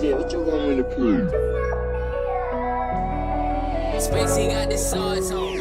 shit, what you want me to prove? Spacey got the sauce on.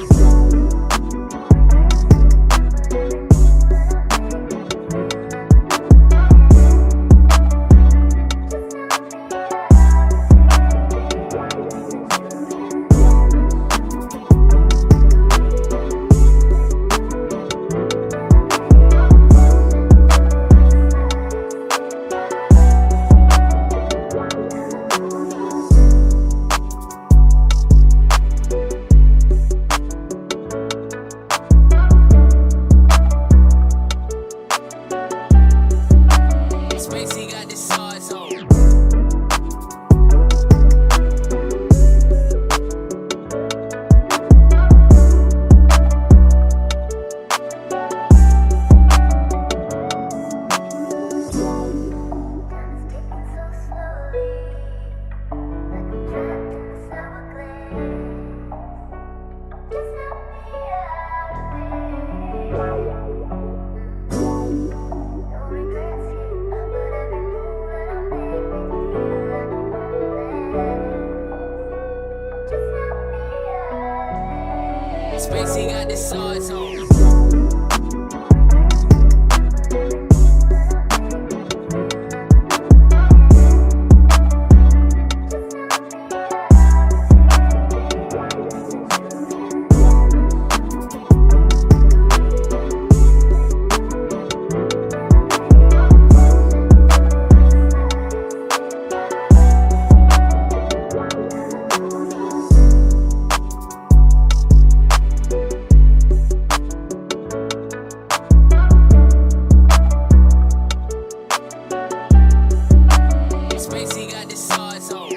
Spacey got the sauce on. Spacey got the sauce on. Spacey got the sauce on.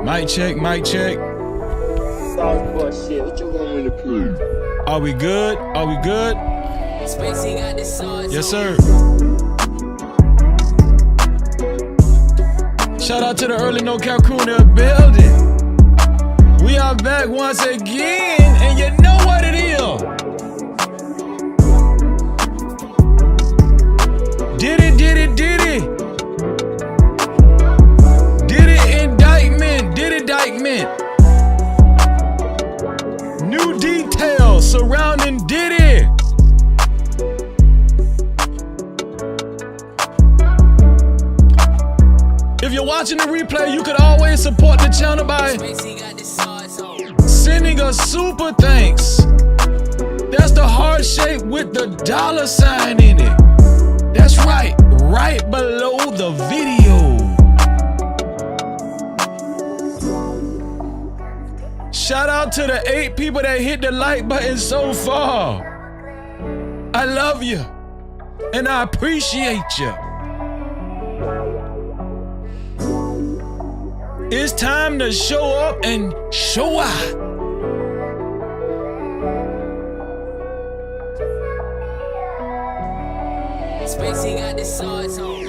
Mic check, mic check. Sauce boy shit, what you want me to prove? Are we good? Are we good? Spacey got the sauce. Yes, sir. Shout out to the early No Cap crew in the building. We are back once again, and you know what it is. Diddy, Diddy, Diddy. Diddy indictment, Diddy indictment. New details surrounding Diddy. If you're watching the replay, you could always support the channel by sending a super thanks. That's the heart shape with the $sign in it. That's right, right below the video. Shout out to the 8 people that hit the like button so far. I love you, and I appreciate you. It's time to show up and show out. Spacey got the sauce on.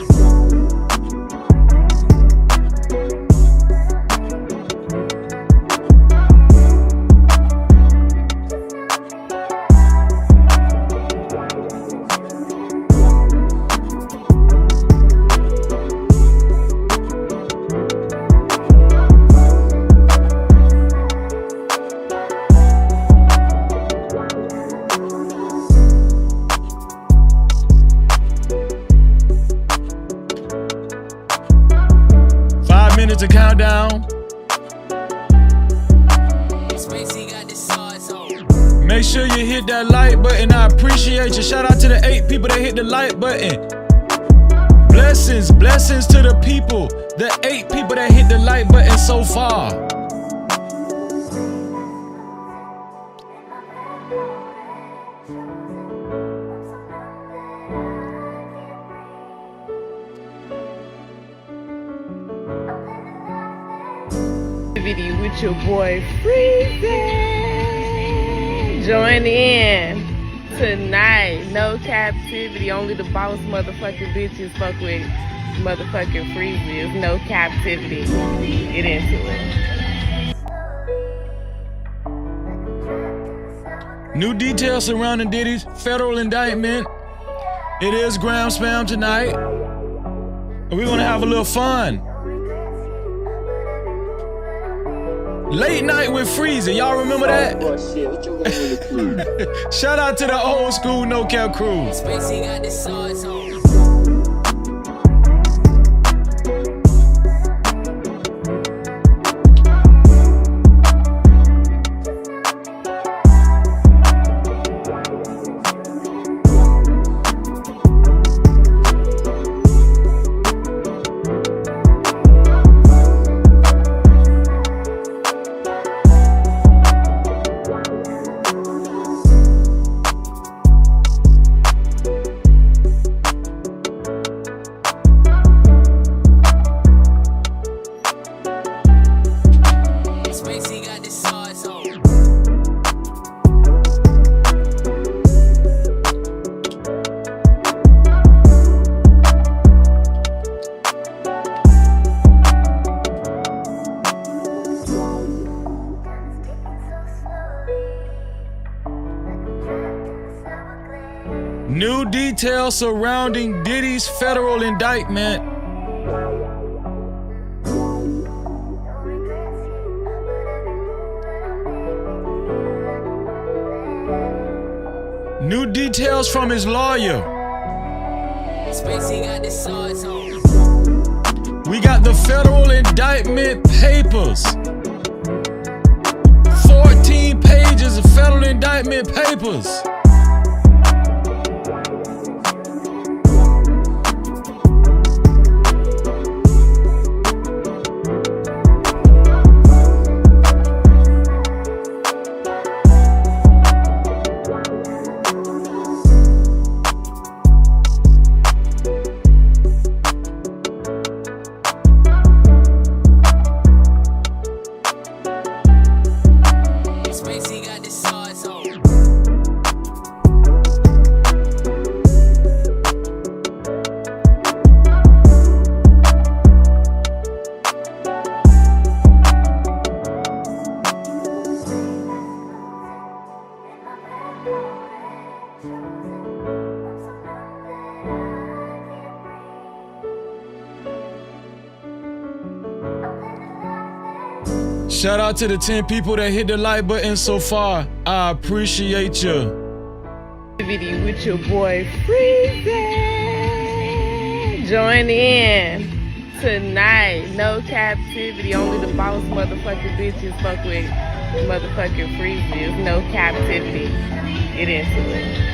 To count down. Spacey Make sure you hit that like button. I appreciate you. Shout out to the 8 people that hit the like button. Blessings, blessings to the people, the 8 people that hit the like button so far. Video with your boy Freezy. Join in tonight. No captivity. Only the boss motherfucking bitches fuck with motherfucking Freezy. It's no captivity. Get into it. New details surrounding Diddy's federal indictment. It is gram spam tonight. We're gonna have a little fun. Late night with Freezy, y'all remember that? Shout out to the old school No Cap crew. Spacey got the sauce on. Spacey got the sauce on. New details surrounding Diddy's federal indictment. New details from his lawyer. Spacey got the sauce on. We got the federal indictment papers. 14 pages of federal indictment papers. Spacey got the sauce on. Shout out to the 10 people that hit the like button so far. I appreciate you. Video with your boy Freezy. Join in tonight. No captivity. Only the boss motherfucking bitches fuck with motherfucking Freezy. It's no captivity. Get into it.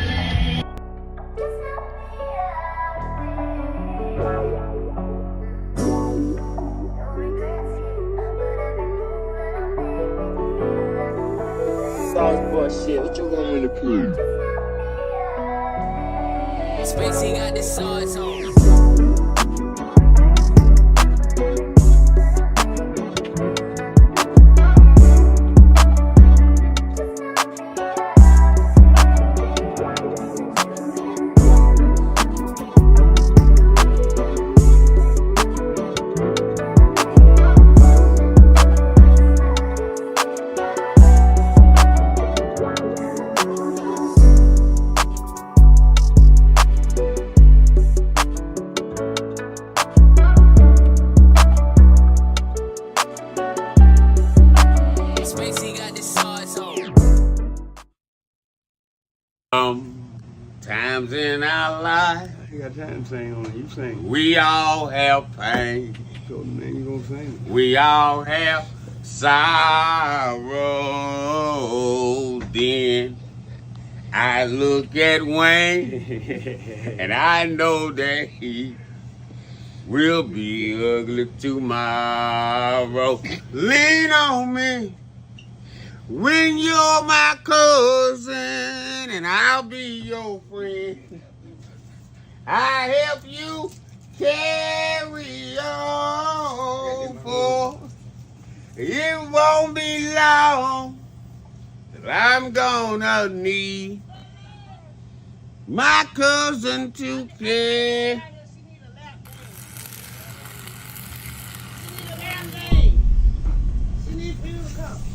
Sauce boy shit, what you want me to prove? Spacey got the sauce on. Times in our life, You got time to sing on it. You sing. we all have pain. So then you gonna sing. We all have sorrow. Then I look at Wayne, and I know that he will be ugly tomorrow. Lean on me when you're my cousin, and I'll be your friend. I help you carry on, for it won't be long till I'm gonna need my cousin to care.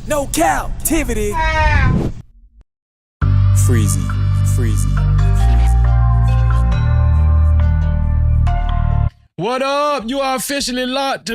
No captivity. Freezy, freezy. What up? You are officially locked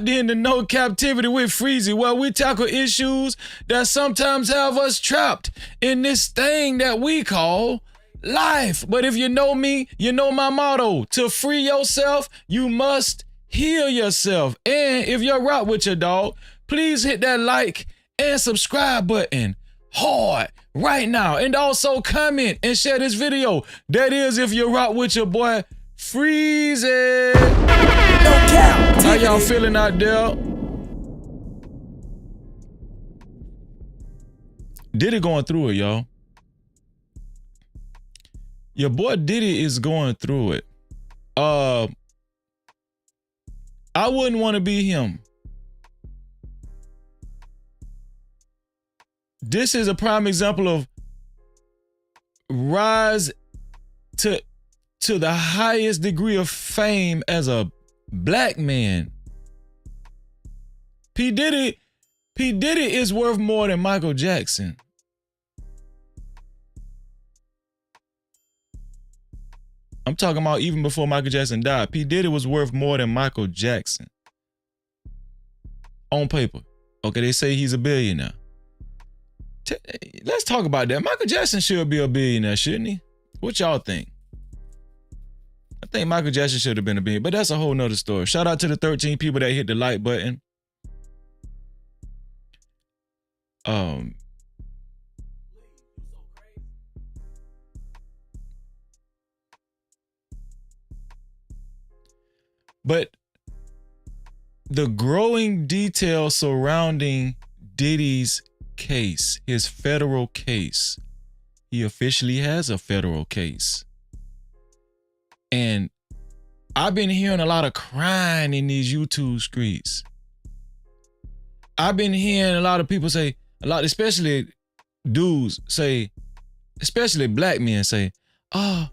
in to No Captivity with Freezy, where we tackle issues that sometimes have us trapped in this thing that we call life. But if you know me, you know my motto: to free yourself, you must heal yourself. And if you're rock with your dog, please hit that like and subscribe button hard right now. And also comment and share this video. That is if you rock with your boy Freezy. No captivity. How y'all feeling out there? Diddy going through it, y'all. Your boy Diddy is going through it. I wouldn't want to be him. This is a prime example of rise to the highest degree of fame as a black man. P. Diddy is worth more than Michael Jackson. I'm talking about even before Michael Jackson died. P. Diddy was worth more than Michael Jackson. On paper. Okay, they say he's a billionaire. Let's talk about that. Michael Jackson should be a billionaire, shouldn't he? What y'all think? I think Michael Jackson should have been a billionaire, but that's a whole nother story. Shout out to the 13 people that hit the like button. But the growing detail surrounding Diddy's case, his federal case, he officially has a federal case. And I've been hearing a lot of crying in these YouTube streets. I've been hearing a lot of people say, especially dudes say, especially black men say, oh,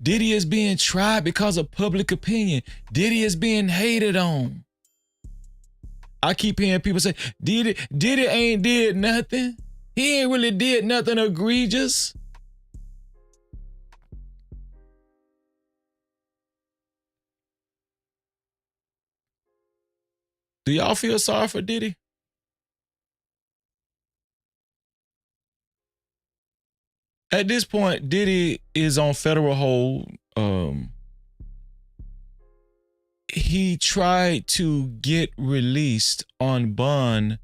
Diddy is being tried because of public opinion. Diddy is being hated on. I keep hearing people say, Diddy ain't did nothing. He ain't really did nothing egregious. Do y'all feel sorry for Diddy? At this point, Diddy is on federal hold. He tried to get released on bond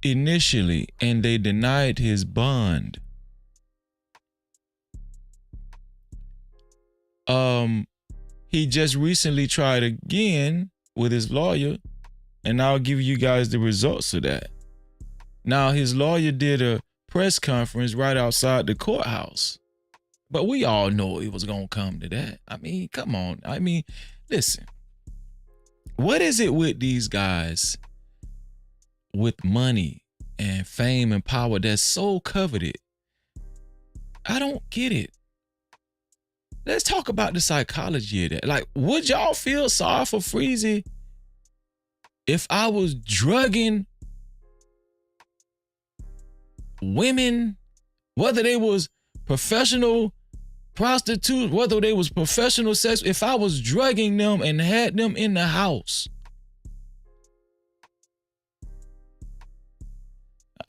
initially, and they denied his bond. He just recently tried again with his lawyer, and I'll give you guys the results of that. Now, his lawyer did a press conference right outside the courthouse, but we all know it was gonna come to that. I mean, come on. I mean, listen, what is it with these guys with money and fame and power that's so coveted? I don't get it. Let's talk about the psychology of that. Like, would y'all feel sorry for Freezy if I was drugging women, whether they was professional prostitutes, whether they was professional sex, if I was drugging them and had them in the house?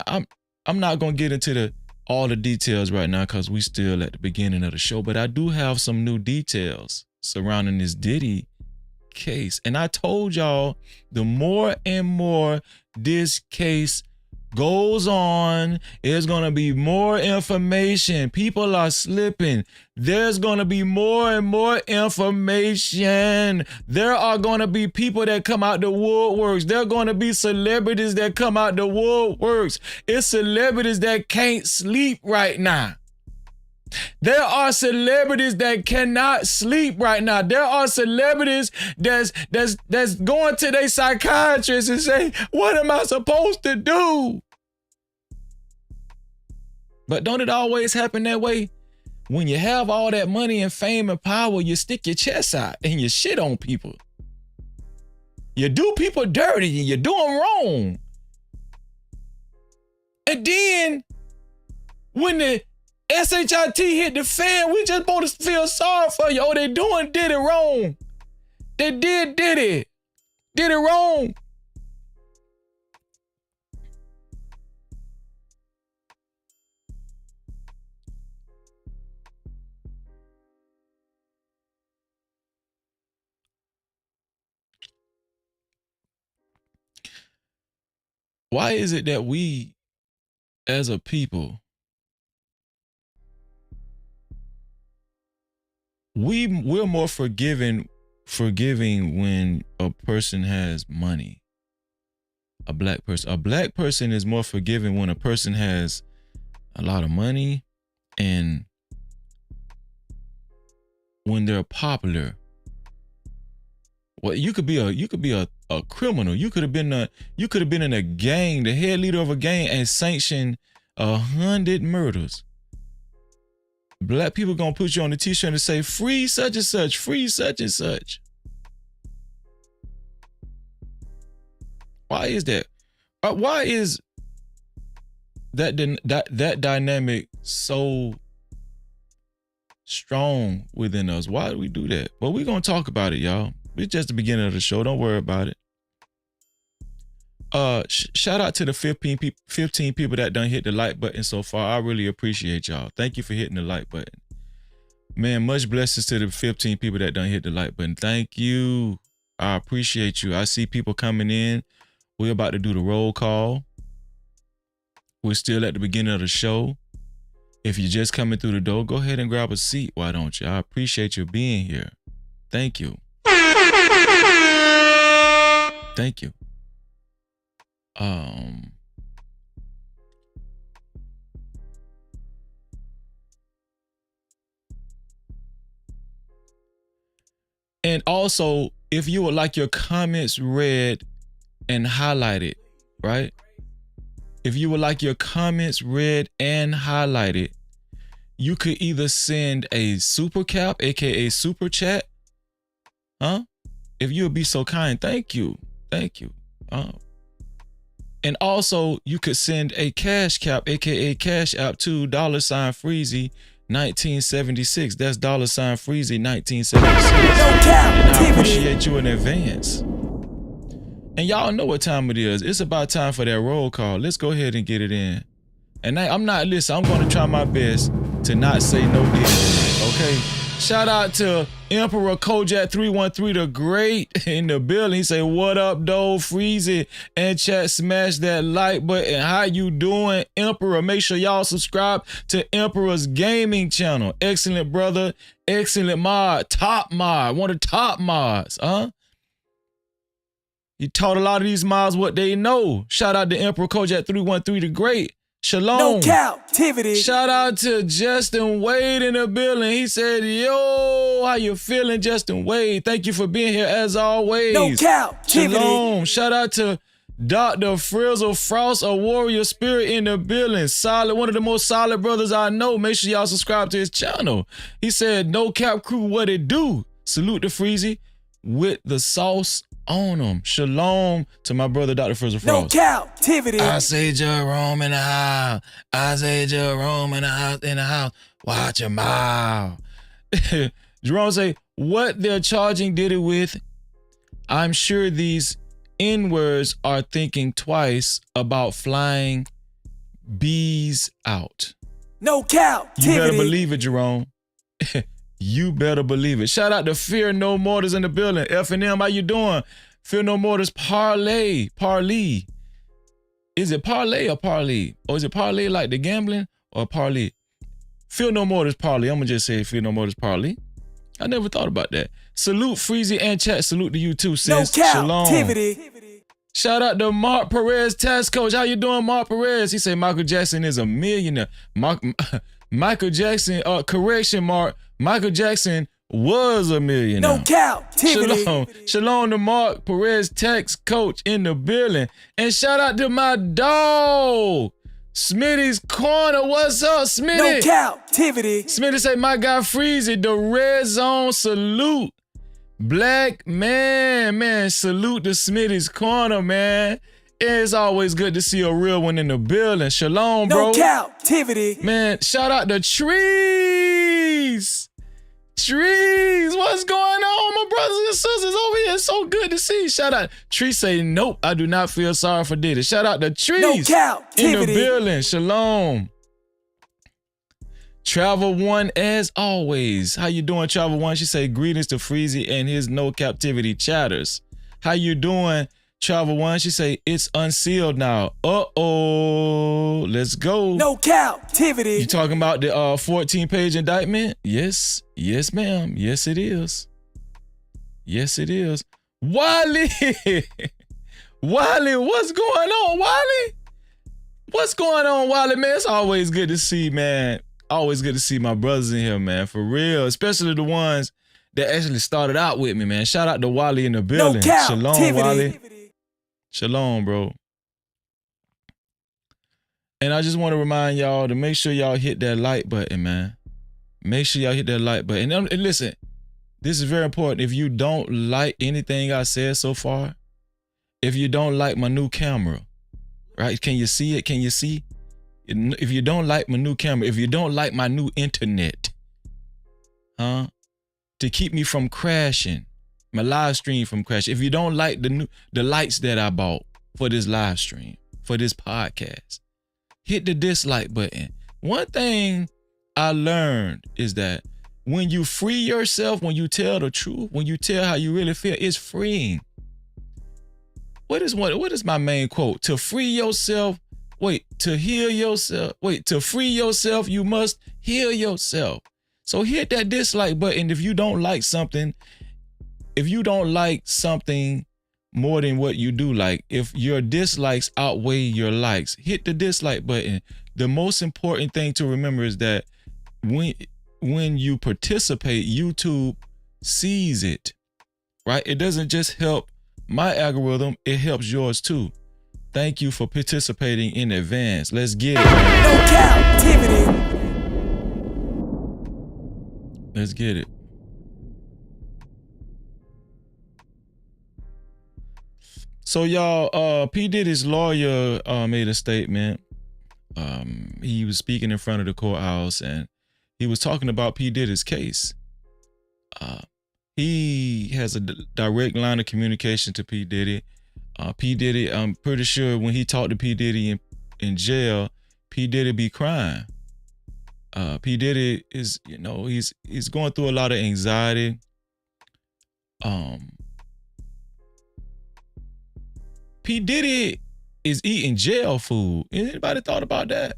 I'm not gonna get into all the details right now because we still at the beginning of the show, but I do have some new details surrounding this Diddy case. And I told y'all, the more and more this case goes on, there's going to be more information. People are slipping. There's going to be more and more information. There are going to be people that come out the woodworks. There are going to be celebrities that come out the woodworks. It's celebrities that can't sleep right now. There are celebrities that cannot sleep right now. There are celebrities that's going to their psychiatrist and say, what am I supposed to do? But don't it always happen that way? When you have all that money and fame and power, you stick your chest out and you shit on people. You do people dirty, you do them wrong. And then when the SHIT hit the fan, we just supposed to feel sorry for you. Oh, they did it wrong. They did it wrong. Why is it that we, as a people, we're more forgiving when a person has money? A black person is more forgiving when a person has a lot of money and when they're popular. Well, you could be a criminal. You could have been in a gang, the head leader of a gang, and sanctioned 100 murders. Black people gonna put you on the t-shirt and say, free such and such, free such and such. Why is that? Why is that dynamic so strong within us? Why do we do that? Well, we're gonna talk about it, y'all. It's just the beginning of the show. Don't worry about it. Shout out to the 15 people that done hit the like button so far. I really appreciate y'all. Thank you for hitting the like button. Man, much blessings to the 15 people that done hit the like button. Thank you. I appreciate you. I see people coming in. We're about to do the roll call. We're still at the beginning of the show. If you're just coming through the door, go ahead and grab a seat. Why don't you? I appreciate you being here. Thank you. Thank you. And also, if you would like your comments read and highlighted, right? If you would like your comments read and highlighted, you could either send a super cap, aka super chat. If you would be so kind, thank you. Thank you. And also, you could send a cash cap, aka cash app to $Freezy 1976. That's $Freezy 1976. And I appreciate you in advance. And y'all know what time it is. It's about time for that roll call. Let's go ahead and get it in. And I'm going to try my best to not say no Diddy tonight, okay? Shout out to Emperor Kojak 313 the Great in the building. He say, what up, though? Freezy and chat, smash that like button. How you doing, Emperor? Make sure y'all subscribe to Emperor's gaming channel. Excellent brother, excellent mod, top mod, one of the top mods, He taught a lot of these mods what they know. Shout out to Emperor Kojak 313 the Great. Shalom. No Cap-tivity. Shout out to Justin Wade in the building. He said, yo, how you feeling, Justin Wade? Thank you for being here as always. No Cap-tivity. Shalom. Shout out to Dr. Frizzle Frost, a warrior spirit in the building. Solid, one of the most solid brothers I know. Make sure y'all subscribe to his channel. He said, no cap crew, what it do? Salute to Freezy with the sauce on them. Shalom to my brother, Dr. Frizzle Frost. No Cap-tivity. I say Jerome in the house. I say Jerome in the house. Watch your mouth. Jerome say, what they're charging Diddy with, I'm sure these N-words are thinking twice about flying bees out. No Cap-tivity. You better believe it, Jerome. You better believe it. Shout out to Fear No Mortars in the building. F&M, how you doing? Fear No Mortars Parlay. Is it parlay or parlay? Or is it parlay like the gambling or parlay? Fear No Mortars Parlay. I'm going to just say Fear No Mortars Parlay. I never thought about that. Salute Freezy and chat. Salute to you too, sis. No Shalom. Cap-tivity. Shout out to Mark Perez, task coach. How you doing, Mark Perez? He said Michael Jackson is a millionaire. Michael Jackson, correction, Mark. Michael Jackson was a millionaire. No Cap-tivity. Shalom to Mark Perez, tax coach in the building. And shout out to my dog, Smitty's Corner. What's up, Smitty? No Cap-tivity. Smitty say, my guy Freezy, the red zone salute. Black man, salute to Smitty's Corner, man. It's always good to see a real one in the building. Shalom, bro. No Cap-tivity. Man, shout out to Trees. Trees, what's going on, my brothers and sisters over here? It's so good to see. Shout out. Trees say, nope, I do not feel sorry for Diddy. Shout out to Trees No in the Cap-tivity. building. Shalom. Travel One, as always. How you doing, Travel One? She say, greetings to Freezy and his No Captivity chatters. How you doing, Travel One? She say, it's unsealed now. Uh-oh. Let's go. No Cap-tivity. You talking about the 14-page indictment? Yes. Yes, ma'am. Yes, it is. Yes, it is. Wally. Wally, what's going on, Wally? What's going on, Wally, man? It's always good to see, man. Always good to see my brothers in here, man. For real. Especially the ones that actually started out with me, man. Shout out to Wally in the building. No Cap-tivity. Shalom, Wally. Shalom, bro. And I just want to remind y'all to make sure y'all hit that like button, man. Make sure y'all hit that like button. And listen, this is very important. If you don't like anything I said so far, if you don't like my new camera, right? Can you see it? Can you see? If you don't like my new camera, if you don't like my new internet, to keep me from crashing, my live stream from crashing, if you don't like the lights that I bought for this live stream, for this podcast, hit the dislike button. One thing I learned is that when you free yourself, when you tell the truth, when you tell how you really feel, it's freeing. What is my main quote? To free yourself, to heal yourself, to free yourself, you must heal yourself. So hit that dislike button if you don't like something. If you don't like something more than what you do like, if your dislikes outweigh your likes, hit the dislike button. The most important thing to remember is that when you participate, YouTube sees it, right? It doesn't just help my algorithm, it helps yours too. Thank you for participating in advance. Let's get it. No Cap-tivity. Let's get it. So y'all, P. Diddy's lawyer made a statement. He was speaking in front of the courthouse and he was talking about P. Diddy's case. He has a direct line of communication to P. Diddy. P. Diddy, I'm pretty sure when he talked to P. Diddy in jail, P. Diddy be crying. P. Diddy is, he's going through a lot of anxiety. P. Diddy is eating jail food. Anybody thought about that?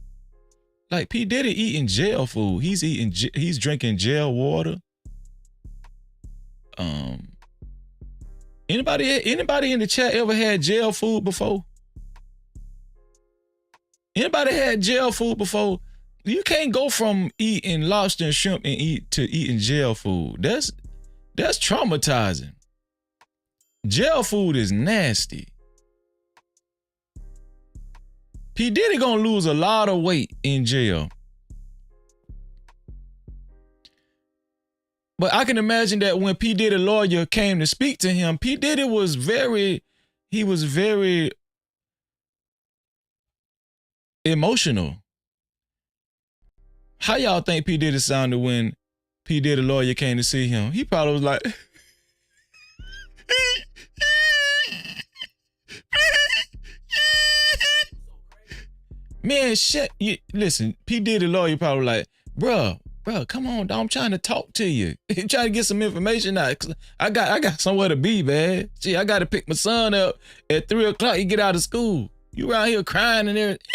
Like P. Diddy eating jail food. He's drinking jail water. Anybody in the chat ever had jail food before? Anybody had jail food before? You can't go from eating lobster and shrimp to eating jail food. That's traumatizing. Jail food is nasty. P. Diddy gonna lose a lot of weight in jail. But I can imagine that when P. Diddy lawyer came to speak to him, P. Diddy was very emotional. How y'all think P. Diddy sounded when P. Diddy lawyer came to see him? He probably was like, man, shit. Listen, P. Diddy lawyer probably like, bruh, bro, come on, dog. I'm trying to talk to you. I'm trying to get some information out. I got somewhere to be, man. Gee, I got to pick my son up at 3 o'clock. He get out of school. You around here crying and everything.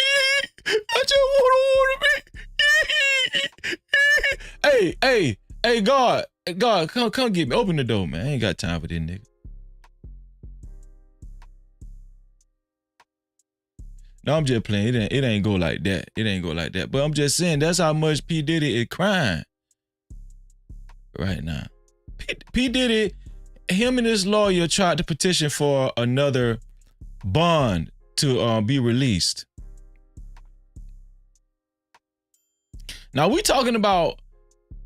I just want to be. Hey, God, come get me. Open the door, man. I ain't got time for this nigga. No, I'm just playing. It ain't go like that. It ain't go like that. But I'm just saying that's how much P. Diddy is crying right now. P. Diddy, him and his lawyer tried to petition for another bond to be released. Now we talking about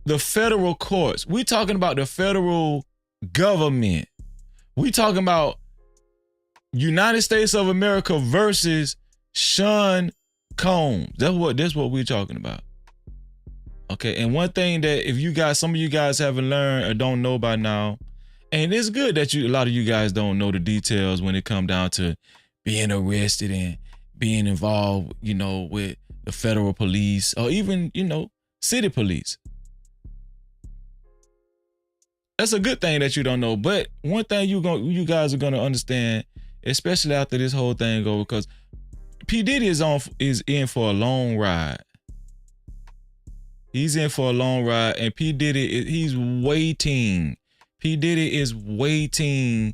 the federal courts. We talking about the federal government. We talking about United States of America versus Sean Combs. That's what we're talking about. Okay, and one thing that if some of you guys haven't learned or don't know by now, and it's good that a lot of you guys don't know the details when it come down to being arrested and being involved, with the federal police or even, city police. That's a good thing that you don't know. But one thing you guys are gonna understand, especially after this whole thing goes, because P. Diddy is in for a long ride. He's in for a long ride, and P. Diddy, he's waiting. P. Diddy is waiting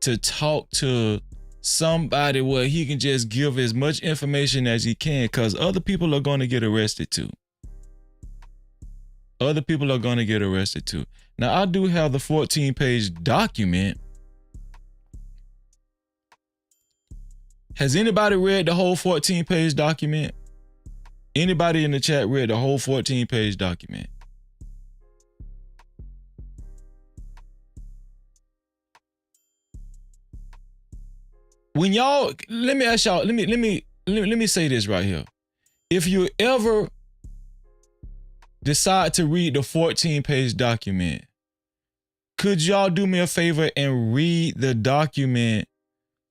to talk to somebody where he can just give as much information as he can, because other people are going to get arrested too. Other people are going to get arrested too. Now, I do have the 14-page document. Has anybody read the whole 14-page document? Anybody in the chat read the whole 14-page document? When y'all, let me ask y'all, let me say this right here. If you ever decide to read the 14-page document, could y'all do me a favor and read the document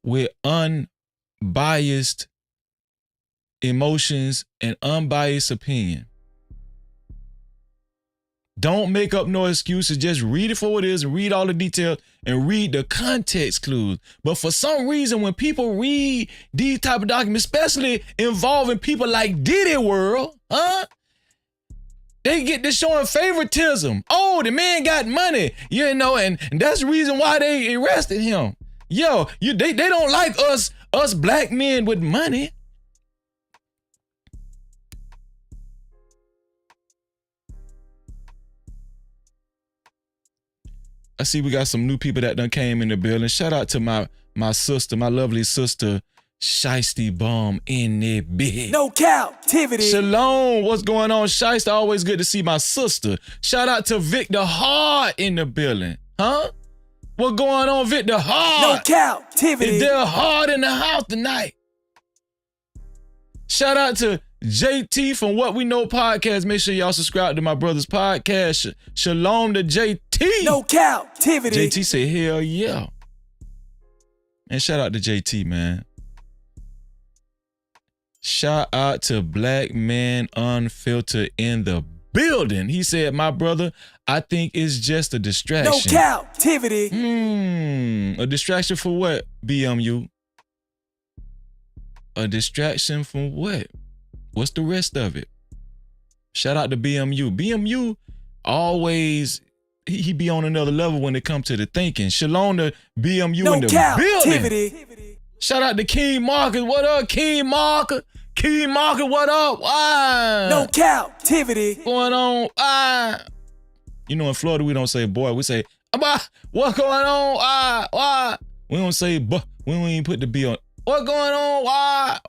with unbiased emotions and unbiased opinion? Don't make up no excuses. Just read it for what it is and read all the details and read the context clues. But for some reason, when people read these type of documents, especially involving people like Diddy World, they get to showing favoritism. Oh, the man got money, and that's the reason why they arrested him. Yo, they don't like us black men with money. I see we got some new people that done came in the building. Shout out to my sister, my lovely sister, Shiesty Bomb in there, big. No Cap-tivity. Shalom, what's going on, Shiesty? Always good to see my sister. Shout out to Victor Hart in the building. Huh? What going on, Victor Hart? No Cap-tivity. Is there Hart in the house tonight? Shout out to JT from What We Know Podcast. Make sure y'all subscribe to my brother's podcast. Shalom to JT. No Cap-tivity. JT said, hell yeah. And shout out to JT, man. Shout out to Black Man Unfiltered in the building. He said, my brother, I think it's just a distraction. No Cap-tivity. A distraction for what, BMU? A distraction from what? What's the rest of it? Shout out to BMU. BMU always, he be on another level when it comes to the thinking. Shalom to BMU no in the building. Shout out to King Marcus. What up, King Marcus? King Marcus, what up? Why? No Cap-tivity. Going on? Why? In Florida, we don't say boy. We say, what's going on? Why? We don't say, but we don't even put the B on. What's going on? Why?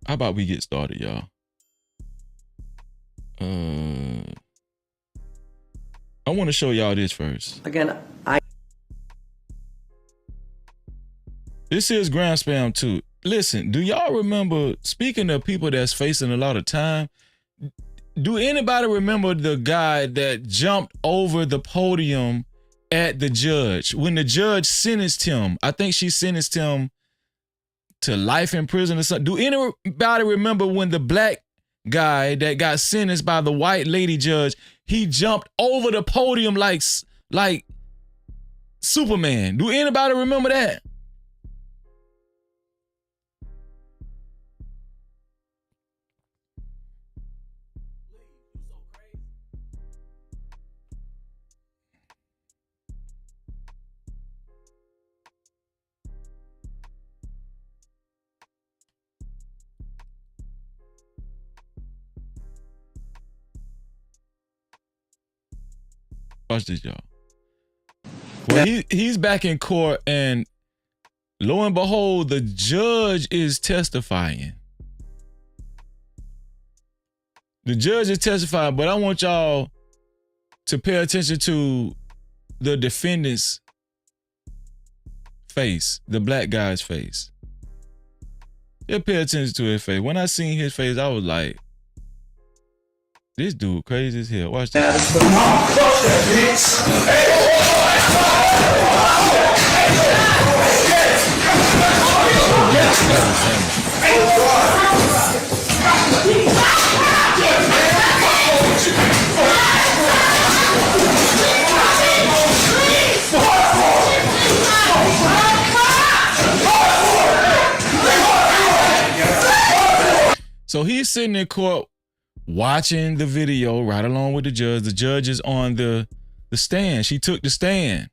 How about we get started, y'all? I want to show y'all this first. Again, This is Grand Spam 2. Listen, do y'all remember, speaking of people that's facing a lot of time, do anybody remember the guy that jumped over the podium at the judge. When the judge sentenced him, I think she sentenced him to life in prison or something. Do anybody remember when the black guy that got sentenced by the white lady judge, he jumped over the podium like Superman? Do anybody remember that? Watch this, y'all. Well, he's back in court, and lo and behold, the judge is testifying. The judge is testifying, but I want y'all to pay attention to the defendant's face, the black guy's face. Just pay attention to his face. When I seen his face, I was like, this dude crazy as hell. Watch this. So he's sitting in court watching the video right along with the judge. The judge is on the stand. She took the stand.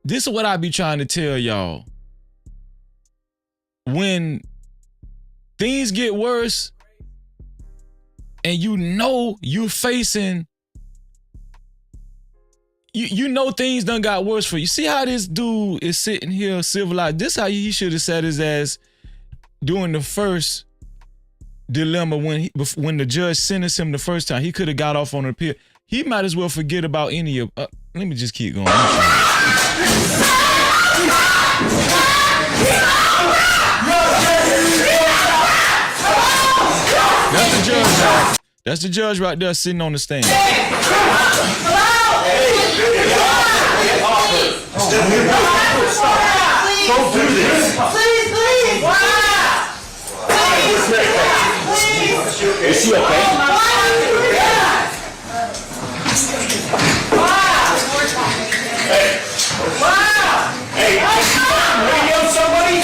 This is what I be trying to tell y'all. When things get worse and you know you're facing, you know things done got worse for you. See how this dude is sitting here civilized? This how he should have sat his ass during the first dilemma when the judge sentenced him the first time. He could have got off on an appeal. He might as well forget about any of. Let me just keep going. That's the judge, y'all. That's the judge right there sitting on the stand. Don't do this. Please. Is she okay? Hey, radio somebody?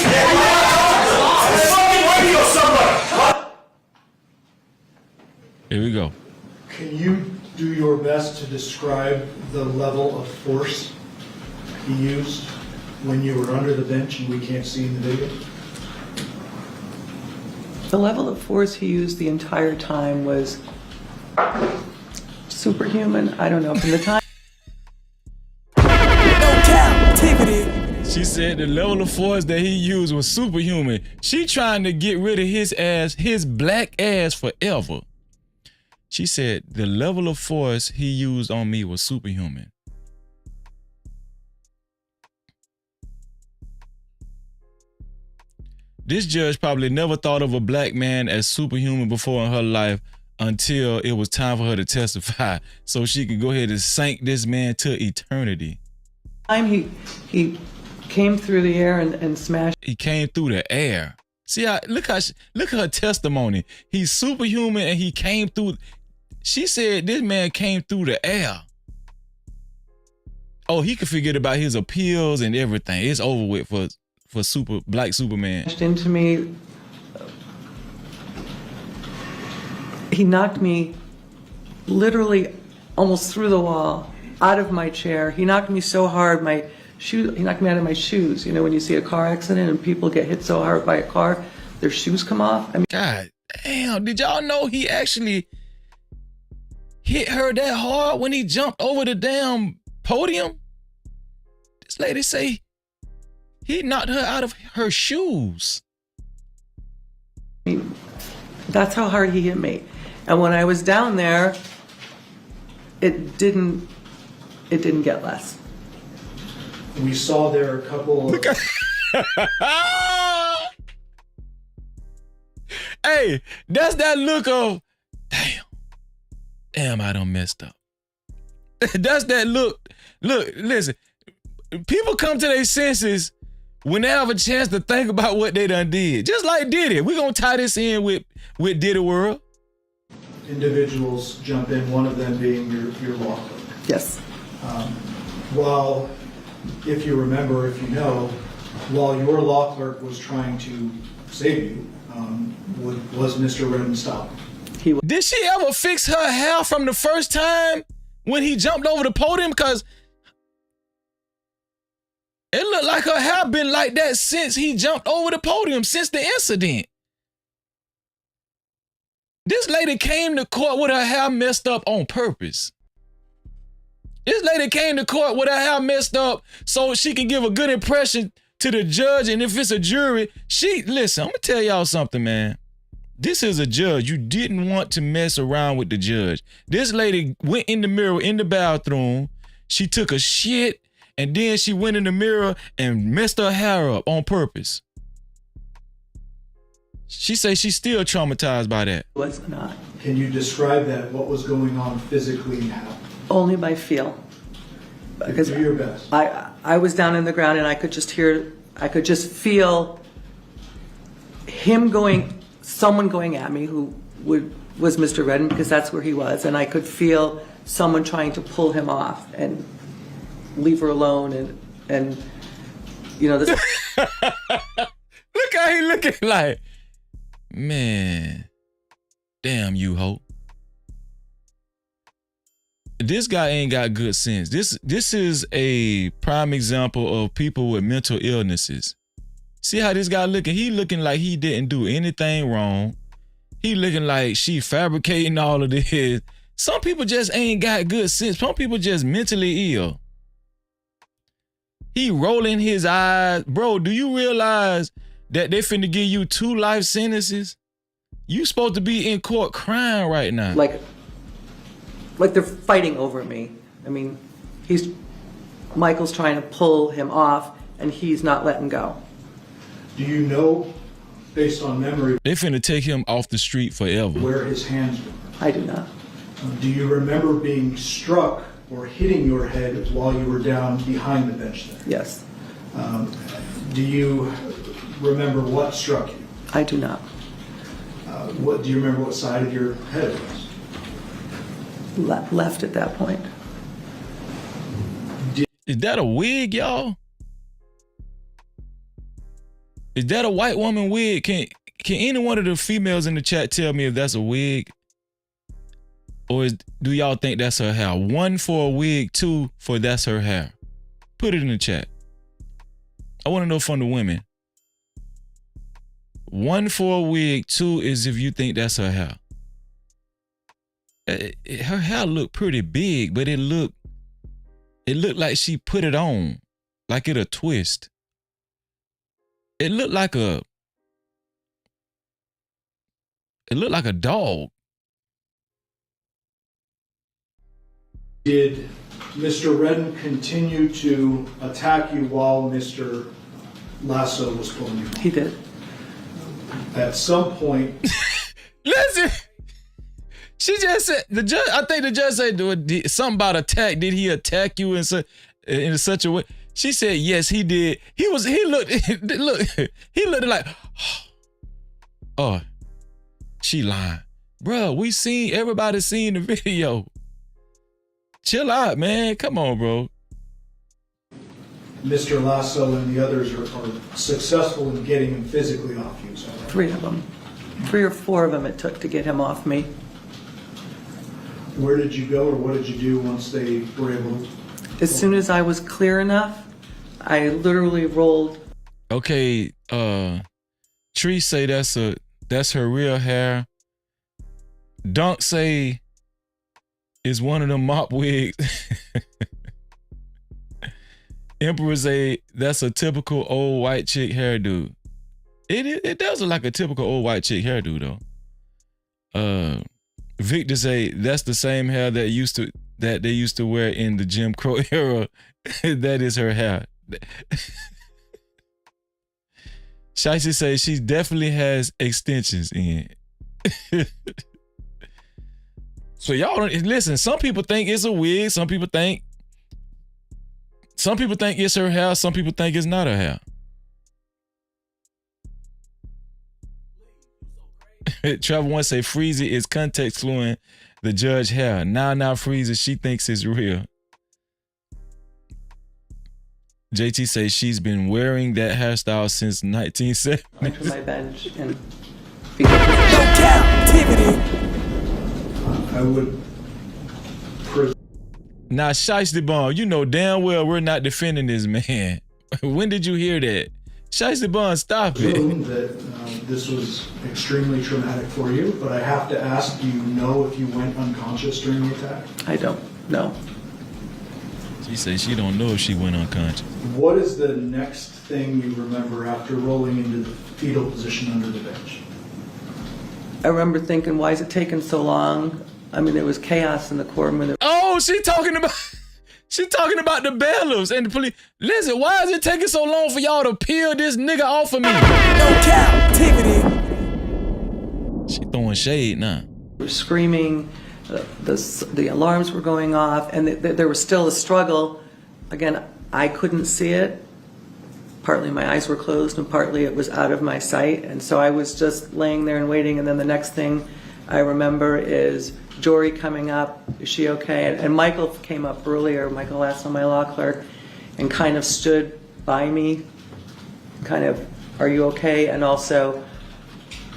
Radio somebody. Here we go. Can you do your best to describe the level of force he used when you were under the bench and we can't see in the video? The level of force he used the entire time was superhuman. I don't know, from the time. No captivity. She said the level of force that he used was superhuman. She trying to get rid of his ass, his black ass forever. She said the level of force he used on me was superhuman. This judge probably never thought of a black man as superhuman before in her life until it was time for her to testify so she could go ahead and sink this man to eternity. He came through the air and smashed. He came through the air. See how, look at her testimony. He's superhuman and he came through. She said this man came through the air. Oh, he could forget about his appeals and everything. It's over with for black Superman. Into me. He knocked me literally almost through the wall, out of my chair. He knocked me so hard, he knocked me out of my shoes. You know, when you see a car accident and people get hit so hard by a car, their shoes come off. I mean, God damn, did y'all know he actually hit her that hard when he jumped over the damn podium? This lady say he knocked her out of her shoes. That's how hard he hit me. And when I was down there, it didn't get less. We saw there a couple of... Hey, that's that look of, damn, I done messed up. That's that look. Look, listen. People come to their senses when they have a chance to think about what they done did. Just like Diddy. We're going to tie this in with Diddy World. Individuals jump in, one of them being your law clerk. Yes. While, if you remember, if you know, while your law clerk was trying to save you, was Mr. Redden stopped? Did she ever fix her hair from the first time when he jumped over the podium? Because it looked like her hair been like that since he jumped over the podium, since the incident. This lady came to court with her hair messed up on purpose. This lady came to court with her hair messed up so she can give a good impression to the judge, and if it's a jury, listen, I'm gonna tell y'all something, man. This is a judge. You didn't want to mess around with the judge. This lady went in the mirror in the bathroom. She took a shit, and then she went in the mirror and messed her hair up on purpose. She say she's still traumatized by that. Was not. Can you describe that? What was going on physically and how? Only by feel. Because do your best. I was down in the ground and I could just feel someone going at me who was Mr. Redden, because that's where he was, and I could feel someone trying to pull him off and leave her alone and you know this. Look how he looking like, man, damn you, hoe. This guy ain't got good sense. This is a prime example of people with mental illnesses. See how this guy looking? He looking like he didn't do anything wrong. He looking like she fabricating all of this. Some people just ain't got good sense. Some people just mentally ill. He rolling his eyes. Bro, do you realize that they finna give you 2 life sentences? You supposed to be in court crying right now. Like they're fighting over me. I mean, Michael's trying to pull him off and he's not letting go. Do you know, based on memory, they finna take him off the street forever, where his hands were? I do not. Do you remember being struck or hitting your head while you were down behind the bench there? Yes. Do you remember what struck you? I do not. Do you remember what side of your head it was? Left at that point. Is that a wig, y'all? Is that a white woman wig? Can any one of the females in the chat tell me if that's a wig? Or do y'all think that's her hair? 1 for a wig, 2 for that's her hair. Put it in the chat. I want to know from the women. 1 for a wig, 2 is if you think that's her hair. Her hair looked pretty big, but it looked like she put it on, like it a twist. It looked like a dog. Did Mr. Redden continue to attack you while Mr. Lasso was pulling you off? He did. At some point... Listen! She just said, I think the judge said something about attack. Did he attack you in such a way? She said, yes, he did. He looked like, oh, she lying. Bruh, everybody seen the video. Chill out, man. Come on, bro. Mr. Lasso and the others are successful in getting him physically off you. 3 of them. 3 or 4 of them it took to get him off me. Where did you go, or what did you do once they were able to? As soon as I was clear enough, I literally rolled. Okay, Tree say that's her real hair. Dunk say it's one of them mop wigs. Emperor say that's a typical old white chick hairdo. It does look like a typical old white chick hairdo though. Victor say that's the same hair that they used to wear in the Jim Crow era. That is her hair. Shicey say she definitely has extensions in. So y'all don't listen. Some people think it's a wig. Some people think it's her hair. Some people think it's not her hair. Trevor once say Freezy is context cluing the judge hair. Now Freezy, she thinks it's real. JT says she's been wearing that hairstyle since 1970. Onto my bench and No Cap-tivity. I would. Now, Shiesty Bond, you know damn well we're not defending this man. When did you hear that? Shiesty Bond, stop it. Presume that this was extremely traumatic for you, but I have to ask, do you know if you went unconscious during the attack? I don't know. She says she don't know if she went unconscious. What is the next thing you remember after rolling into the fetal position under the bench? I remember thinking, why is it taking so long? I mean, there was chaos in the courtroom. Oh, she talking about the bailiffs and the police. Listen, why is it taking so long for y'all to peel this nigga off of me? No Cap-tivity. She throwing shade now. We were screaming, the alarms were going off, and there was still a struggle. Again, I couldn't see it. Partly my eyes were closed and partly it was out of my sight. And so I was just laying there and waiting. And then the next thing I remember is Jory coming up, is she okay? And Michael came up earlier, Michael Lasso, my law clerk, and kind of stood by me, kind of, are you okay? And also,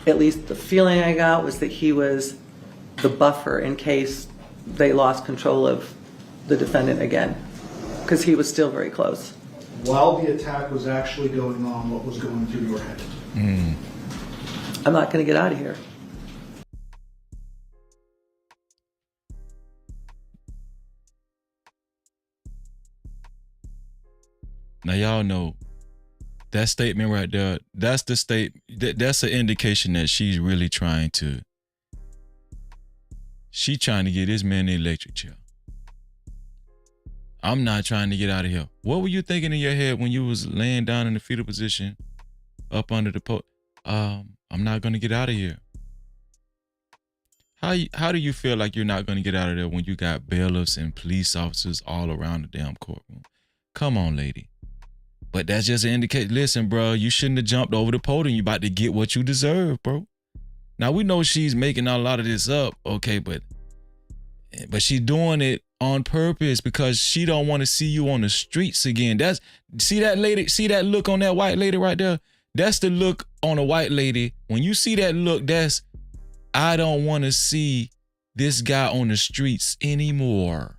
at least the feeling I got was that he was the buffer in case they lost control of the defendant again, because he was still very close. While the attack was actually going on, what was going through your head? I'm not going to get out of here. Now y'all know that statement right there, that's that's an indication that she's really trying to get this man the electric chair. I'm not trying to get out of here. What were you thinking in your head when you was laying down in the fetal position up under the post? I'm not gonna get out of here. How do you feel like you're not gonna get out of there when you got bailiffs and police officers all around the damn courtroom? Come on, lady. But that's just an indication. Listen, bro, you shouldn't have jumped over the podium. You about to get what you deserve, bro. Now, we know she's making a lot of this up, okay, but she's doing it on purpose because she don't want to see you on the streets again. See that lady, see that look on that white lady right there? That's the look on a white lady. When you see that look, that's, I don't want to see this guy on the streets anymore.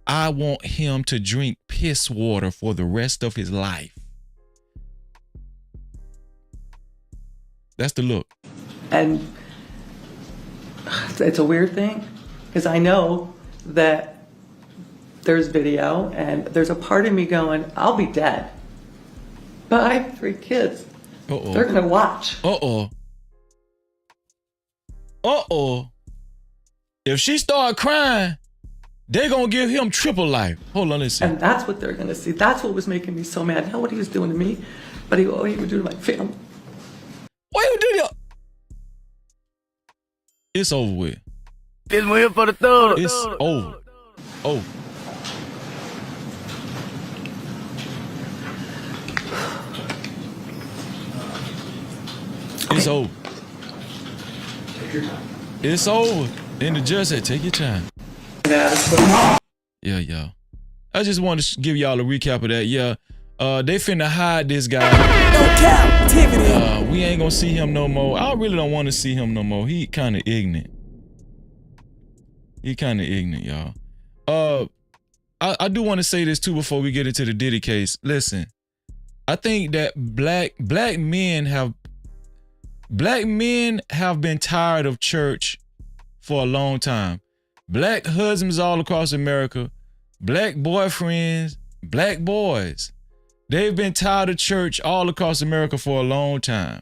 I want him to drink piss water for the rest of his life. That's the look. And it's a weird thing because I know that there's video and there's a part of me going, I'll be dead. But I have 3 kids. Uh-oh. They're going to watch. Uh-oh. If she start crying, they're going to give him triple life. Hold on, let's see. And that's what they're going to see. That's what was making me so mad. Not what he was doing to me, but what he would do to my family. What you do? It's over with. This one here for the third. It's over. Oh. It's over. Take your time. It's over. And the judge said, take your time. Yeah. Yeah, y'all. I just want to give y'all a recap of that. Yeah, they finna hide this guy. No Cap-tivity. We ain't gonna see him no more. I really don't want to see him no more. He kind of ignorant. Y'all. I do want to say this too before we get into the Diddy case. Listen, I think that black men have been tired of church for a long time. Black husbands all across America, black boyfriends, black boys. They've been tired of church all across America for a long time.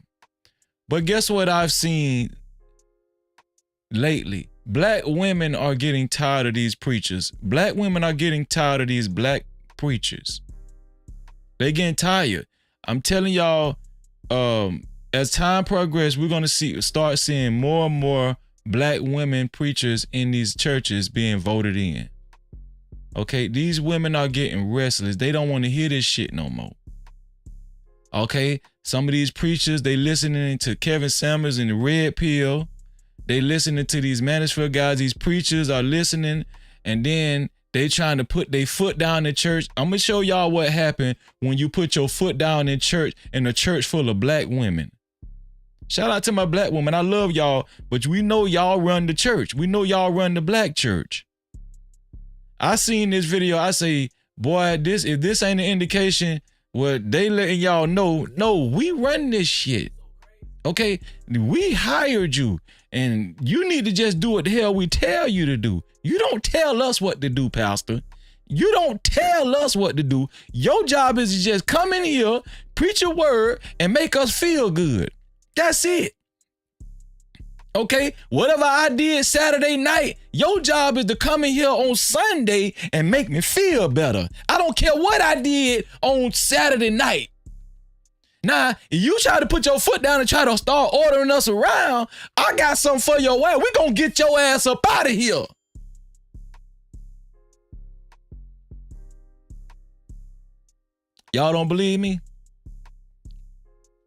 But guess what I've seen lately? Black women are getting tired of these preachers. Black women are getting tired of these black preachers. They're getting tired. I'm telling y'all, as time progresses, we're gonna start seeing more and more black women preachers in these churches being voted in. Okay, these women are getting restless. They don't want to hear this shit no more. Okay, some of these preachers, they listening to Kevin Samuels and the Red Pill. They listening to these Mansfield guys. These preachers are listening, and then they trying to put their foot down in church. I'm gonna show y'all what happened when you put your foot down in church, in a church full of black women. Shout out to my black women. I love y'all, but we know y'all run the church. We know y'all run the black church. I seen this video. I say, boy, if this ain't an indication, well, they letting y'all know, no, we run this shit. Okay, we hired you, and you need to just do what the hell we tell you to do. You don't tell us what to do, Pastor. You don't tell us what to do. Your job is to just come in here, preach a word, and make us feel good. That's it. Okay, whatever I did Saturday night, your job is to come in here on Sunday and make me feel better. I don't care what I did on Saturday night. Now, if you try to put your foot down and try to start ordering us around, I got something for your ass. We're going to get your ass up out of here. Y'all don't believe me?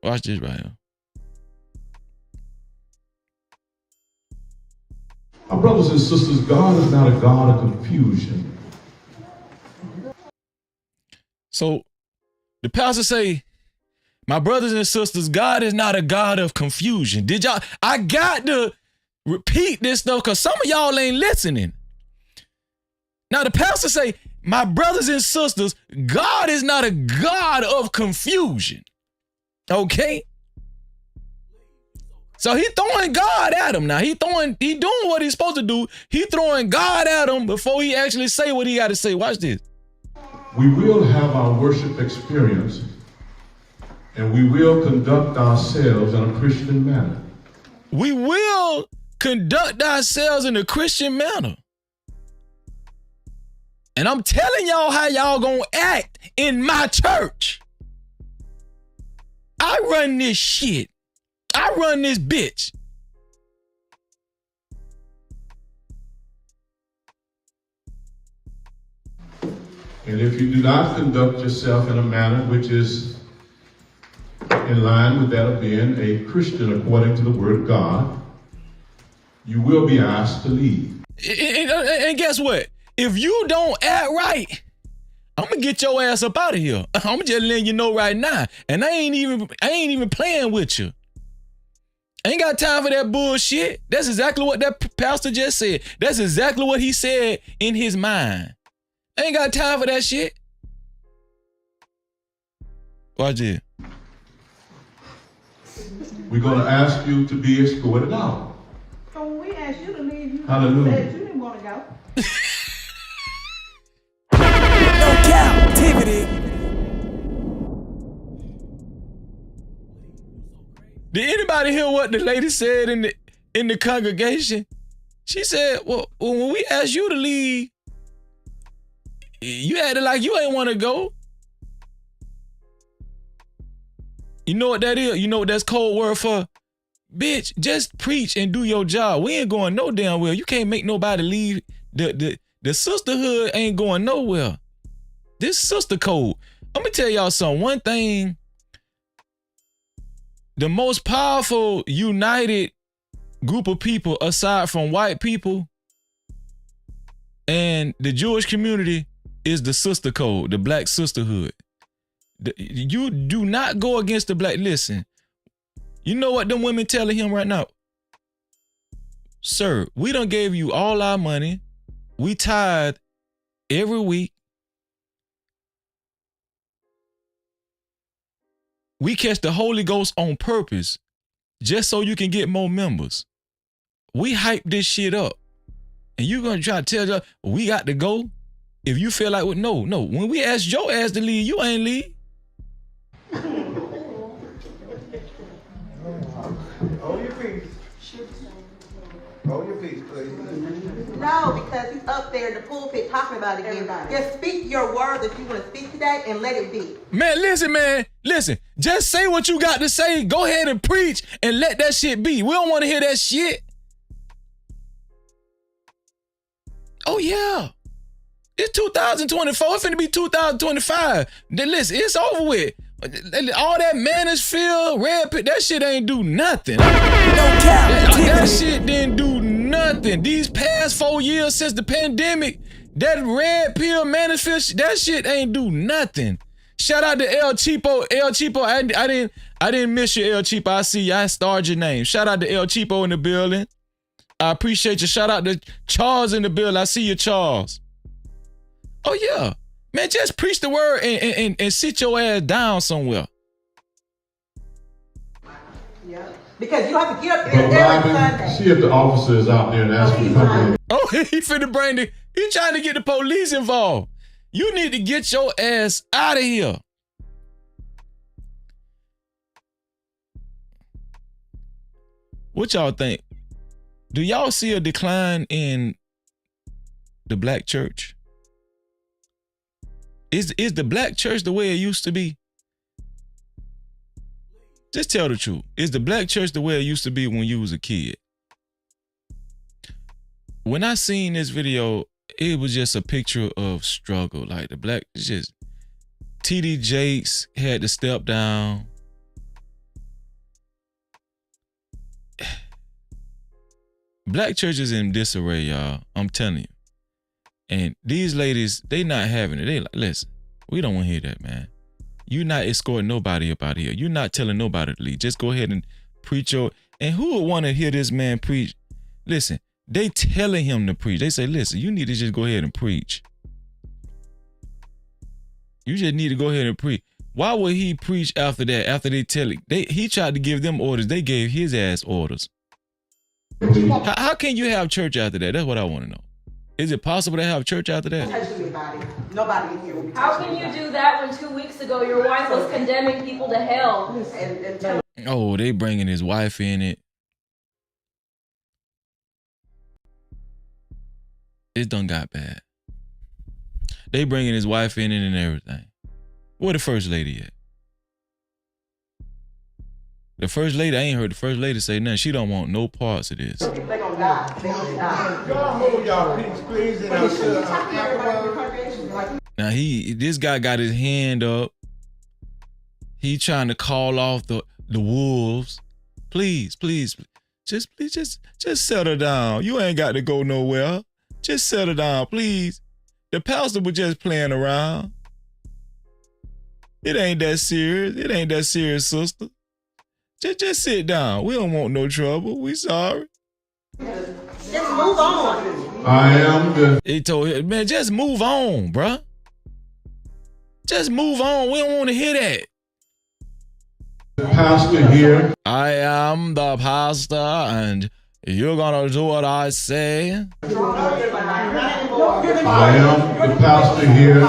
Watch this right here. Our brothers and sisters, God is not a God of confusion. So the pastor say, my brothers and sisters, God is not a God of confusion. Did y'all? I got to repeat this stuff because some of y'all ain't listening. Now the pastor say, my brothers and sisters, God is not a God of confusion. Okay? So he throwing God at him now. He doing what he's supposed to do. He throwing God at him before he actually say what he got to say. Watch this. We will have our worship experience, and we will conduct ourselves in a Christian manner. We will conduct ourselves in a Christian manner. And I'm telling y'all how y'all gonna act in my church. I run this shit. I run this bitch. And if you do not conduct yourself in a manner which is in line with that of being a Christian according to the word of God, you will be asked to leave. And guess what? If you don't act right, I'm gonna get your ass up out of here. I'm just letting you know right now. And I ain't even playing with you. I ain't got time for that bullshit. That's exactly what that pastor just said. That's exactly what he said in his mind. I ain't got time for that shit. Watch it. We're going to ask you to be escorted out. So when we asked you to leave, you Hallelujah. said you didn't want to go. No captivity. Did anybody hear what the lady said in the congregation? She said, well, when we asked you to leave, you acted like you ain't want to go. You know what that is? You know what that's code word for? Bitch, just preach and do your job. We ain't going no damn well. You can't make nobody leave. The sisterhood ain't going nowhere. This sister code. I'm going to tell y'all something. One thing, the most powerful united group of people aside from white people and the Jewish community is the sister code, the black sisterhood. You do not go against the black. Listen, you know what them women telling him right now? Sir, we done gave you all our money. We tithe every week. We catch the Holy Ghost on purpose just so you can get more members. We hype this shit up. And you gonna try to tell us we got to go? If you feel like, no. When we asked your ass to leave, you ain't leave. Hold your peace. Hold your peace, please. No, because he's up there in the pulpit talking about it again. Just speak your word that you want to speak today and let it be. Man. Listen. Just say what you got to say. Go ahead and preach and let that shit be. We don't want to hear that shit. Oh yeah. It's 2024. It's finna be 2025. Then listen, it's over with. All that Mansfield, red pill, that shit ain't do nothing. That shit didn't do nothing. These past 4 years since the pandemic, that red pill Mansfield, that shit ain't do nothing. Shout out to El Cheapo. El Cheapo, I didn't miss you, El Cheapo. I see you. I starred your name. Shout out to El Cheapo in the building. I appreciate you. Shout out to Charles in the building. I see you, Charles. Oh yeah. Man, just preach the word and sit your ass down somewhere. Yeah. Because you have to get up there every Sunday. See if the officer is out there and ask him to come in. Oh, he trying to get the police involved. You need to get your ass out of here. What y'all think? Do y'all see a decline in the black church? Is the black church the way it used to be? Just tell the truth. Is the black church the way it used to be when you was a kid? When I seen this video, it was just a picture of struggle. Like the black, just TD Jakes had to step down. Black church is in disarray, y'all. I'm telling you. And these ladies, they not having it. They like, listen, we don't want to hear that, man. You not escorting nobody up out here. You're not telling nobody to leave. Just go ahead and preach your. And who would want to hear this man preach? Listen, they telling him to preach. They say, listen, you need to just go ahead and preach. You just need to go ahead and preach. Why would he preach after that? After they tell it, he tried to give them orders. They gave his ass orders. How can you have church after that? That's what I want to know. Is it possible to have church after that? Nobody in here will be. How can you do that when 2 weeks ago your wife was condemning people to hell? Oh, they bringing his wife in it. It done got bad. They bringing his wife in it and everything. Where the first lady at? The first lady, I ain't heard the first lady say nothing. She don't want no parts of this. They gonna die. They gonna die. Y'all hold y'all peace, please. Now this guy got his hand up. He trying to call off the wolves. Please, just settle down. You ain't got to go nowhere. Just settle down, please. The pastor was just playing around. It ain't that serious. It ain't that serious, sister. Just sit down. We don't want no trouble. We sorry. Just move on. I am the. He told him, man, just move on, bruh. Just move on. We don't want to hear that. Pastor here. I am the pastor, and you're gonna do what I say. I am the pastor here.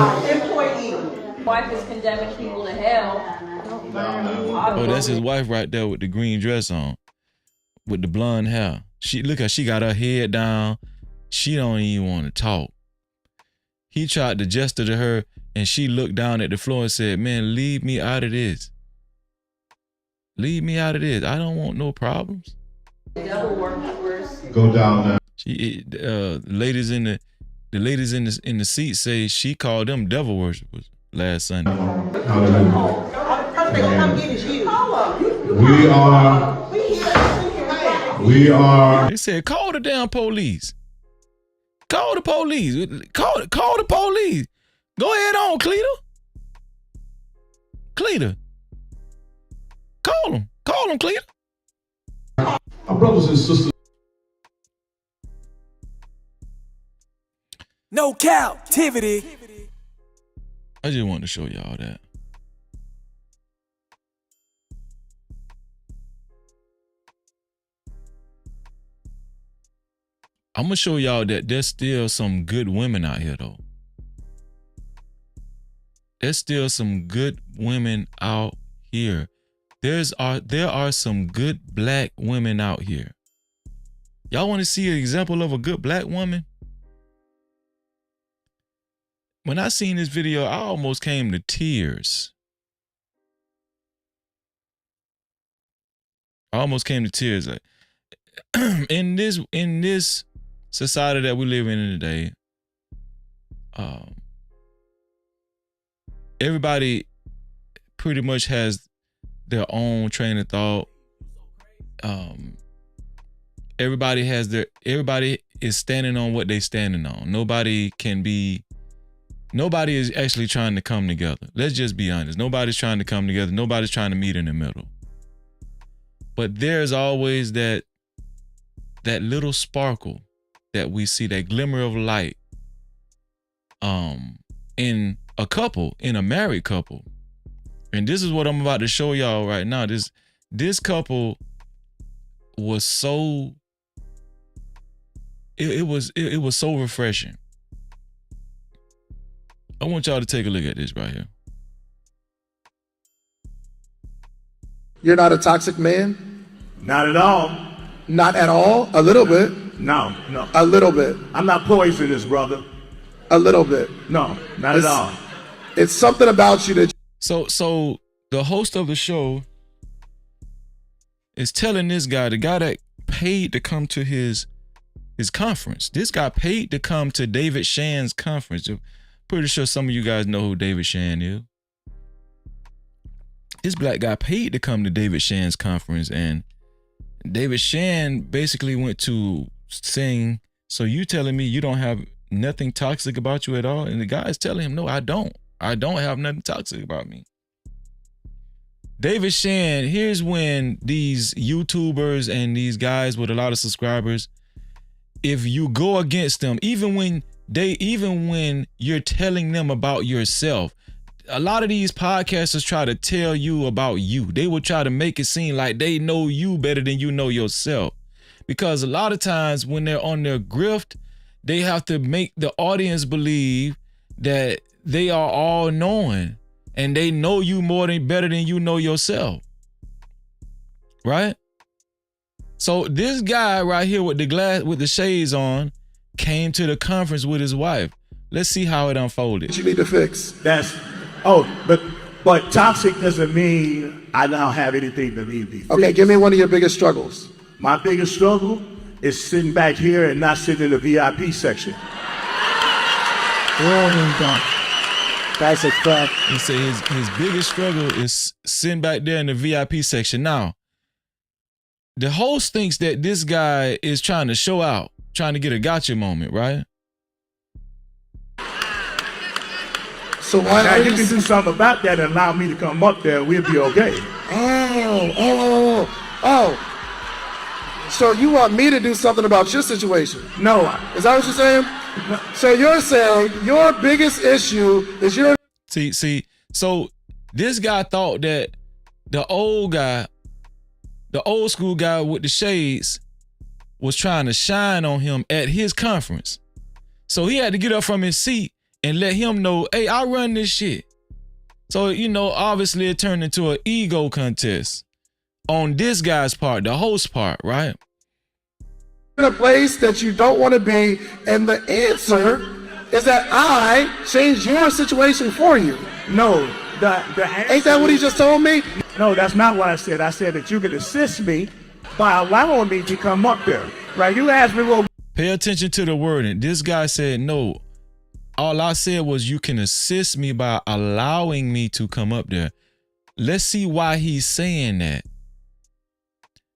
Wife is condemning people to hell. Oh, that's his wife right there with the green dress on, with the blonde hair. Look how she got her head down. She don't even want to talk. He tried to gesture to her, and she looked down at the floor and said, man, leave me out of this. Leave me out of this. I don't want no problems. Go down now. The ladies in the seat say she called them devil worshipers last Sunday. We are. They said, call the damn police. Call the police. Call the police. Go ahead on, Cleta. Call them, Cleta. Our brothers and sisters. No captivity. I just wanted to show y'all that. I'm gonna show y'all that there's still some good women out here, though. There's still some good women out here. There are some good black women out here. Y'all want to see an example of a good black woman? When I seen this video, I almost came to tears. Like, in this society that we live in today, everybody pretty much has their own train of thought. Everybody is standing on what they standing on. Nobody is actually trying to come together. Let's just be honest. Nobody's trying to come together. Nobody's trying to meet in the middle. But there's always that little sparkle that we see, that glimmer of light in a couple, in a married couple. And this is what I'm about to show y'all right now. This couple was so it was so refreshing. I want y'all to take a look at this right here. You're not a toxic man? Not at all. Not at all? A little bit? No. A little bit? I'm not poisonous, brother. A little bit? No, not at all. It's something about you that... So the host of the show is telling this guy, the guy that paid to come to his conference. This guy paid to come to David Shan's conference. I'm pretty sure some of you guys know who David Shan is. This black guy paid to come to David Shan's conference, and David Shan basically went to saying, so you telling me you don't have nothing toxic about you at all? And the guy is telling him, no, I don't have nothing toxic about me. David Shan, here's when these YouTubers and these guys with a lot of subscribers, if you go against them, even when you're telling them about yourself, a lot of these podcasters try to tell you about you. They will try to make it seem like they know you better than you know yourself. Because a lot of times when they're on their grift, they have to make the audience believe that they are all knowing and they know you better than you know yourself. Right? So this guy right here with the shades on came to the conference with his wife. Let's see how it unfolded. You need to fix. But toxic doesn't mean I don't have anything to need to be fixed. Okay, give me one of your biggest struggles. My biggest struggle is sitting back here and not sitting in the VIP section. That's a fact. He said his biggest struggle is sitting back there in the VIP section. Now, the host thinks that this guy is trying to show out, trying to get a gotcha moment, right? So why now you can do something about that and allow me to come up there, we'll be okay. So you want me to do something about your situation? No. Is that what you're saying? So you're saying your biggest issue is your... See, so this guy thought that the old school guy with the shades was trying to shine on him at his conference. So he had to get up from his seat and let him know, hey, I run this shit. So, obviously it turned into an ego contest on this guy's part, the host part, right? In a place that you don't want to be, and the answer is that I changed your situation for you. No, the answer... Ain't that what he just told me? No, that's not what I said. I said that you can assist me by allowing me to come up there. Right? You asked me what... Pay attention to the wording. This guy said, no, all I said was you can assist me by allowing me to come up there. Let's see why he's saying that.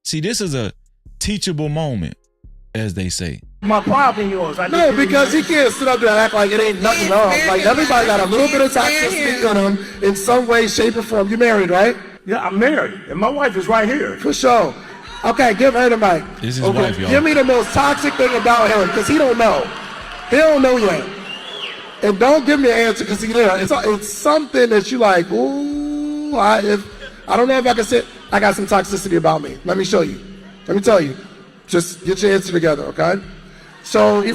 See, this is a teachable moment, as they say. My problem yours. No, because he can't sit up there and act like it ain't nothing wrong. Like everybody got a little bit of toxicity in them in some way, shape, or form. You married, right? Yeah, I'm married, and my wife is right here. For sure. Okay, give her the mic. This is his wife, y'all. Give me the most toxic thing about him, because he don't know. He don't know yet. And don't give me an answer, because it's something that you like, ooh, I don't know if I can sit. I got some toxicity about me. Let me show you. Let me tell you. Just get your answer together, okay? So I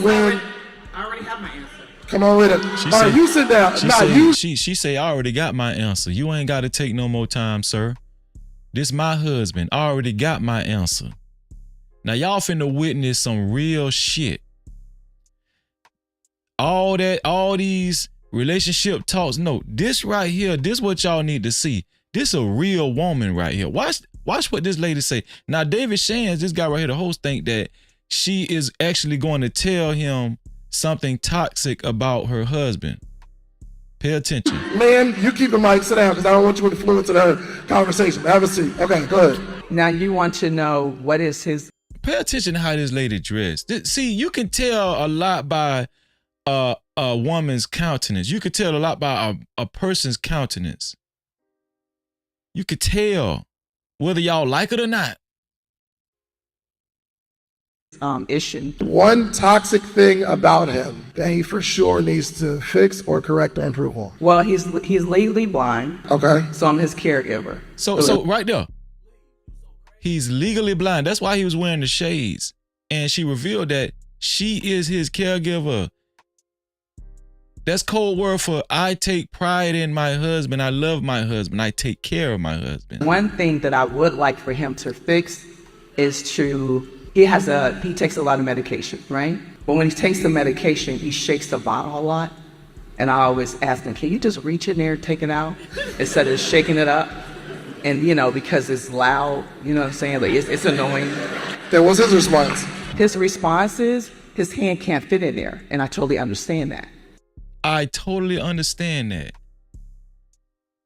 already have my answer. Come on with it. All right, you sit down. She say, I already got my answer. You ain't got to take no more time, sir. This my husband. I already got my answer. Now y'all finna witness some real shit. All these relationship talks. No, this right here, this what y'all need to see. This a real woman right here. Watch what this lady say. Now, David Shands, this guy right here, the host, think that she is actually going to tell him something toxic about her husband. Pay attention. Man, you keep the mic, sit down, because I don't want you to influence her conversation. Have a seat. Okay, go ahead. Now you want to know what is his... Pay attention to how this lady dressed. See, you can tell a lot by a woman's countenance. You could tell a lot by a person's countenance. You could tell whether y'all like it or not. Issue. One toxic thing about him that he for sure needs to fix or correct or improve on. Well, he's legally blind. Okay. So I'm his caregiver. So right there. He's legally blind. That's why he was wearing the shades. And she revealed that she is his caregiver. That's code word for I take pride in my husband. I love my husband. I take care of my husband. One thing that I would like for him to fix is he takes a lot of medication, right? But when he takes the medication, he shakes the bottle a lot. And I always ask him, can you just reach in there and take it out instead of shaking it up? And, because it's loud, you know what I'm saying? Like, it's annoying. Then what's his response? His response is his hand can't fit in there. And I totally understand that. I totally understand that.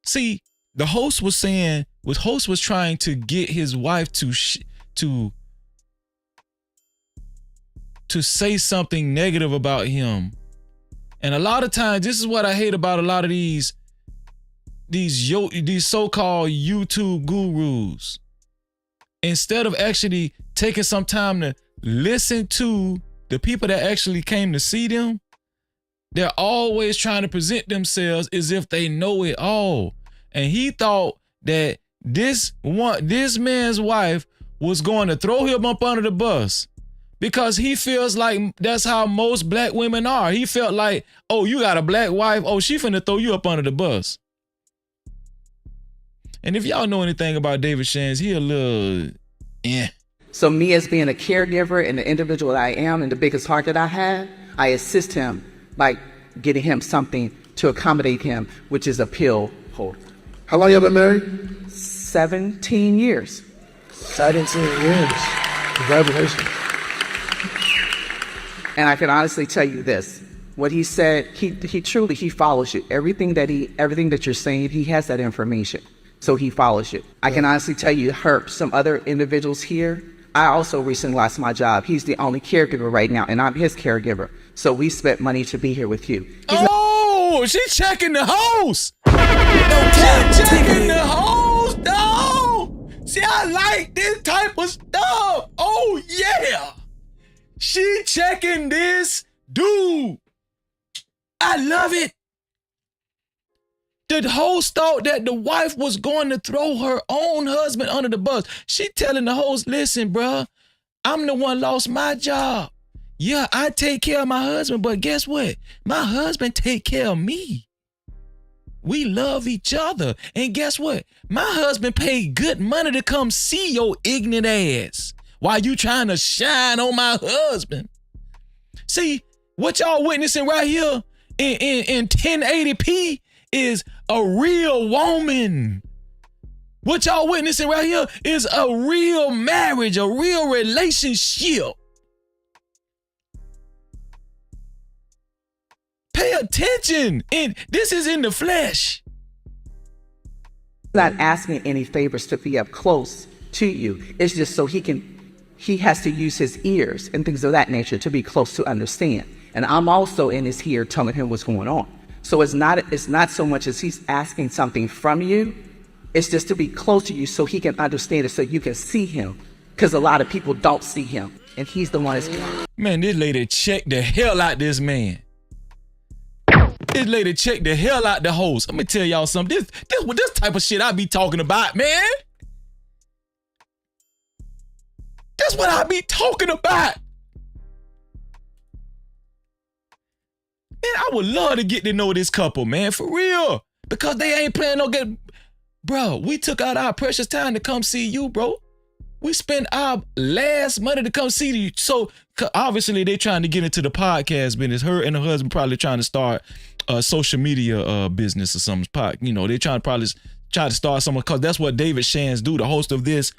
See, the host was trying to get his wife to say something negative about him. And a lot of times, this is what I hate about a lot of these so-called YouTube gurus. Instead of actually taking some time to listen to the people that actually came to see them, they're always trying to present themselves as if they know it all. And he thought that this man's wife was going to throw him up under the bus because he feels like that's how most black women are. He felt like, oh, you got a black wife. Oh, she finna throw you up under the bus. And if y'all know anything about David Shands, he a little, So me as being a caregiver and the individual that I am and the biggest heart that I have, I assist him by getting him something to accommodate him, which is a pill holder. How long you been married? 17 years. 17 years. Congratulations. And I can honestly tell you this. What he said, he truly follows you. Everything that you're saying, he has that information. So he follows you. I can honestly tell you, some other individuals here, I also recently lost my job. He's the only caregiver right now, and I'm his caregiver. So we spent money to be here with you. She's checking the host. She's checking the host. No. See, I like this type of stuff. Oh, yeah. She checking this dude. I love it. The host thought that the wife was going to throw her own husband under the bus. She telling the host, listen, bruh, I'm the one lost my job. Yeah, I take care of my husband, but guess what? My husband take care of me. We love each other. And guess what? My husband paid good money to come see your ignorant ass while you trying to shine on my husband. See, what y'all witnessing right here in 1080p is a real woman. What y'all witnessing right here is a real marriage, a real relationship. Pay attention. And this is in the flesh. Not asking any favors to be up close to you. It's just so he has to use his ears and things of that nature to be close to understand. And I'm also in his ear telling him what's going on. So it's not so much as he's asking something from you. It's just to be close to you so he can understand it, so you can see him. Because a lot of people don't see him. And he's the one that's... Man, this lady checked the hell out this man. This lady checked the hell out the host. Let me tell y'all something. This type of shit I be talking about, man. That's what I be talking about. Man, I would love to get to know this couple, man, for real. Because they ain't playing no game. Bro, we took out our precious time to come see you, bro. We spent our last money to come see you. So obviously they trying to get into the podcast business. Her and her husband probably trying to start a social media business or something. You know, they trying to start something, because that's what David Shands do. The host of this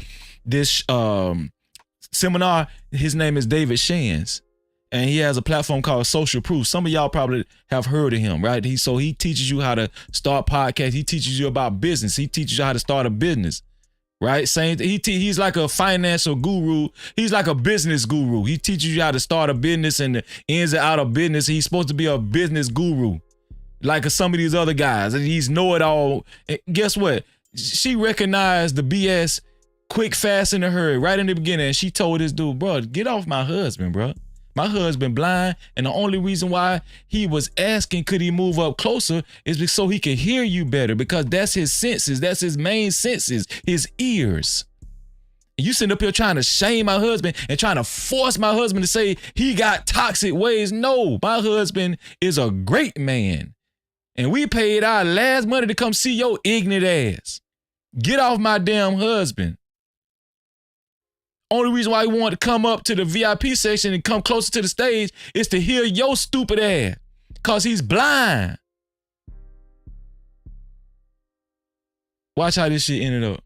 seminar, his name is David Shands. And he has a platform called Social Proof. Some of y'all probably have heard of him, right? He teaches you how to start podcasts. He teaches you about business. He teaches you how to start a business, right? He's like a financial guru. He's like a business guru. He teaches you how to start a business and the ins and outs of business. He's supposed to be a business guru, like some of these other guys. And he's know-it-all. And guess what? She recognized the BS quick, fast, in a hurry right in the beginning. And she told this dude, bro, get off my husband, bro. My husband blind, and the only reason why he was asking could he move up closer is so he could hear you better, because that's his senses. That's his main senses, his ears. You sitting up here trying to shame my husband and trying to force my husband to say he got toxic ways. No, my husband is a great man, and we paid our last money to come see your ignorant ass. Get off my damn husband. Only reason why he wanted to come up to the VIP section and come closer to the stage is to hear your stupid ass, because he's blind. Watch how this shit ended up.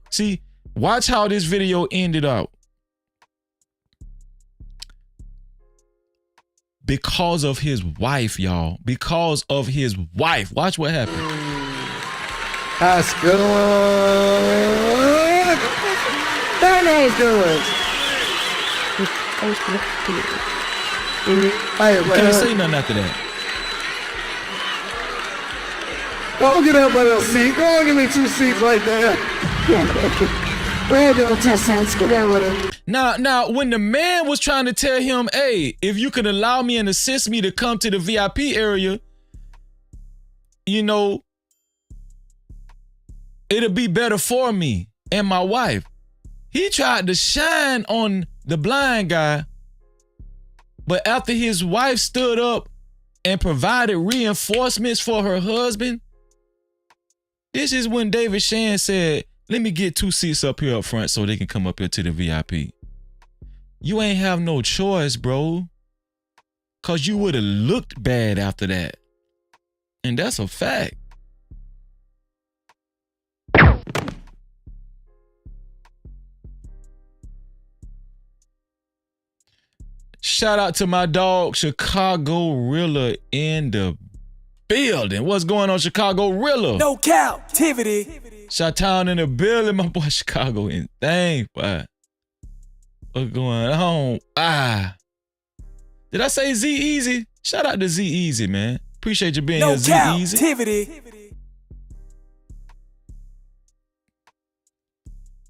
See, watch how this video ended up. Because of his wife, y'all. Because of his wife. Watch what happened. That's good. Very nice, good. Can't say nothing after that. Go get up by the seat. Go and give me 2 seats right there. We're doing 10 cents. Get down with it. Now, when the man was trying to tell him, hey, if you could allow me and assist me to come to the VIP area, you know, it'll be better for me and my wife. He tried to shine on the blind guy, but after his wife stood up and provided reinforcements for her husband, this is when David Shan said, let me get 2 seats up here up front so they can come up here to the VIP. You ain't have no choice, bro, because you would have looked bad after that. And that's a fact. Shout out to my dog, Chicago Rilla, in the building. What's going on, Chicago Rilla? No Cap-tivity. Chi-Town in the building, my boy Chicago in thing. What's going on? Did I say Z-Easy? Shout out to Z-Easy, man. Appreciate you being here, Z-Easy. No Cap-tivity.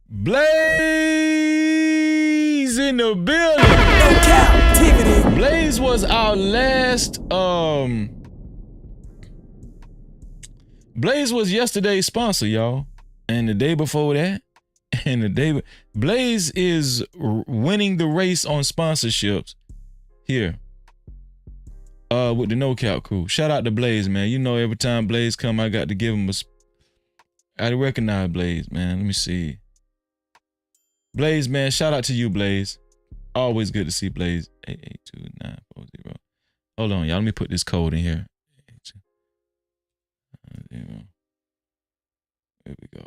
Blaze in the building. No Cap-tivity. Blaze was our last, Blaze was yesterday's sponsor, y'all. And the day before that, Blaze is winning the race on sponsorships here. With the No Cap crew. Shout out to Blaze, man. You know, every time Blaze come, I got to give him I recognize Blaze, man. Let me see. Blaze, man, shout out to you, Blaze. Always good to see Blaze. 882940. Hold on, y'all. Let me put this code in here. There we go.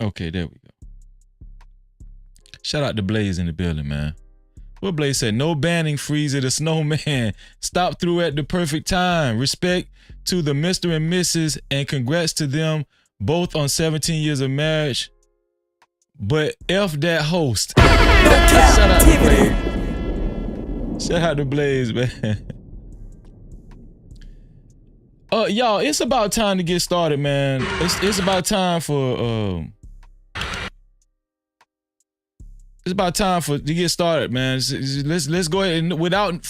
Okay, there we go. Shout out to Blaze in the building, man. What Blaze said, no banning Freezer the Snowman. Stop through at the perfect time. Respect to the Mr. and Mrs. and congrats to them both on 17 years of marriage. But F that host. Shout out to Blaze. Shout out to Blaze, man. Y'all, it's about time to get started, man. It's about time for it's about time to get started, man. Let's go ahead and without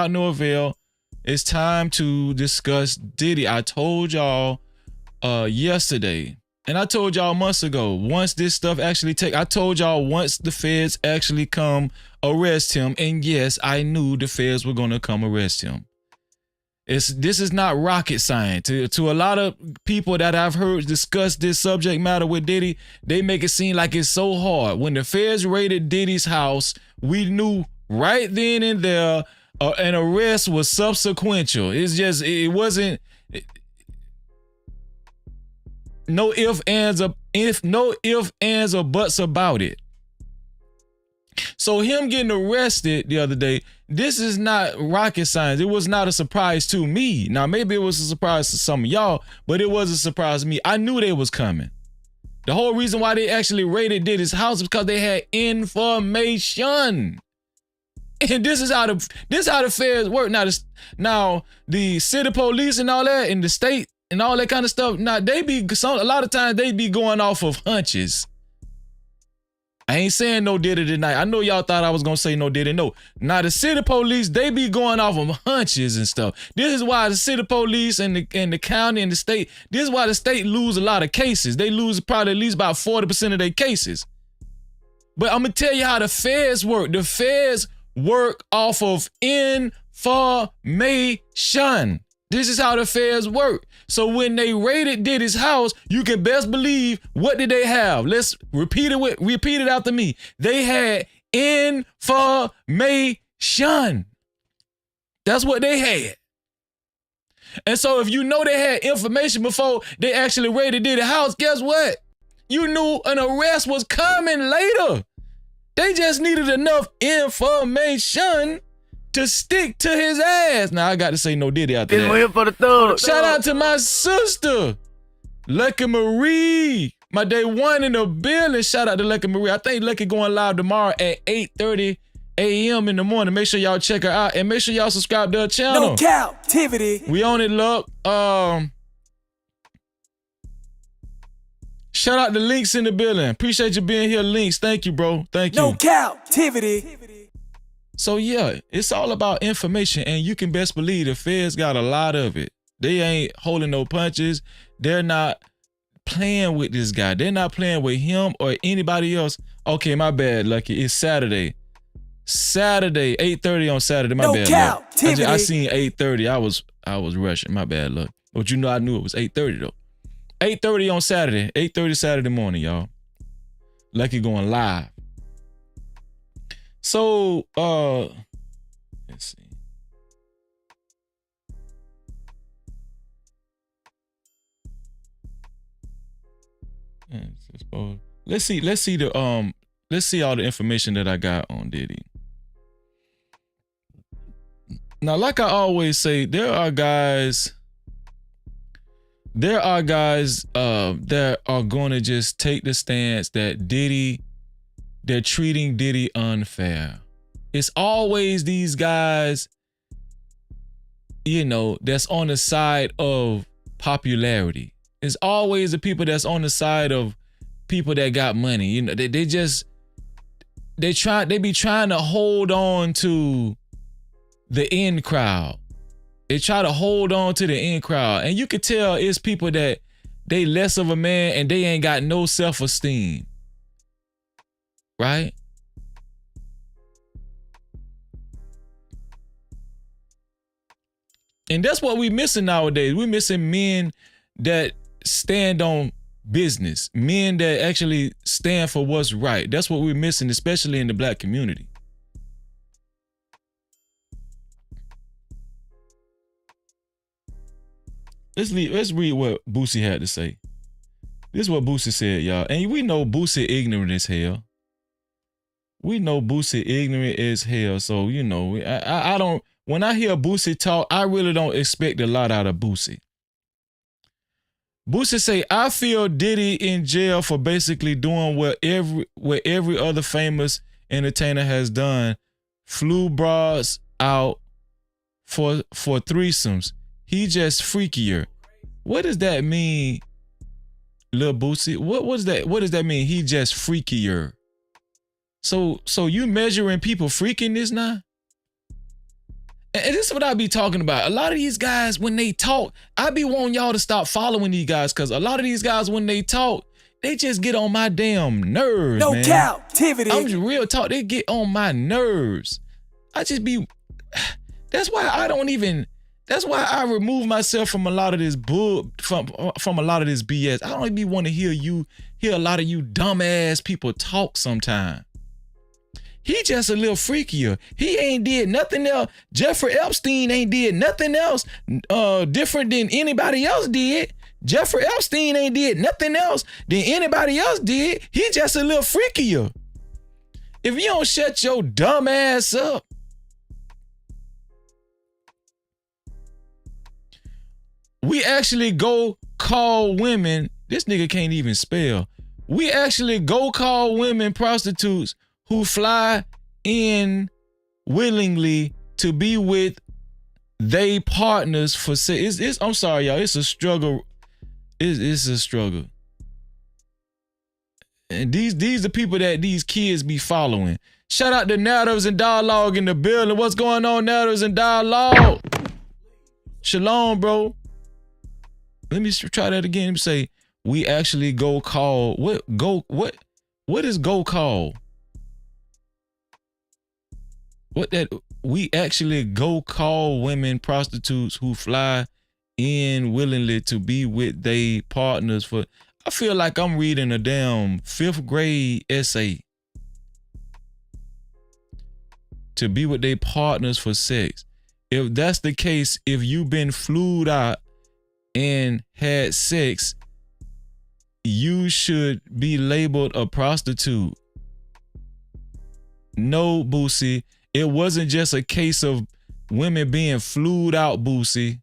no avail, it's time to discuss Diddy. I told y'all yesterday, and I told y'all months ago, once this stuff actually I told y'all once the feds actually come arrest him, and yes, I knew the feds were gonna come arrest him. This is not rocket science. To a lot of people that I've heard discuss this subject matter with Diddy, they make it seem like it's so hard. When the feds raided Diddy's house, we knew right then and there an arrest was subsequential. It wasn't no ifs, ands, or buts about it. So him getting arrested the other day, this is not rocket science. It was not a surprise to me. Now, maybe it was a surprise to some of y'all, but it was a surprise to me. I knew they was coming. The whole reason why they actually raided Diddy's house was because they had information. And this is how the feds work. Now the city police and all that, and the state and all that kind of stuff. Now a lot of times they be going off of hunches. I ain't saying no Diddy tonight. I know y'all thought I was gonna say no Diddy. No. Now the city police, they be going off of hunches and stuff. This is why the city police and the county and the state, this is why the state lose a lot of cases. They lose probably at least about 40% of their cases. But I'm gonna tell you how the feds work. The feds work off of information. This is how the feds work. So when they raided Diddy's house, you can best believe, what did they have? Let's repeat it after me. They had information. That's what they had. And so if you know they had information before they actually raided Diddy's house, guess what? You knew an arrest was coming later. They just needed enough information to stick to his ass. Now I got to say no Diddy out there. Here for the thug. Shout out to my sister, Lucky Marie. My day one in the building. Shout out to Lucky Marie. I think Lucky going live tomorrow at 8:30 a.m. in the morning. Make sure y'all check her out and make sure y'all subscribe to her channel. No Cap-tivity. We on it, look. Shout out to Links in the building. Appreciate you being here, Links. Thank you, bro. Thank you. No Cap-tivity. So yeah, it's all about information, and you can best believe the feds got a lot of it. They ain't holding no punches. They're not playing with this guy. They're not playing with him or anybody else. Okay, my bad, Lucky. It's Saturday. 8:30 on Saturday. My bad, Luck. I seen 8:30. I was rushing. My bad, Luck. But you know I knew it was 8:30 though. 8:30 on Saturday. 8:30 Saturday morning, y'all. Lucky going live. So, let's see. Let's see all the information that I got on Diddy. Now, like I always say, there are guys that are going to just take the stance that they're treating Diddy unfair. It's always these guys, that's on the side of popularity. It's always the people that's on the side of people that got money. They be trying to hold on to the in crowd. They try to hold on to the in crowd. And you could tell it's people that they less of a man and they ain't got no self-esteem. Right? And that's what we missing nowadays. We're missing men that stand on business. Men that actually stand for what's right. That's what we're missing, especially in the black community. Let's read what Boosie had to say. This is what Boosie said, y'all. And we know Boosie ignorant as hell. We know Boosie ignorant as hell. So, I don't, when I hear Boosie talk, I really don't expect a lot out of Boosie. Boosie say, I feel Diddy in jail for basically doing what every other famous entertainer has done. Flew bras out for threesomes. He just freakier. What does that mean, Lil Boosie? What does that mean? He just freakier. So you measuring people freakiness now? And this is what I be talking about. A lot of these guys, when they talk, I be wanting y'all to stop following these guys, because a lot of these guys, when they talk, they just get on my damn nerves, man. No Cap-tivity. I'm just real talk. They get on my nerves. That's why I don't even, That's why I remove myself from a lot of this from a lot of this BS. I don't even want to hear a lot of you dumbass people talk sometime. He just a little freakier. He ain't did nothing else. Jeffrey Epstein ain't did nothing else different than anybody else did. Jeffrey Epstein ain't did nothing else than anybody else did. He just a little freakier. If you don't shut your dumb ass up, we actually go call women. This nigga can't even spell. We actually go call women prostitutes who fly in willingly to be with they partners for sex. I'm sorry, y'all. It's a struggle. It's a struggle. And these are people that these kids be following. Shout out to Narratives and Dialogue in the building. What's going on, Narratives and Dialogue? Shalom, bro. Let me try that again. Let me say, we actually go call. What is go call? What that we actually go call women prostitutes who fly in willingly to be with they partners for. I feel like I'm reading a damn 5th grade essay. To be with their partners for sex. If that's the case, if you've been flued out and had sex, you should be labeled a prostitute. No, Boosie. It wasn't just a case of women being flued out, Boosie.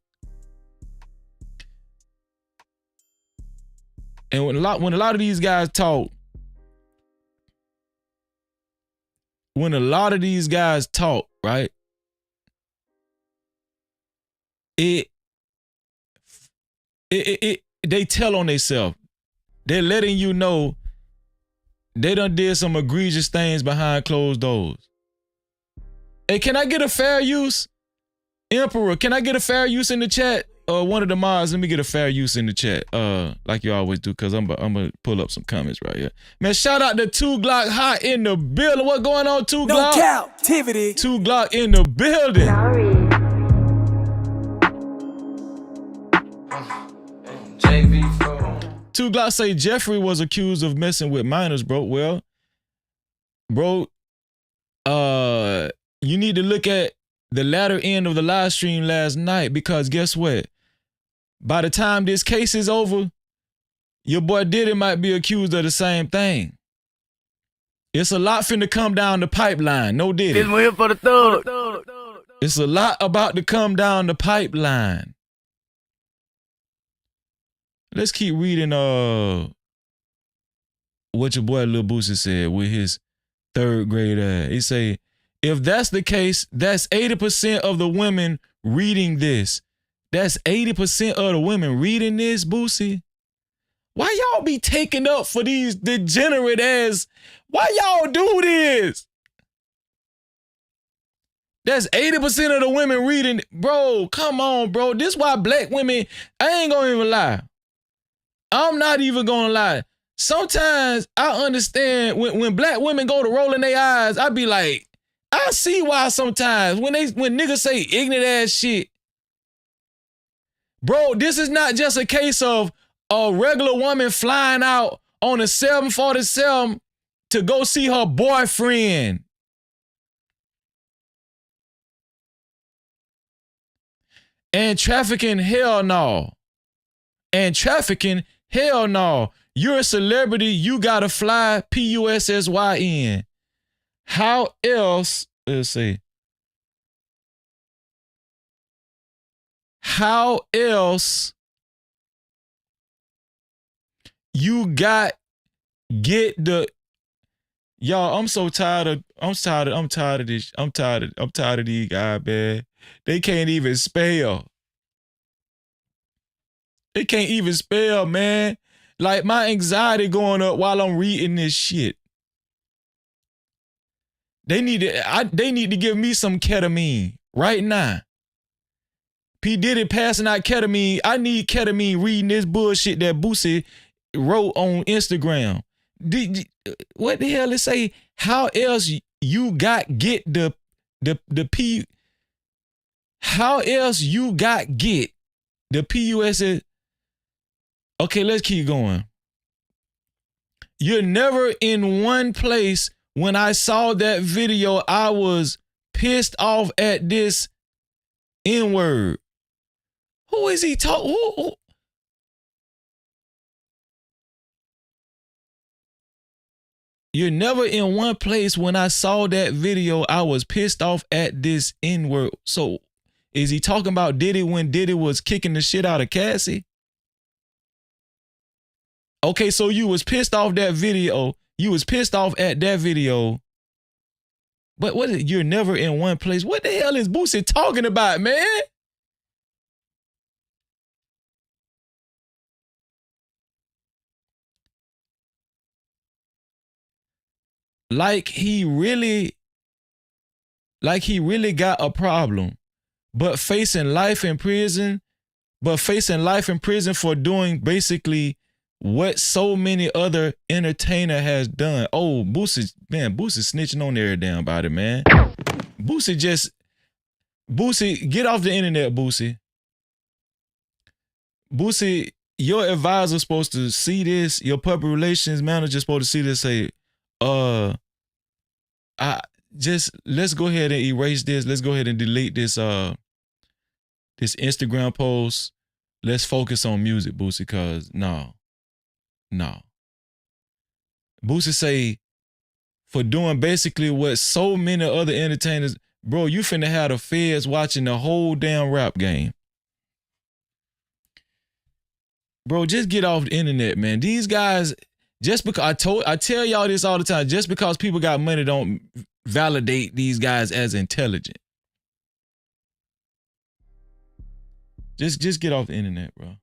And when a lot of these guys talk, right? They tell on themselves. They're letting you know they done did some egregious things behind closed doors. Hey, can I get a fair use? Emperor, can I get a fair use in the chat? One of the mods, let me get a fair use in the chat. Like you always do, because I'm gonna pull up some comments right here. Man, shout out to 2 Glock hot in the building. What going on, 2 Glock? No Cap-tivity. 2 Glock in the building. JV 2 Glock say Jeffrey was accused of messing with minors, bro. Well, bro, you need to look at the latter end of the live stream last night, because guess what? By the time this case is over, your boy Diddy might be accused of the same thing. It's a lot finna come down the pipeline. No Diddy. This one here for the thug. It's a lot about to come down the pipeline. Let's keep reading what your boy Lil Boosie said with his 3rd grade ass. He say, if that's the case, that's 80% of the women reading this. That's 80% of the women reading this, Boosie. Why y'all be taking up for these degenerate ass? Why y'all do this? That's 80% of the women reading. Bro, come on, bro. This why black women, I ain't gonna even lie. I'm not even gonna lie. Sometimes I understand when black women go to rolling their eyes, I be like, I see why sometimes when niggas say ignorant ass shit. Bro, this is not just a case of a regular woman flying out on a 747 to go see her boyfriend. And trafficking, hell no. And trafficking, hell no. You're a celebrity, you gotta fly PUSSYN. How else, let's see. How else you get the, y'all, I'm tired of this. I'm tired of these guys, man. They can't even spell. They can't even spell, man. Like, my anxiety going up while I'm reading this shit. They need to give me some ketamine right now. P. Diddy passing out ketamine. I need ketamine reading this bullshit that Boosie wrote on Instagram. What the hell it say? How else you get the P? How else you get the PUS? Okay, let's keep going. You're never in one place. When I saw that video, I was pissed off at this N-word. Who is he talking? Who? You're never in one place. When I saw that video, I was pissed off at this N-word. So is he talking about Diddy when Diddy was kicking the shit out of Cassie? Okay, so you was pissed off that video. You was pissed off at that video. But what is it? You're never in one place. What the hell is Boosie talking about, man? Like he really got a problem, but facing life in prison for doing basically what so many other entertainer has done. Oh, Boosie snitching on every damn body, man. Boosie, get off the internet, Boosie. Boosie, your advisor's supposed to see this. Your public relations manager's supposed to see this. Say, let's go ahead and erase this. Let's go ahead and delete this this Instagram post. Let's focus on music, Boosie, cause no. Boosie say, for doing basically what so many other entertainers, bro, you finna have the feds watching the whole damn rap game. Bro, just get off the internet, man. These guys, just because I tell y'all this all the time, just because people got money don't validate these guys as intelligent. Just get off the internet, bro.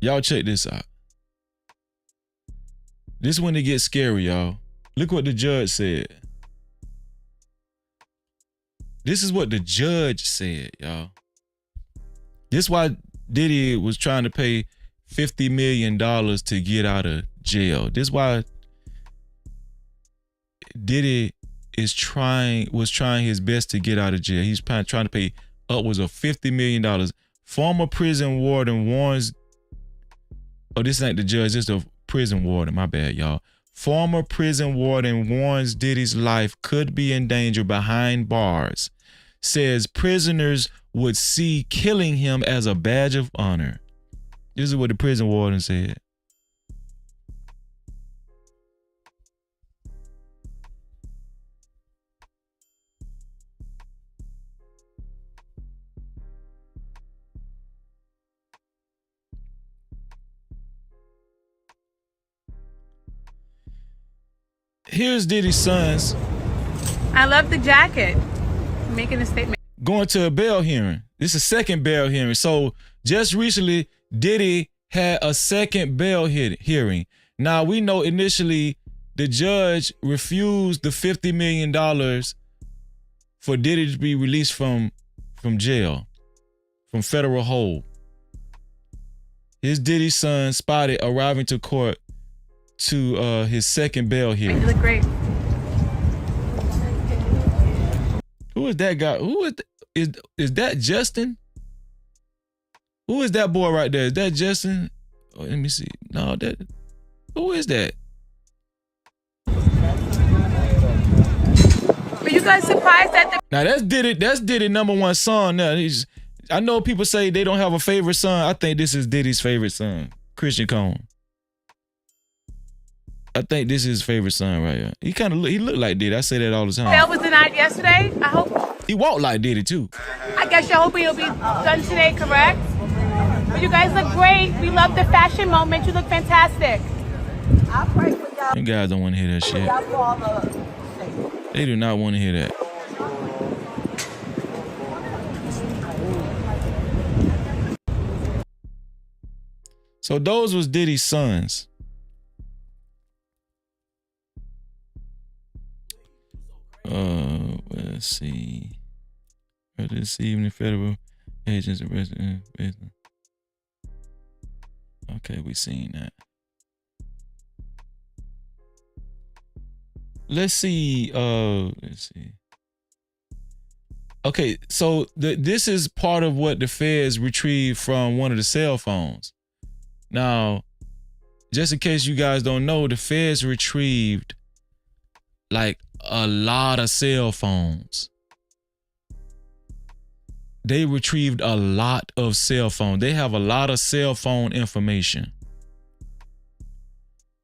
Y'all check this out. This is when it gets scary, y'all. Look what the judge said. This is what the judge said, y'all. This is why Diddy was trying to pay $50 million to get out of jail. This is why Diddy was trying his best to get out of jail. He's trying to pay upwards of $50 million. Former prison warden warns, oh, this ain't the judge, this is the prison warden, my bad, y'all. Former prison warden warns Diddy's life could be in danger behind bars. Says prisoners would see killing him as a badge of honor. This is what the prison warden said. Here's Diddy's sons. I love the jacket. Making a statement. Going to a bail hearing. This is a second bail hearing. So just recently, Diddy had a second bail hearing. Now we know initially the judge refused the $50 million for Diddy to be released from jail, from federal hold. His Diddy's son spotted arriving to court to his second bail hearing. You look great. Who is that guy? Is that Justin? Who is that boy right there? Is that Justin? Oh, let me see. No, who is that? Were you guys surprised at the? Now that's Diddy #1 son. Now I know people say they don't have a favorite son. I think this is Diddy's favorite son, Christian Cone. I think this is his favorite son right here. He looked like Diddy. I say that all the time. Bail was denied yesterday. I hope. He walked like Diddy too. I guess you're hoping it'll be done today, correct? But you guys look great. We love the fashion moment. You look fantastic. I pray for y'all. You guys don't want to hear that shit. They do not want to hear that. So those was Diddy's sons. Let's see. this evening, federal agents arrested. Okay, we seen that. Let's see. Okay, so this is part of what the feds retrieved from one of the cell phones. Now, just in case you guys don't know, the feds retrieved like a lot of cell phones. They retrieved a lot of cell phones. They have a lot of cell phone information.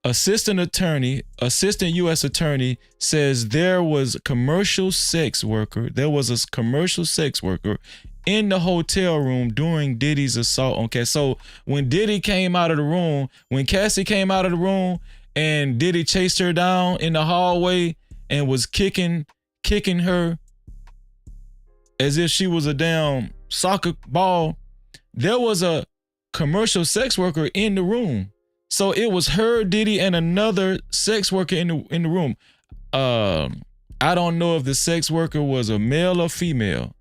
Assistant U.S. attorney says there was a commercial sex worker in the hotel room during Diddy's assault on Cassie. So when Diddy came out of the room, when Cassie came out of the room and Diddy chased her down in the hallway and was kicking her as if she was a damn soccer ball, there was a commercial sex worker in the room. So it was her, Diddy, and another sex worker in the room. I don't know if the sex worker was a male or female.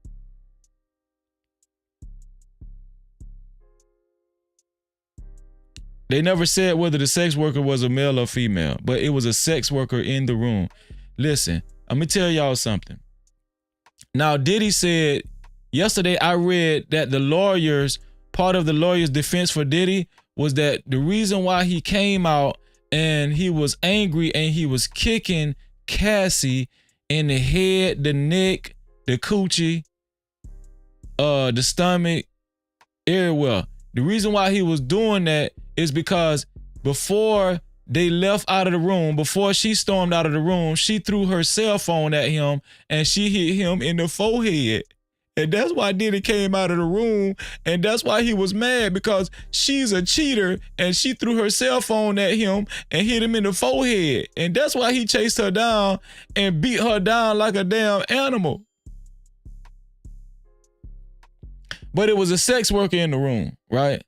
They never said whether the sex worker was a male or female, but it was a sex worker in the room. Listen, I'm gonna tell y'all something. Now, Diddy said, yesterday I read that part of the lawyer's defense for Diddy was that the reason why he came out and he was angry and he was kicking Cassie in the head, the neck, the coochie, the stomach, everywhere. The reason why he was doing that is because before they left out of the room, before she stormed out of the room, she threw her cell phone at him and she hit him in the forehead. And that's why Diddy came out of the room, and that's why he was mad, because she's a cheater and she threw her cell phone at him and hit him in the forehead. And that's why he chased her down and beat her down like a damn animal. But it was a sex worker in the room, right?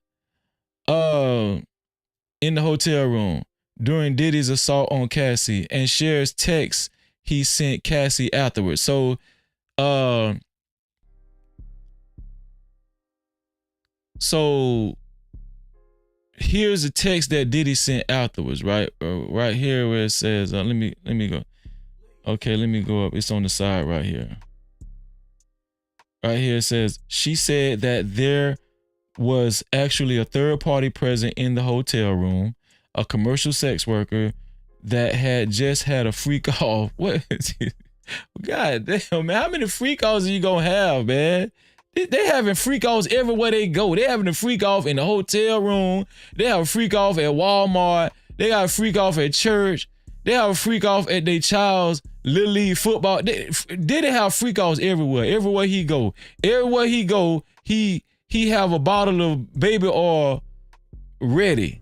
In the hotel room during Diddy's assault on Cassie, and shares texts he sent Cassie afterwards. So, So here's a text that Diddy sent afterwards, right? Right here where it says, let me go. Okay, let me go up. It's on the side right here. Right here it says, she said that there was actually a third party present in the hotel room, a commercial sex worker that had just had a freak off. What is it? God damn, man, how many freak offs are you gonna have, man? They having freak offs everywhere they go. They having a freak off in the hotel room. They have a freak off at Walmart. They got a freak off at church. They have a freak off at their child's Little League football. They have freak offs everywhere. Everywhere he go. Everywhere he go, he have a bottle of baby oil ready.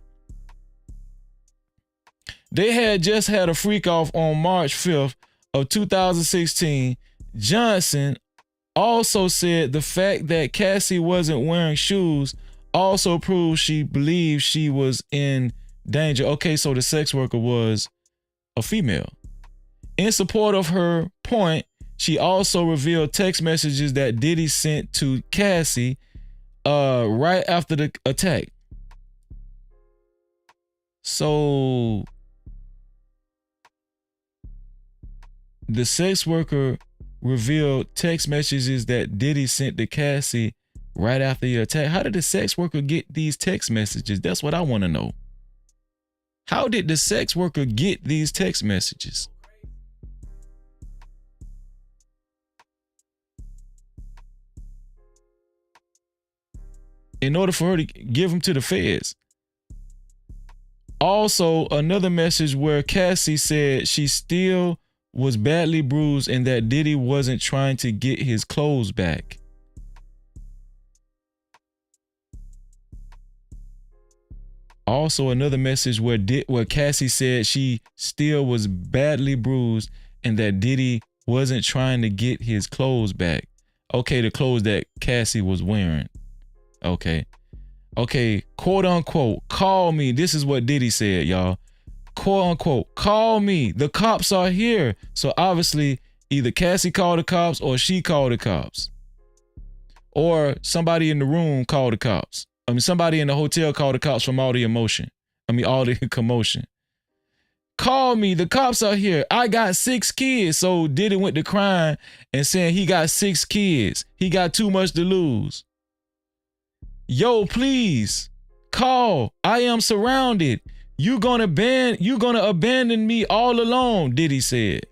They had just had a freak off on March 5th of 2016. Johnson also said the fact that Cassie wasn't wearing shoes also proves she believed she was in danger. Okay, so the sex worker was a female. In support of her point, she also revealed text messages that Diddy sent to Cassie right after the attack. So the sex worker revealed text messages that Diddy sent to Cassie right after the attack. How did the sex worker get these text messages? That's what I want to know. How did the sex worker get these text messages? In order for her to give them to the feds. Also, another message where Cassie said she still was badly bruised and that Diddy wasn't trying to get his clothes back. Also, another message where Cassie said she still was badly bruised and that Diddy wasn't trying to get his clothes back. Okay, the clothes that Cassie was wearing. Okay, quote unquote, call me. This is what Diddy said, y'all. Quote unquote, call me. The cops are here. So obviously, either Cassie called the cops or she called the cops. or somebody in the room called the cops. I mean, somebody in the hotel called the cops from all the emotion. I mean, all the commotion. Call me. The cops are here. I got 6 kids. So Diddy went to crying and saying he got 6 kids. He got too much to lose. Yo, please call. I am surrounded. You gonna abandon me all alone, Diddy said.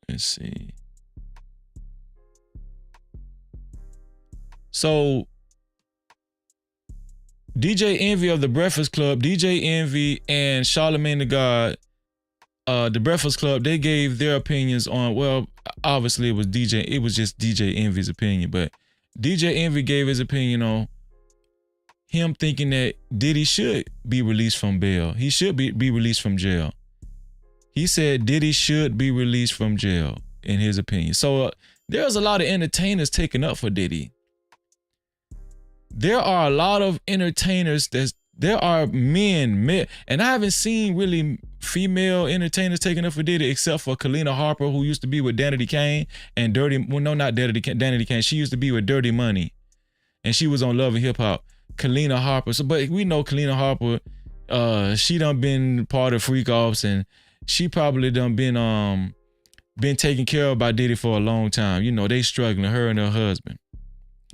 Let's see. So DJ Envy of the Breakfast Club, DJ Envy and Charlamagne the God, the Breakfast Club, they gave their opinions on, well, obviously it was just DJ Envy's opinion, but DJ Envy gave his opinion on him thinking that Diddy should be released from bail. He should be released from jail. He said Diddy should be released from jail, in his opinion. So there's a lot of entertainers taking up for Diddy. There are a lot of entertainers there are men, and I haven't seen really female entertainers taking up for Diddy except for Kalina Harper, who used to be with Danity Kane and Danity Kane. She used to be with Dirty Money, and she was on Love and Hip Hop. Kalina Harper. So, but we know Kalina Harper. She done been part of Freak Offs, and she probably done been taken care of by Diddy for a long time. You know, they struggling, her and her husband.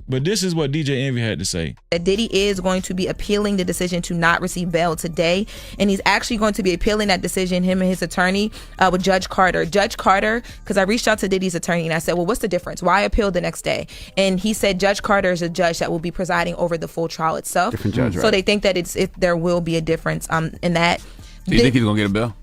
But this is what DJ Envy had to say. That Diddy is going to be appealing the decision to not receive bail today. And he's actually going to be appealing that decision, him and his attorney, with Judge Carter. Judge Carter, because I reached out to Diddy's attorney and I said, well, what's the difference? Why appeal the next day? And he said Judge Carter is a judge that will be presiding over the full trial itself. Different judge, right? So they think that there will be a difference in that. Do you think he's going to get a bail?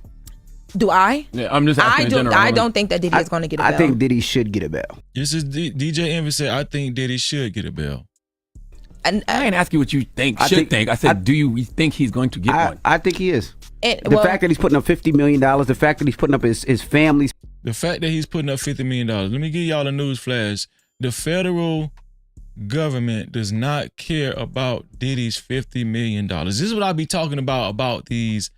Do I? Yeah, I'm just asking in general. I don't think that Diddy is going to get a bail. I think Diddy should get a bail. This is DJ Envy said, I think Diddy should get a bail. And I ain't asking what you think, I said, do you think he's going to get one? I think he is. The fact that he's putting up $50 million, the fact that he's putting up his family's. The fact that he's putting up $50 million. Let me give y'all a news flash. The federal government does not care about Diddy's $50 million. This is what I be talking about these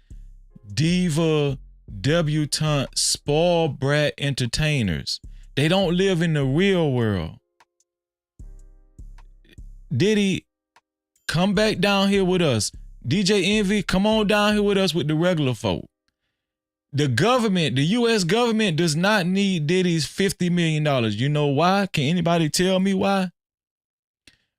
diva, debutante, spoiled brat entertainers. They don't live in the real world. Diddy, come back down here with us. DJ Envy, come on down here with us with the regular folk. The government, the U.S. government does not need Diddy's $50 million. You know why? Can anybody tell me why?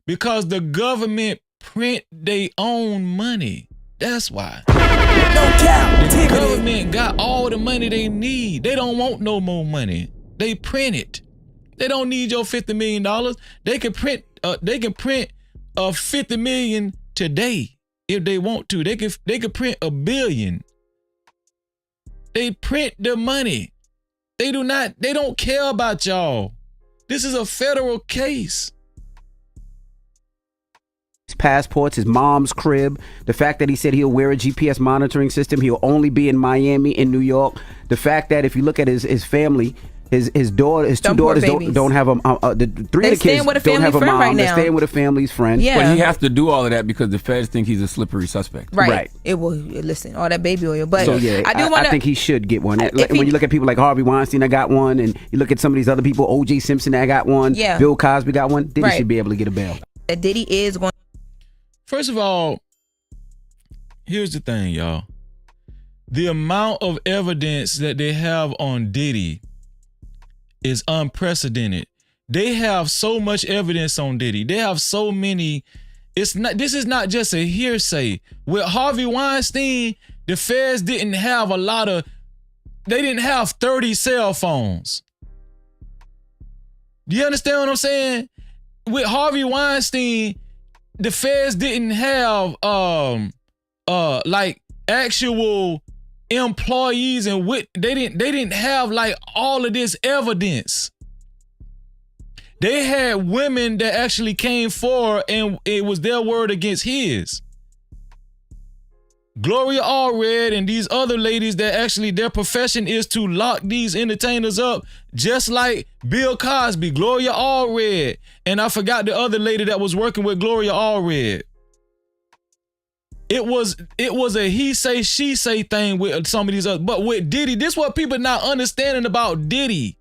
Because the government print their own money. That's why. The government got all the money they need. They don't want no more money. They print it. They don't need your $50 million. They can print $50 million today if they want to. They can print $1 billion. They print the money. They don't care about y'all. This is a federal case. His passports, his mom's crib, the fact that he said he'll wear a GPS monitoring system, he'll only be in Miami, in New York, the fact that if you look at his family, his two daughters don't have the three of the kids don't have a mom. They're staying with a family's friend. Yeah. But he has to do all of that because the feds think he's a slippery suspect. Right. It will listen, all that baby oil. But so yeah, I think he should get one. When you look at people like Harvey Weinstein, that got one, and you look at some of these other people, O.J. Simpson, that got one, Bill Cosby got one. Diddy should be able to get a bail. Diddy is going. First of all, here's the thing, y'all. The amount of evidence that they have on Diddy is unprecedented. They have so much evidence on Diddy. They have so many. This is not just a hearsay. With Harvey Weinstein, the feds didn't have they didn't have 30 cell phones. Do you understand what I'm saying? With Harvey Weinstein, the feds didn't have like actual employees and they didn't have like all of this evidence. They had women that actually came forward and it was their word against his. Gloria Allred and these other ladies that actually their profession is to lock these entertainers up, just like Bill Cosby, Gloria Allred, and I forgot the other lady that was working with Gloria Allred. It was a he say, she say thing with some of these other, but with Diddy, this what people not understanding about Diddy.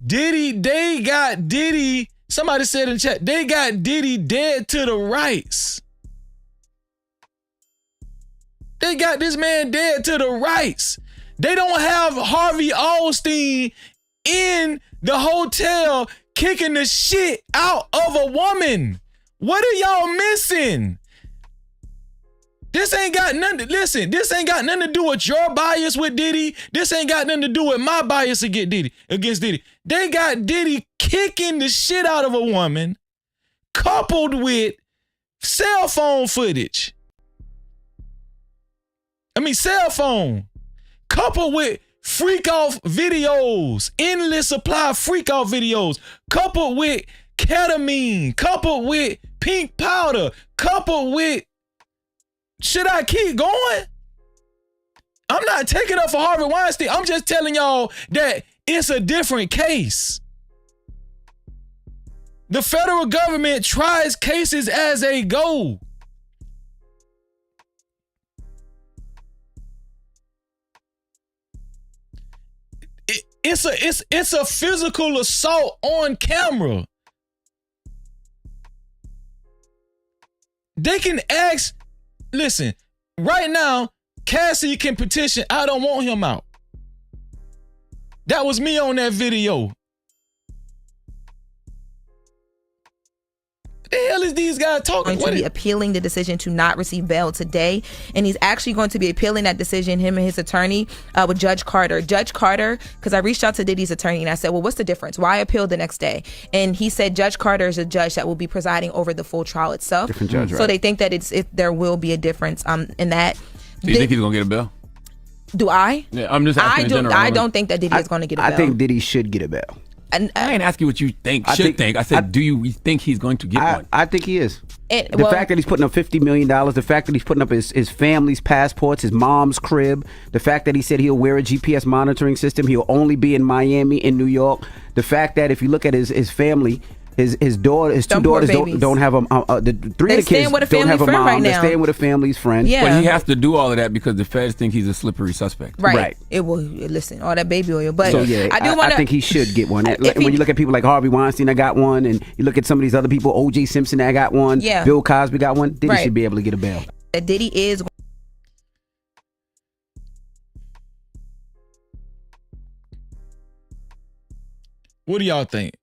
They got Diddy, somebody said in chat, they got Diddy dead to the rights. They got this man dead to the rights. They don't have Harvey Osteen in the hotel kicking the shit out of a woman. What are y'all missing? This ain't got nothing, listen, this ain't got nothing to do with your bias with Diddy. This ain't got nothing to do with my bias against Diddy. They got Diddy kicking the shit out of a woman coupled with cell phone footage. Cell phone coupled with freak off videos, endless supply freak off videos, coupled with ketamine, coupled with pink powder, coupled with, should I keep going? I'm not taking up for Harvey Weinstein. I'm just telling y'all that it's a different case. The federal government tries cases as they go. It's a physical assault on camera. They can ask, listen, right now, Cassie can petition, I don't want him out. That was me on that video. What the hell is these guys talking? Going to be appealing the decision to not receive bail today, and he's actually going to be appealing that decision, him and his attorney, with Judge Carter. Judge Carter, because I reached out to Diddy's attorney and I said, well, what's the difference? Why appeal the next day? And he said Judge Carter is a judge that will be presiding over the full trial itself. Different judge, right? So they think that there will be a difference in that. Do you think he's gonna get a bail? Do I? Yeah, I'm just asking in general. I don't think that Diddy is going to get a bail. I think Diddy should get a bail. And I ain't asking what you think. I said, do you think he's going to get one? I think he is. The fact that he's putting up $50 million, the fact that he's putting up his family's passports, his mom's crib, the fact that he said he'll wear a GPS monitoring system, he'll only be in Miami, in New York, the fact that if you look at his family, his two daughters don't have the three of the kids don't have a mom. Right, they're staying with a family's friend. Yeah. But he has to do all of that because the feds think he's a slippery suspect. Right. It will, listen, all that baby oil. But so yeah, I think he should get one. When you look at people like Harvey Weinstein, that got one, and you look at some of these other people, O.J. Simpson, that got one, Bill Cosby got one, Diddy should be able to get a bail. Diddy is. What do y'all think?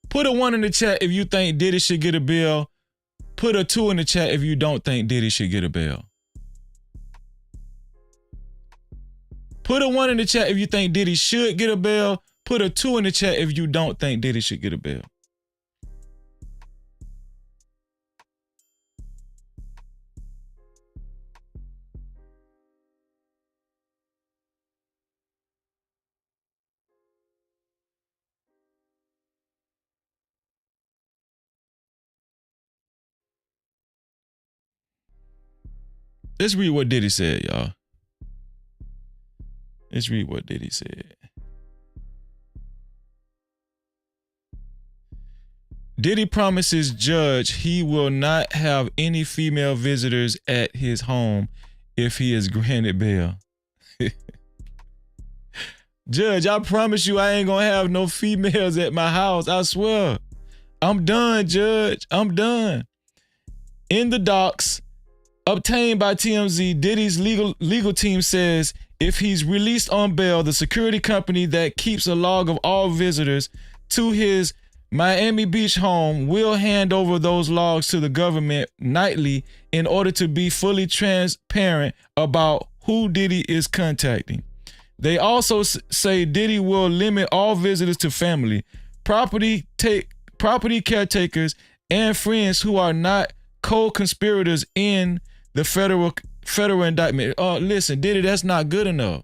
Put a 1 in the chat if you think Diddy should get a bail. Put a 2 in the chat if you don't think Diddy should get a bail. Put a 1 in the chat if you think Diddy should get a bail. Put a 2 in the chat if you don't think Diddy should get a bail. Let's read what Diddy said, y'all. Let's read what Diddy said. Diddy promises judge he will not have any female visitors at his home if he is granted bail. Judge, I promise you I ain't gonna have no females at my house. I swear. I'm done, Judge. I'm done. In the docs, obtained by TMZ, Diddy's legal team says if he's released on bail, the security company that keeps a log of all visitors to his Miami Beach home will hand over those logs to the government nightly in order to be fully transparent about who Diddy is contacting. They also say Diddy will limit all visitors to family, property caretakers, and friends who are not co-conspirators in the federal indictment. Listen, Diddy, that's not good enough.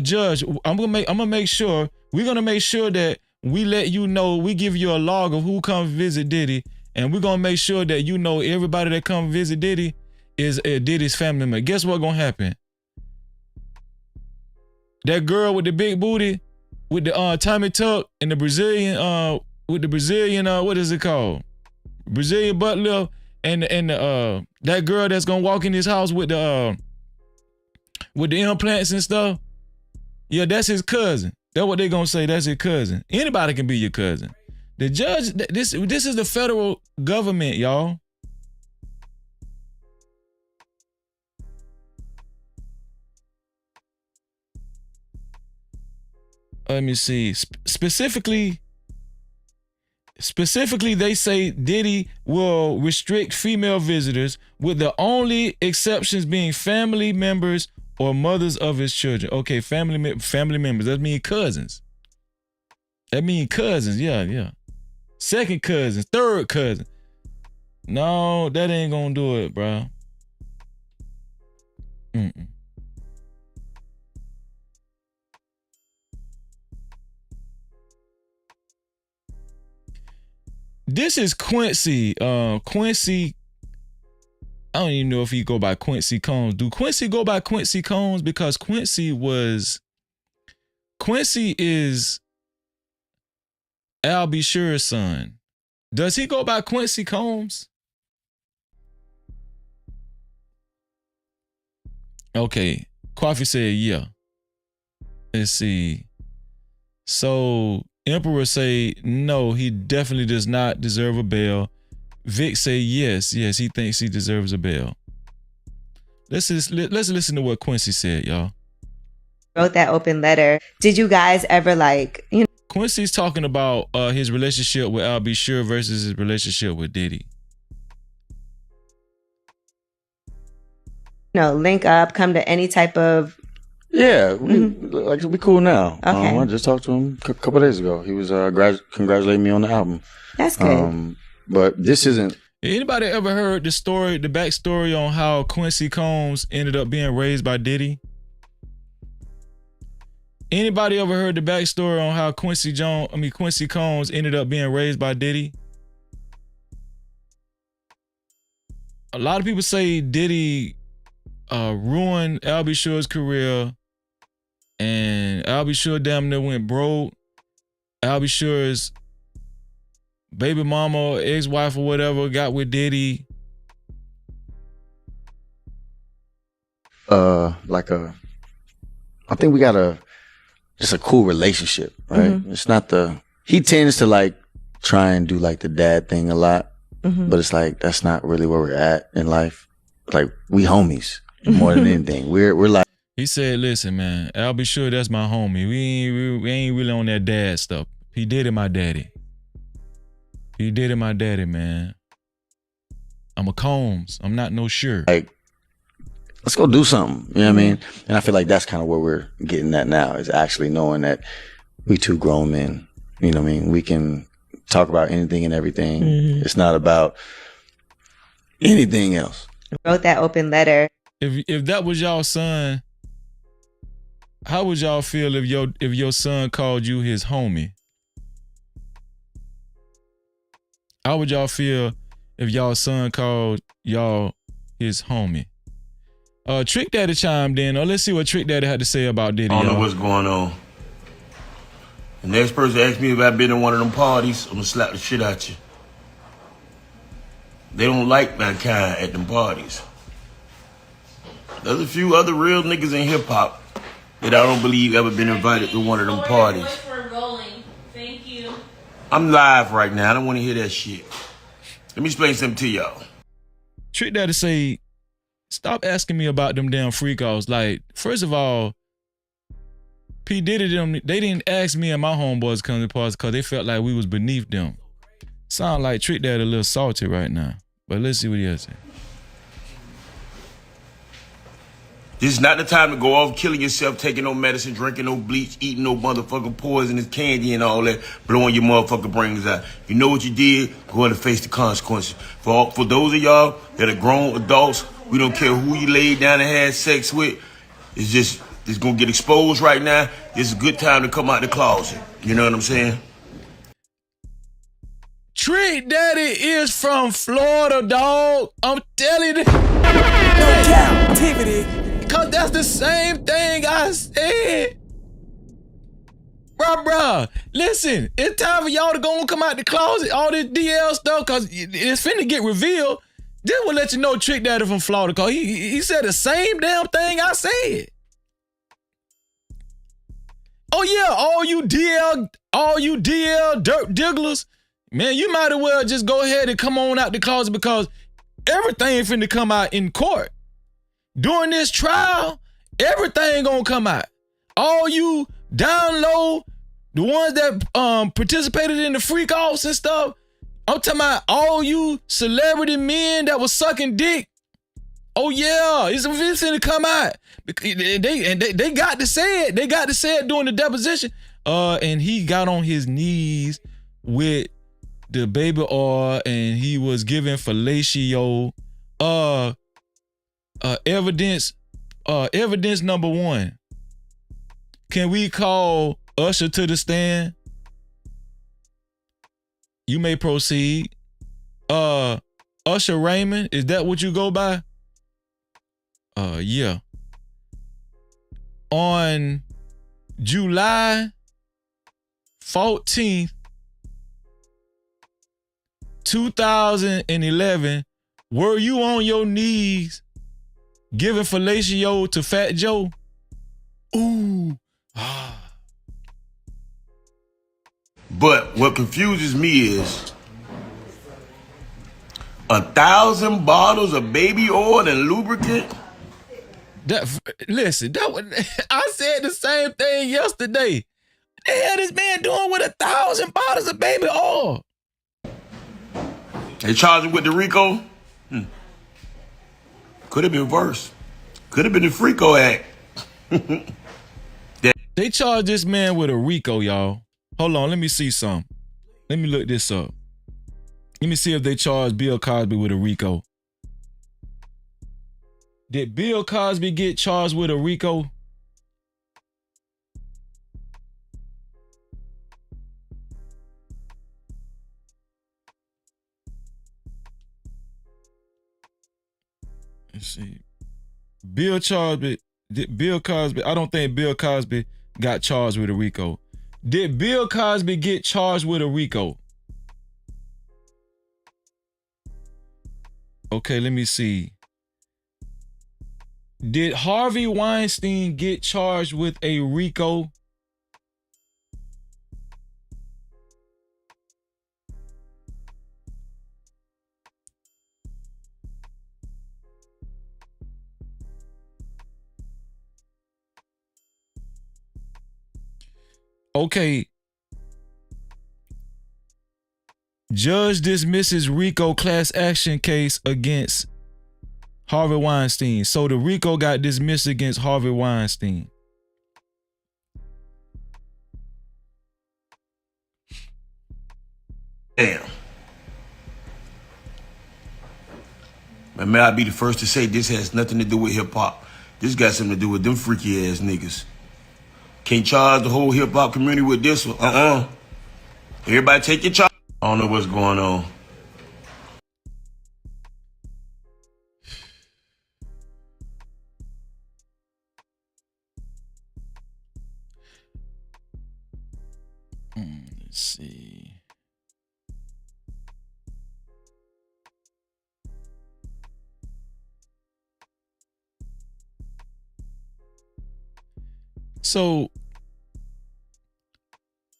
Judge, we're gonna make sure that we let you know, we give you a log of who comes visit Diddy, and we're gonna make sure that you know everybody that comes visit Diddy is Diddy's family member. Guess what's gonna happen? That girl with the big booty, with the tummy tuck, and the Brazilian, what is it called? Brazilian butt lift, and that girl that's gonna walk in his house with the implants and stuff. Yeah, that's his cousin. That's what they gonna say. That's his cousin. Anybody can be your cousin. The judge. This is the federal government, y'all. Let me see. Specifically, they say Diddy will restrict female visitors, with the only exceptions being family members or mothers of his children. Okay, family members. That mean cousins. Yeah. Second cousins, third cousin. No, that ain't gonna do it, bro. This is Quincy. Quincy. I don't even know if he go by Quincy Combs. Do Quincy go by Quincy Combs? Because Quincy is Al B. Sure's son. Does he go by Quincy Combs? Okay. Coffee said yeah. Let's see. So Emperor say no, he definitely does not deserve a bail. Vic say yes, he thinks he deserves a bail. Let's listen to what Quincy said, y'all. Wrote that open letter. Did you guys ever Quincy's talking about his relationship with Al B. Sure versus his relationship with Diddy. Link up, come to any type of... Yeah, we cool now. Okay. I just talked to him a couple of days ago. He was congratulating me on the album. That's good. But this isn't... Anybody ever heard the backstory on how Quincy Combs ended up being raised by Diddy? Anybody ever heard the backstory on how Quincy Combs ended up being raised by Diddy? A lot of people say Diddy ruined Al B. Sure's career, and Al B. Sure damn near went broke. Al B. Sure's baby mama or ex-wife or whatever got with Diddy. I think we got just a cool relationship, right? Mm-hmm. It's not he tends to try and do the dad thing a lot, but it's that's not really where we're at in life. We homies more than anything. We're He said, listen, man, Al B. Sure, that's my homie. We ain't really on that dad stuff. He did it my daddy. Man. I'm a Combs. I'm not no Sure. Let's go do something. You know what I mean? And I feel that's kind of where we're getting at now, is actually knowing that we two grown men. You know what I mean? We can talk about anything and everything. Mm-hmm. It's not about anything else. Wrote that open letter. If that was y'all son, how would y'all feel if your son called you his homie? How would y'all feel if y'all son called y'all his homie? Trick Daddy chimed in. Let's see what Trick Daddy had to say about Diddy. I don't know what's going on. The next person asks me if I've been in one of them parties, I'm gonna slap the shit out you. They don't like mankind at them parties. There's a few other real niggas in hip hop that I don't believe ever been invited to one of them parties. Thank you. I'm live right now. I don't want to hear that shit. Let me explain something to y'all. Trick Daddy say, stop asking me about them damn freak offs. First of all, P. Diddy they didn't ask me and my homeboys to come to parties because they felt like we was beneath them. Sound like Trick Daddy a little salty right now. But let's see what he has to say. This is not the time to go off killing yourself, taking no medicine, drinking no bleach, eating no motherfucking poisonous candy and all that, blowing your motherfucking brains out. You know what you did, go ahead and face the consequences. For those of y'all that are grown adults, we don't care who you laid down and had sex with. It's gonna get exposed right now. It's a good time to come out the closet. You know what I'm saying? Trick Daddy is from Florida, dog. I'm telling you. No Cap-tivity. Because that's the same thing I said. Bruh. Listen, it's time for y'all to go and come out the closet. All this DL stuff, because it's finna get revealed. This will let you know Trick Daddy from Florida, cause he said the same damn thing I said. Oh yeah, all you DL dirt digglers, man, you might as well just go ahead and come on out the closet because everything finna come out in court. During this trial, everything gonna come out. All you down low, the ones that participated in the freak offs and stuff, I'm talking about all you celebrity men that was sucking dick. Oh yeah, it's finna come out. They got to say it. They got to say it during the deposition. And he got on his knees with the baby oil and he was giving fellatio. Evidence number 1. Can we call Usher to the stand? You may proceed. Usher Raymond, is that what you go by? Yeah. On July 14th, 2011, were you on your knees giving fellatio to Fat Joe? Ooh. But what confuses me is 1,000 bottles of baby oil and lubricant. Listen, I said the same thing yesterday. What the hell this man doing with 1,000 bottles of baby oil? They charged him with the RICO. Could have been worse. Could have been the FRICO Act. They charged this man with a RICO, y'all. Hold on, let me see something. Let me look this up. Let me see if they charged Bill Cosby with a RICO. Did Bill Cosby get charged with a RICO? Let's see. Bill Cosby, I don't think Bill Cosby got charged with a RICO. Did Bill Cosby get charged with a RICO? Okay, let me see. Did Harvey Weinstein get charged with a RICO? Okay. Judge dismisses RICO class action case against Harvey Weinstein. So the RICO got dismissed against Harvey Weinstein. Damn. But may I be the first to say this has nothing to do with hip hop. This got something to do with them freaky ass niggas. Can't charge the whole hip hop community with this one. Everybody take your charge. I don't know what's going on. Let's see. So,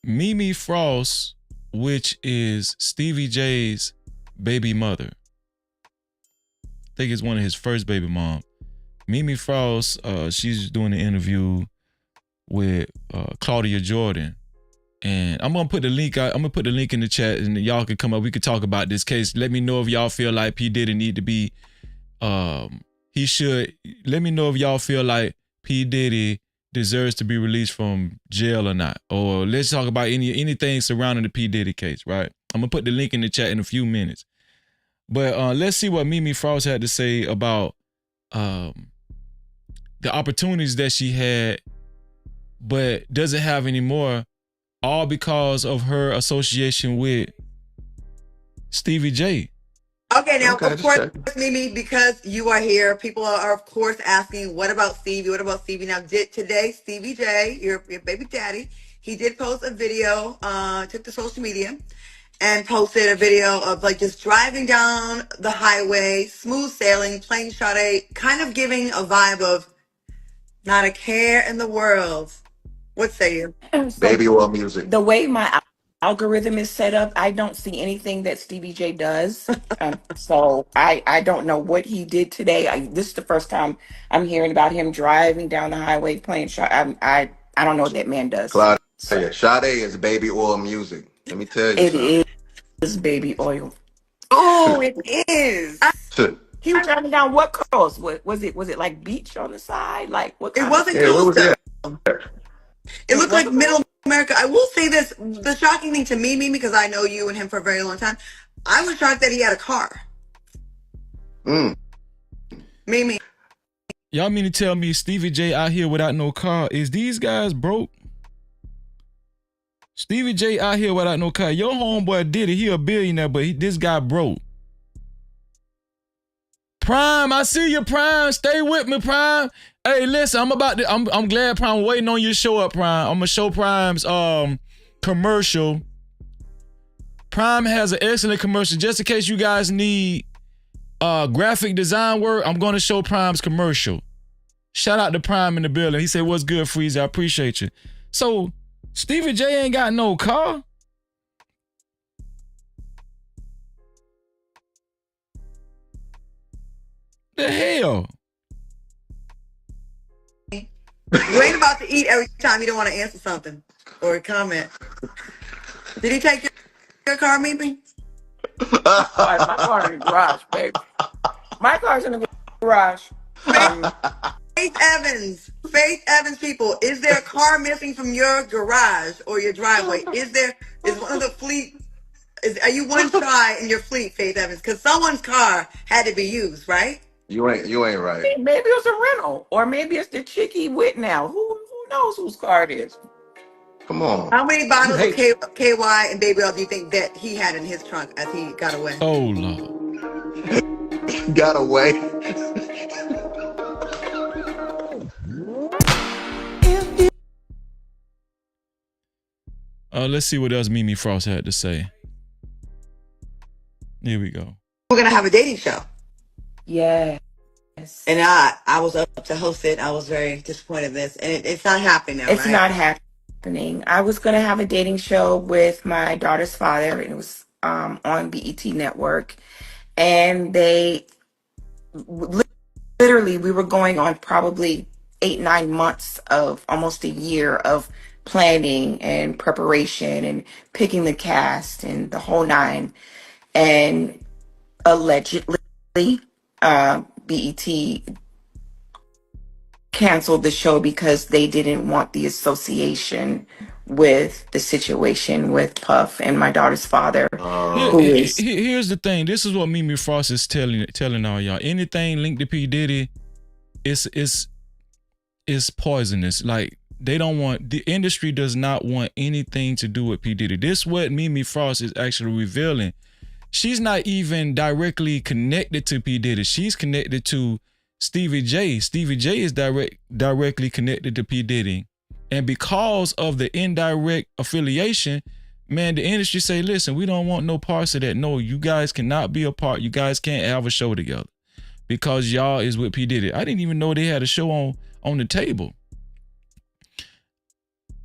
Mimi Frost, which is Stevie J's baby mother, I think it's one of his first baby mom. Mimi Frost, she's doing an interview with Claudia Jordan, and I'm gonna put the link out. I'm gonna put the link in the chat, and y'all can come up. We could talk about this case. Let me know if y'all feel like P Diddy need to be. He should. Let me know if y'all feel like P Diddy deserves to be released from jail or not. Or let's talk about anything surrounding the P Diddy case, right? I'm gonna put the link in the chat in a few minutes. But let's see what Mimi Frost had to say about the opportunities that she had, but doesn't have anymore, all because of her association with Stevie J. Okay, now, of course, Mimi, because you are here, people are, of course, asking, what about Stevie? What about Stevie? Now, today, Stevie J, your baby daddy, he did post a video, took to social media, and posted a video of like just driving down the highway, smooth sailing, playing Sade, kind of giving a vibe of not a care in the world. What say you? Baby oil music. The way my algorithm is set up, I don't see anything that Stevie J does. So I don't know what he did today. This is the first time I'm hearing about him driving down the highway playing shot. I don't know what that man does. Claudia, Sade is baby oil music. Let me tell you something. It is baby oil. Oh, it is. He was driving down what coast? What was it? Was it like beach on the side? Like what? It wasn't coastal. It looked like middle America. I will say this: the shocking thing to me, Mimi, because I know you and him for a very long time, I was shocked that he had a car. Mimi. Y'all mean to tell me Stevie J out here without no car? Is these guys broke? Stevie J out here without no car. Your homeboy Diddy, he a billionaire, but this guy broke. Prime, I see you, Prime. Stay with me, Prime. Hey, listen, I'm glad Prime waiting on you to show up, Prime. I'm gonna show Prime's commercial. Prime has an excellent commercial. Just in case you guys need graphic design work, I'm gonna show Prime's commercial. Shout out to Prime in the building. He said, "What's good, Freezy? I appreciate you." So Stevie J ain't got no car. The hell? You ain't about to eat every time you don't want to answer something or a comment. Did he take your car, Mimi? My car in the garage, babe. My car's in the garage. Faith Evans, people, is there a car missing from your garage or your driveway? Is one of the fleet? Are you one try in your fleet, Faith Evans? Because someone's car had to be used, right? You ain't right. Maybe it was a rental, or maybe it's the chick he with now. Who knows whose car it is? Come on. How many bottles of KY and baby oil do you think that he had in his trunk as he got away? Oh Lord. Got away. Let's see what else Mimi Frost had to say. Here we go. We're gonna have a dating show. Yes. And I was up to host it. I was very disappointed in this, and it's not happening now. It's not happening. I was gonna have a dating show with my daughter's father, and it was on BET Network, and they literally we were going on probably 8-9 months of almost a year of planning and preparation and picking the cast and the whole nine. And allegedly, BET canceled the show because they didn't want the association with the situation with Puff and my daughter's father. Here's the thing. This is what Mimi Frost is telling all y'all. Anything linked to P. Diddy, it's poisonous. Like, they don't want, the industry does not want anything to do with P. Diddy. This is what Mimi Frost is actually revealing. She's not even directly connected to P. Diddy. She's connected to Stevie J. Stevie J is directly connected to P. Diddy. And because of the indirect affiliation, man, the industry say, listen, we don't want no parts of that. No, you guys cannot be a part. You guys can't have a show together because y'all is with P. Diddy. I didn't even know they had a show on the table.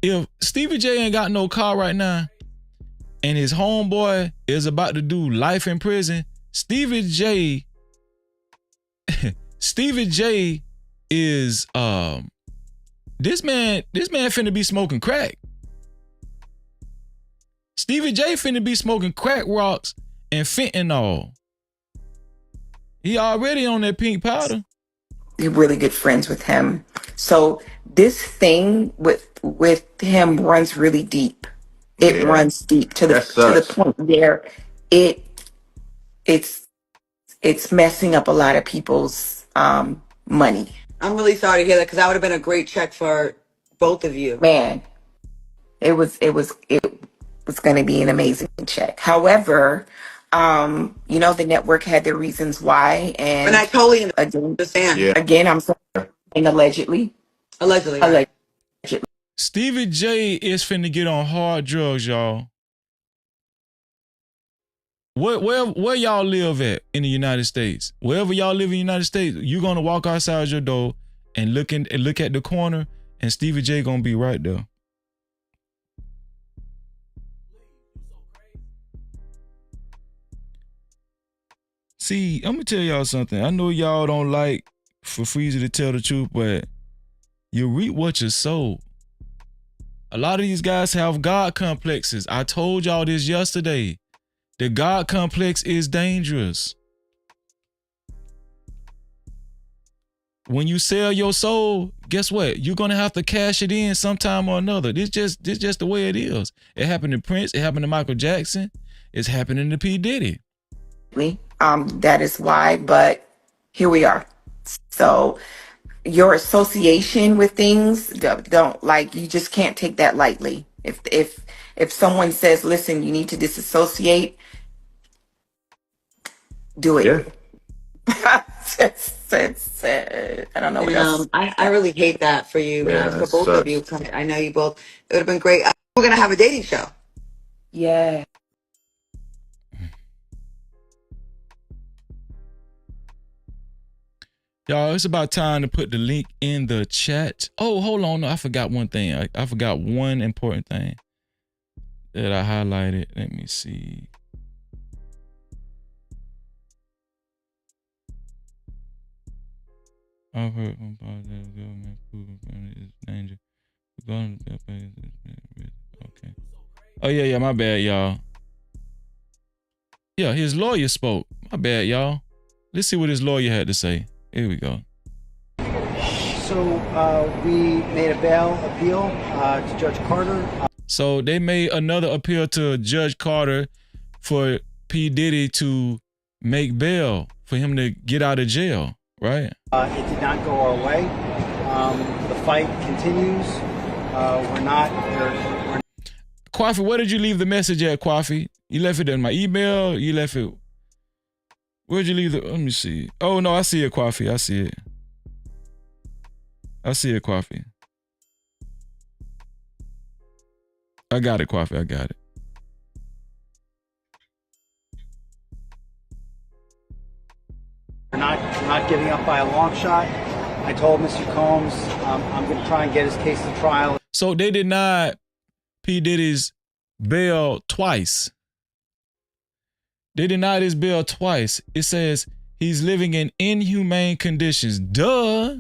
If Stevie J ain't got no car right now and his homeboy is about to do life in prison, Stevie J is this man finna be smoking crack. Stevie J finna be smoking crack rocks and fentanyl. He already on that pink powder. You're really good friends with him. So this thing with him runs really deep. It runs deep to the point where it's messing up a lot of people's money. I'm really sorry to hear that because that would have been a great check for both of you. Man, it was going to be an amazing check. However, the network had their reasons why, and I totally understand. Again, I'm saying allegedly. Allegedly. Stevie J is finna get on hard drugs, y'all. Where y'all live at in the United States? Wherever y'all live in the United States, you're gonna walk outside your door and look at the corner, and Stevie J gonna be right there. See, I'm gonna tell y'all something. I know y'all don't like for Freezy to tell the truth, but you reap what you sow. A lot of these guys have God complexes. I told y'all this yesterday. The God complex is dangerous. When you sell your soul, guess what? You're gonna have to cash it in sometime or another. This just the way it is. It happened to Prince. It happened to Michael Jackson. It's happening to P. Diddy. That is why, but here we are. So your association with things don't like, you just can't take that lightly. If someone says, listen, you need to disassociate, do it. Yeah. I don't know what else. I really hate that for you, Yeah, for that both of sucks. you. I know you both. It would have been great. We're gonna have a dating show. Yeah. Y'all, it's about time to put the link in the chat. Oh, hold on. No, I forgot one thing. I forgot one important thing that I highlighted. Let me see. I've heard from politics, government proving is danger. Okay. Oh, yeah, my bad, y'all. Yeah, his lawyer spoke. My bad, y'all. Let's see what his lawyer had to say. Here we go. So we made a bail appeal to Judge Carter. So they made another appeal to Judge Carter for P. Diddy to make bail for him to get out of jail, right? It did not go our way. The fight continues. We're not. Kwafi, where did you leave the message at, Kwafi? You left it in my email? You left it... Where'd you leave the... Let me see. Oh, no, I see it, Kwafi. I see it. I see it, Kwafi. I got it, Kwafi. I got it. We're not giving up by a long shot. I told Mr. Combs I'm going to try and get his case to trial. So they denied P. Diddy's bail twice. They denied his bail twice. It says he's living in inhumane conditions. Duh.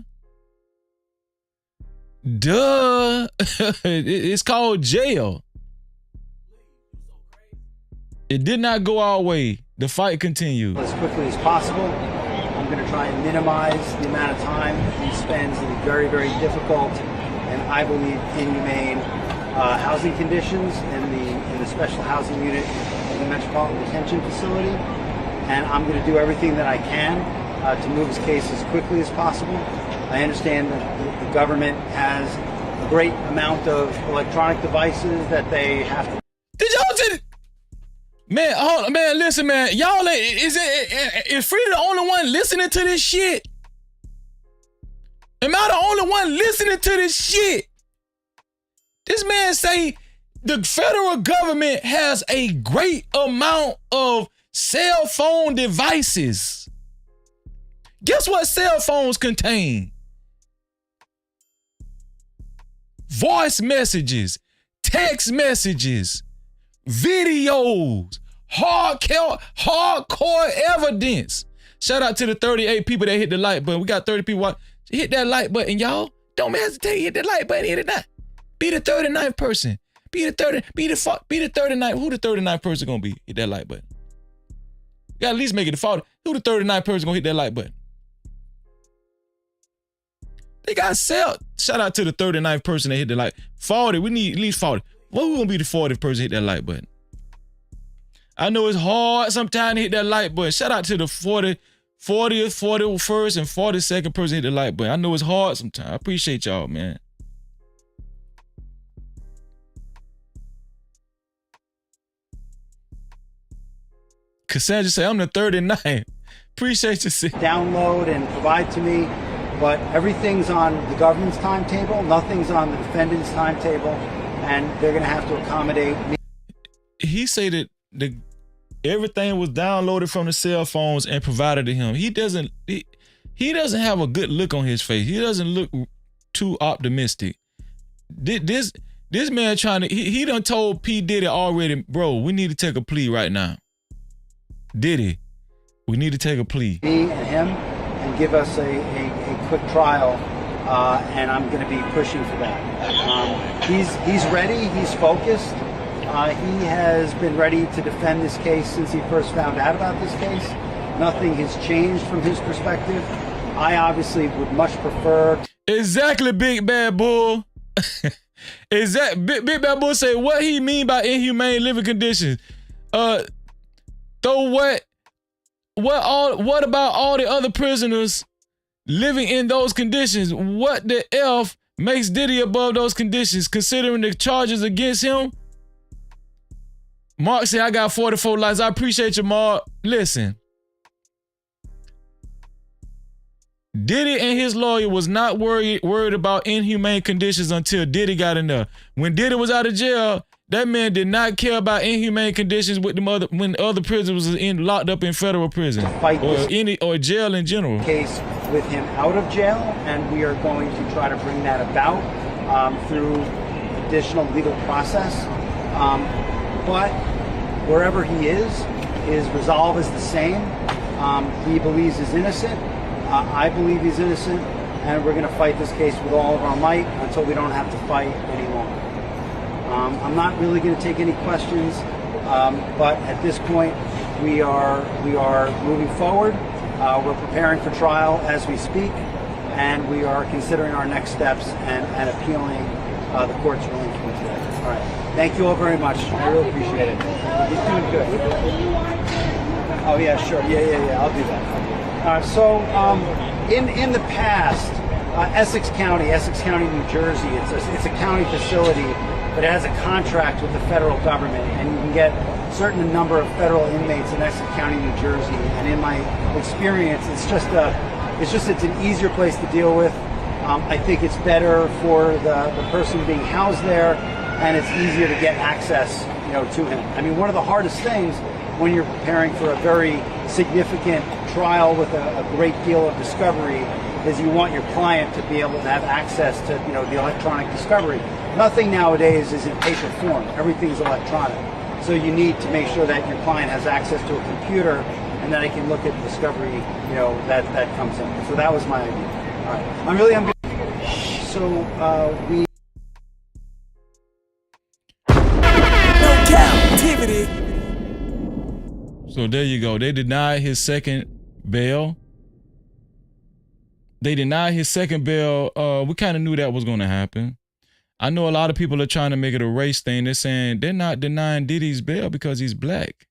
It's called jail. It did not go our way. The fight continued. As quickly as possible. I'm going to try and minimize the amount of time he spends in very, very difficult and I believe inhumane housing conditions in the special housing unit of the Metropolitan Detention Facility. And I'm going to do everything that I can to move his case as quickly as possible. I understand that the government has a great amount of electronic devices that they have to... Did y'all just... Man, hold on, man, listen, man. Y'all, is Free the only one listening to this shit? Am I the only one listening to this shit? This man say the federal government has a great amount of cell phone devices. Guess what cell phones contain? Voice messages, text messages, videos, hardcore evidence. Shout out to the 38 people that hit the like button. We got 30 people. Hit that like button, y'all. Don't hesitate. Hit that like button. Hit it now. Be the 39th person. Be the 39th. Who the 39th person gonna be? Hit that like button. You gotta at least make it the 40. Who the 39th person gonna hit that like button? They got sell. Shout out to the 39th person that hit the like. 40. We need at least 40. Well, who gonna be the 40th person to hit that like button? I know it's hard sometimes to hit that like button. Shout out to the 40th, 41st, and 42nd person to hit the like button. I know it's hard sometimes. I appreciate y'all, man. Cassandra say, I'm the 39th. Appreciate you. Download and provide to me, but everything's on the government's timetable. Nothing's on the defendant's timetable, and they're going to have to accommodate me. He say that Everything was downloaded from the cell phones and provided to him. He doesn't have a good look on his face. He doesn't look too optimistic. This man he done told P. Diddy already, bro, we need to take a plea right now. Diddy, we need to take a plea. Me and him, and give us a quick trial, and I'm going to be pushing for that. He's ready. He's focused. He has been ready to defend this case since he first found out about this case. Nothing has changed from his perspective. I obviously would much prefer. Exactly, Big Bad Bull. Big Bad Bull say what he mean by inhumane living conditions. What about all the other prisoners living in those conditions? What the F makes Diddy above those conditions, considering the charges against him? Mark said, I got 44 likes. I appreciate you, Mark. Listen. Diddy and his lawyer was not worried about inhumane conditions until Diddy got in there. When Diddy was out of jail, that man did not care about inhumane conditions with when other prisoners was locked up in federal prison or jail in general. Case with him out of jail, and we are going to try to bring that about through additional legal process. But wherever he is, his resolve is the same. He believes he's innocent. I believe he's innocent, and we're going to fight this case with all of our might until we don't have to fight any longer. I'm not really going to take any questions, but at this point, we are moving forward. We're preparing for trial as we speak, and we are considering our next steps and appealing the court's ruling from today. All right. Thank you all very much. I really appreciate it. You're doing good. Oh yeah, sure. Yeah. I'll do that. So in the past, Essex County, New Jersey, it's a county facility, but it has a contract with the federal government, and you can get a certain number of federal inmates in Essex County, New Jersey. And in my experience, it's an easier place to deal with. I think it's better for the person being housed there, and it's easier to get access, to him. I mean, one of the hardest things when you're preparing for a very significant trial with a great deal of discovery is you want your client to be able to have access to, the electronic discovery. Nothing nowadays is in paper form. Everything's electronic. So you need to make sure that your client has access to a computer and that they can look at the discovery, that comes in. So that was my idea. All right. So we. Cap-tivity. So there you go. They denied his second bail. We kind of knew that was going to happen. I know a lot of people are trying to make it a race thing. They're saying they're not denying Diddy's bail because he's black.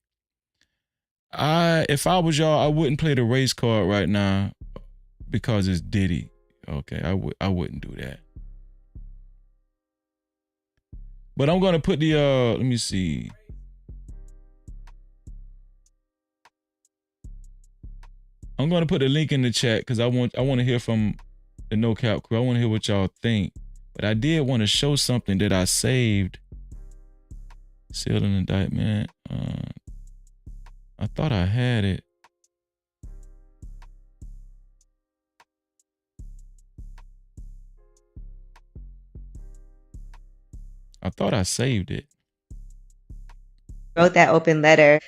If I was y'all, I wouldn't play the race card right now because it's Diddy. Okay, I wouldn't do that. But I'm gonna put the let me see. I'm gonna put the link in the chat because I want to hear from the No Cap crew. I want to hear what y'all think. But I did want to show something that I saved. Sealed an indictment. I thought I had it. I thought I saved it. Wrote that open letter.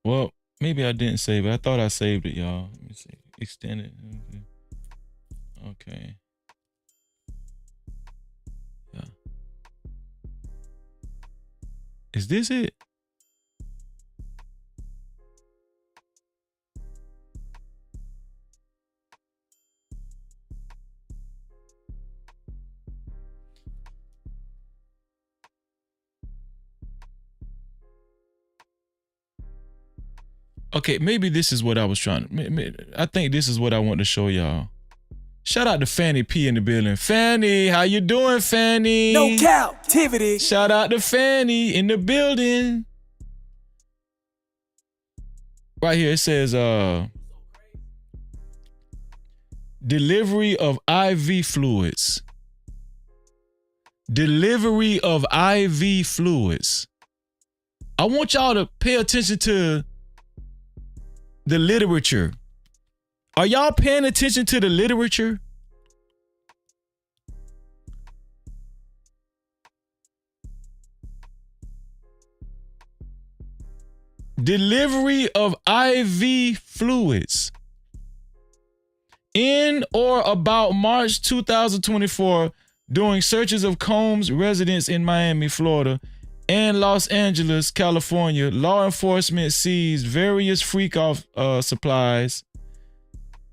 Well, maybe I didn't save it. I thought I saved it, y'all. Let me see. Extended. Okay. Yeah. Is this it? Okay, maybe this is what I was trying to. I think this is what I want to show y'all. Shout out to Fanny P in the building. Fanny, how you doing, Fanny? No Cap-tivity. Shout out to Fanny in the building. Right here it says, Delivery of IV fluids. Delivery of IV fluids. I want y'all to pay attention to the literature. Are y'all paying attention to the literature? Delivery of IV fluids. In or about March 2024, during searches of Combs' residence in Miami, Florida, and Los Angeles, California, law enforcement seized various freak-off supplies,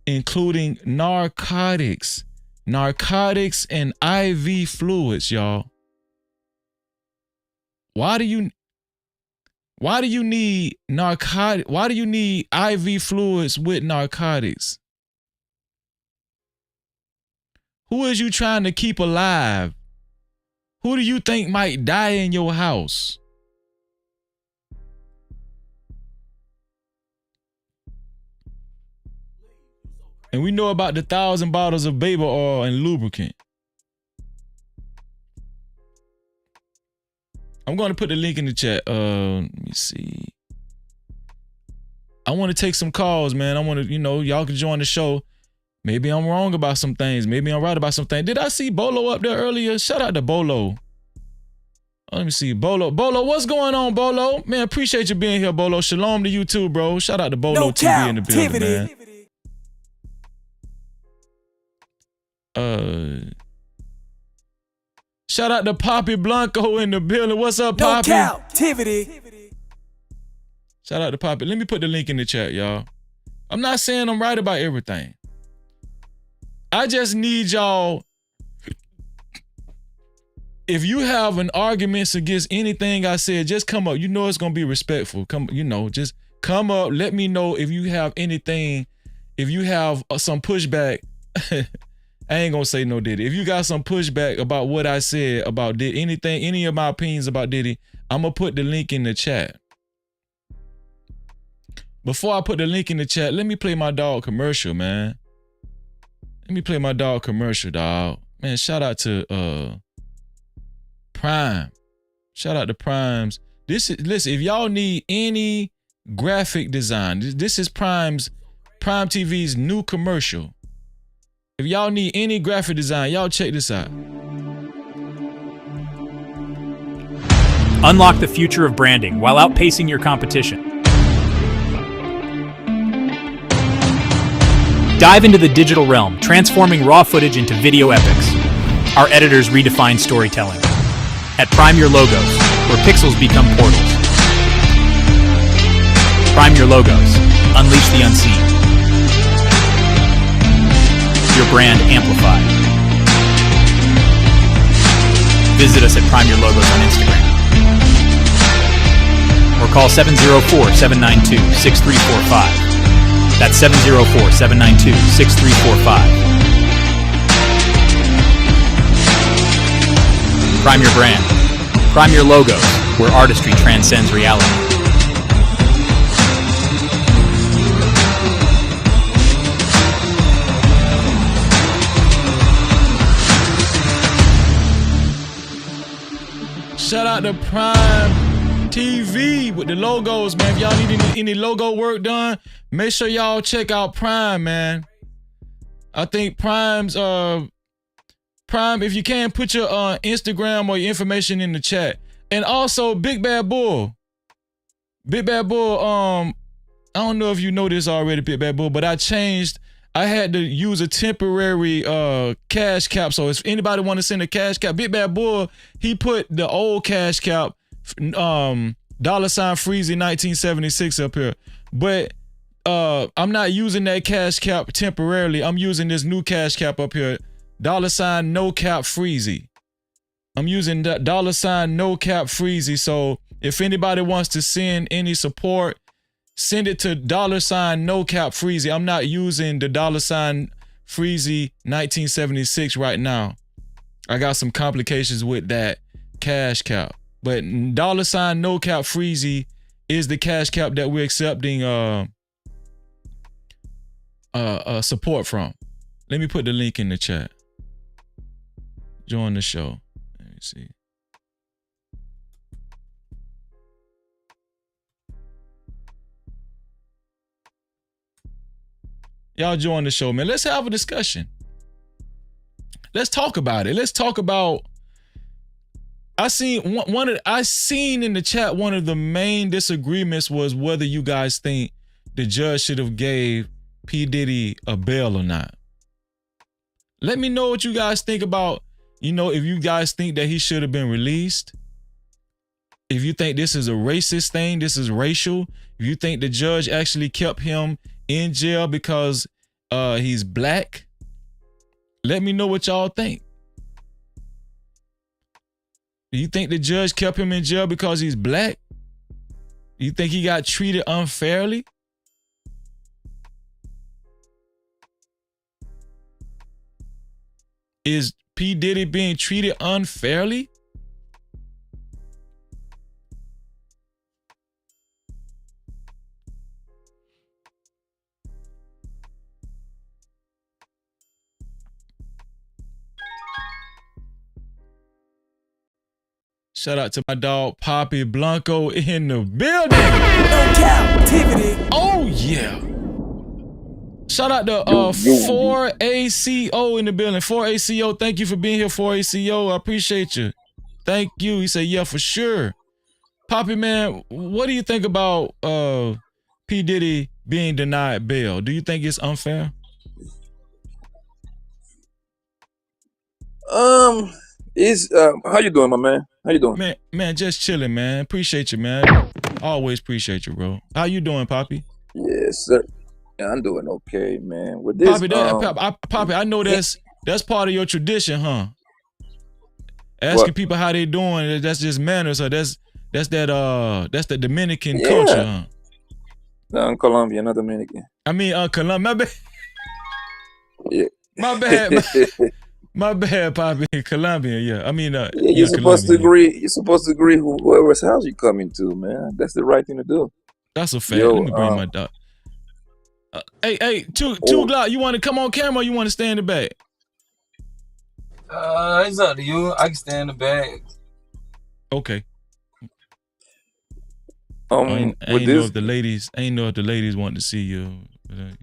including narcotics and IV fluids, y'all. Why do you need narcotic? Why do you need IV fluids with narcotics? Who is you trying to keep alive? Who do you think might die in your house? And we know about the 1,000 bottles of baby oil and lubricant. I'm going to put the link in the chat. Let me see. I want to take some calls, man. I want to, y'all can join the show. Maybe I'm wrong about some things. Maybe I'm right about some things. Did I see Bolo up there earlier? Shout out to Bolo. Let me see. Bolo, what's going on, Bolo? Man, appreciate you being here, Bolo. Shalom to you too, bro. Shout out to Bolo TV in the building, man. Shout out to Poppy Blanco in the building. What's up, Poppy? Cap-tivity. Shout out to Poppy. Let me put the link in the chat, y'all. I'm not saying I'm right about everything. I just need y'all, if you have an argument against anything I said, just come up. You know it's going to be respectful. Just come up. Let me know if you have anything, if you have some pushback. I ain't going to say no Diddy. If you got some pushback about what I said about Diddy, any of my opinions about Diddy, I'm going to put the link in the chat. Before I put the link in the chat, let me play my dog commercial, man. Let me play my dog commercial, dog. Man, shout out to Prime. Shout out to Prime's. Listen, if y'all need any graphic design, this is Prime TV's new commercial. If y'all need any graphic design, y'all check this out. Unlock the future of branding while outpacing your competition. Dive into the digital realm, transforming raw footage into video epics. Our editors redefine storytelling. At Prime Your Logos, where pixels become portals. Prime Your Logos. Unleash the unseen. Your brand amplified. Visit us at Prime Your Logos on Instagram. Or call 704-792-6345. That's 704-792-6345. Prime your brand. Prime your logos, where artistry transcends reality. Shout out to Prime TV with the logos, man. If y'all need any logo work done, make sure y'all check out Prime, man. I think Prime's Prime, if you can, put your Instagram or your information in the chat. And also Big Bad Bull. Big Bad Bull, I don't know if you know this already, Big Bad Bull, but I had to use a temporary cash cap. So if anybody want to send a cash cap, Big Bad Bull, he put the old cash cap, $Freezy 1976 up here. But I'm not using that cash cap temporarily. I'm using this new cash cap up here, $No Cap Freezy. I'm using that $No Cap Freezy. So if anybody wants to send any support, send it to $No Cap Freezy. I'm not using the $Freezy 1976 right now. I got some complications with that cash cap. But $No Cap Freezy is the cash cap that we're accepting support from. Let me put the link in the chat. Join the show. Let me see. Y'all join the show, man. Let's have a discussion. Let's talk about it. Let's talk about. I seen in the chat one of the main disagreements was whether you guys think the judge should have gave P. Diddy a bail or not. Let me know what you guys think about, if you guys think that he should have been released. If you think this is a racist thing, this is racial. If you think the judge actually kept him in jail because he's black, let me know what y'all think. Do you think the judge kept him in jail because he's black? Do you think he got treated unfairly? Is P. Diddy being treated unfairly? Shout out to my dog Poppy Blanco in the building. No Cap-tivity. Oh yeah. Shout out to 4ACO in the building. 4ACO, thank you for being here, 4ACO. I appreciate you. Thank you. He said, yeah, for sure. Poppy, man, what do you think about P. Diddy being denied bail? Do you think it's unfair? Is how you doing, my man? How you doing? Man, just chilling, man. Appreciate you, man. Always appreciate you, bro. How you doing, Poppy? Yes, sir. Yeah, I'm doing okay, man. With this, Poppy, I know that's part of your tradition, huh? Asking people how they doing, that's just manners, or that's the Dominican culture, huh? No, I'm Colombian, not Dominican. I mean, Colombia. My bad. Yeah. My bad. My bad, Poppy. Colombian, yeah. I mean, you're supposed to agree. You're supposed to agree whoever's house you come into, man. That's the right thing to do. That's a fact. Let me bring my dog. Hey, two Glock, you want to come on camera or you want to stay in the back? It's up to you. I can stay in the back. Okay. I ain't know if the ladies want to see you. But,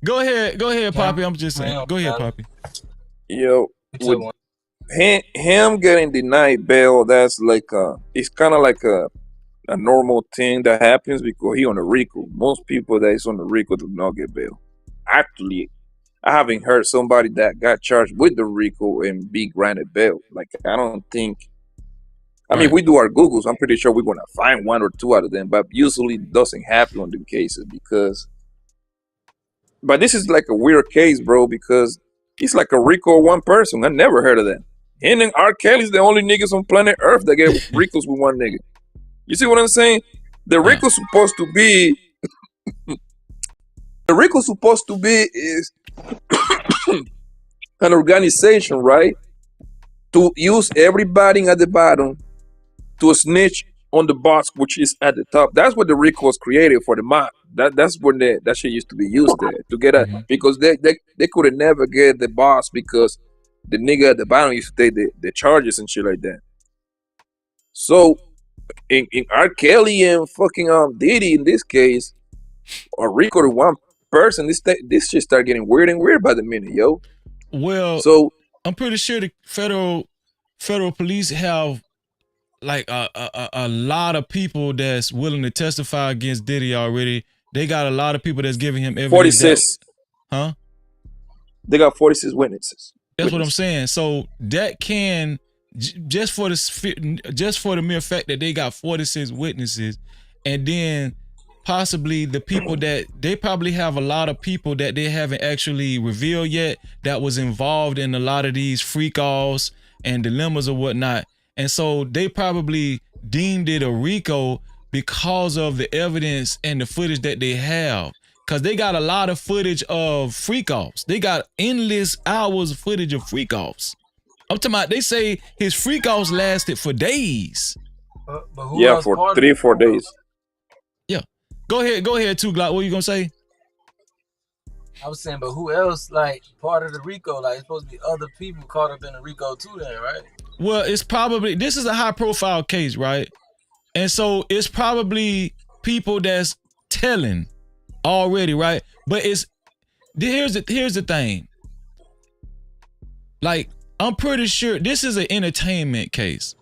Go ahead, Poppy. I'm just saying. Go ahead, Poppy. Yo, with him getting denied bail, that's like it's kind of like a normal thing that happens because he on the RICO. Most people that is on the RICO do not get bail. Actually, I haven't heard somebody that got charged with the RICO and be granted bail. Like, I don't think. I mean, we do our Googles. I'm pretty sure we're gonna find one or two out of them, but usually it doesn't happen on the cases because. But this is like a weird case, bro, because it's like a RICO one person. I never heard of that. Him and R. Kelly's the only niggas on planet Earth that get RICOs with one nigga. You see what I'm saying? The RICO's supposed to be. The RICO's supposed to be is an organization, right? To use everybody at the bottom to snitch on the boss, which is at the top. That's what the RICO was created for the mob. That's when that shit used to be used there to get because they could never get the boss because the nigga at the bottom used to take the charges and shit like that. So in R. Kelly and fucking Diddy in this case, or RICO to one person, this shit start getting weird and weird by the minute, yo. Well, so I'm pretty sure the federal police have like a lot of people that's willing to testify against Diddy already. They got a lot of people that's giving him evidence. 46. Huh? They got 46 witnesses. That's what I'm saying. So that can just for the mere fact that they got 46 witnesses, and then possibly the people that they probably have a lot of people that they haven't actually revealed yet that was involved in a lot of these freak-offs and dilemmas or whatnot. And so they probably deemed it a RICO because of the evidence and the footage that they have. Because they got a lot of footage of freak-offs. They got endless hours of footage of freak-offs. I'm talking about, they say his freak-offs lasted for days. But who else for 3 or 4 days. Yeah. Go ahead, 2 Glock. What are you going to say? I was saying, but who else like part of the RICO? Like it's supposed to be other people caught up in the RICO too, then, right? Well, it's probably this is a high profile case, right? And so it's probably people that's telling already, right? But here's the thing. Like, I'm pretty sure this is an entertainment case.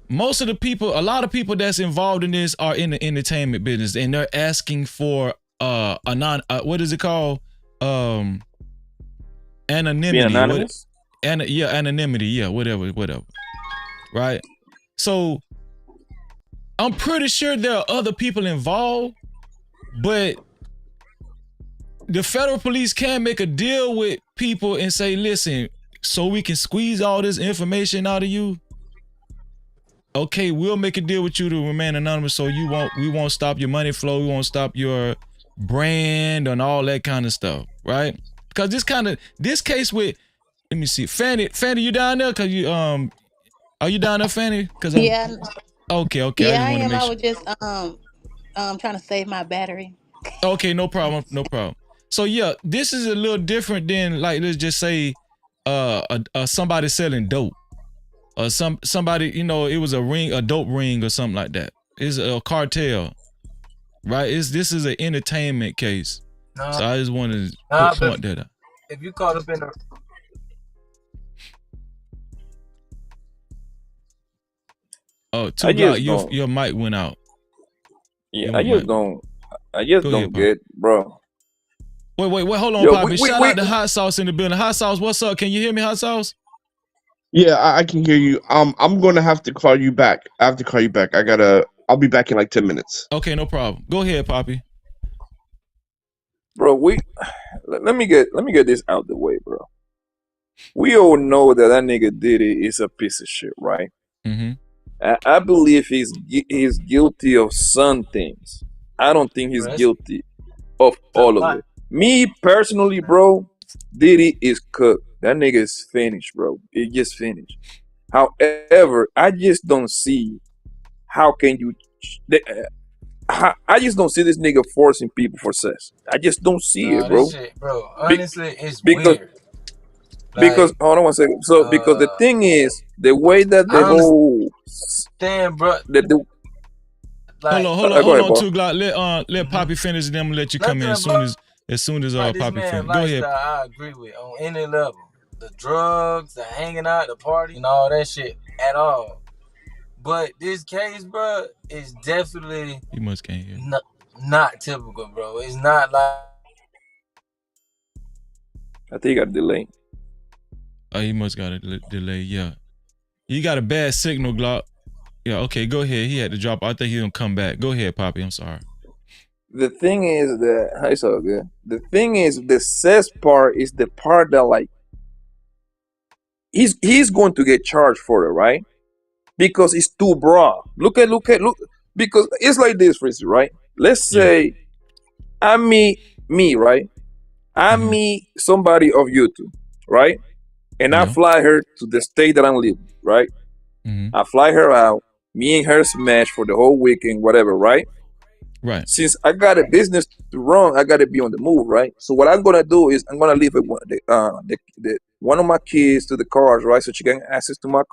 Most of the people, a lot of people that's involved in this are in the entertainment business, and they're asking for what is it called? Anonymity. Being anonymous? Anonymity, yeah, whatever. Right? So I'm pretty sure there are other people involved, but the federal police can make a deal with people and say, listen, so we can squeeze all this information out of you. Okay, we'll make a deal with you to remain anonymous, so we won't stop your money flow, we won't stop your brand and all that kind of stuff, right? Because this case with, let me see, Fanny, you down there? Cause you are you down there, Fanny? Cause yeah. Okay. Yeah, I I am. make I sure. was just trying to save my battery. Okay, no problem. So yeah, this is a little different than, like, let's just say somebody selling dope. Or somebody, it was a dope ring or something like that. It's a cartel, right? This is an entertainment case. So I just wanted to point that out. If you caught up in the Your mic went out. Yeah, I just don't get, bro. Wait, hold on, Poppy. Shout out to Hot Sauce in the building. Hot Sauce, what's up? Can you hear me, Hot Sauce? Yeah, I can hear you. I'm gonna have to call you back. I have to call you back. I'll be back in like 10 minutes. Okay, no problem. Go ahead, Poppy. Bro, let me get this out the way, bro. We all know that nigga Diddy is a piece of shit, right? Mm-hmm. I believe he's guilty of some things. I don't think he's guilty of all of it. Me personally, bro, Diddy is cooked. That nigga is finished, bro. It just finished. However, I just don't see how can you. I just don't see this nigga forcing people for sex. I just don't see it, bro. This shit, bro. Honestly, it's because weird. Because hold on one second. So because the thing is, the way that the whole bro. Hold on, Two Glock. Let Poppy finish, and then I'm gonna let you come in as soon as Poppy finish. Go ahead. I agree with on any level. The drugs, the hanging out, the party, and all that shit at all. But this case, bro, is definitely you must can't hear. Not typical, bro. It's not like. I think you got a delay. Oh, he must got a delay. Yeah, you got a bad signal, Glock. Yeah, okay, go ahead. He had to drop. I think he's gonna come back. Go ahead, Poppy. I'm sorry. The thing is that it's all good. The thing is, the sex part is the part that, like, he's going to get charged for it, right? Because it's too broad. Look. Because it's like this, for instance, right? Let's say I meet me, right? I meet somebody of YouTube, right? And I fly her to the state that I'm living, right? I fly her out. Me and her smash for the whole weekend, whatever, right? Right. Since I got a business to run, I got to be on the move, right? So what I'm gonna do is I'm gonna leave one of my kids to the cars, right? So she can access to one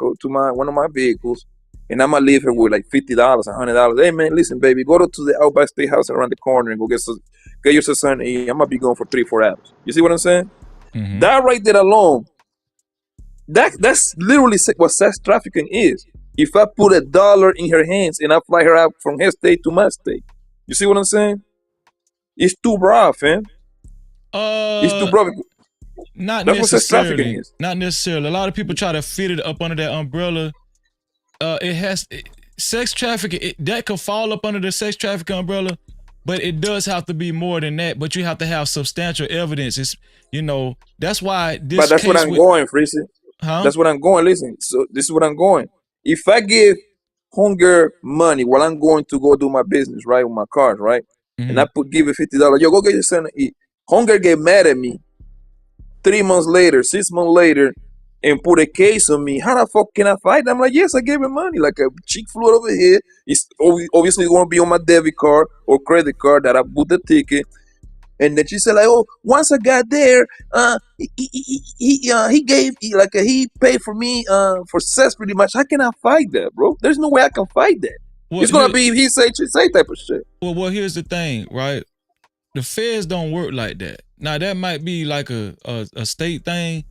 of my vehicles, and I'm gonna leave her with like $50, $100. Hey man, listen, baby, go to the Outback Steakhouse around the corner and go get yourself something to eat. I'm gonna be going for 3-4 hours. You see what I'm saying? That right there alone. That's literally what sex trafficking is. If I put $1 in her hands and I fly her out from her state to my state, you see what I'm saying? It's too broad, fam. It's too broad. Not That's necessarily. what sex trafficking is. Not necessarily. A lot of people try to fit it up under that umbrella. Sex trafficking, that could fall up under the sex trafficking umbrella, but it does have to be more than that. But you have to have substantial evidence. It's that's why this. But that's what I'm going, Freezy. Huh? That's what I'm going. Listen, so this is what I'm going. If I give Hunger money while I'm going to go do my business, right, with my cars, right, and I give it $50, yo, go get your son to eat. Hunger get mad at me 3 months later, 6 months later, and put a case on me. How the fuck can I fight? I'm like, yes, I gave him money. Like a chick flew over here. It's obviously going to be on my debit card or credit card that I put the ticket. And then she said like, oh, once I got there, he gave he paid for me for sex pretty much. How can I fight that, bro? There's no way I can fight that. Well, It's gonna be he say she say type of shit. Well, here's the thing, right? The feds don't work like that. Now that might be like a state thing,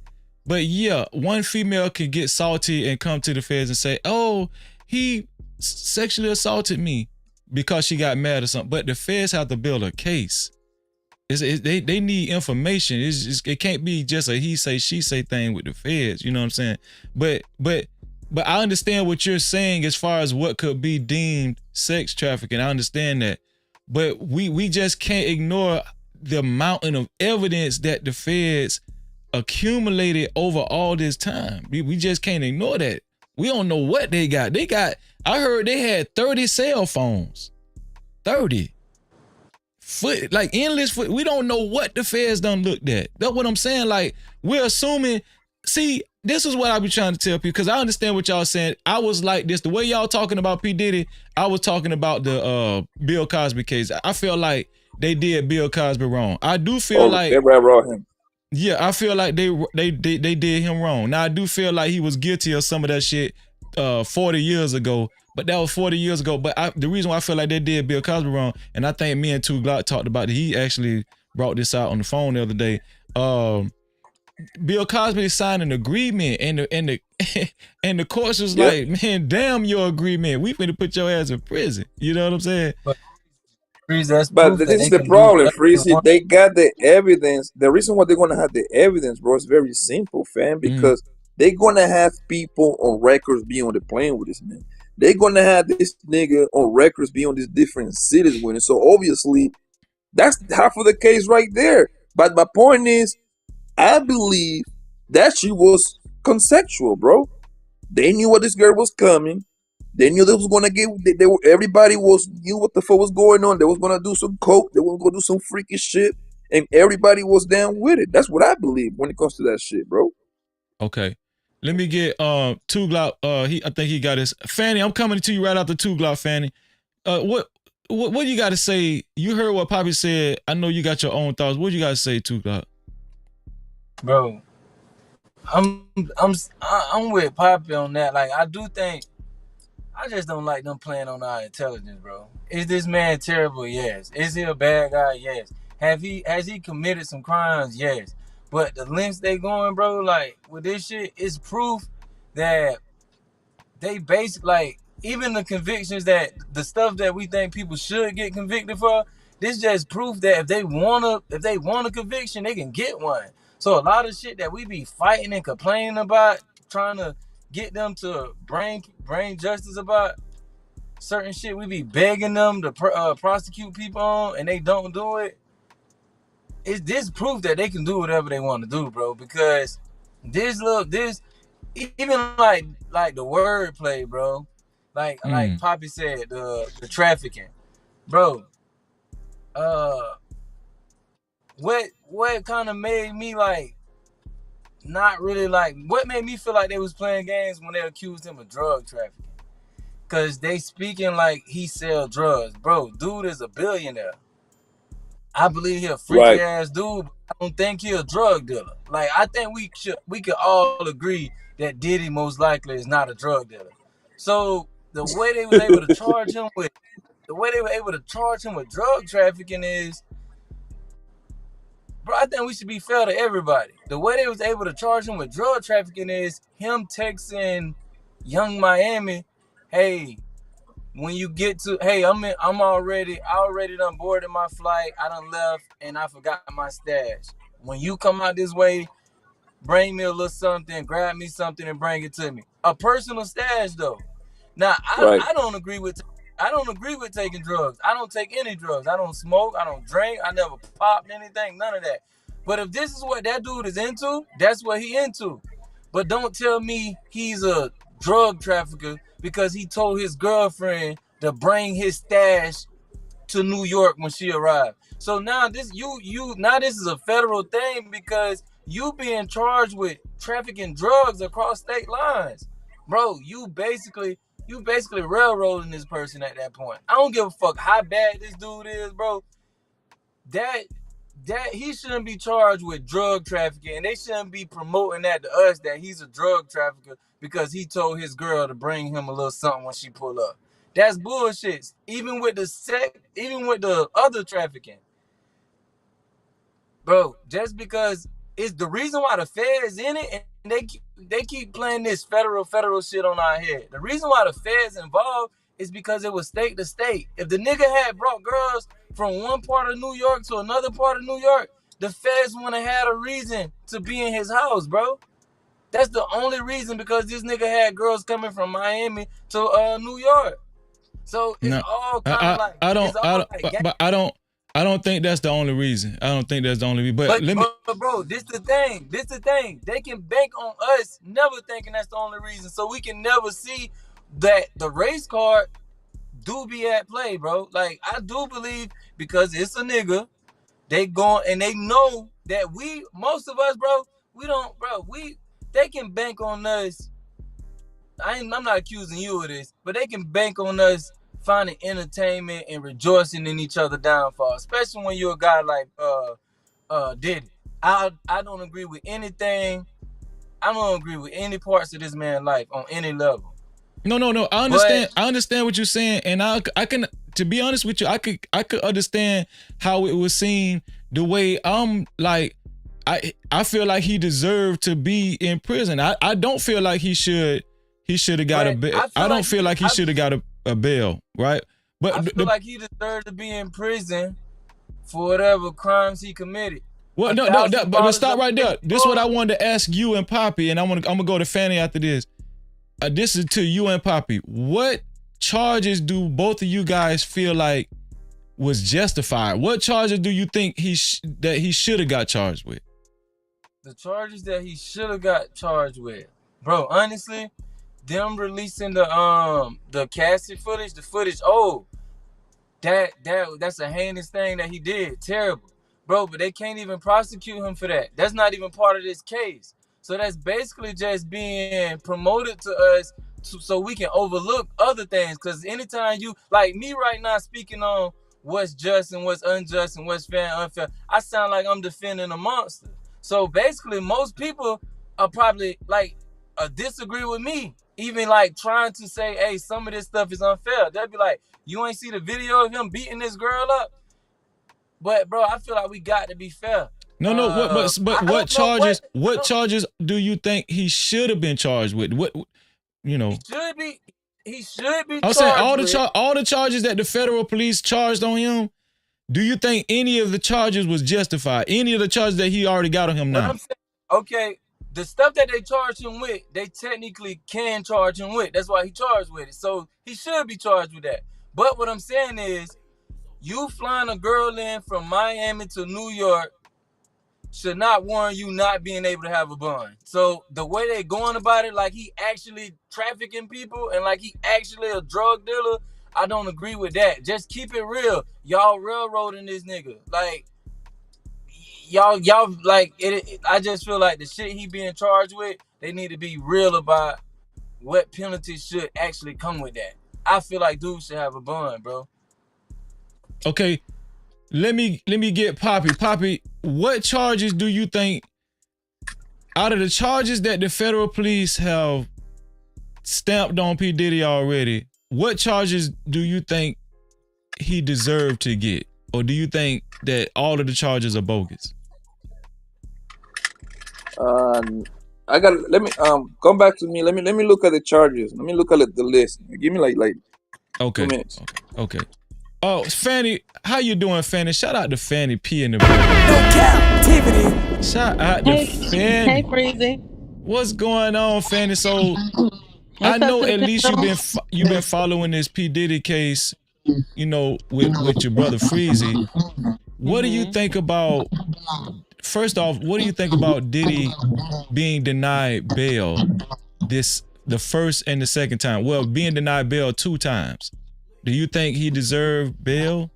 but yeah, one female can get salty and come to the feds and say, "Oh, he sexually assaulted me," because she got mad or something. But the feds have to build a case. They need information. It can't be just a he say she say thing with the feds. You know what I'm saying? But I understand what you're saying as far as what could be deemed sex trafficking. I understand that, but we just can't ignore the mountain of evidence that the feds accumulated over all this time. We just can't ignore that. We don't know what they got. I heard they had 30 cell phones. 30. Endless foot. We don't know what the feds done looked at. That's what I'm saying. Like, we're assuming. See, this is what I be trying to tell people, because I understand what y'all saying. I was like this. The way y'all talking about P. Diddy, I was talking about the Bill Cosby case. I feel like they did Bill Cosby wrong. I do feel like they railroad him. Yeah, I feel like they did him wrong. Now I do feel like he was guilty of some of that shit 40 years ago. But that was 40 years ago. But the reason why I feel like they did Bill Cosby wrong, and I think me and Two Glock talked about it. He actually brought this out on the phone the other day. Bill Cosby signed an agreement, and the and the courts was like, man, damn your agreement. We finna put your ass in prison. You know what I'm saying? But this is the problem, Freezy. They got the evidence. The reason why they're gonna have the evidence, bro, is very simple, fam. Because they're gonna have people on records be on the plane with this man. They're gonna have this nigga on records be on these different cities with it. So obviously, that's half of the case right there. But my point is, I believe that she was consensual, bro. They knew what this girl was coming. They knew they was gonna get. Everybody knew what the fuck was going on. They was gonna do some coke. They was gonna do some freaky shit, and everybody was down with it. That's what I believe when it comes to that shit, bro. Okay, let me get Two Glock. I think he got his Fanny. I'm coming to you right after Two Glock, Fanny. What do you got to say? You heard what Poppy said. I know you got your own thoughts. What do you got to say, Two Glock? Bro, I'm with Poppy on that. Like, I do think. I just don't like them playing on our intelligence, bro. Is this man terrible? Yes. Is he a bad guy? Yes. Has he committed some crimes? Yes. But the lengths they going, bro, like with this shit, is proof that they like even the convictions that the stuff that we think people should get convicted for. This just proof that if they want a conviction, they can get one. So a lot of shit that we be fighting and complaining about, trying to get them to brain justice about certain shit, we be begging them to prosecute people on, and they don't do it. It's this proof that they can do whatever they want to do, bro. Because this even like the wordplay, bro. Like Poppy said, the trafficking, bro. What kind of made me like not really like, what made me feel like they was playing games when they accused him of drug trafficking? Cause they speaking like he sell drugs, bro. Dude is a billionaire. I believe he a freaky ass dude. But I don't think he a drug dealer. Like, I think we could all agree that Diddy most likely is not a drug dealer. So the way they was able to charge him with drug trafficking is, bro, I think we should be fair to everybody. The way they was able to charge him with drug trafficking is him texting Young Miami, hey, when you get to, hey, I already done boarded my flight, I done left, and I forgot my stash. When you come out this way, bring me a little something, grab me something, and bring it to me. A personal stash, though. Now, I don't agree with taking drugs. I don't take any drugs. I don't smoke. I don't drink. I never popped anything. None of that. But if this is what that dude is into, that's what he into. But don't tell me he's a drug trafficker because he told his girlfriend to bring his stash to New York when she arrived. So now this is a federal thing because you being charged with trafficking drugs across state lines. Bro, you basically railroading this person at that point. I don't give a fuck how bad this dude is, bro. that he shouldn't be charged with drug trafficking, and they shouldn't be promoting that to us that he's a drug trafficker because he told his girl to bring him a little something when she pull up. That's bullshit. Even with the other trafficking, bro. Just because it's the reason why the feds in it, and they keep playing this federal shit on our head. The reason why the feds involved is because it was state to state. If the nigga had brought girls from one part of New York to another part of New York, the feds wouldn't have had a reason to be in his house, bro. That's the only reason, because this nigga had girls coming from Miami to New York. So it's all kind of like I don't think that's the only reason. I don't think that's the only reason. But bro, this the thing. They can bank on us never thinking that's the only reason, so we can never see that the race card do be at play, bro. Like, I do believe, because it's a nigga, they going and they know that most of us, bro, they can bank on us. I'm not accusing you of this, but they can bank on us finding entertainment and rejoicing in each other's downfall, especially when you're a guy like Diddy. I don't agree with anything. I don't agree with any parts of this man's life on any level. No. I understand. I understand what you're saying, and I can, to be honest with you, I could understand how it was seen the way I'm like. I feel like he deserved to be in prison. I don't feel like he should have got a bail. I don't feel like he should have got a bail, right? But I feel like he deserved to be in prison for whatever crimes he committed. Well, no, but stop right there. This is what I wanted to ask you and Poppy, and I'm gonna go to Fanny after this. This is to you and Poppy. What charges do both of you guys feel like was justified? What charges do you think that he should have got charged with? The charges that he should have got charged with, bro. Honestly, them releasing the casket footage, that's a heinous thing that he did. Terrible, bro. But they can't even prosecute him for that. That's not even part of this case. So that's basically just being promoted to us so we can overlook other things. Because anytime you, like me right now, speaking on what's just and what's unjust and what's fair and unfair, I sound like I'm defending a monster. So basically, most people are probably like disagree with me, even like trying to say, hey, some of this stuff is unfair. They'll be like, you ain't see the video of him beating this girl up? But bro, I feel like we got to be fair. But what charges do you think he should have been charged with? What, you know? He should be. I'm saying all the charges that the federal police charged on him. Do you think any of the charges was justified? Any of the charges that he already got on him now? Okay, the stuff that they charged him with, they technically can charge him with. That's why he charged with it. So he should be charged with that. But what I'm saying is, you flying a girl in from Miami to New York should not warrant you not being able to have a bond. So the way they going about it, like he actually trafficking people and like he actually a drug dealer, I don't agree with that. Just keep it real. Y'all railroading this nigga. Like, y'all like it. I just feel like the shit he being charged with, they need to be real about what penalties should actually come with that. I feel like dude should have a bond, bro. Okay, let me get Poppy. Poppy, what charges do you think, out of the charges that the federal police have stamped on P. Diddy already, what charges do you think he deserved to get? Or do you think that all of the charges are bogus? Let me come back to me. Let me look at the charges. Let me look at the list. Give me like 2 minutes. Okay. Oh, Fanny, how you doing, Fanny? Shout out to Fanny P in the building. No Cap-tivity. Shout out to Fanny. Hey, Freezy. What's going on, Fanny? So I know at least you've been following this P. Diddy case, you know, with your brother Freezy. What do you think about, first off, what do you think about Diddy being denied bail the first and the second time? Well, being denied bail 2 times. Do you think he deserved bail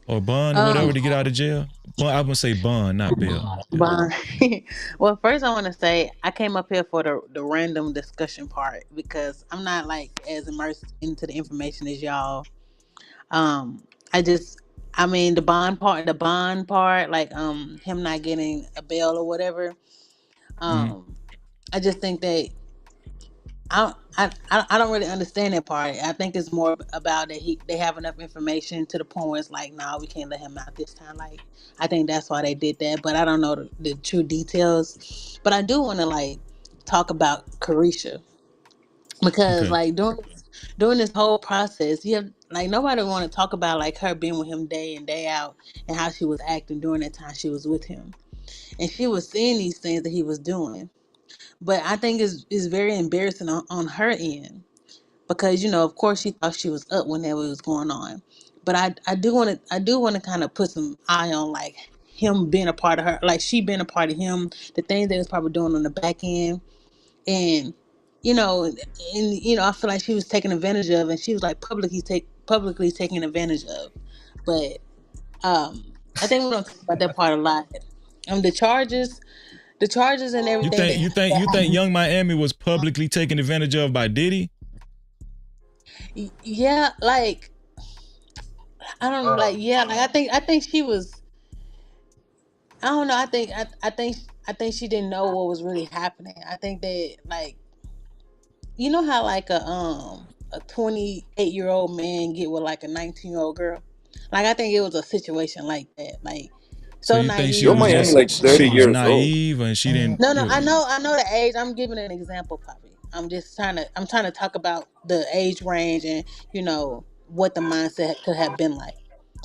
or bond or whatever to get out of jail? Well, I'm gonna say bond, not bail. Bond. Well, first I want to say I came up here for the random discussion part because I'm not like as immersed into the information as y'all. I just I mean, the bond part, like him not getting a bail or whatever. Mm-hmm. I just think that I don't really understand that part. I think it's more about that they have enough information to the point where it's like, nah, we can't let him out this time. Like, I think that's why they did that, but I don't know the true details. But I do want to like talk about Carisha because Okay. like during this whole process, you have like nobody want to talk about like her being with him day in day out and how she was acting during that time she was with him, and she was seeing these things that he was doing. But I think it's very embarrassing on her end because of course she thought she was up whenever it was going on. But I do want to kind of put some eye on like him being a part of her, like she being a part of him, the things that he was probably doing on the back end, and I feel like she was taken advantage of, and she was like publicly taken advantage of. But I think we don't talk about that part a lot. The charges and You everything think you think you think Young Miami was publicly taken advantage of by Diddy? yeah, like I don't like yeah, like I think she was. I don't know. I think she didn't know what was really happening. I think that like how like a 28-year-old man get with like a 19-year-old girl. Like I think it was a situation like that. Like So so you think she Yo, was naive. Miami just like 30 she was years old. naive and she didn't? No, I know the age. I'm giving an example, Poppy. I'm trying to talk about the age range and what the mindset could have been like.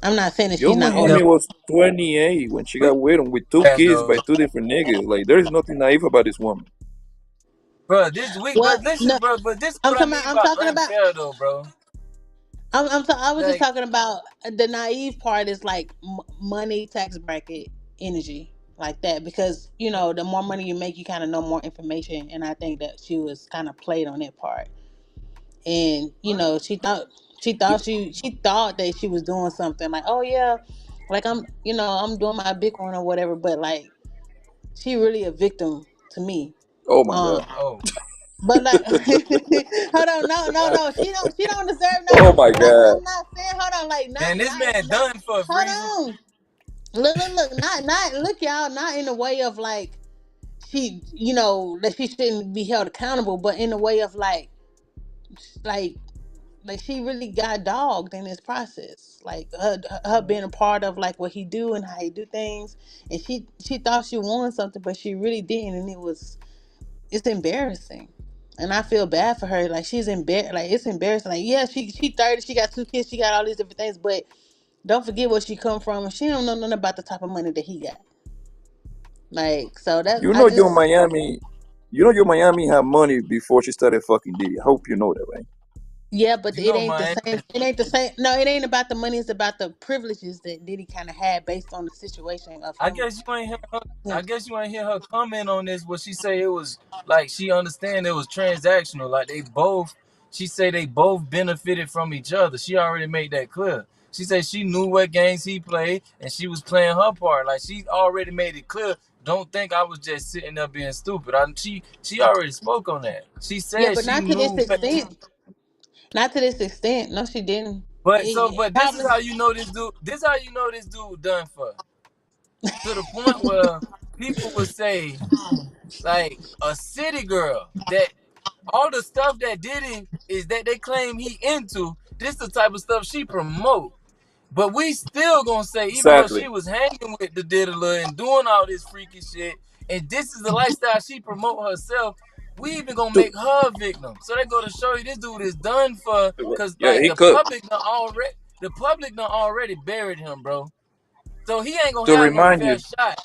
I'm not saying that Yo, she's not old Yeah, Miami enough. was 28 when she got with him with two bad kids by though, two different niggas. Like, there is nothing naive about this woman. bro. This week, Well, but listen, no, bro. But this is I'm what I talking about. mean I'm by talking about. unfair, though, bro. I was just Like, talking about the naive part is like money tax bracket energy like that because the more money you make you kind of know more information, and I think that she was kind of played on that part, and she thought that she was doing something like, oh yeah, like I'm doing my big one or whatever, but like she really a victim to me. Oh my um God. oh, but like, hold on, no, she don't deserve no. Oh my Not, God. I'm not saying, hold on, like man, this man not. done for Hold freezing. on, look, not look, y'all, not in the way of like that she shouldn't be held accountable, but in the way of like like she really got dogged in this process, like her being a part of like what he do and how he do things, and she thought she won something, but she really didn't, and it's embarrassing. And I feel bad for her. Like she's embarrassed. Like it's embarrassing. Like yeah, she 30. She got two kids. She got all these different things. But don't forget where she come from. And she don't know nothing about the type of money that he got. Like so that You I know, your just Miami, had money before she started fucking Diddy. I hope you know that, right? yeah, but You it know, ain't the Miami. same. It ain't the same. No, it ain't about the money. It's about the privileges that Diddy kind of had based on the situation of I him. guess you ain't hear her. him. I guess you ain't hear her comment on this. What she say it was like she understand it was transactional. Like they both. She say they both benefited from each other. She already made that clear. She said she knew what games he played and she was playing her part. Like she already made it clear. Don't think I was just sitting there being stupid. She already spoke on that. She Yeah, said but she not to this knew what. extent. Not to this extent. No, she didn't. But this is Probably. how you know this dude. This how you know this dude done for. To the point where people would say like a city girl that all the stuff that Diddy is that they claim he into. This the type of stuff she promote. But we still gonna say, even though she Exactly. was hanging with the diddler and doing all this freaky shit, and this is the lifestyle she promote herself, we even gonna To, make her a victim. So they go to show you this dude is done for, cause yeah, like he cooked. the public done already buried him, bro. So he ain't gonna To have no remind fair you, shot.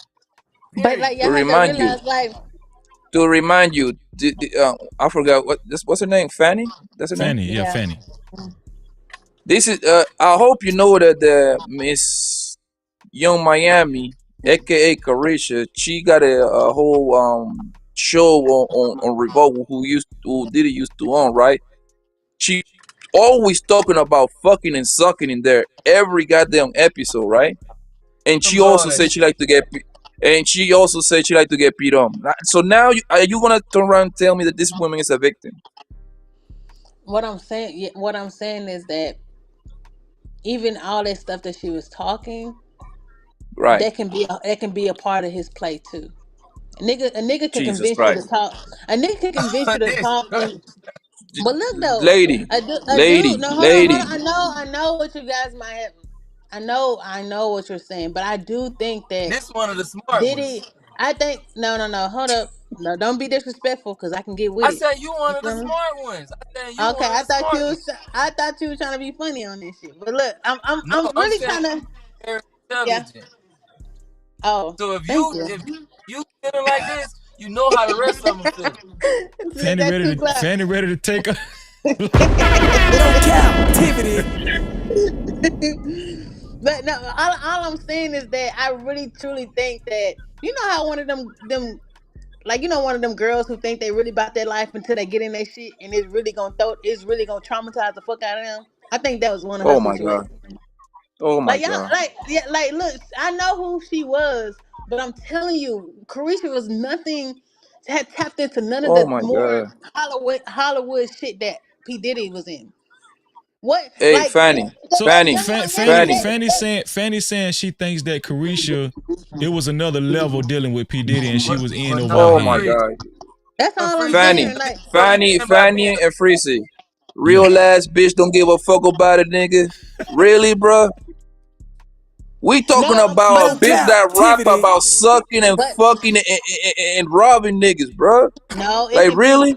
But Period. like to y'all have to remind you, realize, like to remind you, I forgot what's her name? Fanny? That's her name? Fanny, yeah, yeah. Fanny. This is, I hope you know that the Miss Young Miami, aka Carisha, she got a whole show on Revolt who Diddy used to own, right? She always talking about fucking and sucking in there every goddamn episode, right? And Them she love also that said shit. she like to get and she also said she like to get beat on. So now are you gonna turn around and tell me that this woman is a victim? What I'm saying is that even all that stuff that she was talking, Right. that can be a part of his play too. A nigga can Jesus convince you to Christ. talk. A nigga can convince you to This, talk. bro. But look though, Lady, a dude. lady, No, hold on. lady. I know what you guys might have. I know what you're saying, but I do think that This one of the smart Diddy. ones. I think no. Hold up. No, don't be disrespectful, cause I can get with I it. said you one You of the feel me? smart ones. I said you Okay, one of the smart ones. I thought you were trying to be funny on this shit. But look, No, I'm I'm really saying trying to. very Yeah. intelligent. Oh, So thank you. if you feeling like this, you know how the rest of them feel. Is that too cloud? Fanny ready to take her. No captivity. But no, all I'm saying is that I really truly think that you know how one of them like you know one of them girls who think they really about their life until they get in their shit and it's really gonna traumatize the fuck out of them. I think that was one of her Oh my God. situations. Oh my Like y'all, God. like look, I know who she was, but I'm telling you, Carisha was nothing. Had tapped into none of Oh the my more God. Hollywood shit that P Diddy was in. What Hey, like Fanny, that Fanny, young Miami Fanny. Fanny saying she thinks that Carisha, it was another level dealing with P Diddy, and she was in But over her no, Oh my head. free, God. that's but all I'm free. See, Fanny, saying. Like what you Fanny, mean by being Fanny, and Freezy. Yeah. Real ass bitch don't give a fuck about it, nigga. Really, bruh? We talking no, about but a No I'm bitch saying that rap captivity. about sucking and but fucking and robbing niggas, bruh. no, it Like could be really?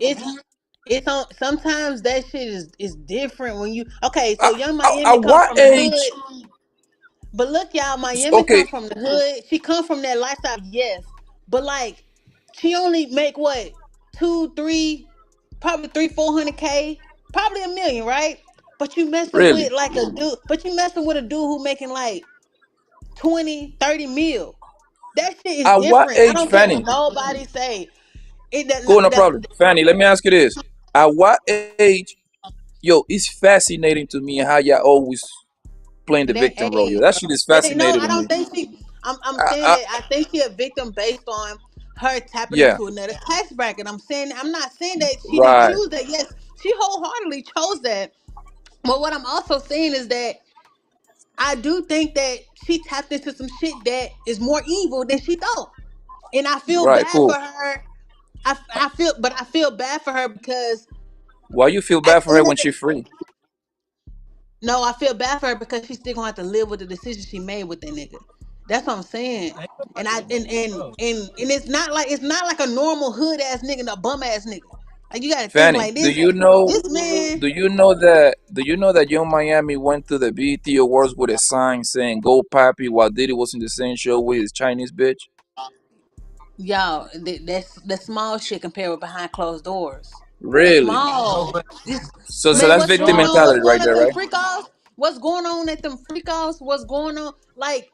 it's on sometimes that shit is different when you okay, so At, young at Miami come what from the age? hood. But look, y'all, Miami Okay, come from the hood. She come from that lifestyle, yes. But like, she only make what two, three, probably 400K, probably a million, right? But you messing really? with like a dude. But you messing with a dude who making like 20, 30 mil. That shit is At what different. I age, don't care what Fanny? nobody say. It Cool, no that problem. Fanny, let me ask you this. At what age, yo, it's fascinating to me how y'all always playing the it ain't victim role, yo. age, That bro. shit is It ain't no. fascinating I to don't me. think she. I'm I, saying I, that I think she a victim based on her tapping yeah, into another tax bracket. I'm not saying that she didn't right, choose that. Yes, she wholeheartedly chose that. But what I'm also saying is that I do think that she tapped into some shit that is more evil than she thought, and I feel right, bad for cool. her. I feel bad for her because Why you feel at bad the for her end of when the she free? no, I feel bad for her because she's still gonna have to live with the decision she made with that nigga. That's what I'm saying. ain't And nobody, bro. it's not like a normal hood ass nigga and a bum ass nigga. Like you gotta think Fanny, like do this. you know? This man, Do you know that Young Miami went to the BET Awards with a sign saying "Go Papi" while Diddy was in the same show with his Chinese bitch? y'all, that's small shit compared with behind closed doors. That's Really? No, small. but This So man, that's what's victim going small. on? What's mentality going right on at there, them right? freak offs? What's going on at them freak offs? What's going on? Like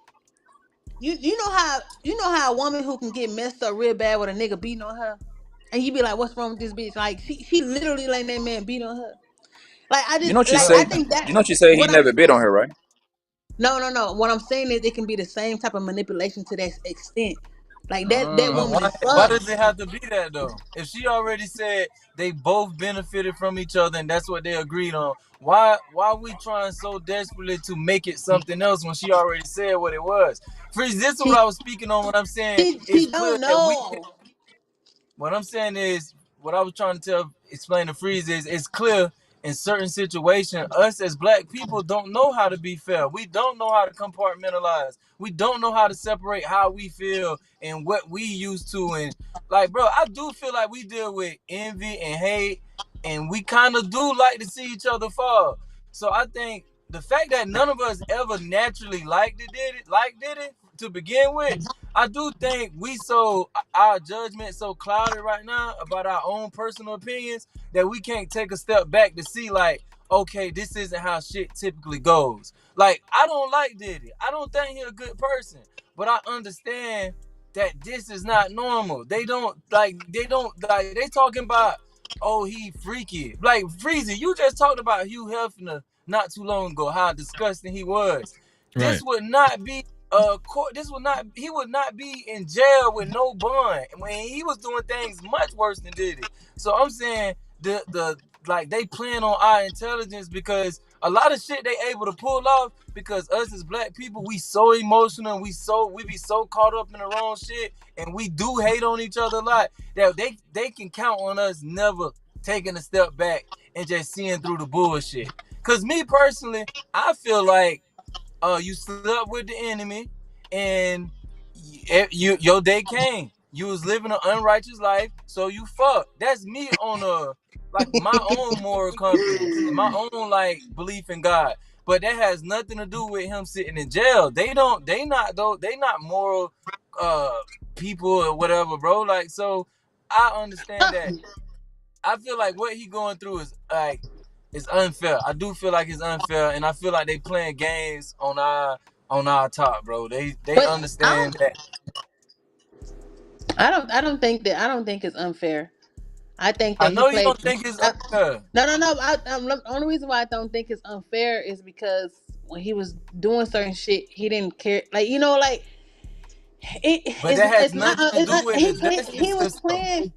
you know how a woman who can get messed up real bad with a nigga beating on her, and you be like, what's wrong with this bitch? Like she literally letting that man beat on her. Like You know she I say. think that You know she say he what I'm never bit on her, right? no. What I'm saying is it can be the same type of manipulation to that extent. Like that Mm. But woman is why fucked. does it have to be that though? If she already said they both benefited from each other and that's what they agreed on, why are we trying so desperately to make it something else when she already said what it was? Freeze, this is what I She was speaking on when I'm saying it's she clear don't that we can. know. What I'm saying is, what I was trying to explain to Freeze is, it's clear in certain situations, us as black people don't know how to be fair. We don't know how to compartmentalize. We don't know how to separate how we feel and what we used to. And like, bro, I do feel like we deal with envy and hate, and we kind of do like to see each other fall. So I think the fact that none of us ever naturally did it to begin with, I do think we so our judgment so clouded right now about our own personal opinions that we can't take a step back to see like, okay, this isn't how shit typically goes. Like, I don't like Diddy. I don't think he's a good person, but I understand that this is not normal. They talking about, oh, he freaky. Like, Freezy, you just talked about Hugh Hefner not too long ago, how disgusting he was. This Right. would not be court. This would not. He would not be in jail with no bond when he was doing things much worse than Diddy. So I'm saying the like they playing on our intelligence because a lot of shit they able to pull off because us as black people, we so emotional and we be so caught up in the wrong shit, and we do hate on each other a lot that they can count on us never taking a step back and just seeing through the bullshit. Cause me personally, I feel like you slept with the enemy, and your day came. You was living an unrighteous life, so you fucked. That's me on a like my own moral compass and my own like belief in God. But that has nothing to do with him sitting in jail. They not moral people or whatever, bro. Like, so I understand that. I feel like what he going through is like it's unfair. I do feel like it's unfair, and I feel like they playing games on our top, bro. They But understand that. I don't think it's unfair. I think I that he know you played. don't think it's unfair, No. The only reason why I don't think it's unfair is because when he was doing certain shit, he didn't care. Like, like but that has it's not. nothing to do with the He justice was system. playing,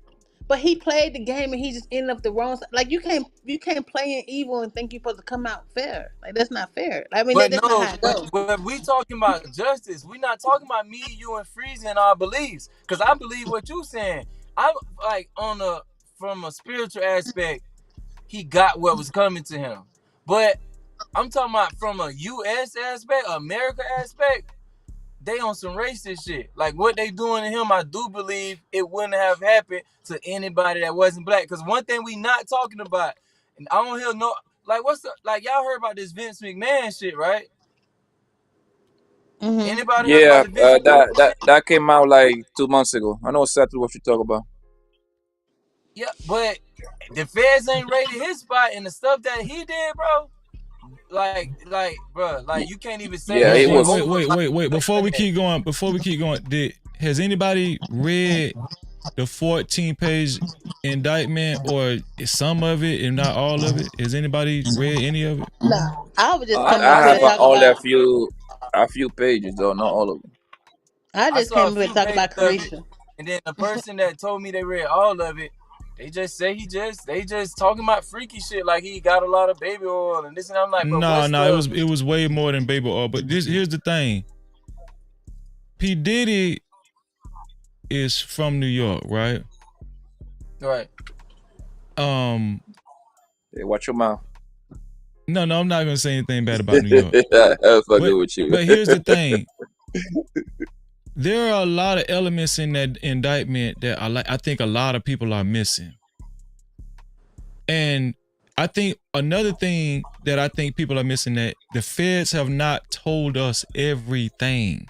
but he played the game and he just ended up the wrong side. Like, you can't play in evil and think you're supposed to come out fair. Like, that's not fair. I mean, But that's not no, how it goes. but we talking about justice. We not talking about me, you, and freezing our beliefs. Cause I believe what you saying. I'm like from a spiritual aspect, he got what was coming to him. But I'm talking about from a U.S. aspect, America aspect. They on some racist shit. Like what they doing to him, I do believe it wouldn't have happened to anybody that wasn't black. Cause one thing we not talking about, and I don't hear no like what's the like y'all heard about this Vince McMahon shit, right? Mm-hmm. Anybody heard about Yeah, the Vince McMahon shit? that came out like 2 months ago. I know exactly what you talk about. Yeah, but the feds ain't raided his spot and the stuff that he did, bro. Bro, like you can't even say Yeah, that Wait, it shit wait, was. wait, over. wait, Like, wait, wait. Before we keep going, has anybody read the 14-page indictment or some of it, if not all of it? Has anybody read any of it? No, I was just coming I up here have to talk only about. a few pages though, not all of them. I I just saw a came up here to few talk pages about of it, Carisha. and then the person that told me they read all of it, they just say they just talking about freaky shit like he got a lot of baby oil and this, and I'm like, but No, what's no, the it was way more than baby oil. But here's the thing. P. Diddy is from New York, right? right? Hey, watch your mouth. No, I'm not gonna say anything bad about New York. I'm But fucking with you. here's the thing. There are a lot of elements in that indictment that I think a lot of people are missing. And I think another thing that I think people are missing, that the feds have not told us everything.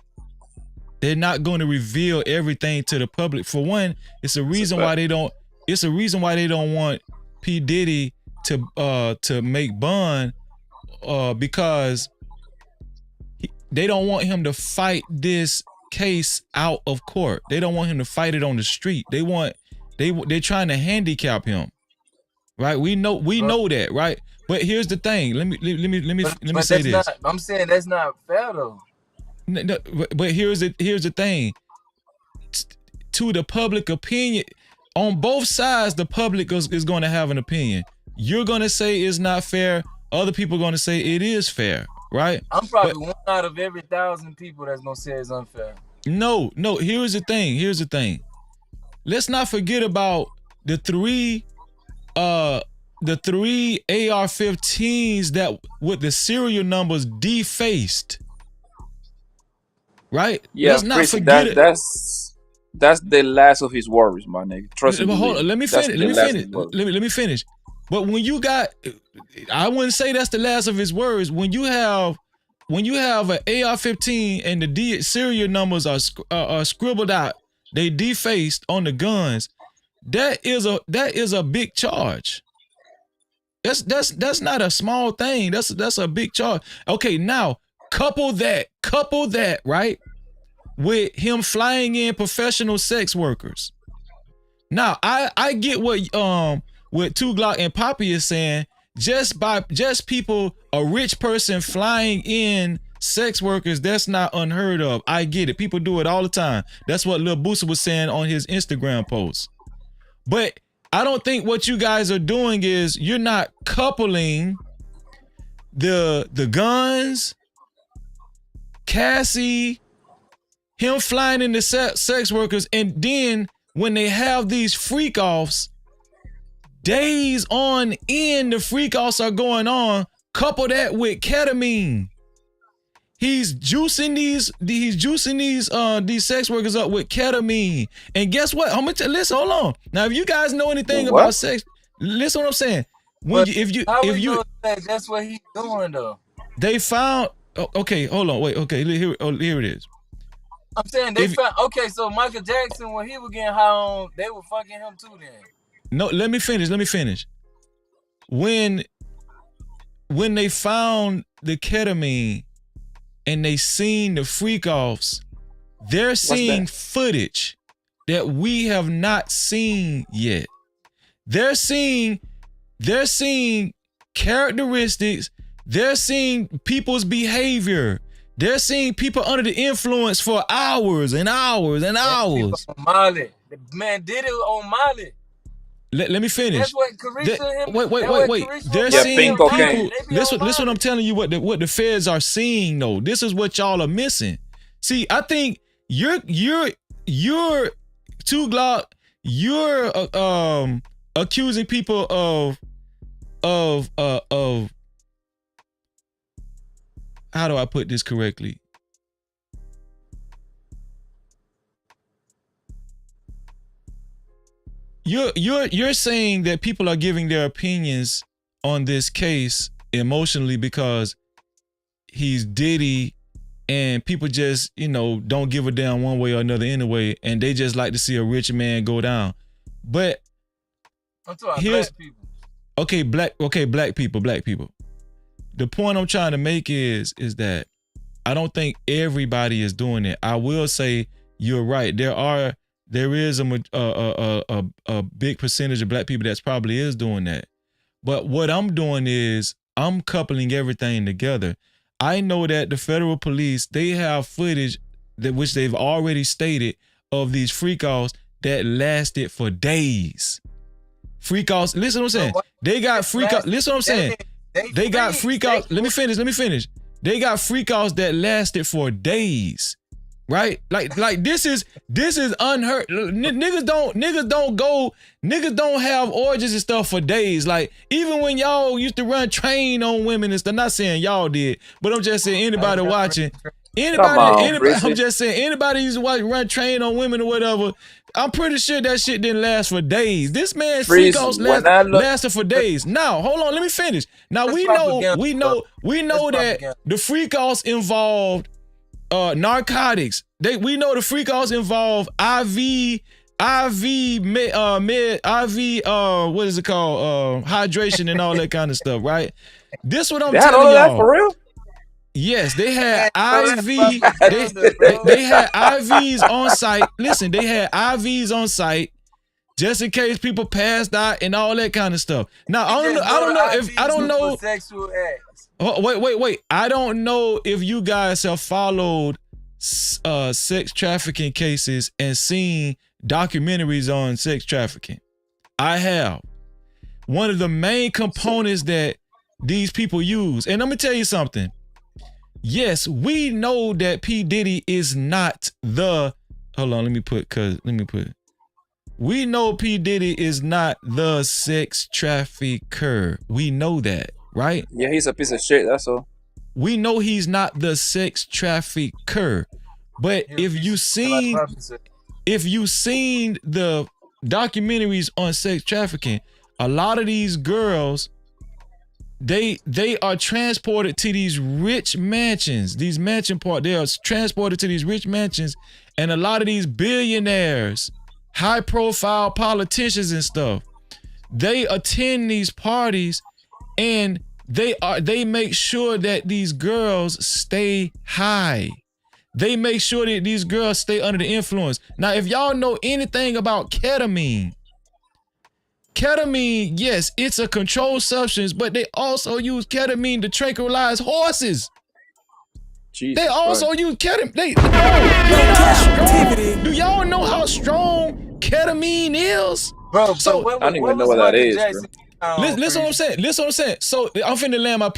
They're not going to reveal everything to the public. For one, it's a reason why they don't. It's a reason why they don't want P. Diddy to make bond, because they don't want him to fight this case out of court. They don't want him to fight it on the street. They're trying to handicap him, right? We know that, right? But here's the thing. Let me But say that's this. not. I'm saying that's not fair though. No, but here's the thing. To the public opinion, on both sides, the public is going to have an opinion. You're going to say it's not fair. Other people are going to say it is fair, right? I'm probably one out of every 1,000 people that's gonna say it's unfair. No. Here's the thing. Let's not forget about the three AR-15s that with the serial numbers defaced. Right? Yeah, Let's not Freezy, forget it. that's the last of his worries, my nigga. Trust me. Hold on, let me finish. Let me finish. But when you got, I wouldn't say that's the last of his words. When you have an AR-15 and the serial numbers are scribbled out, they defaced on the guns. That is a big charge. That's not a small thing. That's a big charge. Okay, now couple that, right, with him flying in professional sex workers. Now, I get what Two Glock and Poppy is saying. Just people, a rich person flying in sex workers, that's not unheard of. I get it. People do it all the time. That's what Lil Boosie was saying on his Instagram post. But I don't think what you guys are doing is you're not coupling the guns, Cassie, him flying into sex workers, and then when they have these freak offs, days on end, the freak offs are going on. Couple that with ketamine. He's juicing these sex workers up with ketamine. And guess what? I'm gonna listen, hold on. Now, if you guys know anything about sex, listen what I'm saying. If you that's what he's doing though. They found okay, hold on, wait, okay, here it is. I'm saying they found okay, so Michael Jackson, when he was getting high on, they were fucking him too then. No, let me finish. When they found the ketamine and they seen the freak offs, they're seeing footage that we have not seen yet. They're seeing characteristics. They're seeing people's behavior. They're seeing people under the influence for hours and hours and hours. Molly. The man did it on Molly. Let me finish. That's what Carisha wait. They're seeing people. Listen what I'm telling you. What the feds are seeing though. This is what y'all are missing. See, I think you're 2 Glock. You're accusing people of how do I put this correctly? You're saying that people are giving their opinions on this case emotionally because he's Diddy and people just, don't give a damn one way or another anyway, and they just like to see a rich man go down. But I'm talking black people. Black people. The point I'm trying to make is that I don't think everybody is doing it. I will say you're right. There is a big percentage of black people that's probably is doing that. But what I'm doing is I'm coupling everything together. I know that the federal police, they have footage which they've already stated of these freak-offs that lasted for days. Freak-offs, listen what I'm saying. They got freak-offs, listen what I'm saying. They got freak-offs, let me finish. They got freak-offs that lasted for days. Right? Like this is unheard. Niggas don't have orgies and stuff for days. Like, even when y'all used to run train on women and stuff, not saying y'all did, but I'm just saying anybody watching, I'm just saying anybody used to run train on women or whatever, I'm pretty sure that shit didn't last for days. This man's freak-offs lasted for days. Now, hold on, let me finish. Now we know that the freak-offs involved narcotics. We know the freak-offs involve IV, what is it called? Hydration and all that kind of stuff, right? This what I'm telling y'all. That for real? Yes, they had IV. They had IVs on site. Listen, they had IVs on site just in case people passed out and all that kind of stuff. Now I don't know. Sexual acts. Oh, wait. I don't know if you guys have followed sex trafficking cases and seen documentaries on sex trafficking. I have. One of the main components that these people use, and let me tell you something. Yes, we know that P. Diddy is not the, we know P. Diddy is not the sex trafficker. We know that. Right? Yeah, he's a piece of shit, that's all. We know he's not the sex trafficker. But if you seen the documentaries on sex trafficking, a lot of these girls, they are transported to these rich mansions, they are transported to these rich mansions, and a lot of these billionaires, high profile politicians and stuff, they attend these parties. And they make sure that these girls stay high. They make sure that these girls stay under the influence. Now, if y'all know anything about ketamine, yes, it's a controlled substance, but they also use ketamine to tranquilize horses. They also use ketamine. Do y'all know how strong ketamine is? Bro, I don't even know what that is, bro. Listen what I'm saying. Listen what I'm saying. So I'm finna land my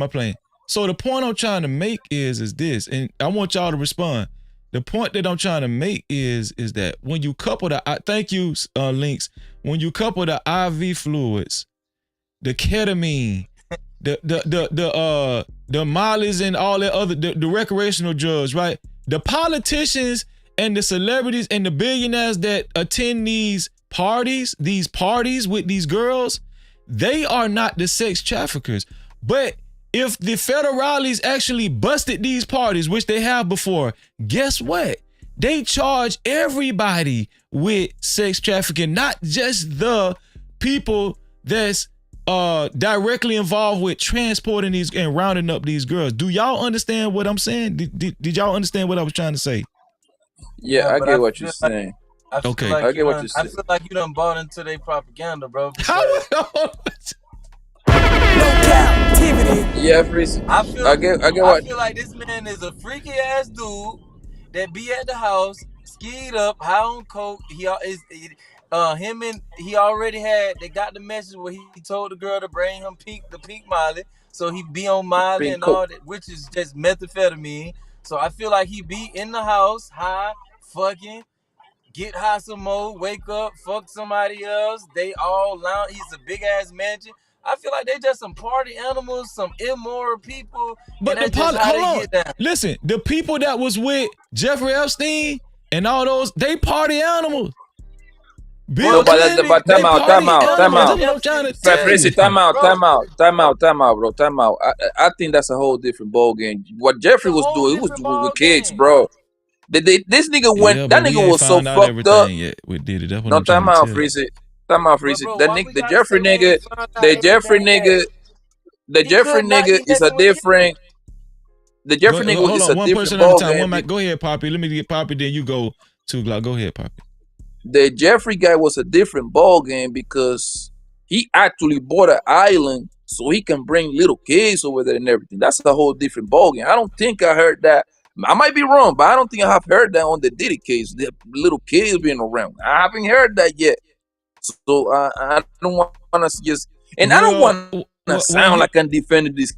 plane. So the point I'm trying to make is this, and I want y'all to respond. The point that I'm trying to make is that when you couple thank you, Links. When you couple the IV fluids, the ketamine, the mollies and all that other the recreational drugs, right? The politicians and the celebrities and the billionaires that attend these parties with these girls, they are not the sex traffickers. But if the federales actually busted these parties, which they have before, guess what? They charge everybody with sex trafficking, not just the people that's directly involved with transporting these and rounding up these girls. Do y'all understand what I'm saying? Did y'all understand what I was trying to say? Yeah, I get what you're saying. I feel Okay. like I get what you're I saying. feel like you done bought into their propaganda, bro. Captivity. Yeah, Freeze. I feel I get what. like this man is a freaky ass dude that be at the house, skied up, high on coke. He already had. They got the message where he told the girl to bring him the pink Molly, so he be on Molly Pink and coat. all that, which is just methamphetamine. So I feel like he be in the house, high, fucking, get high some more, wake up, fuck somebody else. They all lounge. He's a big ass mansion. I feel like they just some party animals, some immoral people, But and that's just how hold they on. get down. Listen, the people that was with Jeffrey Epstein and all those, they party animals. Bill Clinton, they party animals. That's what I'm trying to tell you. Time out, bro. Time out. I think that's a whole different ball game. What Jeffrey was doing, he was doing with kids, bro. This nigga went. Yeah, that but we nigga ain't was so found out fucked up. everything yet with Diddy. That's what No, I'm trying time to out, tell you. Freeze it. Time out, Freeze it. Bro, That why nigga, we the gotta Jeffrey say we ain't nigga, found out the Jeffrey everything yet? nigga, the He Jeffrey could not nigga be is a messing with kids. different. The Jeffrey nigga Hold is on, a one different person at a ball time. game. Go ahead, Poppy. Let me get Poppy, then you go to Glock. Go ahead, Poppy. The Jeffrey guy was a different ball game because he actually bought an island so he can bring little kids over there and everything. That's a whole different ball game. I don't think I heard that. I might be wrong, but I don't think I have heard that on the Diddy case. The little kids being around. I haven't heard that yet. So I don't want to just, and I don't want to sound like I'm defending this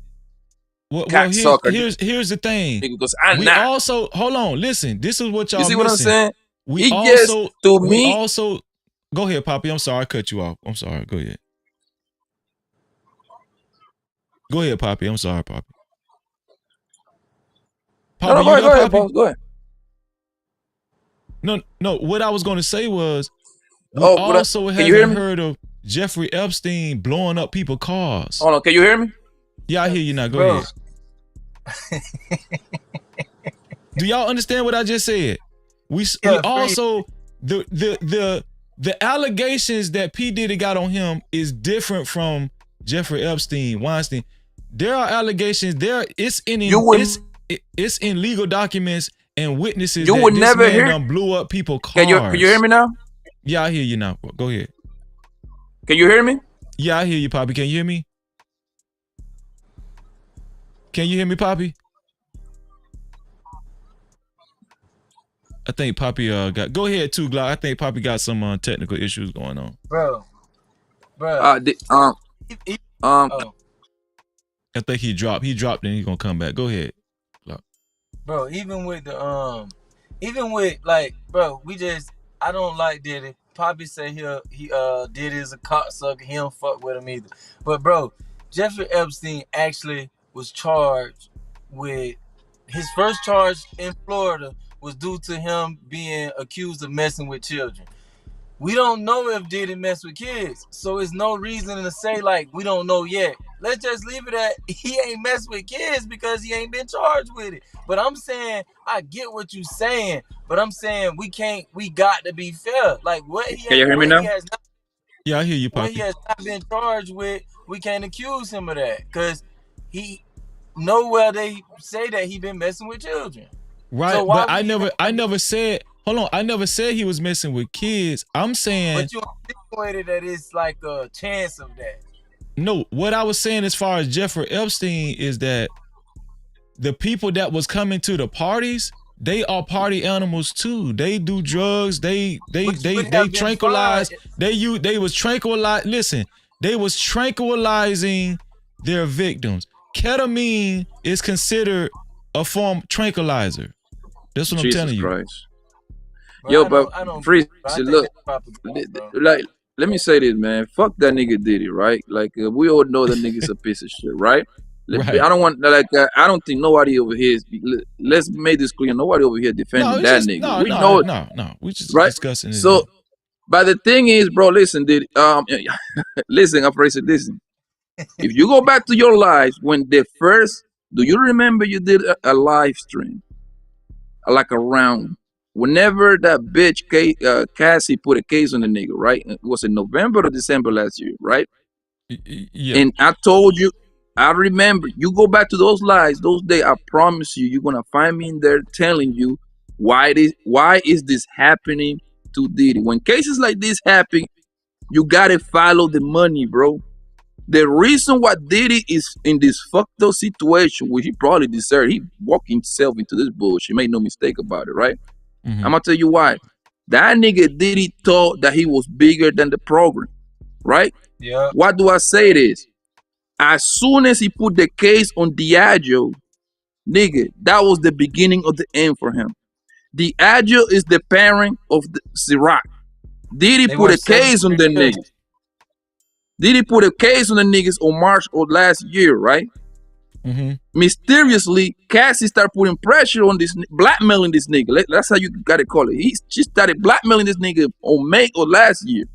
cocksucker. Here's the thing. Because I'm we not. also hold on. Listen, this is what y'all You see missing. what I'm saying? We also go ahead, Poppy. I'm sorry, I cut you off. I'm sorry. Go ahead. Go ahead, Poppy. I'm sorry, Poppy. Poppy, go ahead, Poppy? Go ahead. No. What I was going to say was, we also haven't heard of Jeffrey Epstein blowing up people's cars. Hold on, can you hear me? Yeah, I hear you now. Go ahead. Do y'all understand what I just said? We also the allegations that P. Diddy got on him is different from Jeffrey Epstein, Weinstein. There are allegations. It's in legal documents and witnesses. You would never hear. Blew up people's cars. Can you hear me now? Yeah, I hear you now. Go ahead. Can you hear me? Yeah, I hear you, Poppy. Can you hear me? Can you hear me, Poppy? I think Poppy got. Go ahead too, Glock. I think Poppy got some technical issues going on. Bro. I think he dropped. He dropped and he's gonna come back. Go ahead, Glock. Bro, even with bro, I don't like Diddy. Poppy say Diddy is a cocksucker. He don't fuck with him either. But bro, Jeffrey Epstein actually was charged with his first charge in Florida was due to him being accused of messing with children. We don't know if Diddy messed with kids, so it's no reason to say like we don't know yet. Let's just leave it at he ain't messed with kids because he ain't been charged with it. But I'm saying I get what you saying, but I'm saying we got to be fair. Like Can you hear me now? Yeah, I hear you, Poppy. What he has not been charged with, we can't accuse him of that because he nowhere they say that he been messing with children. Right, so but I never said. Hold on, I never said he was messing with kids. I'm saying. But you insinuated that it's like a chance of that. No, what I was saying as far as Jeffrey Epstein is that the people that was coming to the parties, they are party animals too. They do drugs. They tranquilize. They was tranquilized. Listen, They was tranquilizing their victims. Ketamine is considered a form tranquilizer. That's what I'm Jesus telling you. Christ. Bro, Yo, but I don't Freeze, I think look, that's propaganda, bro. like, let me say this, man. Fuck that nigga Diddy, right? Like, we all know that nigga's a piece of shit, right? Right. I don't want, like, I don't think nobody over here is, let's make this clear. Nobody over here No, defending it's that just nigga. We know it, no. We just right? discussing it. So, but the thing is, bro, listen, Diddy, listen, I'm afraid to listen. If you go back to your lives when the first, do you remember you did a live stream, like a round? Whenever that bitch Cassie put a case on the nigga, right? It was in November or December last year, right? Yeah. And I told you, I remember. You go back to those lives, those days. I promise you, you're gonna find me in there telling you why is this happening to Diddy? When cases like this happen, you gotta follow the money, bro. The reason why Diddy is in this fucked up situation, which he probably deserved, he walked himself into this bullshit. Made no mistake about it, right? Mm-hmm. I'm gonna tell you why. That nigga Diddy thought that he was bigger than the program, right? Yeah. Why do I say this? As soon as he put the case on Diageo, nigga, that was the beginning of the end for him. Diageo is the parent of the Ciroc. Diddy They put worth a case on 73 the billion. niggas. Diddy put a case on the niggas on March of last year, right? Mm-hmm. Mysteriously, Cassie started putting pressure on this, blackmailing this nigga. That's how you gotta call it. She started blackmailing this nigga on May of last year.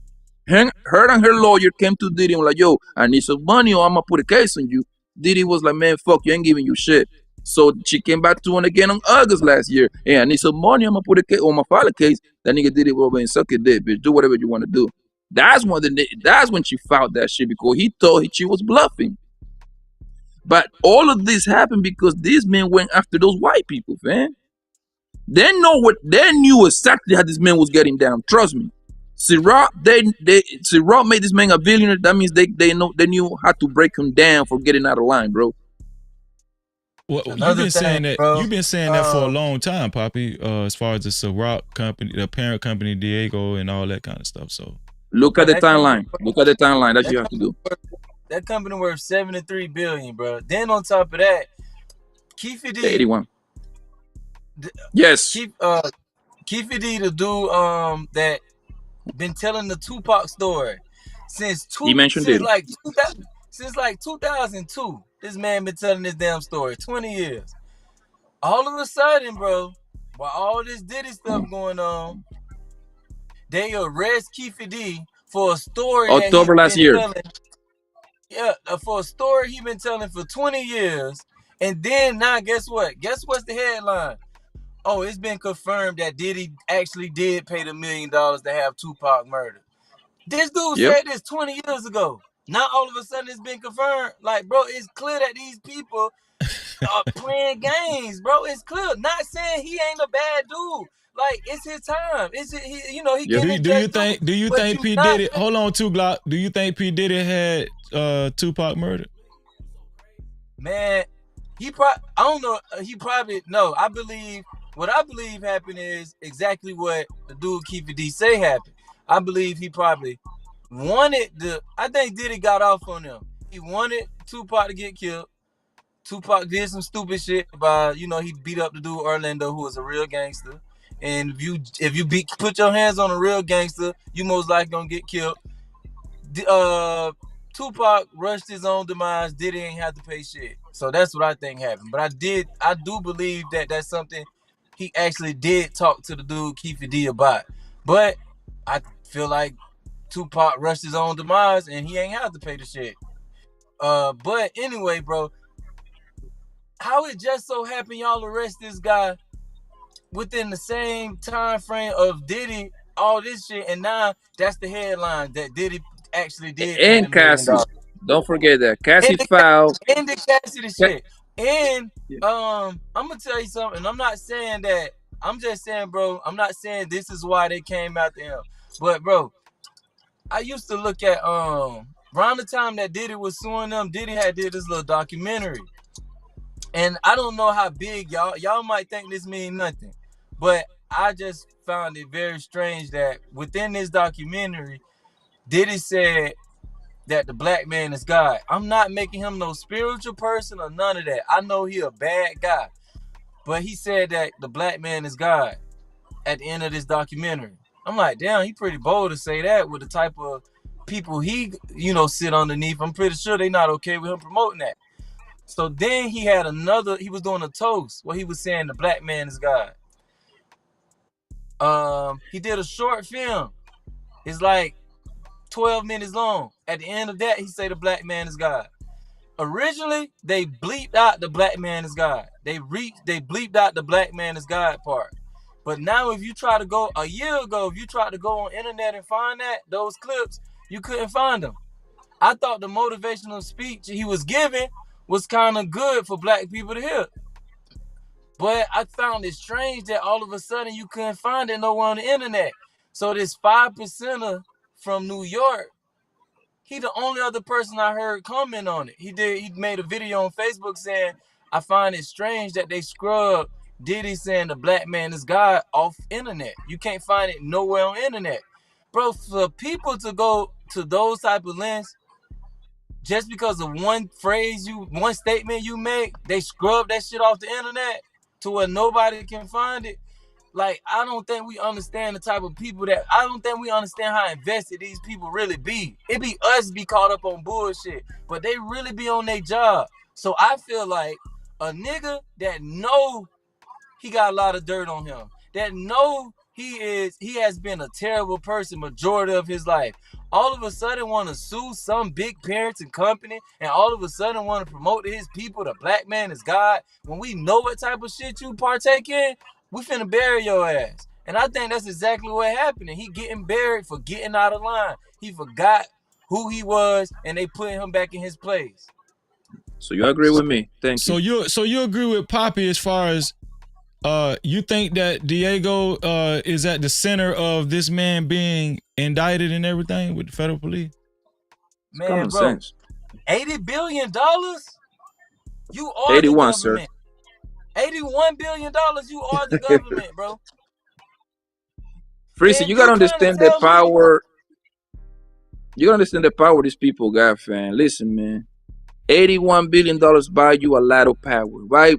Her and her lawyer came to Diddy and was like, yo, I need some money or I'm gonna put a case on you. Diddy was like, man, fuck, you ain't giving you shit. So she came back to him again on August last year. Hey, I need some money, I'm gonna put a case on my file a case. That nigga Diddy over and suck it dick, bitch. Do whatever you wanna do. That's when she found that shit because he thought she was bluffing. But all of this happened because these men went after those white people, man. They knew exactly how this man was getting down. Trust me. Ciroc, Ciroc made this man a billionaire. That means they knew how to break him down for getting out of line, bro. Well, Another thing, bro. You've been saying that for a long time, Poppy. As far as the Ciroc company, the parent company, Diego, and all that kind of stuff. So look at the timeline. Look at the timeline. That's what you have to do. That company worth 73 billion, bro. Then on top of that, Keefy D, 81. Yes. Keefy D, the dude that been telling the Tupac story since like 2002. This man been telling this damn story 20 years. All of a sudden, bro, while all this Diddy stuff going on, they arrest Keefy D for a story October last year. telling. Yeah, for a story he been telling for 20 years. And then now guess what? Guess what's the headline? Oh, it's been confirmed that Diddy actually did pay the $1 million to have Tupac murdered. This dude said this 20 years ago. Now all of a sudden it's been confirmed. Like, bro, it's clear that these people are playing games, bro. It's clear. Not saying he ain't a bad dude. Like, it's his time. He getting do you think P Diddy? Hold on, two Glock. Do you think P Diddy had Tupac murdered? Man, I don't know. He probably no. I believe what I believe happened is exactly what the dude Keefy D say happened. I believe he probably wanted I think Diddy got off on him. He wanted Tupac to get killed. Tupac did some stupid shit by he beat up the dude Orlando who was a real gangster. And if you put your hands on a real gangster, you most likely gonna get killed. Tupac rushed his own demise. Diddy ain't have to pay shit. So that's what I think happened. But I do believe that that's something he actually did talk to the dude Keefy D about. But I feel like Tupac rushed his own demise and he ain't have to pay the shit. But anyway, bro, how it just so happened y'all arrest this guy within the same time frame of Diddy, all this shit, and now that's the headline that Diddy actually did pay And the $1 million. Cassie. Don't forget that. Cassie filed. And the Cassidy shit. And I'm gonna tell you something. I'm not saying that. I'm just saying, bro. I'm not saying this is why they came after him. But bro, I used to look at around the time that Diddy was suing them, Diddy had did this little documentary. And I don't know how big y'all might think this means nothing. But I just found it very strange that within this documentary, Diddy said that the black man is God. I'm not making him no spiritual person or none of that. I know he a bad guy. But he said that the black man is God at the end of this documentary. I'm like, damn, he pretty bold to say that with the type of people he, sit underneath. I'm pretty sure they not okay with him promoting that. So then he was doing a toast where he was saying the black man is God. He did a short film. It's like 12 minutes long. At the end of that, he say the black man is God. Originally, they bleeped out the black man is God. They bleeped out the black man is God part. But now if you try to go, a year ago, if you tried to go on internet and find those clips, you couldn't find them. I thought the motivational speech he was giving was kind of good for black people to hear. But I found it strange that all of a sudden you couldn't find it nowhere on the internet. So this 5%er from New York, he the only other person I heard comment on it. He made a video on Facebook saying, I find it strange that they scrub Diddy saying the black man is God off internet. You can't find it nowhere on internet. Bro, for people to go to those type of lengths just because of one statement you make, they scrub that shit off the internet to where nobody can find it. Like, I don't think we understand the type of people I don't think we understand how invested these people really be. It be us be caught up on bullshit, but they really be on their job. So I feel like a nigga that know he got a lot of dirt on him, that know he has been a terrible person majority of his life, all of a sudden want to sue some big parenting company and all of a sudden want to promote to his people the black man is God. When we know what type of shit you partake in, we finna bury your ass. And I think that's exactly what happened. He getting buried for getting out of line. He forgot who he was and they put him back in his place. So you agree with me? Thank you. So you agree with Poppy as far as you think that Diego is at the center of this man being indicted and everything with the federal police? Man, common bro, sense. $80 billion? You are 81, the government. sir. $81 billion, you are the government, bro. Freezy, you gotta understand the power. You gotta understand the power these people got, fam. Listen, man. $81 billion buy you a lot of power. Why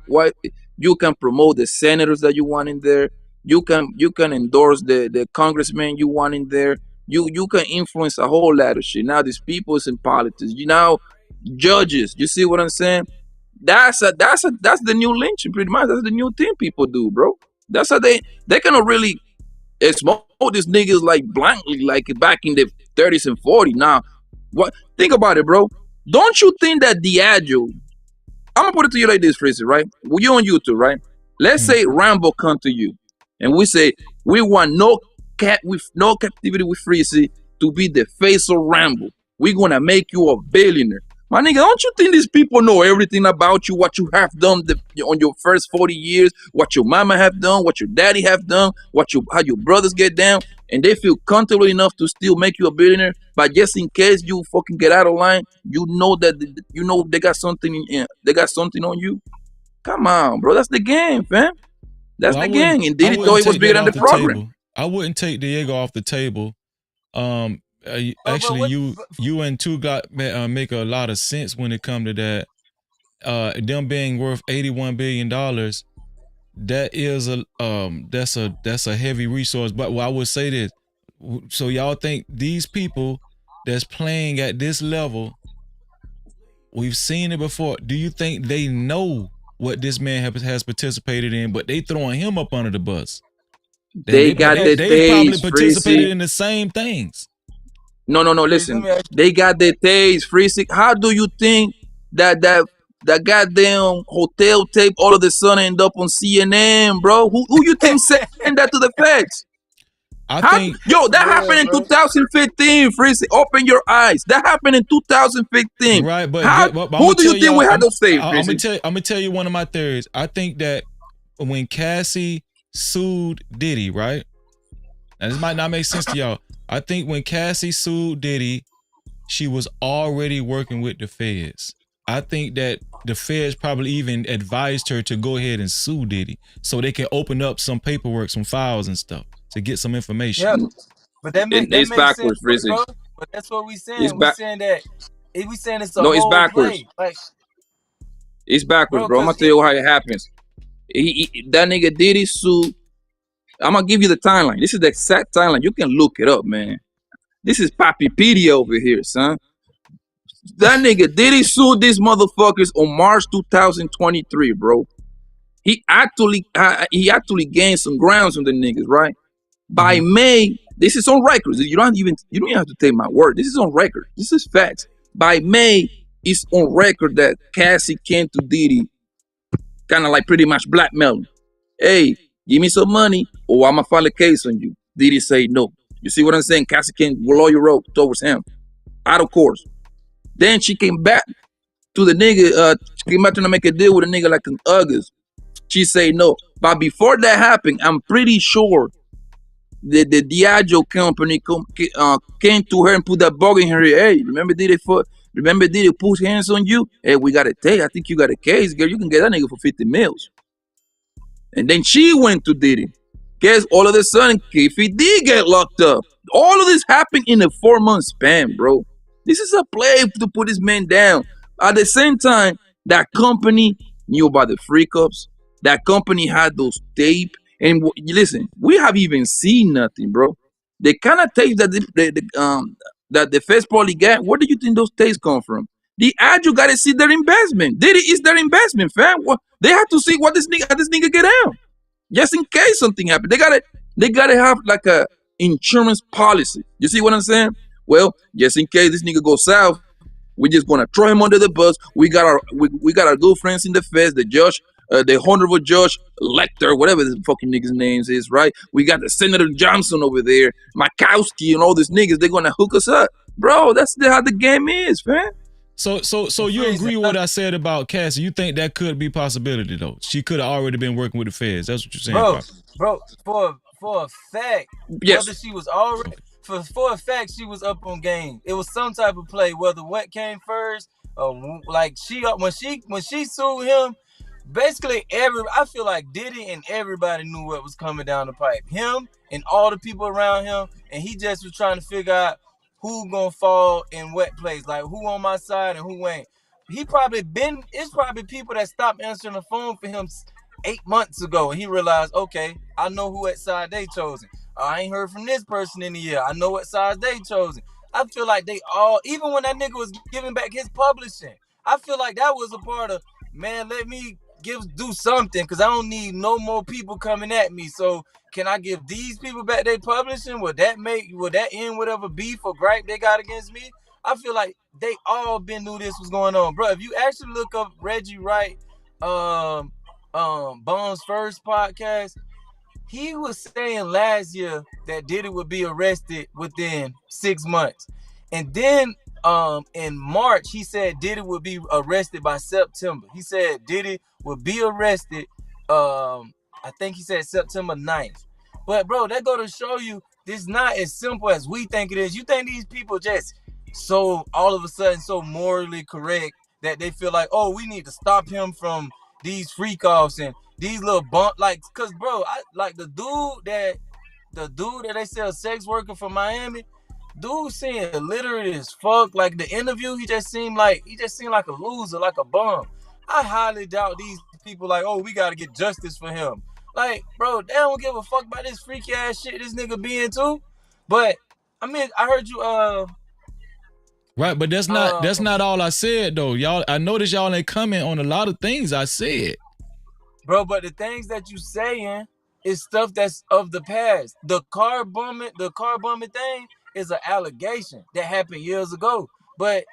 you can promote the senators that you want in there. You can endorse the congressman you want in there. You can influence a whole lot of shit. Now these people is in politics. Judges. You see what I'm saying? That's the new lynching, pretty much. That's the new thing people do, bro. That's how they cannot really expose these niggas like blankly, like back in the 30s and 40s. Now, what? Think about it, bro. Don't you think that Diageo? I'm gonna put it to you like this, Freezy, right? Well, you on YouTube, right? Let's say Rambo come to you, and we say we want no captivity with Freezy to be the face of Rambo. We're gonna make you a billionaire. My nigga, don't you think these people know everything about you, what you have done on your first 40 years, what your mama have done, what your daddy have done, how your brothers get down, and they feel comfortable enough to still make you a billionaire, but just in case you fucking get out of line, you know they got something on you. Come on, bro, that's the game, fam. That's the game. And Diddy thought it was bigger than the program. I wouldn't take Diego off the table. Actually, you and two got make a lot of sense when it come to that. Them being worth $81 billion, that is that's a heavy resource. But I would say this: so y'all think these people that's playing at this level, we've seen it before. Do you think they know what this man has participated in, but they throwing him up under the bus? They probably participated in the same things. No. Listen, they got their taste, Freezy. How do you think that goddamn hotel tape all of a sudden end up on CNN, bro? Who you think sent that to the feds? That happened in 2015, Freezy. Open your eyes. That happened in 2015. Right, but who do you think we had to say, Freezy? I'm gonna tell you one of my theories. I think that when Cassie sued Diddy, right? Now this might not make sense to y'all. I think when Cassie sued Diddy, she was already working with the feds. I think that the feds probably even advised her to go ahead and sue Diddy so they can open up some paperwork, some files and stuff to get some information. Yeah, but that makes backwards, sense, bro. But that's what we It's saying. We back. saying that we saying it's a No, it's whole backwards. play. Like, It's backwards, bro, bro. I'm cause gonna tell you how it happens. That nigga Diddy sued. I'm gonna give you the timeline. This is the exact timeline. You can look it up, man. This is Papipedia over here, son. That nigga Diddy sued these motherfuckers on March 2023, bro. He actually gained some grounds on the niggas, right? By May, this is on record. You don't even have to take my word. This is on record. This is facts. By May, it's on record that Cassie came to Diddy, kind of like pretty much blackmailing. Hey, give me some money, or I'ma file a case on you. Diddy say no. You see what I'm saying? Cassie came lawyer wrote towards him, out of course. Then she came back to the nigga. She came back trying to make a deal with a nigga like in August. She say no. But before that happened, I'm pretty sure the Diageo company came to her and put that bug in her ear. Hey, remember Diddy put hands on you? Hey, we got a take. I think you got a case, girl. You can get that nigga for 50 mils. And then she went to Diddy. Guess all of a sudden, Keefe did get locked up. All of this happened in a 4-month span, bro. This is a play to put this man down. At the same time, that company knew about the freak-ups. That company had those tape. And listen, we have even seen nothing, bro. The kind of tapes that the first party got, where do you think those tapes come from? The ad, you gotta see their investment. Diddy is their investment, fam. They have to see what this nigga get out. Just in case something happens. They gotta have like a insurance policy. You see what I'm saying? Well, just in case this nigga goes south, we're just gonna throw him under the bus. We got our good friends in the feds, the judge, the honorable judge Lecter, whatever this fucking nigga's names is, right? We got the Senator Johnson over there, Makowski, and all these niggas. They're gonna hook us up, bro. That's how the game is, man. So you agree with what I said about Cassie? You think that could be a possibility though? She could have already been working with the feds. That's what you're saying, Papa. bro, for a fact, Yes. whether she was already for a fact she was up on game. It was some type of play, whether what came first, like when she sued him. Basically, I feel like Diddy and everybody knew what was coming down the pipe. Him and all the people around him, and he just was trying to figure out who gonna fall in what place, like who on my side and who ain't. It's probably people that stopped answering the phone for him 8 months ago, and he realized, okay, I know who what side they chosen. I ain't heard from this person in a year. I know what side they chosen. I feel like they all, even when that nigga was giving back his publishing, I feel like that was a part of, man, let me do something, because I don't need no more people coming at me. So can I give these people back their publishing? Would that end whatever beef or gripe they got against me? I feel like they all been knew this was going on, bro. If you actually look up Reggie Wright, Bond's first podcast, he was saying last year that Diddy would be arrested within 6 months. And then in March, he said Diddy would be arrested by September. He said Diddy would be arrested, I think he said September 9th. But bro, that go to show you this not as simple as we think it is. You think these people just so all of a sudden so morally correct that they feel like, oh, we need to stop him from these freak offs and these little bump, like, cause bro, I like the dude that they sell sex worker from Miami. Dude seemed illiterate as fuck. Like the interview, he just seemed like a loser, like a bum. I highly doubt these people like, oh, we gotta get justice for him. Like, bro, they don't give a fuck about this freaky ass shit this nigga be into. But I mean, I heard you right, but that's not all I said though. Y'all, I noticed y'all ain't comment on a lot of things I said. Bro, but the things that you saying is stuff that's of the past. The car bombing thing is an allegation that happened years ago. But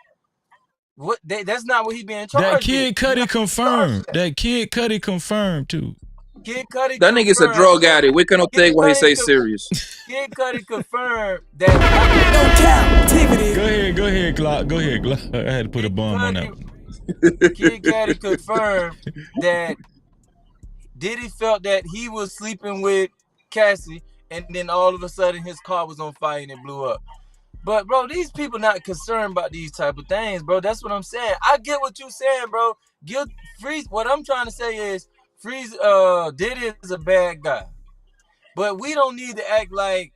that's not what he being charged That Kid with. Cudi confirmed. That Kid Cudi confirmed too. Kid Cudi That nigga's a drug addict. We cannot take what he say serious. Kid Cudi confirmed that. Go ahead, Glock. I had to put a bomb on that one. Kid Cudi confirmed that Diddy felt that he was sleeping with Cassie, and then all of a sudden his car was on fire and it blew up. But bro, these people not concerned about these type of things, bro. That's what I'm saying. I get what you saying, bro. Freeze. What I'm trying to say is, Diddy is a bad guy, but we don't need to act like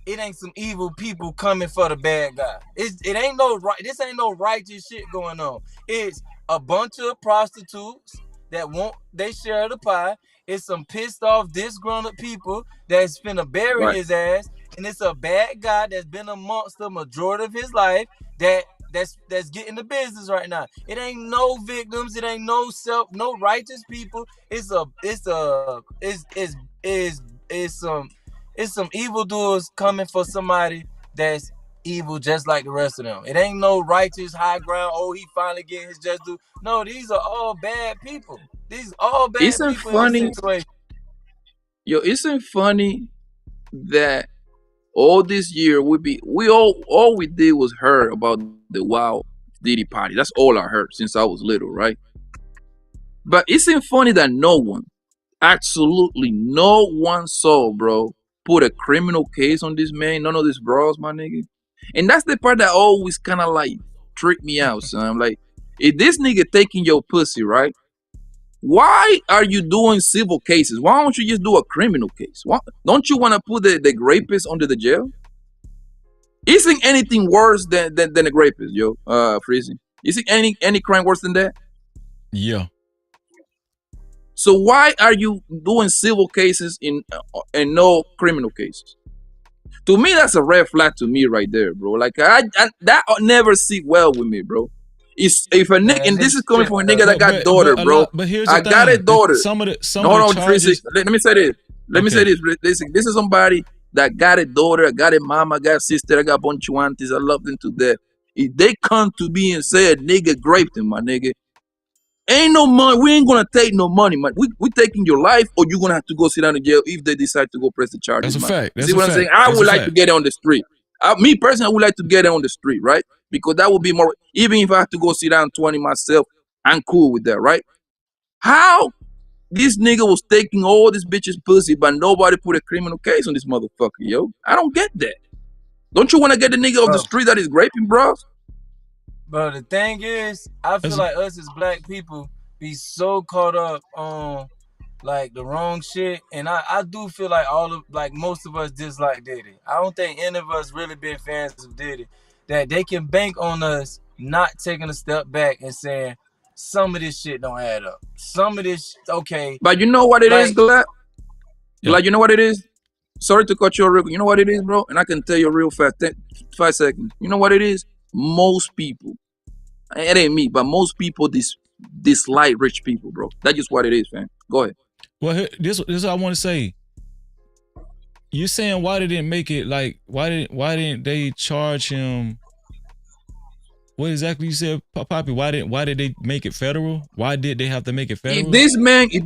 it ain't some evil people coming for the bad guy. It ain't no right. This ain't no righteous shit going on. It's a bunch of prostitutes that want they share the pie. It's some pissed off, disgruntled people that's finna bury Right. his ass, and it's a bad guy that's been amongst the majority of his life that's getting the business right now. It ain't no victims. It ain't no righteous people. It's some evildoers coming for somebody that's evil just like the rest of them. It ain't no righteous high ground. Oh, he finally getting his just due. No, these are all bad people. These all bad Isn't people in this funny, situation. yo, isn't funny that all this year we all we did was heard about the wild Diddy party. That's all I heard since I was little, right? But isn't funny that no one, absolutely no one saw, bro, put a criminal case on this man, none of these bros, my nigga. And that's the part that always kind of like trick me out, son. Like, if this nigga taking your pussy, right? Why are you doing civil cases? Why don't you just do a criminal case? Why, don't you want to put the rapist under the jail? Isn't anything worse than a rapist, yo? Freezing. Isn't any crime worse than that? Yeah. So why are you doing civil cases and no criminal cases? To me, that's a red flag to me right there, bro. Like I that never sit well with me, bro. It's if a nigga, Man, and this this is coming shit, from a nigga that got daughter, But a bro. lot. But here's the I got a thing: daughter. some of No, the no, Tracy. charges. Let me say this. Let me say Okay. this. Listen, this is somebody that got a daughter, I got a mama, I got a sister, I got a bunch of aunties. I love them to death. If they come to me and say a nigga raped him, my nigga, ain't no money. We ain't gonna take no money, man. We taking your life, or you gonna have to go sit down in jail if they decide to go press the That's charges, a man. fact. You That's see a what I'm saying? fact. I That's would a like to fact. get it on the street. Me personally, I would like to get it on the street, right? Because that would be more. Even if I have to go sit down 20 myself, I'm cool with that, right? How this nigga was taking all this bitches pussy, but nobody put a criminal case on this motherfucker, yo? I don't get that. Don't you want to get the nigga off the bro. street that is raping, bros? But the thing is, I feel That's a, like us as black people be so caught up on like the wrong shit, and I do feel like most of us dislike Diddy. I don't think any of us really been fans of Diddy. That they can bank on us not taking a step back and saying some of this shit don't add up. Some of this, okay, But you know what it is, like Glad? yeah. Glad, you know what it is? Sorry to cut you real. You know what it is, bro? And I can tell you real fast. 5 seconds. You know what it is? Most people, it ain't me, but most people dislike rich people, bro. That's just what it is, man. Go ahead. Well, this is what I want to say. You're saying why didn't make it like why didn't they charge him? What exactly you said, Poppy? Why did they make it federal? Why did they have to make it If federal? this man, if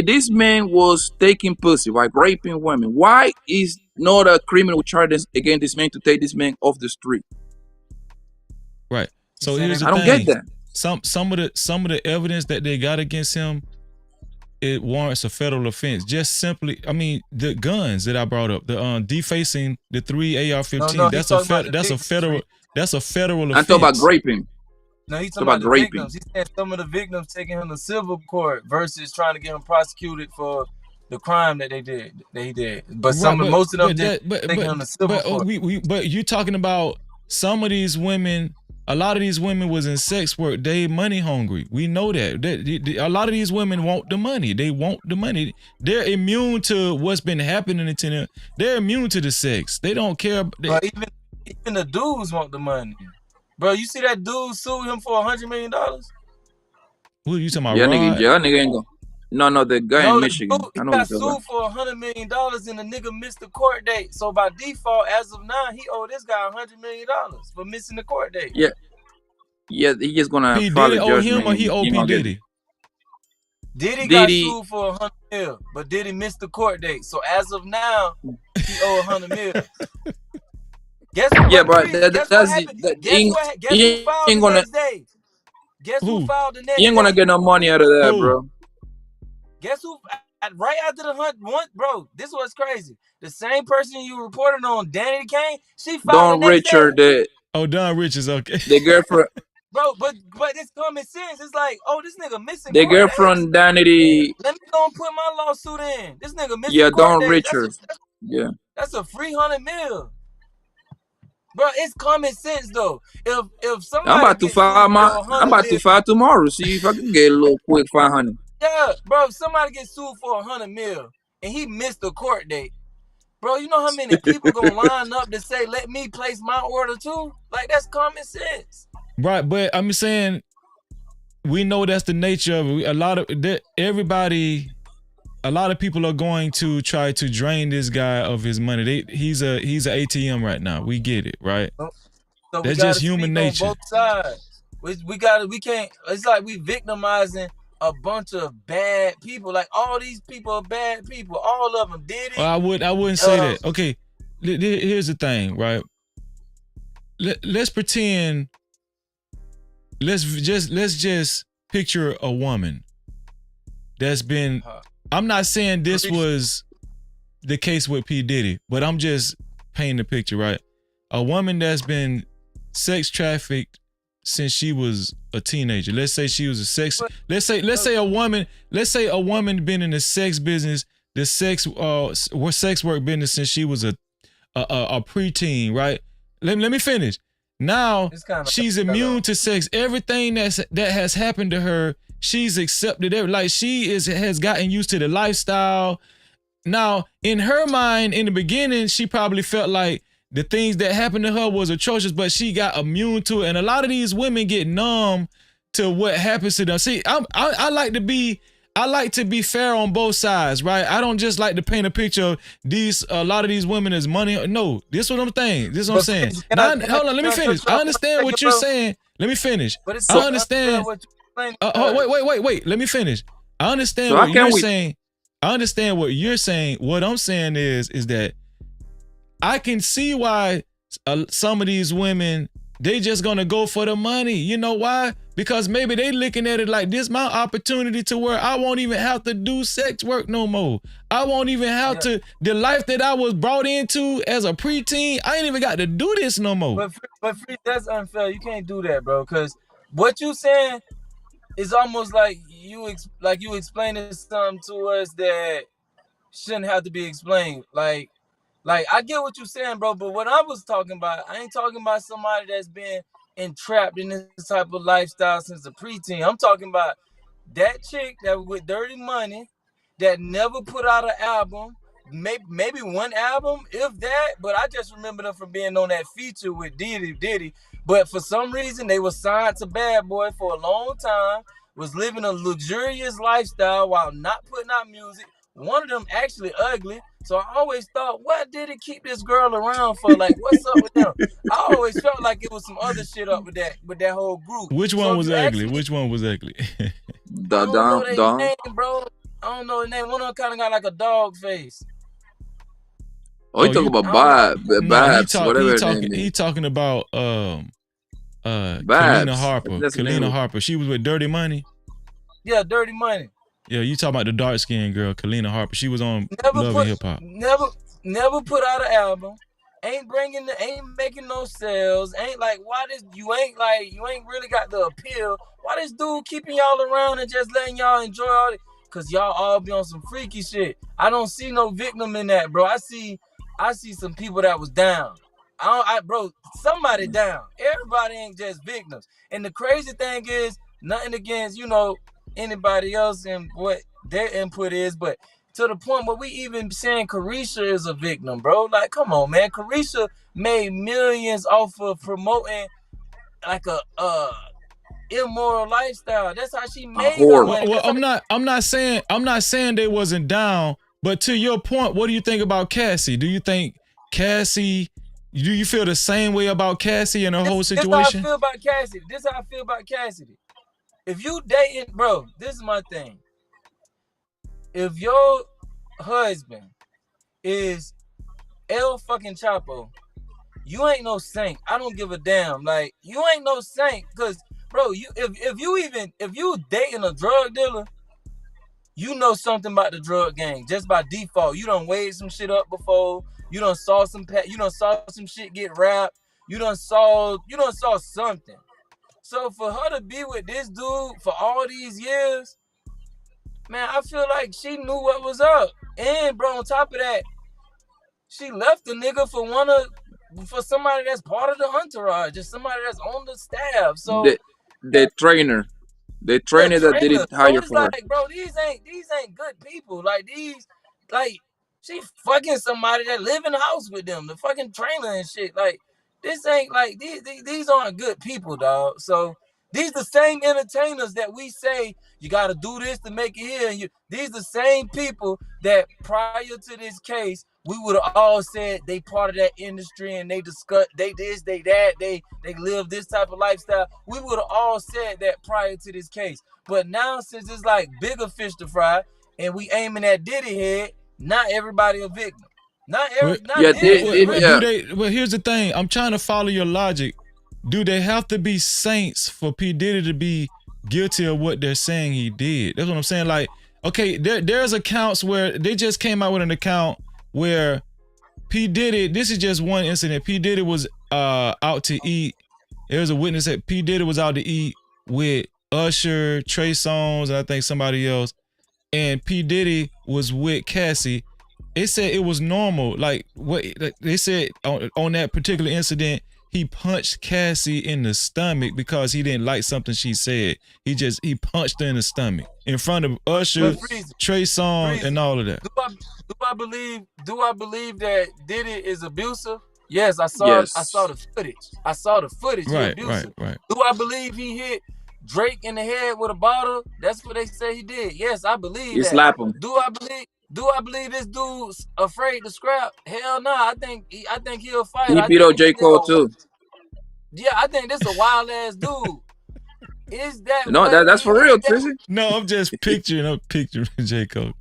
this man was taking pussy, right, raping women, why is not a criminal charges against this man to take this man off the street? Right. So here's the I don't get thing. that. Some of the evidence that they got against him, it warrants a federal offense. Just simply, I mean, the guns that I brought up, the defacing the 3 AR-15. no, That's a federal I'm talking about offense. raping. No, he's It's talking about about the raping. victims. He's saying some of the victims taking him to civil court versus trying to get him prosecuted for the crime that he did. But Right, most of them just taking him to civil but court. but you talking about some of these women. A lot of these women was in sex work. They money hungry. We know that. A lot of these women want the money. They want the money. They're immune to what's been happening to them. They're immune to the sex. They don't care. But even the dudes want the money. Bro, you see that dude sued him for $100 million? Who are you talking about, Yeah, nigga, Rod? yeah, nigga ain't go. No, the guy in No, the Michigan. dude, he I know got you're talking about. sued for $100 million and the nigga missed the court date. So by default, as of now, he owed this guy $100 million for missing the court date. Yeah, he just gonna P file Diddy a owe judgment him or he and owe he P gonna get it. Diddy? Diddy got Diddy, sued for $100 million, but Diddy missed the court date. So as of now, he owe $100 million. Guess yeah, what? but Guess what happened? Guess who he filed ain't the gonna next day? Guess who Who? filed the he next ain't gonna day? get no money out of that, Who? bro. Guess who? Right after the hunt, bro. This was crazy. The same person you reported on, Danny Kane, she filed the Don next Richard, day. Oh, Don Richards. Okay. the girlfriend, Bro, but it's common sense. It's like, oh, this nigga missing the court dates. girlfriend Danity, Let me go and put my lawsuit in. This nigga missing yeah, court Don dates. Richard, yeah. That's a free 100 mil. Bro, it's common sense though. If somebody gets sued for a I'm hundred about to mil, file tomorrow. See if I can get a little quick 500. yeah, bro. If somebody gets sued for 100 mil and he missed the court date, bro, you know how many people gonna line up to say, "Let me place my order too"? Like that's common sense. Right, but I'm saying we know that's the nature of it. A lot of people are going to try to drain this guy of his money. He's an ATM right now. We get it, right? So we That's just gotta human speak on nature. both sides. We can't. It's like we victimizing a bunch of bad people. Like all these people are bad people. All of them. Diddy. Well, I wouldn't say that. Okay, here's the thing, right? Let's pretend. Let's just picture a woman that's been. I'm not saying this was the case with P. Diddy, but I'm just painting the picture, right? A woman that's been sex trafficked since she was a teenager. Let's say she was a sex. Let's say a woman been in the sex business, the sex work business since she was a preteen, right? Let me finish. Now she's immune to sex. Everything that has happened to her, she's accepted it. Like has gotten used to the lifestyle. Now, in her mind, in the beginning, she probably felt like the things that happened to her was atrocious, but she got immune to it. And a lot of these women get numb to what happens to them. See, I like to be fair on both sides, right? I don't just like to paint a picture of a lot of these women as money. No, this is what I'm saying. This is what I'm saying. Hold on, let me finish. I understand what you're saying. Let me finish. I understand. Wait. Let me finish. I understand what you're saying. I understand what you're saying. What I'm saying is that I can see why some of these women, they just gonna go for the money. You know why? Because maybe they looking at it like this my opportunity to where I won't even have to do sex work no more. I won't even have to, the life that I was brought into as a preteen, I ain't even got to do this no more. But Free, that's unfair. You can't do that, bro. Because what you saying is almost like you explaining something to us that shouldn't have to be explained. Like I get what you're saying, bro. But what I was talking about, I ain't talking about somebody that's been entrapped in this type of lifestyle since a preteen. I'm talking about that chick that with dirty money that never put out an album. Maybe one album, if that, but I just remember them from being on that feature with Diddy. But for some reason, they were signed to Bad Boy for a long time, was living a luxurious lifestyle while not putting out music. One of them actually ugly. So I always thought, what did it keep this girl around for? Like, what's up with them? I always felt like it was some other shit up with that whole group. Which one was ugly? Which one was ugly? I don't know their name, bro. I don't know the name. One of them kind of got like a dog face. Oh, you talking about Babs, whatever her name is. He talking about Kalina Harper. Kalina Harper. She was with Dirty Money. Yeah, Dirty Money. Yeah, you talking about the dark skinned girl, Kalina Harper. She was on Love and Hip Hop. Never put out an album. Ain't making no sales. Ain't like you ain't really got the appeal. Why this dude keeping y'all around and just letting y'all enjoy all it? Cause y'all all be on some freaky shit. I don't see no victim in that, bro. I see some people that was down. Bro, somebody down. Everybody ain't just victims. And the crazy thing is, nothing against, anybody else and what their input is, but to the point where we even saying Carisha is a victim, bro. Like, come on, man. Carisha made millions off of promoting like a immoral lifestyle. That's how she made her money. Well, I'm not saying they wasn't down, but to your point, what do you think about Cassie? Do you think Cassie, do you feel the same way about Cassie and her whole situation? This is how I feel about Cassidy. If you dating, bro, this is my thing. If your husband is El fucking Chapo, you ain't no saint. I don't give a damn. Like, you ain't no saint. Cause, bro, if you dating a drug dealer, you know something about the drug gang. Just by default. You done weighed some shit up before. You done saw some shit get wrapped. You done saw something. So for her to be with this dude for all these years, man, I feel like she knew what was up. And bro, on top of that, she left the nigga for somebody that's part of the entourage, just somebody that's on the staff. So The trainer. The the trainer that did trainer. it So hire it's for her. like, bro, these ain't good people. Like she fucking somebody that live in the house with them, the fucking trainer and shit. Like this ain't like these aren't good people, dog. So these the same entertainers that we say you got to do this to make it here. And these the same people that prior to this case we would have all said they part of that industry and they discuss they this they that they live this type of lifestyle. We would have all said that prior to this case. But now since it's like bigger fish to fry and we aiming at Diddy head, not everybody a victim. Not Diddy is really. Do they? Well, here's the thing. I'm trying to follow your logic. Do they have to be saints for P Diddy to be guilty of what they're saying he did? That's what I'm saying. Like, okay, there's accounts where they just came out with an account where P Diddy. This is just one incident. P Diddy was out to eat. There's a witness that P Diddy was out to eat with Usher, Trey Songz, and I think somebody else. And P Diddy was with Cassie. They said it was normal. Like what they said on that particular incident, he punched Cassie in the stomach because he didn't like something she said. He punched her in the stomach in front of Usher, Trey Songz, and all of that. Do I believe that Diddy is abusive? Yes, I saw the footage. I saw the footage. He abusive. Right. Do I believe he hit Drake in the head with a bottle? That's what they say he did. Yes, I believe that. Slap him. Do I believe this dude's afraid to scrap? Hell no. I think he'll fight. He beat up J. Cole too. Yeah, I think this is a wild ass dude. Is that no? That's for real, Trizzy. No, I'm just picturing J. Cole.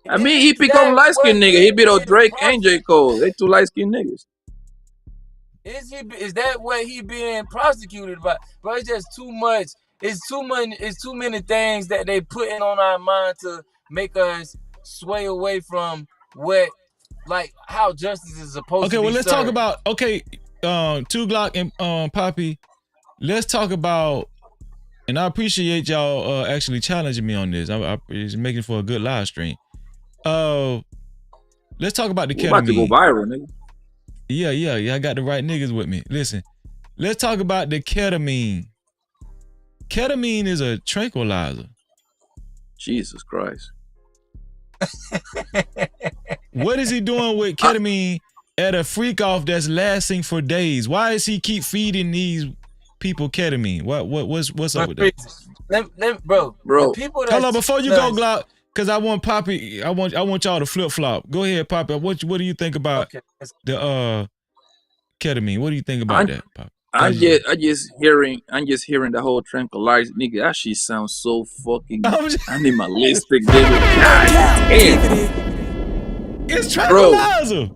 I mean, he pick up light skinned nigga. He beat up Drake and J. Cole. They two light skinned niggas. Is that what he being prosecuted by? But it's just too much. It's too many things that they putting on our mind to make us sway away from how justice is supposed to be. Okay, well let's served. talk about 2 Glock and Poppy. Let's talk about, and I appreciate y'all actually challenging me on this. It's making for a good live stream. Let's talk about the ketamine. About to go viral, nigga. Yeah. I got the right niggas with me. Listen, let's talk about the ketamine. Ketamine is a tranquilizer. Jesus Christ. What is he doing with ketamine at a freak off that's lasting for days? Why does he keep feeding these people ketamine? What's up with that? Bro. Hold on, before you go, Glock, because I want Poppy. I want y'all to flip flop. Go ahead, Poppy. What do you think about the ketamine? What do you think about that, Poppy? I'm just hearing the whole tranquilizer, nigga. That shit sounds so fucking animalistic, nigga. God damn. It's tranquilizer.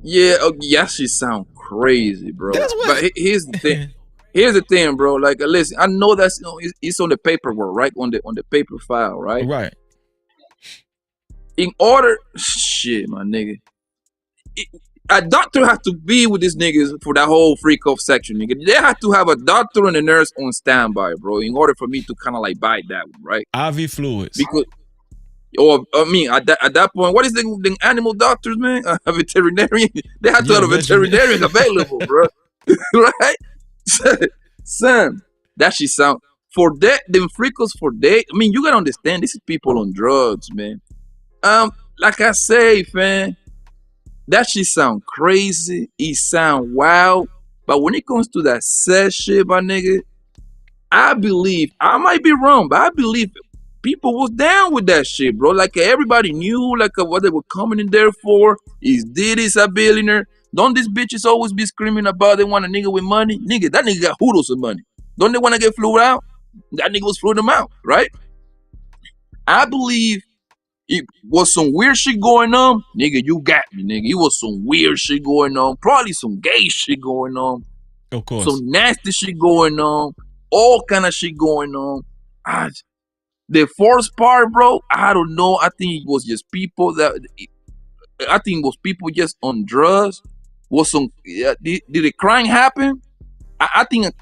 Yeah, that shit sound crazy, bro. But here's the thing. Here's the thing, bro. Like, listen, I know that's it's on the paperwork, right? On the paper file, right? Right. In order, shit, my nigga. A doctor has to be with these niggas for that whole freak off section, nigga. They have to have a doctor and a nurse on standby, bro, in order for me to kind of like buy that one, right? IV fluids. Because, at that point, what is the animal doctors, man? A veterinarian. They have to have a veterinarian available, bro. Right? Son, that shit sound for that. Them freakos for that. I mean, you gotta understand, this is people on drugs, man. Like I say, man. That shit sound crazy. It sound wild. But when it comes to that sad shit, my nigga, I believe, I might be wrong, but I believe people was down with that shit, bro. Like everybody knew what they were coming in there for. Is Diddy's a billionaire? Don't these bitches always be screaming about they want a nigga with money? Nigga, that nigga got hoodles of money. Don't they want to get flew out? That nigga was flew them out, right? I believe it was some weird shit going on. Nigga, you got me, nigga. It was some weird shit going on. Probably some gay shit going on. Of course. Some nasty shit going on. All kind of shit going on. The first part, bro, I don't know. I think it was just people just on drugs. Was some did the crime happen? I think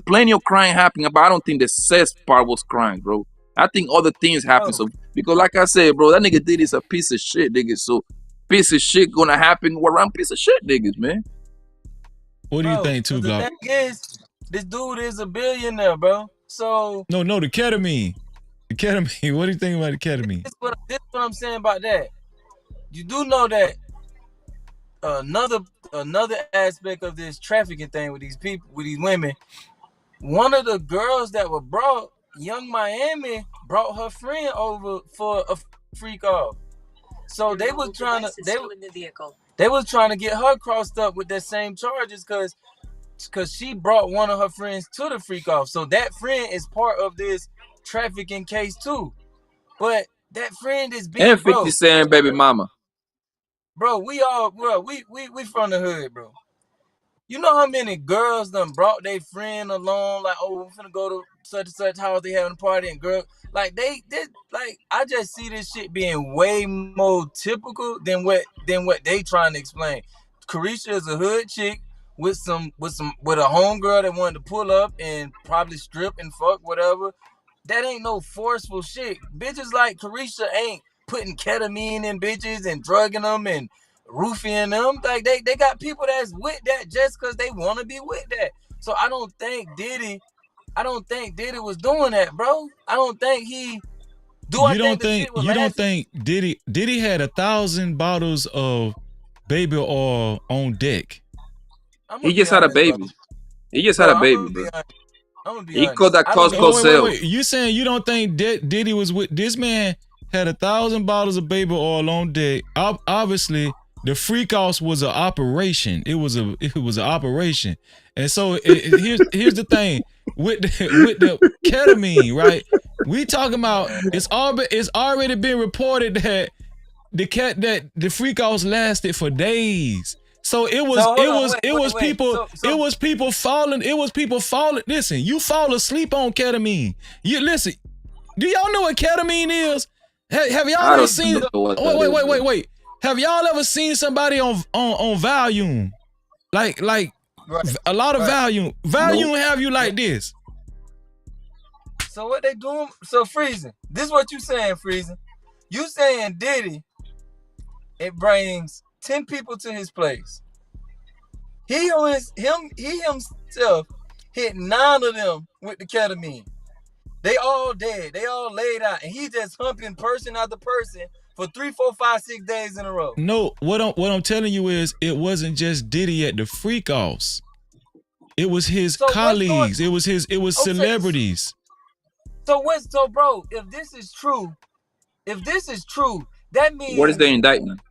plenty of crime happened, but I don't think the sex part was crime, bro. I think other things happened. So because like I said, bro, that nigga Diddy's a piece of shit, nigga. So piece of shit gonna happen around piece of shit niggas, man. What do you think, too, The Glock? thing is, this dude is a billionaire, bro. So No, the ketamine. The ketamine. What do you think about the ketamine? This is what I'm saying about that. You do know that another aspect of this trafficking thing with these people, with these women. One of the girls that were brought, Young Miami, brought her friend over for a freak off. So they was trying to they was trying to get her crossed up with that same charges because she brought one of her friends to the freak off. So that friend is part of this trafficking case too. But that friend is being And 50 Cent baby mama. Bro, we from the hood, bro. You know how many girls done brought their friend along, like, oh, we're finna go to such and such house, they having a party, and girl, like they like I just see this shit being way more typical than what they trying to explain. Carisha is a hood chick with a homegirl that wanted to pull up and probably strip and fuck whatever. That ain't no forceful shit. Bitches like Carisha ain't putting ketamine in bitches and drugging them and roofing them. Like they got people that's with that just because they want to be with that. So I don't think Diddy was doing that, bro. I don't think he. You don't think Diddy had 1,000 bottles of baby oil on deck? He just had a baby. He just had a baby, bro. I'm gonna be he honest. called that Costco sale. Wait. You saying you don't think Diddy was with this man? Had 1,000 bottles of baby oil on deck. Obviously, the freak offs was an operation. It was an operation. And so here's the thing with the ketamine, right? We talking about it's already been reported that the freak offs lasted for days. So it was people falling. Listen, you fall asleep on ketamine. You listen. Do y'all know what ketamine is? Have y'all ever seen? Wait. Have y'all ever seen somebody on Valium? Like a lot of Valium. Valium have you like this. So what they doing? So Freezing. This is what you saying, Freezing. You saying Diddy? It brings 10 people to his place. He himself hit 9 of them with the ketamine. They all dead. They all laid out, and he just humping person after person for 3, 4, 5, 6 days in a row. No, what I'm telling you is it wasn't just Diddy at the freak offs. It was his colleagues. It was celebrities. So bro, if this is true, that means what is the indictment?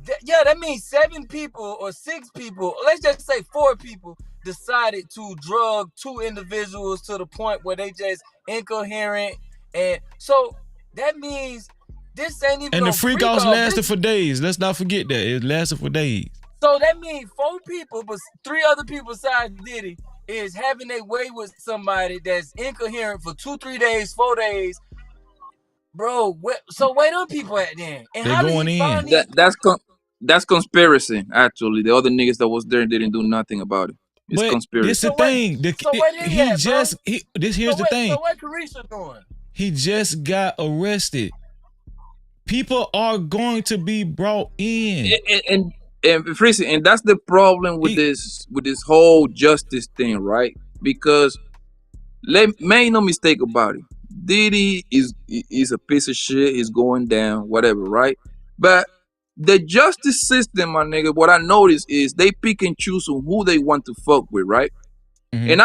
That means 7 people or 6 people, let's just say 4 people decided to drug 2 individuals to the point where they just incoherent, and so that means this ain't even. And the freak offs lasted for days. Let's not forget that it lasted for days. So that means 4 people, but 3 other people besides Diddy is having their way with somebody that's incoherent for 2, 3 days, 4 days. Bro, so where them people at then? And they're going in. That's conspiracy. Actually, the other niggas that was there didn't do nothing about it. It's conspiracy. This the thing. Here's the thing. So what Carisha doing? He just got arrested. People are going to be brought in. And that's the problem with this whole justice thing, right? Because make no mistake about it, Diddy is a piece of shit. He's going down, whatever, right? But the justice system, my nigga, what I notice is they pick and choose on who they want to fuck with, right? Mm-hmm. And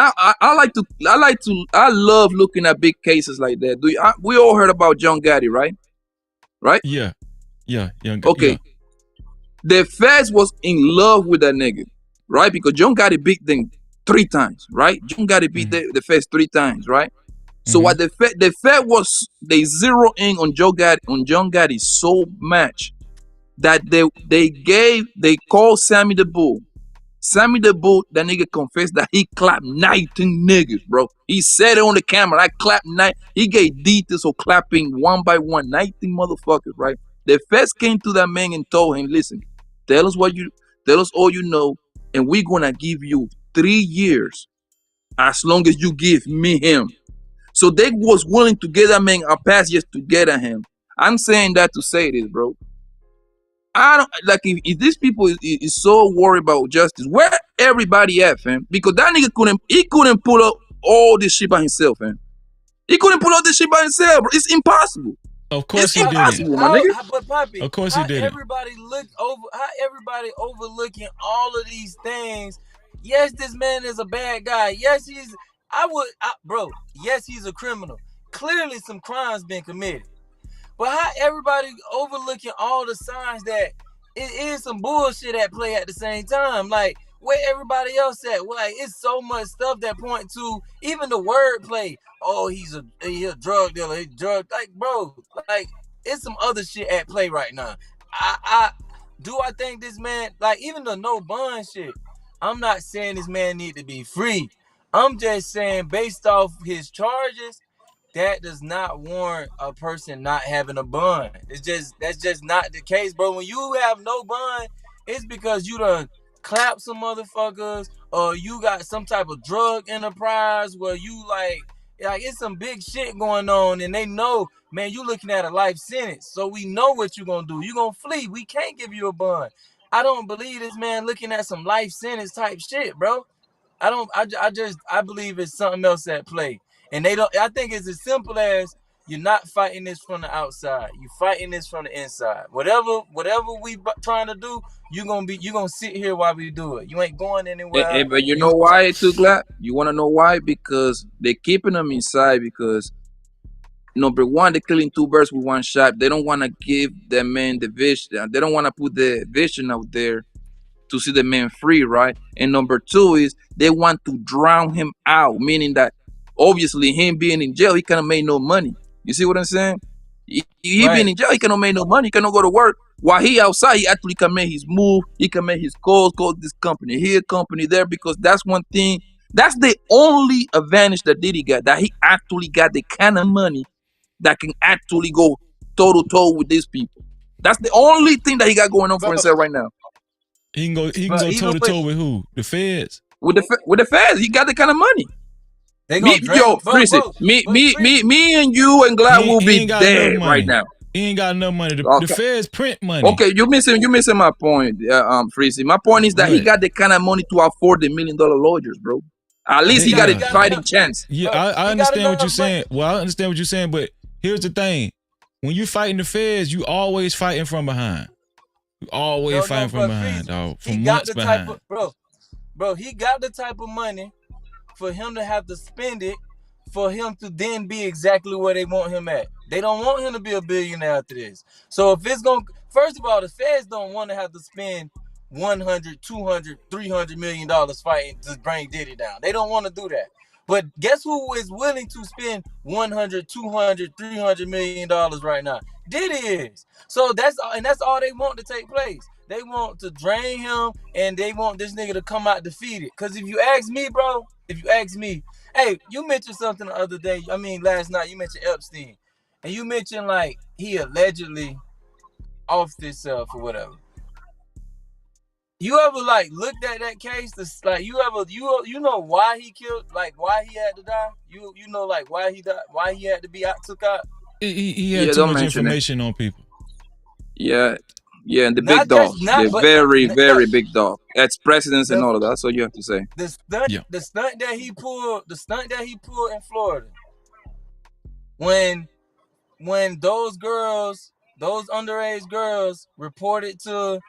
I love looking at big cases like that. We all heard about John Gotti, right? Right? Yeah. Okay. Yeah. The feds was in love with that nigga, right? Because John Gotti beat them 3 times, right? John Gotti beat the feds 3 times, right? So what the Fed was, they zero in on John Gotti so much that they called Sammy the Bull. Sammy the Bull, that nigga confessed that he clapped 19 niggas, bro. He said it on the camera. I clapped 9. He gave details of clapping one by one, 19 motherfuckers, right? The feds came to that man and told him, listen, tell us all you know, and we're gonna give you 3 years as long as you give me him. So they was willing to get that man a pass just to get at him. I'm saying that to say this, bro. I don't like if these people is so worried about justice. Where everybody at, fam? Because that nigga couldn't pull up all this shit by himself, fam. He couldn't pull up this shit by himself, bro. It's impossible. Of course It's he didn't. impossible, my nigga. But Poppy, Of course he how didn't. everybody overlooking all of these things? Yes, this man is a bad guy. Yes, bro. Yes, he's a criminal. Clearly, some crimes been committed. But how everybody overlooking all the signs that it is some bullshit at play at the same time? Like, where everybody else at? Like, it's so much stuff that point to even the wordplay. Oh, he's a drug dealer. He's drug, like, bro, like, it's some other shit at play right now. I think this man, like, even the no bond shit, I'm not saying this man need to be free. I'm just saying based off his charges, that does not warrant a person not having a bond. That's just not the case, bro. When you have no bond, it's because you done clap some motherfuckers, or you got some type of drug enterprise where you like it's some big shit going on, and they know, man, you looking at a life sentence. So we know what you gonna do. You gonna flee. We can't give you a bond. I don't believe this man looking at some life sentence type shit, bro. I believe it's something else at play. And they don't. I think it's as simple as you're not fighting this from the outside. You're fighting this from the inside. Whatever we trying to do, you gonna sit here while we do it. You ain't going anywhere. But you know why it took that? You want to know why? Because they're keeping them inside because number one, they're killing two birds with one shot. They don't want to give that man the vision. They don't want to put the vision out there to see the man free, right? And number two is they want to drown him out, meaning that obviously him being in jail, he cannot make no money. You see what I'm saying? He Right. being in jail, he cannot make no money. He cannot go to work. While he outside, he actually can make his move. He can make his calls, call this company here, company there, because that's one thing. That's the only advantage that Diddy got, that he actually got the kind of money that can actually go toe to toe with these people. That's the only thing that he got going on for himself right now. He can go toe to toe with who? The feds. With the feds, he got the kind of money. They gonna me and you and Glad will be dead right now. He ain't got enough money. The feds print money. Okay, you missing my point, Freezy. My point is that he got the kind of money to afford the $1 million lawyers, bro. At least he got a fighting chance. Yeah, I understand what you're saying. Well, I understand what you're saying, but here's the thing: when you fighting the feds, you always fighting from behind. You always fighting from behind, dog. From months behind. Bro, he got the type of money for him to have to spend it for him to then be exactly where they want him at. They don't want him to be a billionaire after this. So if it's going to, first of all, the feds don't want to have to spend 100, 200, 300 million dollars fighting to bring Diddy down. They don't want to do that. But guess who is willing to spend 100, 200, 300 million dollars right now? Diddy is. So that's all they want to take place. They want to drain him, and they want this nigga to come out defeated. Because if you ask me, bro, hey, you mentioned something the other day. I mean, last night you mentioned Epstein, and you mentioned like he allegedly offed himself or whatever. You ever like looked at that case? Like you know why he killed? Like why he had to die? You know like why he died? Why he had to be took out? He had too much information on people. Yeah, and the big dog, very big dog, ex-presidents and all of that. That's all you have to say. The stunt that he pulled in Florida, when those underage girls reported to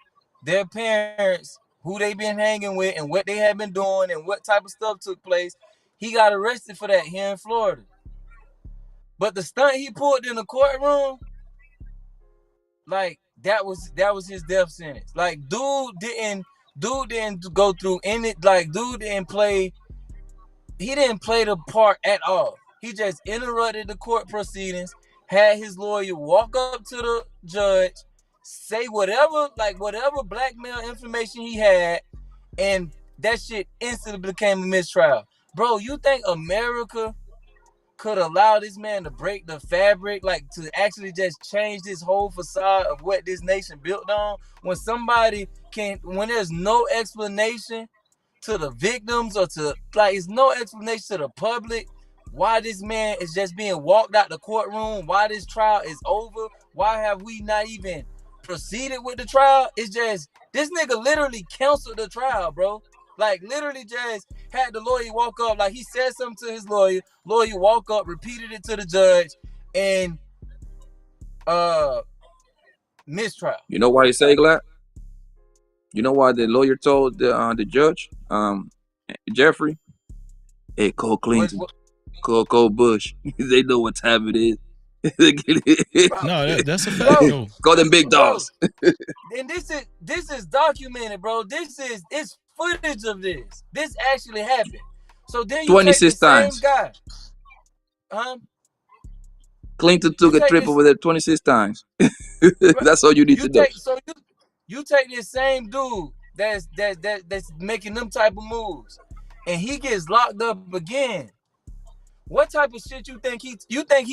their parents who they been hanging with and what they had been doing and what type of stuff took place, he got arrested for that here in Florida. But the stunt he pulled in the courtroom, like that was his death sentence. Like dude didn't go through any, like dude didn't play the part at all. He just interrupted the court proceedings, had his lawyer walk up to the judge, say whatever blackmail information he had, and that shit instantly became a mistrial. Bro, you think America could allow this man to break the fabric, like to actually just change this whole facade of what this nation built on? When there's no explanation to the victims or to, like, it's no explanation to the public why this man is just being walked out the courtroom, why this trial is over, why have we not even proceeded with the trial. It's just this nigga literally canceled the trial, bro. Like literally just had the lawyer walk up, like he said something to his lawyer. Lawyer walk up, repeated it to the judge, and mistrial. You know why he say that? You know why the lawyer told the judge, Jeffrey, hey, call Clinton, call Bush. They know what time it is. No, that's a fact though. Call them big dogs. And this is documented, bro. It's footage of this. This actually happened. So then you take the 26 same times. guy. Clinton took a trip over there 26 times. That's all you need to know. You take this same dude that's making them type of moves, and he gets locked up again. What type of shit you think he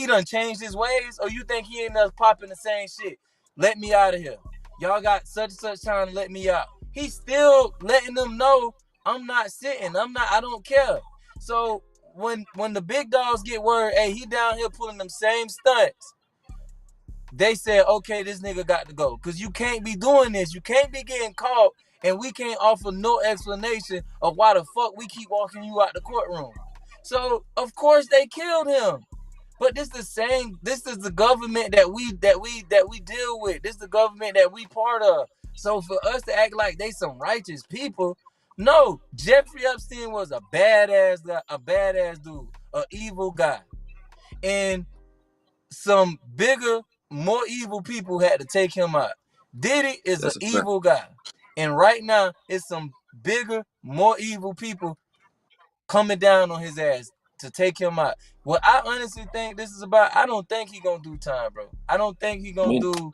done changed his ways, or you think he ended up popping the same shit? Let me out of here. Y'all got such and such time to let me out. He's still letting them know I'm not sitting. I don't care. So when the big dogs get word, hey, he down here pulling them same stunts, they said, okay, this nigga got to go. Because you can't be doing this. You can't be getting caught, and we can't offer no explanation of why the fuck we keep walking you out the courtroom. So of course they killed him. But this is the government that we deal with. This is the government that we part of. So for us to act like they some righteous people, no, Jeffrey Epstein was a badass dude, an evil guy. And some bigger, more evil people had to take him out. Diddy is an evil guy. And right now, it's some bigger, more evil people coming down on his ass to take him out. What I honestly think this is about, I don't think he gonna do time, bro. I don't think he gonna do.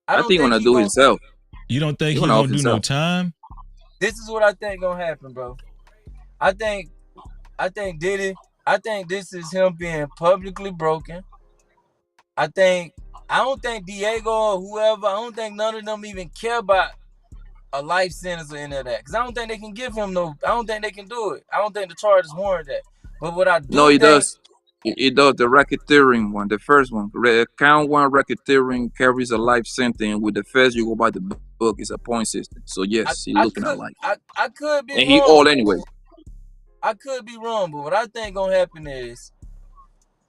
I think he gonna do himself. You don't think he gonna do no time? This is what I think gonna happen, bro. I think Diddy. I think this is him being publicly broken. I don't think Diego or whoever. I don't think none of them even care about a life sentence or any of that. Because I don't think they can give him no. I don't think they can do it. I don't think the charges warrant that. But what I do No, he think, does. It does the racketeering one, the first one. Count one racketeering carries a life sentence. With the first, you go by the book. It's a point system. So yes, he's looking at life. I could be and wrong. He all anyway. I could be wrong, but what I think gonna happen is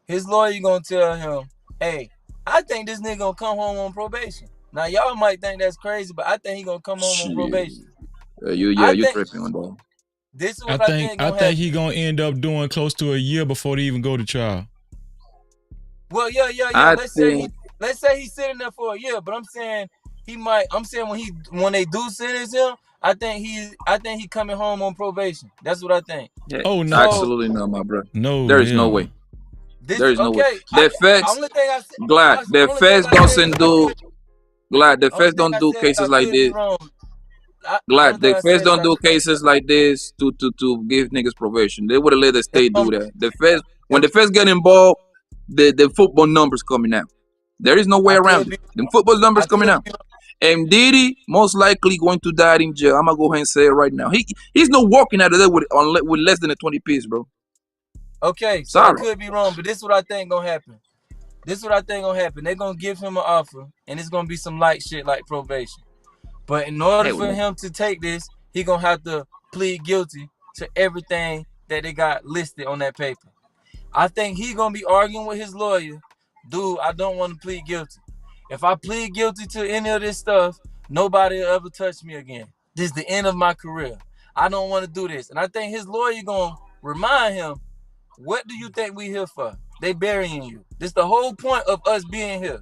his lawyer gonna tell him, "Hey, I think this nigga gonna come home on probation." Now y'all might think that's crazy, but I think he gonna come home on probation. You tripping on that. This is what I think gonna happen. He gonna end up doing close to a year before they even go to trial. Well, yeah. Let's say he's sitting there for a year, but I'm saying he might. I'm saying when they do sentence him, I think he coming home on probation. That's what I think. Yeah, oh no, absolutely not, my brother. No, there is no way. There is no way. The feds, the feds doesn't do. Glad the feds don't do cases like this. Glad the feds don't do cases like this to give niggas probation. They would have let the state do that. The feds, when the feds get involved, the football numbers coming out. There is no way around it. The football numbers coming out. And Diddy most likely going to die in jail. I'm gonna go ahead and say it right now. He's not walking out of there with less than a 20 piece, bro. Okay, so I could be wrong, but this is what I think gonna happen. They're gonna give him an offer, and it's gonna be some light shit like probation. But in order for him to take this, he gonna have to plead guilty to everything that they got listed on that paper. I think he gonna be arguing with his lawyer, dude, I don't want to plead guilty. If I plead guilty to any of this stuff, nobody will ever touch me again. This is the end of my career. I don't want to do this. And I think his lawyer gonna remind him, what do you think we here for? They burying you. This is the whole point of us being here.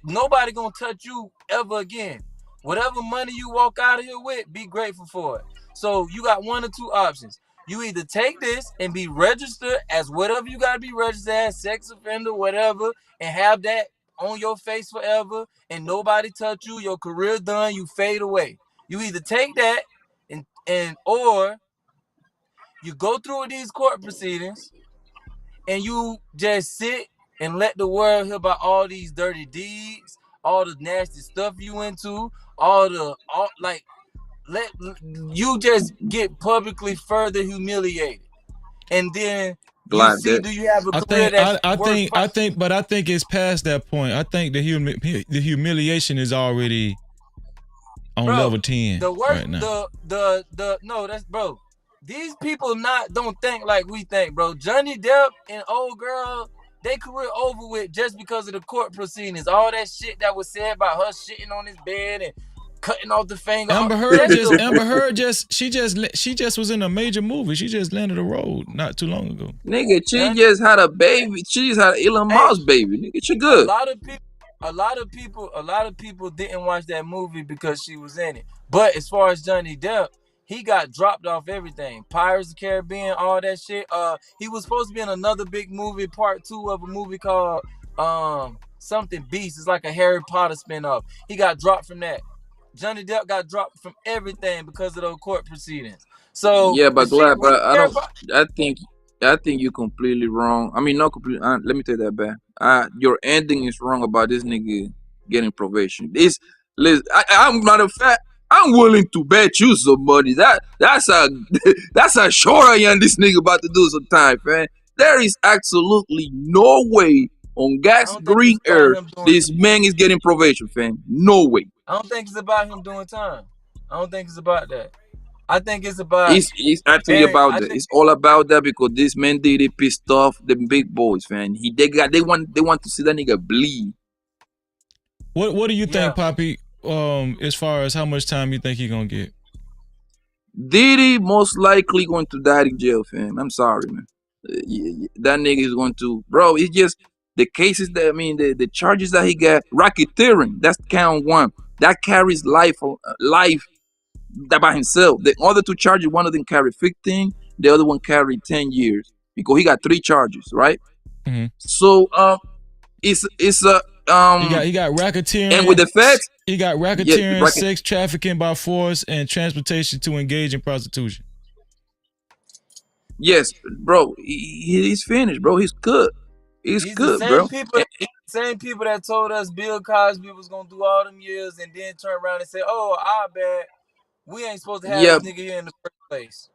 Nobody gonna touch you ever again. Whatever money you walk out of here with, be grateful for it. So you got one or two options. You either take this and be registered as whatever you gotta be registered as, sex offender, whatever, and have that on your face forever, and nobody touch you, your career done, you fade away. You either take that or you go through these court proceedings and you just sit and let the world hear about all these dirty deeds, all the nasty stuff you into, let you just get publicly further humiliated. And then You Glad see, that do you have a I career think that's worth but I think it's past that point. I think the humiliation is already on bro? level 10 The worst, right now. the no, that's bro. These people don't think like we think, bro. Johnny Depp and old girl, they career over with just because of the court proceedings. All that shit that was said about her shitting on his bed and cutting off the finger. Amber Heard she just was in a major movie. She just landed a role not too long ago. nigga, she Johnny, just had a baby. She just had an Elon hey, Musk baby. Nigga, she a good. lot of people a lot of people didn't watch that movie because she was in it. But as far as Johnny Depp, he got dropped off everything. Pirates of the Caribbean, all that shit. He was supposed to be in another big movie, part 2 of a movie called something Beast. It's like a Harry Potter spinoff. He got dropped from that. Johnny Depp got dropped from everything because of those court proceedings. So Yeah, the but shit glad, we but I care don't. about. I think you're completely wrong. I mean, not completely. Let me take that back. Your ending is wrong about this nigga getting probation. Listen, I'm matter of fact, I'm willing to bet you some money. That's a that's a short on this nigga about to do some time, man. There is absolutely no way on I God's don't think green it's about earth him doing. this man is getting probation, fam. No way. I don't think it's about him doing time. I don't think it's about that. I think it's about It's actually Eric. about I that. think It's all about that because this man did it pissed off the big boys, man. They want to see that nigga bleed. What do you think, yeah. Poppy? As far as how much time you think he gonna get? Diddy most likely going to die in jail, fam. I'm sorry, man. That nigga is going to, bro. It's just the cases that I mean, the charges that he got, racketeering. That's count one. That carries life that by himself. The other two charges, one of them carried 15, the other one carried 10 years because he got three charges, right? Mm-hmm. So it's a He got and with racketeering. the feds, He got yeah, racketeering, sex trafficking by force, and transportation to engage in prostitution. yes, bro, he's finished, bro. He's good. He's These the good, same bro. people. Same people that told us Bill Cosby was gonna do all them years and then turn around and say, "Oh, I bet we ain't supposed to have Yeah, this nigga here in the first place."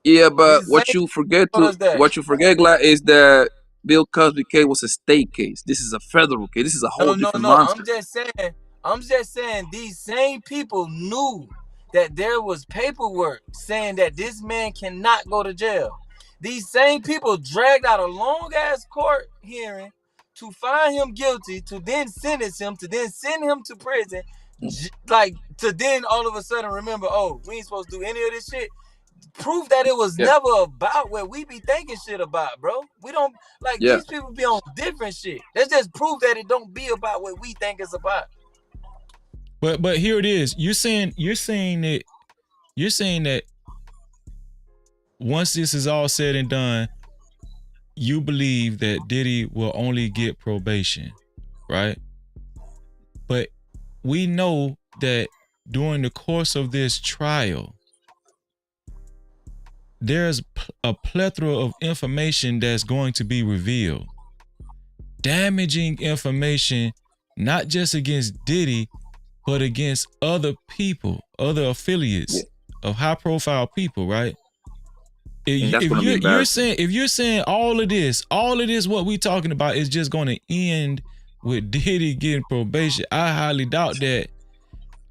yeah, but These the same people told us that. what you forget, Glad, is that Bill Cosby case was a state case. This is a federal case. This is a whole No, no, different no. monster. I'm just saying these same people knew that there was paperwork saying that this man cannot go to jail. These same people dragged out a long ass court hearing to find him guilty, to then sentence him, to then send him to prison, like to then all of a sudden remember, oh, we ain't supposed to do any of this shit. Proof that it was Yeah, never about what we be thinking shit about, bro. We don't like yeah. these people be on different shit. That's just proof that it don't be about what we think it's about. But here it is. You're saying that once this is all said and done, you believe that Diddy will only get probation, right? But we know that during the course of this trial, there's a plethora of information that's going to be revealed. Damaging information, not just against Diddy, but against other people, other affiliates of high profile people, right? And that's If gonna be embarrassing. you're saying all of this what we talking about is just going to end with Diddy getting probation, I highly doubt that.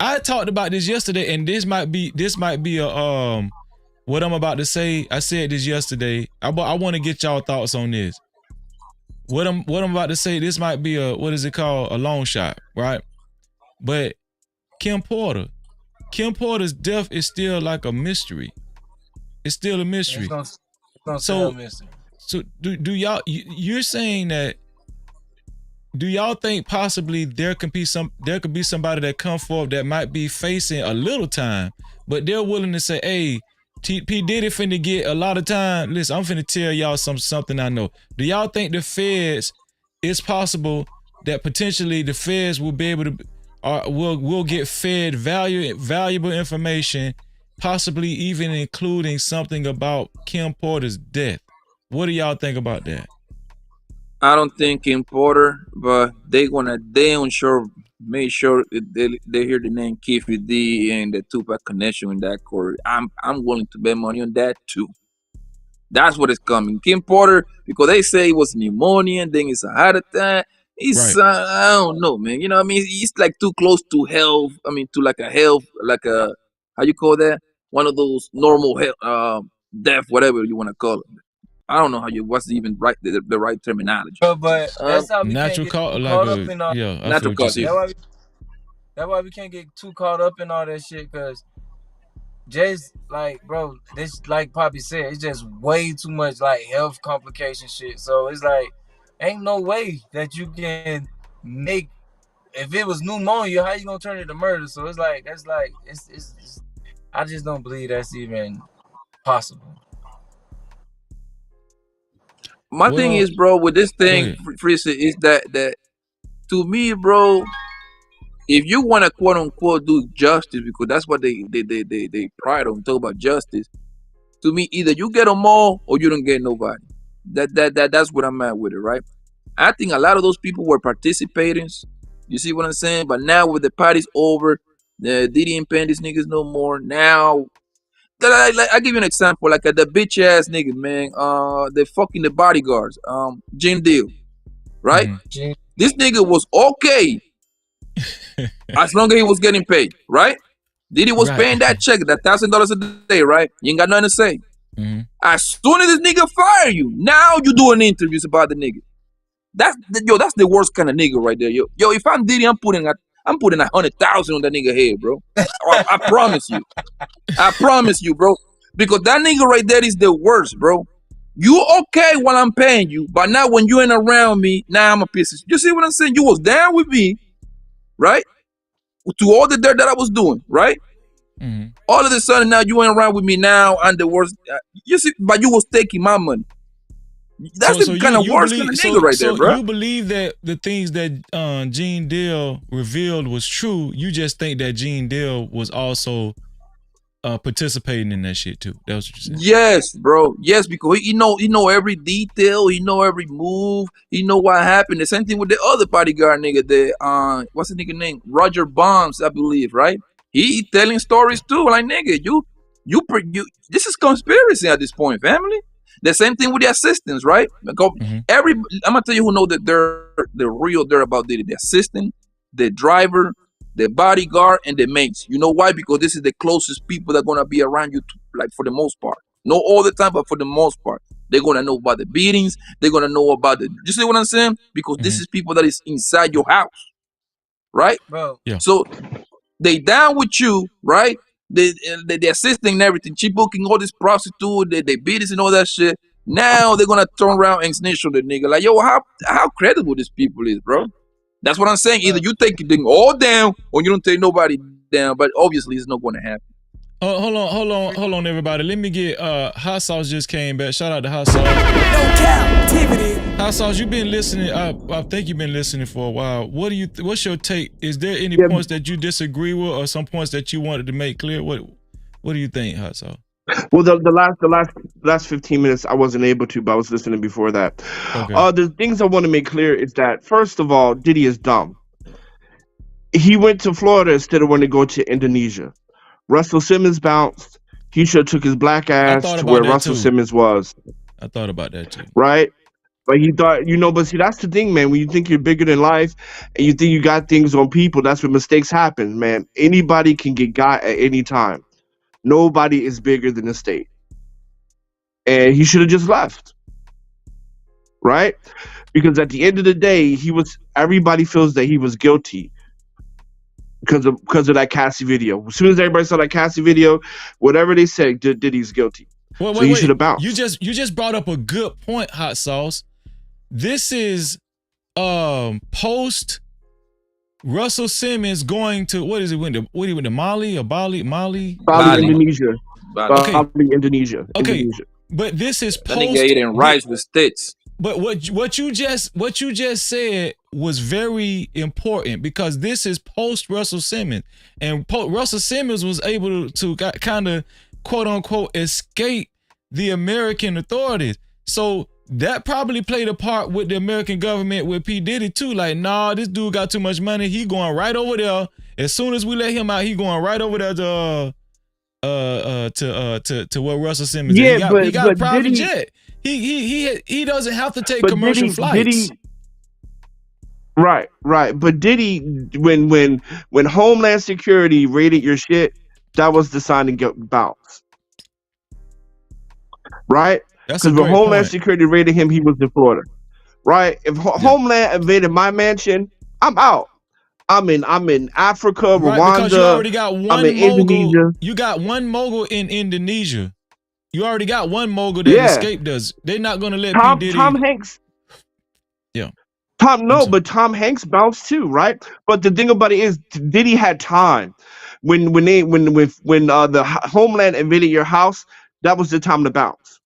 I talked about this yesterday, and this might be a what I'm about to say. I said this yesterday. I want to get y'all thoughts on this. What I'm about to say, this might be a, what is it called, a long shot, right? But Kim Porter's death is still like a mystery. It's still a mystery. It's gonna stay a mystery. So do y'all, you're saying that, do y'all think possibly there could be somebody that come forward that might be facing a little time, but they're willing to say, hey, P Diddy finna get a lot of time. Listen, I'm finna tell y'all something I know. Do y'all think the feds, it's possible that potentially the feds will be able to, will get fed valuable information, possibly even including something about Kim Porter's death? What do y'all think about that? I don't think in Porter, but they make sure they hear the name Keith D and the Tupac connection in that court. I'm willing to bet money on that too. That's what is coming. Kim Porter, because they say it was pneumonia and then it's a heart attack. It's Right. I don't know, man. You know what I mean? It's like too close to health. I mean, to like a health, like a how you call that? One of those normal health, death, whatever you want to call it. I don't know what's even right the right terminology. Bro, but that's how we can't Natural get too cause, like caught up a in all. yeah. I feel Natural what you cause, yeah. saying. That's why we can't get too caught up in all that shit. Cause just like, bro, this like Poppy said, it's just way too much like health complication shit. So it's like, ain't no way that you can make. If it was pneumonia, how you gonna turn it to murder? So it's like that's like it's I just don't believe that's even possible. My thing Well, is, bro, with this go thing, ahead. Frieza, is that to me, bro, if you want to quote unquote do justice, because that's what they pride on, talk about justice. To me, either you get them all or you don't get nobody. That's what I'm at with it, right? I think a lot of those people were participators. You see what I'm saying? But now with the party's over, the Diddy and Pen these niggas no more. Now, I give you an example, like the bitch ass nigga, man. The fucking the bodyguards, Jim Deal, right? Mm-hmm. This nigga was okay as long as he was getting paid, right? Diddy was Right. paying that check, that $1,000 a day, right? You ain't got nothing to say. Mm-hmm. As soon as this nigga fire you, now you doing interviews about the nigga. That's the worst kind of nigga right there, yo. Yo, if I'm Diddy, I'm putting 100,000 on that nigga head, bro. I promise you. I promise you, bro. Because that nigga right there is the worst, bro. You okay while I'm paying you, but now when you ain't around me, now I'm a piece of shit. You see what I'm saying? You was down with me, right? To all the dirt that I was doing, right? Mm-hmm. All of a sudden now you ain't around with me now. I'm the worst. You see, but you was taking my money. That's So the kind of you worst kind believe of nigga right there, bro. you believe that the things that Gene Deal revealed was true. You just think that Gene Deal was also participating in that shit too. That was what you said. Yes, bro. Yes, because he know every detail. He know every move. He know what happened. The same thing with the other bodyguard nigga. The what's the nigga name? Roger Bombs, I believe, right? He telling stories too. Like nigga, you this is conspiracy at this point, family. The same thing with the assistants, right? Because Mm-hmm. I'm gonna tell you who know that they're the real they're about Diddy. The assistant, the driver, the bodyguard, and the mates. You know why? Because this is the closest people that are gonna be around you, like for the most part. Not all the time, but for the most part, they're gonna know about the beatings. They're gonna know about the. You see what I'm saying? Because this Mm-hmm. is people that is inside your house, right? Bro. Yeah. So they down with you, right? They assisting and everything, cheap booking all this prostitute, they beatings and all that shit. Now they're gonna turn around and snitch on the nigga. Like, yo, how credible these people is, bro? That's what I'm saying. Either you take them all down or you don't take nobody down. But obviously it's not gonna happen. Hold on, everybody. Let me get Hot Sauce just came back. Shout out to Hot Sauce. No Cap-tivity. Hot Sauce, you've been listening. I think you've been listening for a while. What do you? What's your take? Is there any Yeah. points that you disagree with, or some points that you wanted to make clear? What do you think, Hot Sauce? Well, the last 15 minutes I wasn't able to, but I was listening before that. Okay. The things I want to make clear is that first of all, Diddy is dumb. He went to Florida instead of wanting to go to Indonesia. Russell Simmons bounced. He should have took his black I ass thought to about where that Russell too. Simmons was. I thought about that too. Right? But he thought, but see, that's the thing, man. When you think you're bigger than life and you think you got things on people, that's where mistakes happen, man. Anybody can get got at any time. Nobody is bigger than the state. And he should have just left. Right? Because at the end of the day, everybody feels that he was guilty because of that Cassie video. As soon as everybody saw that Cassie video, whatever they said, Diddy's guilty. So he should have bounced. You just brought up a good point, Hot Sauce. This is post Russell Simmons going to what he went to Mali or Bali? Indonesia. Okay. Indonesia. Okay. Indonesia. But this is post. That nigga eating rice with sticks. But what you just said was very important because this is post Russell Simmons, and Russell Simmons was able to kind of quote unquote escape the American authorities. So that probably played a part with the American government with P. Diddy too. Like, nah, this dude got too much money. He going right over there. As soon as we let him out, he going right over there to to what Russell Simmons did. Yeah, He got a but private Diddy, jet. He doesn't have to take but commercial flights. Diddy, right, right. But Diddy, when Homeland Security raided your shit, that was the sign to get bounced, right? That's a Because when great Homeland point. Security raided him, he was in Florida, right? If Homeland invaded my mansion, I'm out. I'm in Africa, Right, because you Rwanda. already got I'm one in mogul. Indonesia. You got one mogul in Indonesia. You already got one mogul that Yeah, escaped us. They're not gonna let P. Tom Diddy. Hanks. Yeah. But Tom Hanks bounced too, right? But the thing about it is, Diddy had time. When the Homeland invaded your house, that was the time to bounce.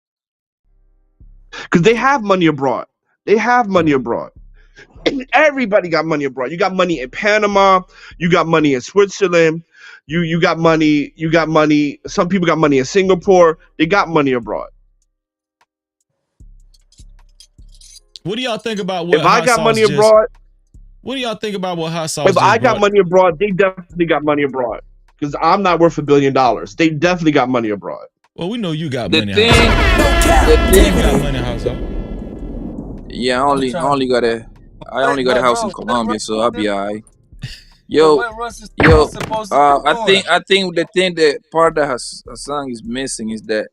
Because they have money abroad. They have money abroad. Everybody got money abroad. You got money in Panama. You got money in Switzerland. You got money. You got money. Some people got money in Singapore. They got money abroad. What do y'all think about what If I Hot got Sauce money just? abroad, What do y'all think about what Hot Sauce if I just got brought? money abroad, they definitely got money abroad. Because I'm not worth $1 billion. They definitely got money abroad. Well, we know you got The money, thing, Hot the Sauce. You got thing. money, Hot Sauce. Yeah, I only got a house in Colombia, so I'll be alright. But Yo, what Russ is yo. supposed to be doing? I think the thing that part that Hassan is missing is that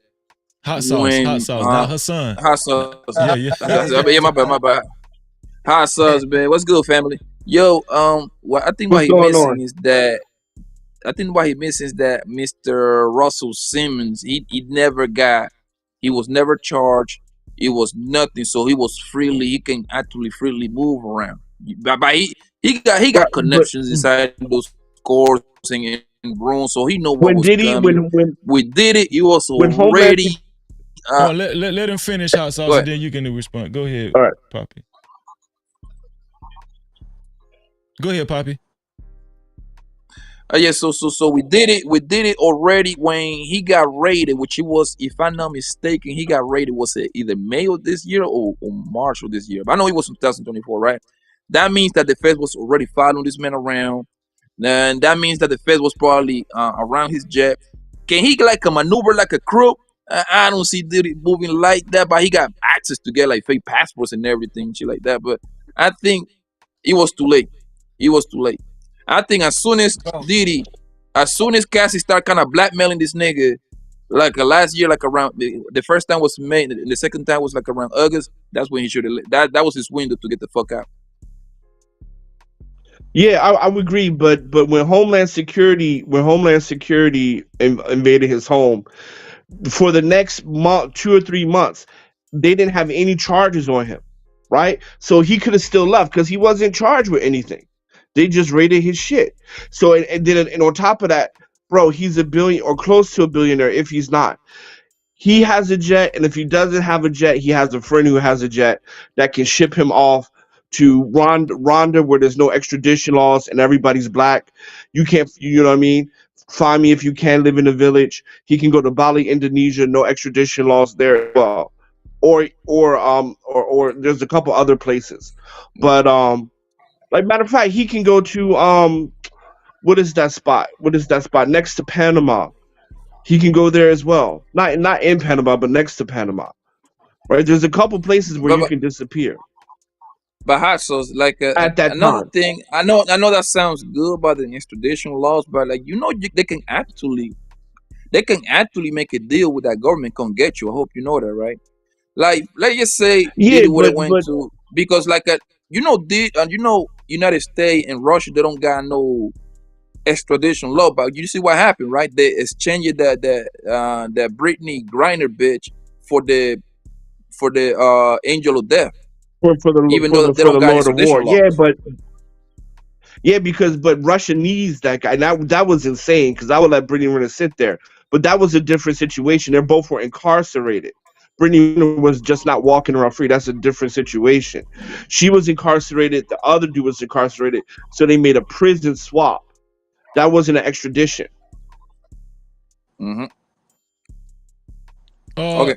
Hot Sauce, when not Hassan. hot sauce, Yeah, yeah. yeah, my bad. Hot sauce, man. What's good, family? Yo, what I think what What's he going on? missing is that Mr. Russell Simmons, he was never charged. It was nothing, so he can actually freely move around. But he Right, got connections inside those courts and rooms, so he know what when was Diddy, coming. We did it. He was when Homeland, already. Oh, let him finish, Hot Go Sauce, and ahead. then you can respond. Go ahead, all right. Poppy. Go ahead, Poppy. Yeah, so we did it. We did it already when he got raided, which he was, if I'm not mistaken, he got raided. Was it either May of this year or March of this year? But I know it was 2024, right? That means that the Fed was already following this man around. And that means that the Fed was probably around his jet. Can he like a maneuver like a crook? I don't see Diddy moving like that, but he got access to get like fake passports and everything, shit like that. But I think it was too late. It was too late. I think as soon as Cassie start kind of blackmailing this nigga, like last year, like around the first time was May, the second time was like around August. That's when he should have. That was his window to get the fuck out. Yeah, I would agree, but when Homeland Security invaded his home for the next month, 2 or 3 months, they didn't have any charges on him, right? So he could have still left because he wasn't charged with anything. They just raided his shit. So and on top of that, bro, he's a billion or close to a billionaire if he's not. He has a jet, and if he doesn't have a jet, he has a friend who has a jet that can ship him off to Rwanda, where there's no extradition laws and everybody's black. You can't, you know what I mean? Find me if you can live in a village. He can go to Bali, Indonesia, no extradition laws there as well. Or there's a couple other places, but like matter of fact, he can go to what is that spot? What is that spot next to Panama? He can go there as well. Not in Panama, but next to Panama. Right? There's a couple places where But you but, can disappear but hot sauce, like at that another time. thing. I know that sounds good about the extradition laws, but like they can actually make a deal with that government come get you. I hope you know that, right? Like let's just say Yeah, Diddy would have went but to, because like United States and Russia, they don't got no extradition law, but you see what happened, right? They exchanged that Britney Griner bitch for the angel of death, even though they for don't the got Lord of War. extradition laws. But Russia needs that guy. That was insane because I would let Brittany Renner sit there. But that was a different situation. They both were incarcerated. Brittany Renner was just not walking around free. That's a different situation. She was incarcerated. The other dude was incarcerated. So they made a prison swap. That wasn't an extradition. Mm-hmm.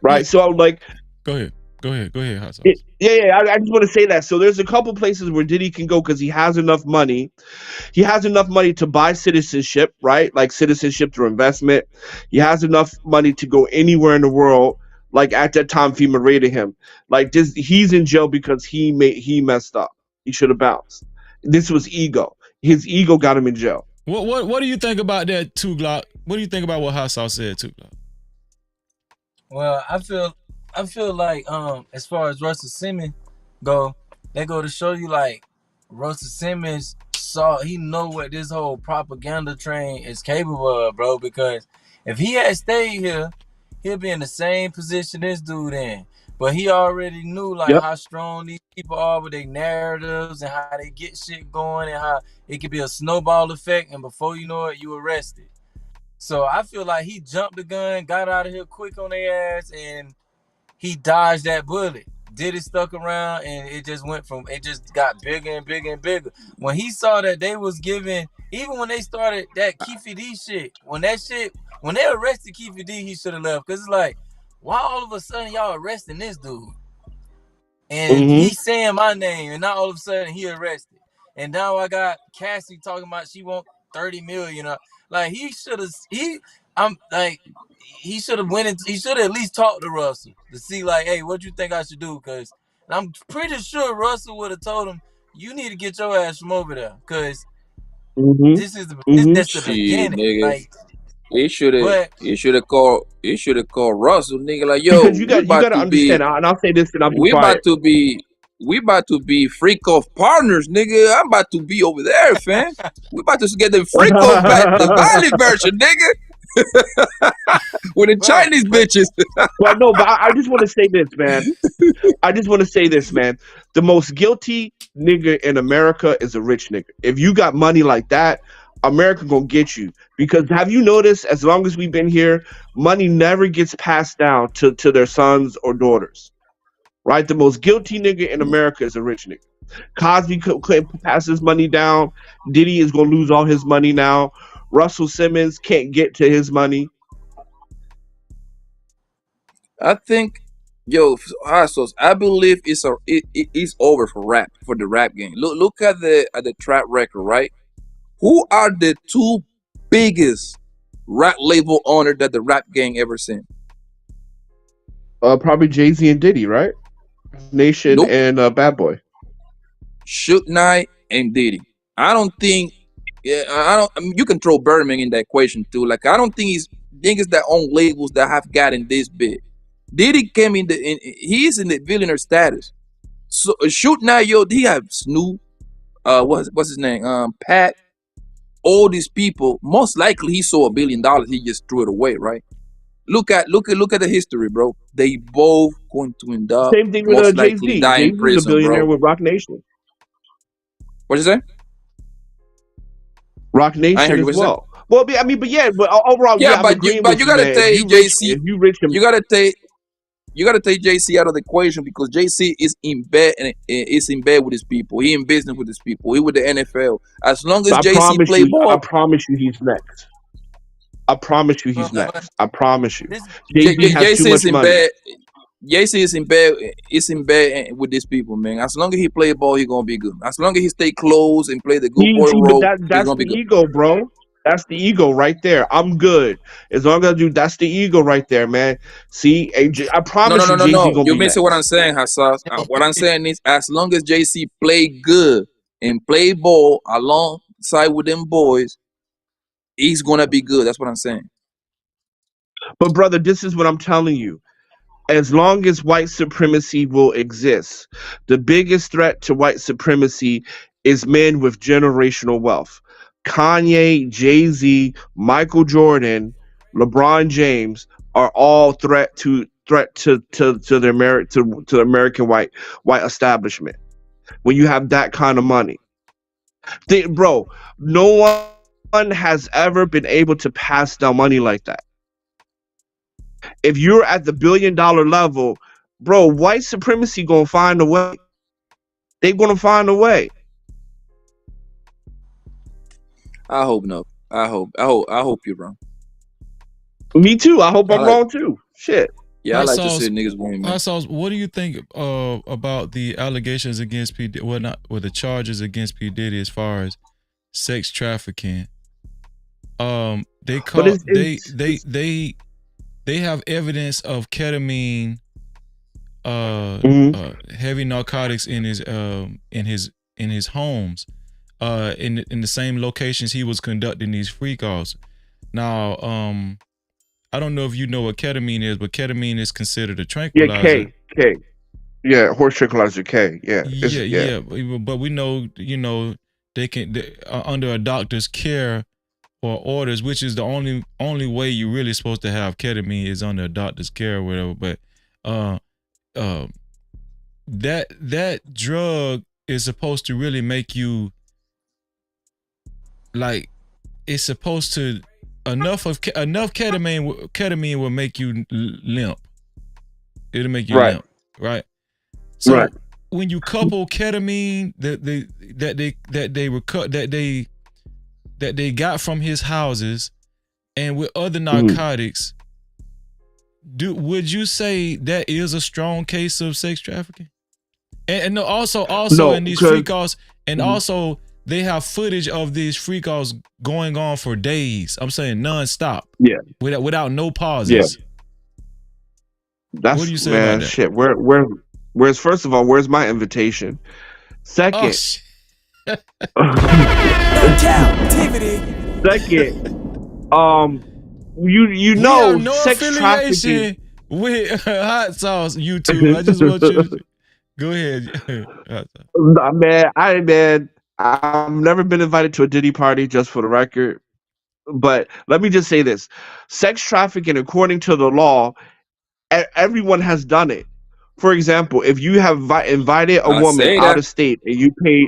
Right. So like, go ahead. Go ahead, hot Yeah, sauce. yeah. I just want to say that. So there's a couple places where Diddy can go because he has enough money. He has enough money to buy citizenship, right? Like citizenship through investment. He has enough money to go anywhere in the world. Like at that time, FEMA raided him. Like this, he's in jail because he messed up. He should have bounced. This was ego. His ego got him in jail. What do you think about that, Two Glock? What do you think about what hot sauce said, Two Glock? Well, I feel like as far as Russell Simmons go, they go to show you like Russell Simmons he know what this whole propaganda train is capable of, bro. Because if he had stayed here, he'll be in the same position this dude in. But he already knew like Yep. how strong these people are with their narratives and how they get shit going and how it could be a snowball effect, and before you know it, you arrested. So I feel like he jumped the gun, got out of here quick on their ass, and he dodged that bullet. Diddy stuck around, and it just got bigger and bigger and bigger. When he saw that they was giving, even when they started that Keefe D shit, when they arrested Keefe D, he should have left. Cause it's like, why all of a sudden y'all arresting this dude? And Mm-hmm. he's saying my name, and now all of a sudden he arrested. And now I got Cassie talking about she want 30 million. Like he should have he should have he should have at least talked to Russell to see like, hey, what you think I should do? Cause I'm pretty sure Russell would have told him, you need to get your ass from over there. Cause Mm-hmm. this Mm-hmm. that's the Shit, beginning. nigga. Like, but He should have called Russell, nigga. Like, yo, Because you got to understand, and I'll say this, and I'll be we about quiet. to be, we about to be freak off partners, nigga. I'm about to be over there, fam. We about to get the freak off back, the Valley version, nigga. With the bro, Chinese but bitches. Well, no, but I just want to say this, man. I just want to say this, man. The most guilty nigga in America is a rich nigga. If you got money like that, America gonna get you. Because have you noticed, as long as we've been here, money never gets passed down to their sons or daughters. Right? The most guilty nigga in America is a rich nigga. Cosby couldn't pass his money down. Diddy is gonna lose all his money now. Russell Simmons can't get to his money. I think, yo, so I believe it's over for rap, for the rap game. Look at the track record, right? Who are the two biggest rap label owner that the rap gang ever seen? Probably Jay-Z and Diddy, right? Nation Nope. and Bad Boy. Shook Knight and Diddy. I don't think. Yeah, I don't. I mean, you can throw Birdman in that equation too. Like, I don't think he's niggas that own labels that have gotten this big. Diddy came he's in the billionaire status. So Shoot Knight, yo, he have Snoop. What's his name? Pat. All these people. Most likely, he saw $1 billion. He just threw it away, right? Look at the history, bro. They both going to end up Same thing with most likely Jay-Z. die in Jay-Z's a prison, billionaire bro. with Rock Nation. What you say? Rock I ain't heard Nation you. as What you say? well. Well, I mean, but yeah, but overall, Yeah, yeah, I'm but you agreeing but with you you, gotta man. take JC. If you rich him, You gotta take JC out of the equation because JC is in bed and is in bed with his people. He in business with his people. He with the NFL. As long as JC play I ball, promise you, he's next. I promise you, he's but next. I promise you. this Jay-Z has too JC much is in money. bed. JC is in bed with these people, man. As long as he play ball, he gonna be good. As long as he stay close and play the good He boy see, but role, he's that's gonna the be good. ego, bro. That's the ego right there. I'm good as long as I do. That's the ego right there, man. See, I No, no, promise no, you, no, Jay-Z no. gonna You be missing what I'm next. saying, Hassas. What I'm saying is, as long as JC play good and play ball alongside with them boys, he's gonna be good. That's what I'm saying. But brother, this is what I'm telling you. As long as white supremacy will exist, the biggest threat to white supremacy is men with generational wealth. Kanye, Jay-Z, Michael Jordan, LeBron James are all threat to the to the American white establishment. When you have that kind of money, bro, no one has ever been able to pass down money like that. If you're at the $1 billion level, bro, white supremacy gonna find a way. They're gonna find a way. I hope no. I hope you're wrong. Me too. I hope I I'm like. wrong too. Shit. Yeah, I Hot like to sauce. see niggas win, Hot man. sauce. What do you think about the allegations against P? Well, not with the charges against P Diddy as far as sex trafficking. They But call they have evidence of ketamine, mhm. heavy narcotics in his homes, in the same locations he was conducting these freak offs. Now, I don't know if you know what ketamine is, but ketamine is considered a Yeah, tranquilizer. K. Yeah, horse tranquilizer K. Yeah, Yeah, yeah. yeah, but we know, they can under a doctor's care or orders, which is the only way you're really supposed to have ketamine is under a doctor's care or whatever. But uh, uh, that drug is supposed to really make you like it's supposed to enough ketamine will make you limp. It'll make you Right, limp, right? right. So when you couple ketamine that they got from his houses and with other Mhm. narcotics, would you say that is a strong case of sex trafficking? And also No, in these because freak offs, and also they have footage of these freak offs going on for days. I'm saying nonstop, yeah, without no yeah. pauses. What do That's you say about man, that? shit. Where's first of all, where's my invitation? Oh, Second, No captivity. second, um, you we have know, no sex trafficking. affiliation with hot sauce YouTube. I just want you to go ahead. Nah, man, I've never been invited to a Diddy party, just for the record. But let me just say this: sex trafficking, according to the law, everyone has done it. For example, if you have invited a I woman say out that. of state and you paid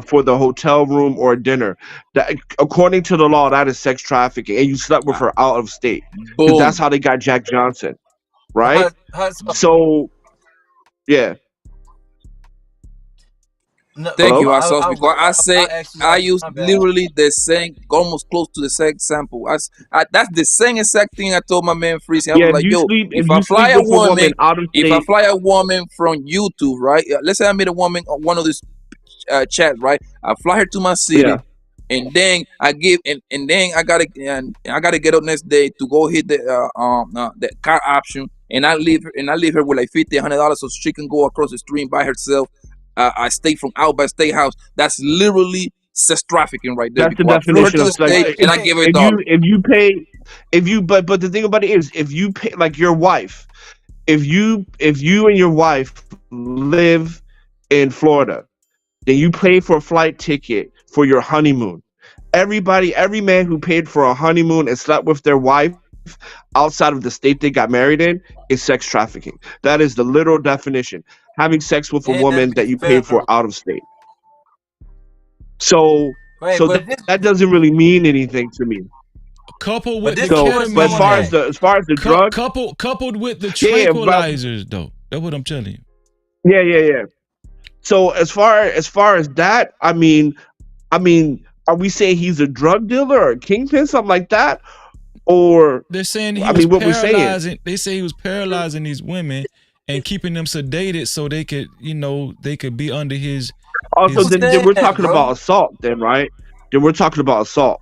for the hotel room or dinner, that according to the law that is sex trafficking, and you slept with Ah, her out of state because that's boom. how they got Jack Johnson, right? Hot sauce. So yeah, No, Thank you, hello. Asos. Because I say I'll ask you I like this. use My bad. literally the same, almost close to the same sample. That's the same exact thing I told my man Freezy. I Yeah, was like, yo, if you sleep with a woman out of if I state, fly a woman from YouTube, right? Let's say I meet a woman on one of these chat, right? I fly her to my yeah, city, and then and then I gotta get up next day to go hit the car option, and I leave her with like $50, $100 so she can go across the street by herself. I stay from out by state house. That's literally sex trafficking right there that's the because I flew her definition to of the sex. state and I Wait. gave her a If dollar. you pay, if you but the thing about it is, if you pay like your wife, if you and your wife live in Florida, then you pay for a flight ticket for your honeymoon. Every man who paid for a honeymoon and slept with their wife outside of the state they got married in is sex trafficking. That is the literal definition. Having sex with a And that'll woman be that you paid for federal. out of state. So Right, so that doesn't really mean anything to me. Coupled but with this the is the So, question I but as want to far as ketamine, ask. the drug, coupled with the yeah, but tranquilizers, though. That's what I'm telling you. yeah. So as far as that, I mean, are we saying he's a drug dealer or a kingpin, something like that, or They're saying he I was mean, what we're saying? paralyzing. They say he was paralyzing these women and keeping them sedated so they could, they could be under Also, his. then Understand we're that, talking bro. about assault, then, right? Then we're talking about assault.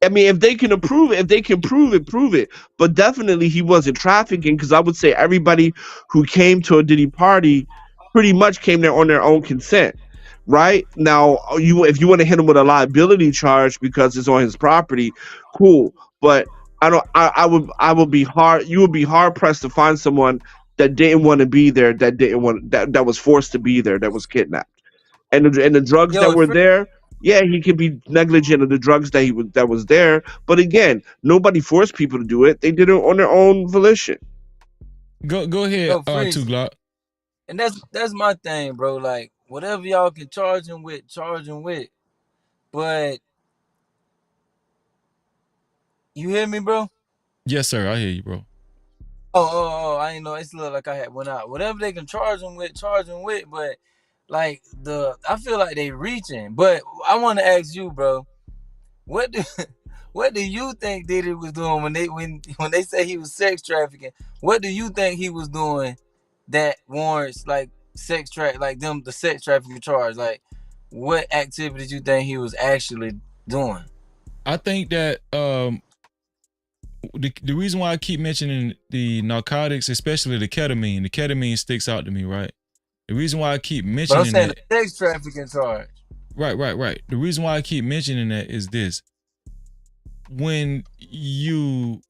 I mean, if they can approve it, if they can prove it, prove it. But definitely, he wasn't trafficking because I would say everybody who came to a Diddy party pretty much came there on their own consent, right? Now, if you want to hit him with a liability charge because it's on his property, cool. But I don't. I would be hard. You would be hard pressed to find someone that didn't want to be there, that didn't want that was forced to be there, that was kidnapped, and the drugs that Yo, were there, yeah, he could be negligent of the drugs that was there, but again, nobody forced people to do it. They did it on their own volition. Go ahead, Two Freeze. Glock. And that's my thing, bro. Like, whatever y'all can charge him with, charge him with. But you hear me, bro? Yes, sir. I hear you, bro. I ain't know. It's look like I had went out. Whatever they can charge him with, charge him with. But like I feel like they reaching. But I want to ask you, bro. What do What do you think Diddy was doing when they say he was sex trafficking? What do you think he was doing that warrants like the sex trafficking charge? Like, what activities you think he was actually doing? I think that the reason why I keep mentioning the narcotics, especially the ketamine sticks out to me, right? The reason why I keep But I'm mentioning saying that, the sex trafficking charge. right. The reason why I keep mentioning that is this: when you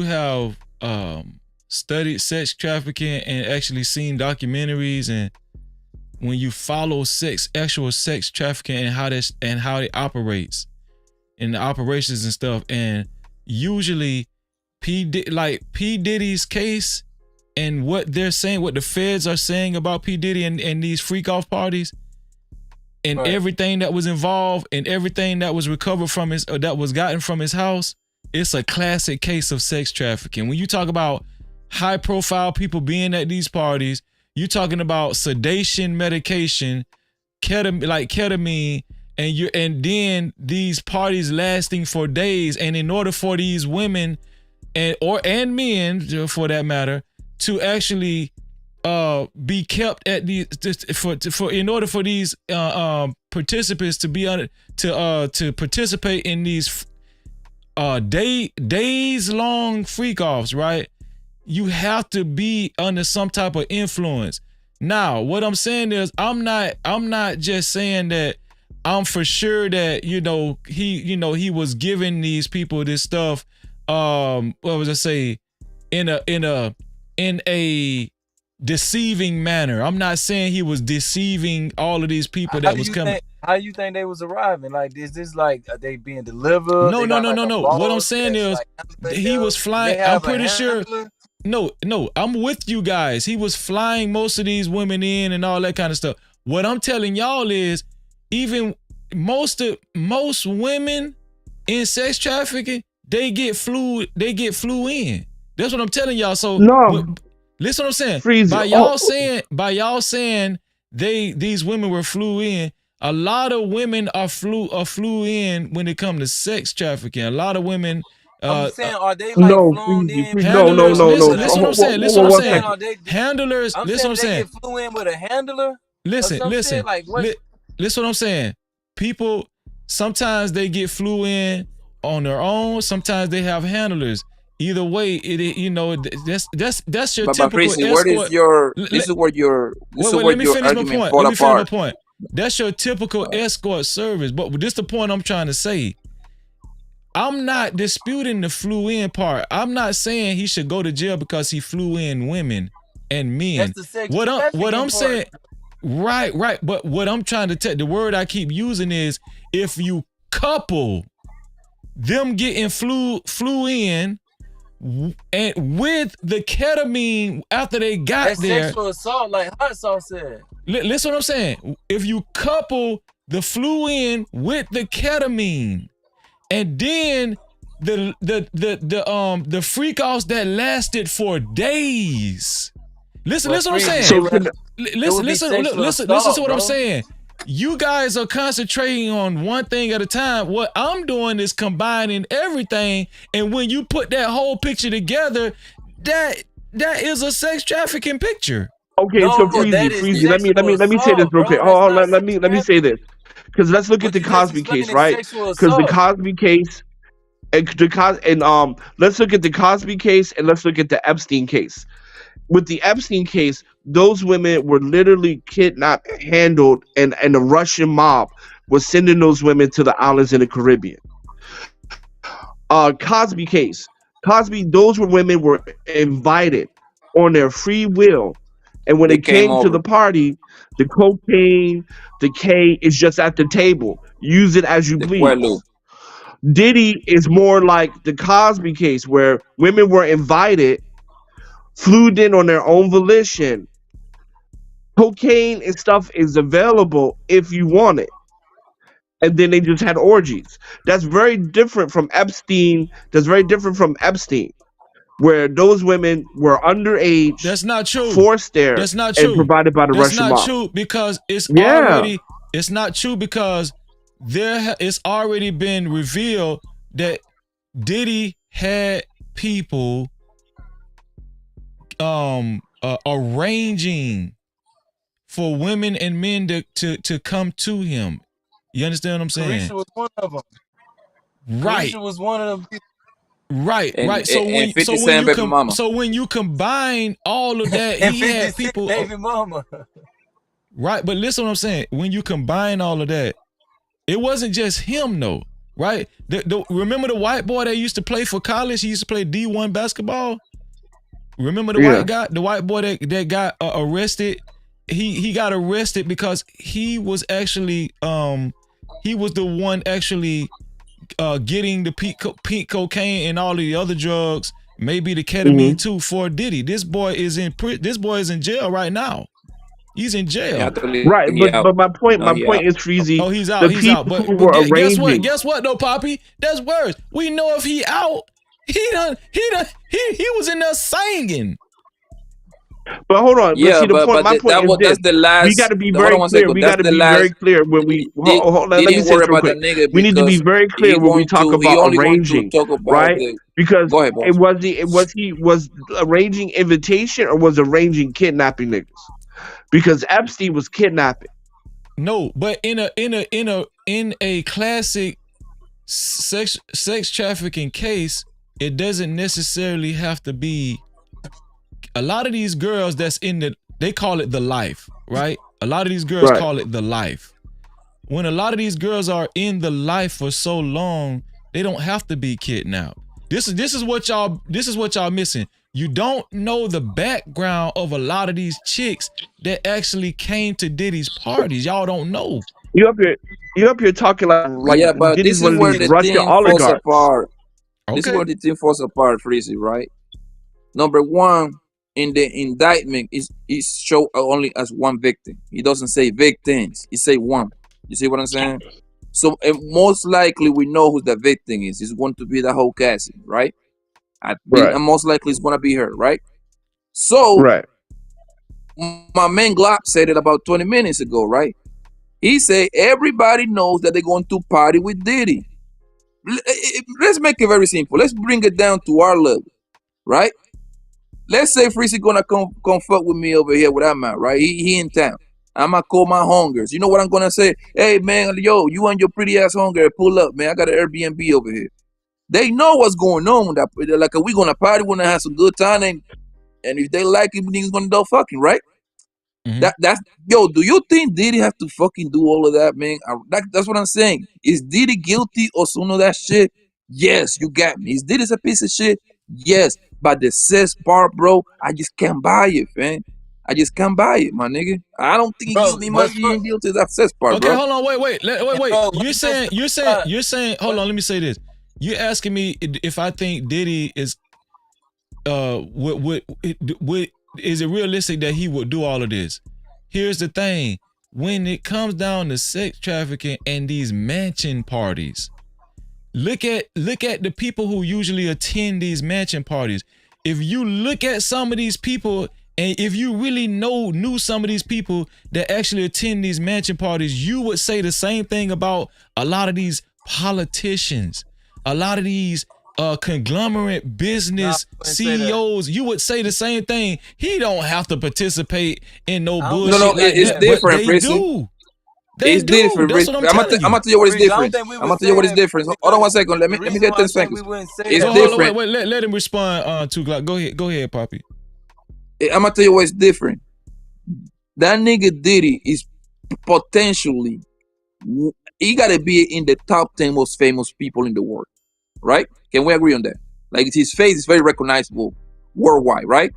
have studied sex trafficking and actually seen documentaries, and when you follow actual sex trafficking and how it operates and the operations and stuff, and usually P Diddy's case and what they're saying, what the feds are saying about P Diddy and these freak off parties and everything that was involved and everything that was recovered from that was gotten from his house, it's a classic case of sex trafficking. When you talk about high profile people being at these parties, you're talking about sedation medication, ketamine, and then these parties lasting for days. And in order for these women and men, for that matter, to actually be kept at these in order for these participants to be on to participate in these days long freak offs, right? You have to be under some type of influence. Now, what I'm saying is, I'm not just saying that I'm for sure that he was giving these people this stuff. What was I say? In a deceiving manner. I'm not saying he was deceiving all of these people that was coming. How you think they was arriving? Like, is this like, are they being delivered? No. What I'm saying is, he was flying. I'm pretty sure. No, I'm with you guys. He was flying most of these women in and all that kind of stuff. What I'm telling y'all is, even most women in sex trafficking, they get flew in. That's what I'm telling y'all. So listen what I'm saying. Freeze. By y'all saying these women were flew in, a lot of women are flew in when it comes to sex trafficking. A lot of women. I'm saying, are they like flown in? Handlers, no. Listen what I'm saying. Listen what I'm saying. Handlers, I'm listen what I'm saying. They get flew in with a handler. Listen. Like, what? Listen what I'm saying. People, sometimes they get flew in on their own. Sometimes they have handlers. Either way, that's your typical escort. This is where your argument Let me finish my point. That's your typical escort service. But this is the point I'm trying to say. I'm not disputing the flew in part. I'm not saying he should go to jail because he flew in women and men. That's the sex what I'm part. saying, right. But what I'm trying to tell, the word I keep using is, if you couple them getting flew in and with the ketamine after they got that's there, sexual assault, like Hot Sauce said. Listen what I'm saying. If you couple the flew in with the ketamine, and then the freak offs that lasted for days. Listen what I'm saying. Listen to what I'm saying. You guys are concentrating on one thing at a time. What I'm doing is combining everything, and when you put that whole picture together, that is a sex trafficking picture. Okay, so Freezy. Let me say this real quick. Let me say this, because let's look at the Cosby case, right? Because the Cosby case, let's look at the Cosby case and let's look at the Epstein case. With the Epstein case, those women were literally kidnapped, handled, and the Russian mob was sending those women to the islands in the Caribbean. Cosby case, those women were invited on their free will. And when they came to the party, the cocaine, the K is just at the table. Use it as you please. Diddy is more like the Cosby case, where women were invited, flew in on their own volition. Cocaine and stuff is available if you want it. And then they just had orgies. That's very different from Epstein. Where those women were underage. That's not true. Forced there. That's not true. And provided by the Russian mob. That's not true, because it's already. It's not true because it's already been revealed that Diddy had people arranging for women and men to come to him. You understand what I'm saying? Carisha was one of them. Right. Carisha was one of them. Right. So And when 50 Cent baby mama. you combine all of that, And he 50 had Cent people baby mama. right. But listen what I'm saying. When you combine all of that, it wasn't just him though. Right? Remember the white boy that used to play for college? He used to play D1 basketball. Remember the white guy, the white boy that got arrested? He got arrested because he was actually he was the one actually getting the pink cocaine and all of the other drugs, maybe the ketamine too, for Diddy. This boy is in jail right now. He's in jail. Right, but my point is, Freezy, Oh, he's out. the He's out. people But who were guess what? arranging. Guess what though, Poppy? That's worse. We know if he out, he was in there singing. But hold on. Yeah, but see, my point is this: that's the we last. got to be Hold very on one clear. second. We got That's to the be very last. clear when we. Let me Didn't say worry this real about the quick. nigga We need to be because very clear when we talk he about only going to arranging, talk about right? the. Because Go ahead, boss. was arranging invitation or was arranging kidnapping niggas? Because Epstein was kidnapping. No, but in a classic sex trafficking case, it doesn't necessarily have to be. A lot of these girls that's they call it the life, right? A lot of these girls call it the life. When a lot of these girls are in the life for so long, they don't have to be kidnapped. This is what y'all missing. You don't know the background of a lot of these chicks that actually came to Diddy's parties. Y'all don't know. You up here talking like Yeah, but Diddy's this is one of where these the Russian thing falls oligarchs. apart. This is where the thing falls apart, Freezy, right? Number one, in the indictment is show only as one victim. He doesn't say victims. He say one. You see what I'm saying? So most likely we know who the victim is. It's going to be the whole Cassie, right? And most likely it's going to be her, right? So my man Glock said it about 20 minutes ago, right? He said everybody knows that they're going to party with Diddy. Let's make it very simple. Let's bring it down to our level, right? Let's say Freezy gonna come fuck with me over here where I'm at, right? He in town. I'ma call my hungers. You know what I'm gonna say? Hey man, yo, you and your pretty ass hunger, pull up, man. I got an Airbnb over here. They know what's going on. That like we gonna party, we gonna have some good time, and if they like it, niggas gonna do fucking, right? That's yo. Do you think Diddy have to fucking do all of that, man? That's what I'm saying. Is Diddy guilty or some of that shit? Yes, you got me. Is Diddy's a piece of shit? Yes, but the sis part, bro, I just can't buy it, man. I just can't buy it, my nigga. I don't think he must be guilty of that sis part, Okay, bro. hold on, wait. You're saying. Hold on, let me say this. You're asking me if I think Diddy is what is it realistic that he would do all of this? Here's the thing. When it comes down to sex trafficking and these mansion parties, look at the people who usually attend these mansion parties. If you look at some of these people, and if you really knew some of these people that actually attend these mansion parties, you would say the same thing about a lot of these politicians, a lot of these conglomerate business CEOs. You would say the same thing. He don't have to participate in no bullshit. No, like it's that, different, but they Freezy. do. They It's do. different. That's what I'm I'm telling you. gonna tell you what is different. I'm gonna tell you what is different. Hold on one second. Let me get 10 seconds. It's different. Wait. Let him respond. To Glock. Go ahead, Poppy. I'm gonna tell you what's different. That nigga Diddy is potentially, he gotta be in the top 10 most famous people in the world, right? Can we agree on that? Like his face is very recognizable worldwide, right?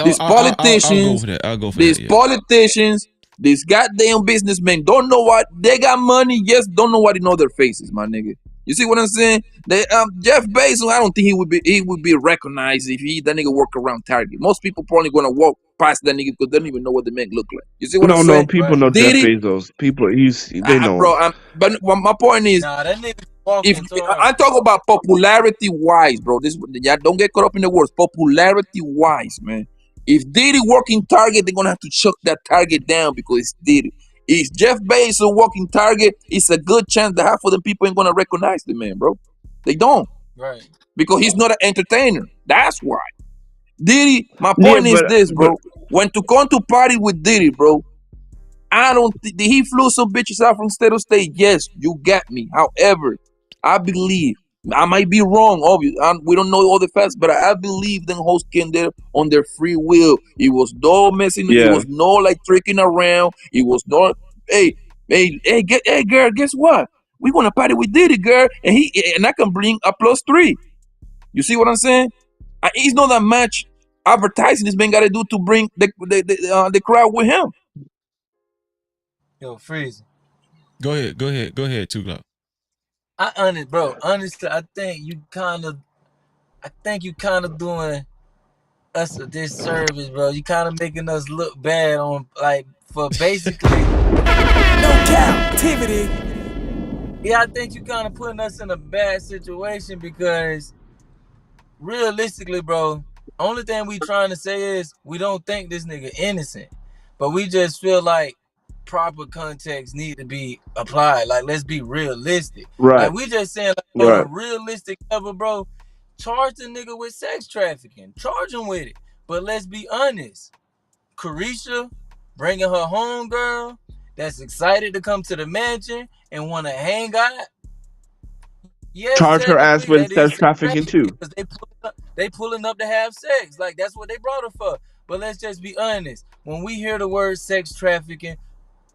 These politicians, I'll go for these that, yeah. politicians, these goddamn businessmen don't know what they got money. Yes, don't know what they know their faces, my nigga. You see what I'm saying? They, Jeff Bezos, I don't think he would be recognized if that nigga work around Target. Most people probably gonna walk past that nigga because they don't even know what the man look like. You see what I'm saying? No, people know Jeff Bezos. People, they know. Bro, but my point is, if I talk about popularity wise, bro, this y'all don't get caught up in the words. Popularity wise, man. If Diddy working Target, they're gonna have to chuck that Target down because it's Diddy. If Jeff Bezos working Target, it's a good chance that half of the people ain't gonna recognize the man, bro. They don't. Right. Because he's not an entertainer. That's why. Diddy, my Yeah, point is this, but bro. When to come to party with Diddy, bro, I don't did he flew some bitches out from state to state? Yes, you got me. However, I believe I might be wrong, obviously. We don't know all the facts, but I believe them hosts came there on their free will. It was no messing, it yeah, was no like tricking around. It was not hey, girl, guess what? We wanna party with Diddy, girl, and I can bring a +3. You see what I'm saying? It's not that much advertising this man got to do to bring the crowd with him. Yo, Freeze. Go ahead, Two Glock. Honestly, I think you kind of doing us a disservice, bro. You kind of making us look bad on like for basically. No captivity. Yeah, I think you kind of putting us in a bad situation because realistically, bro, only thing we trying to say is we don't think this nigga innocent, but we just feel like proper context need to be applied. Like, let's be realistic. right, Like, we just saying like, on a right. realistic level, bro, charge the nigga with sex trafficking. Charge him with it. But let's be honest. Carisha bringing her home girl that's excited to come to the mansion and want to hang out. Yes, Charge her ass technically with that sex is sex trafficking trafficking too. because they pulling up to have sex. Like, that's what they brought her for. But let's just be honest. When we hear the word sex trafficking,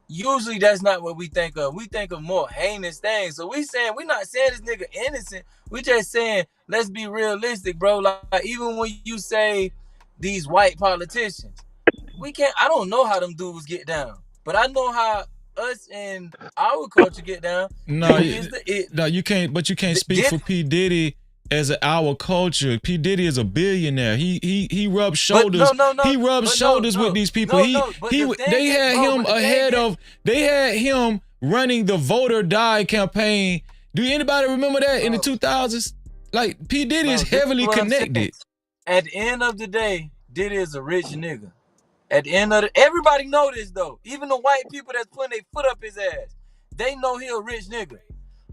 usually that's not what we think of. We think of more heinous things. So we're not saying this nigga innocent. We just saying, let's be realistic, bro. Like, even when you say these white politicians, I don't know how them dudes get down, but I know how us in our culture get down. No, Diddy is the it. no, you can't. But you can't speak Diddy, for P Diddy as our culture. P Diddy is a billionaire. He rubs but no, shoulders. no, no, He rubs but no, shoulders with no, these people. no, no. But the thing They is, had bro. him But the thing ahead is, of. They had him running the voter die campaign. Do anybody remember that in the bro, 2000s? Like P Diddy is this is heavily what I'm saying. connected. At the end of the day, Diddy is a rich nigga. At the end of everybody know this though. Even the white people that's putting their foot up his ass, they know he a rich nigga.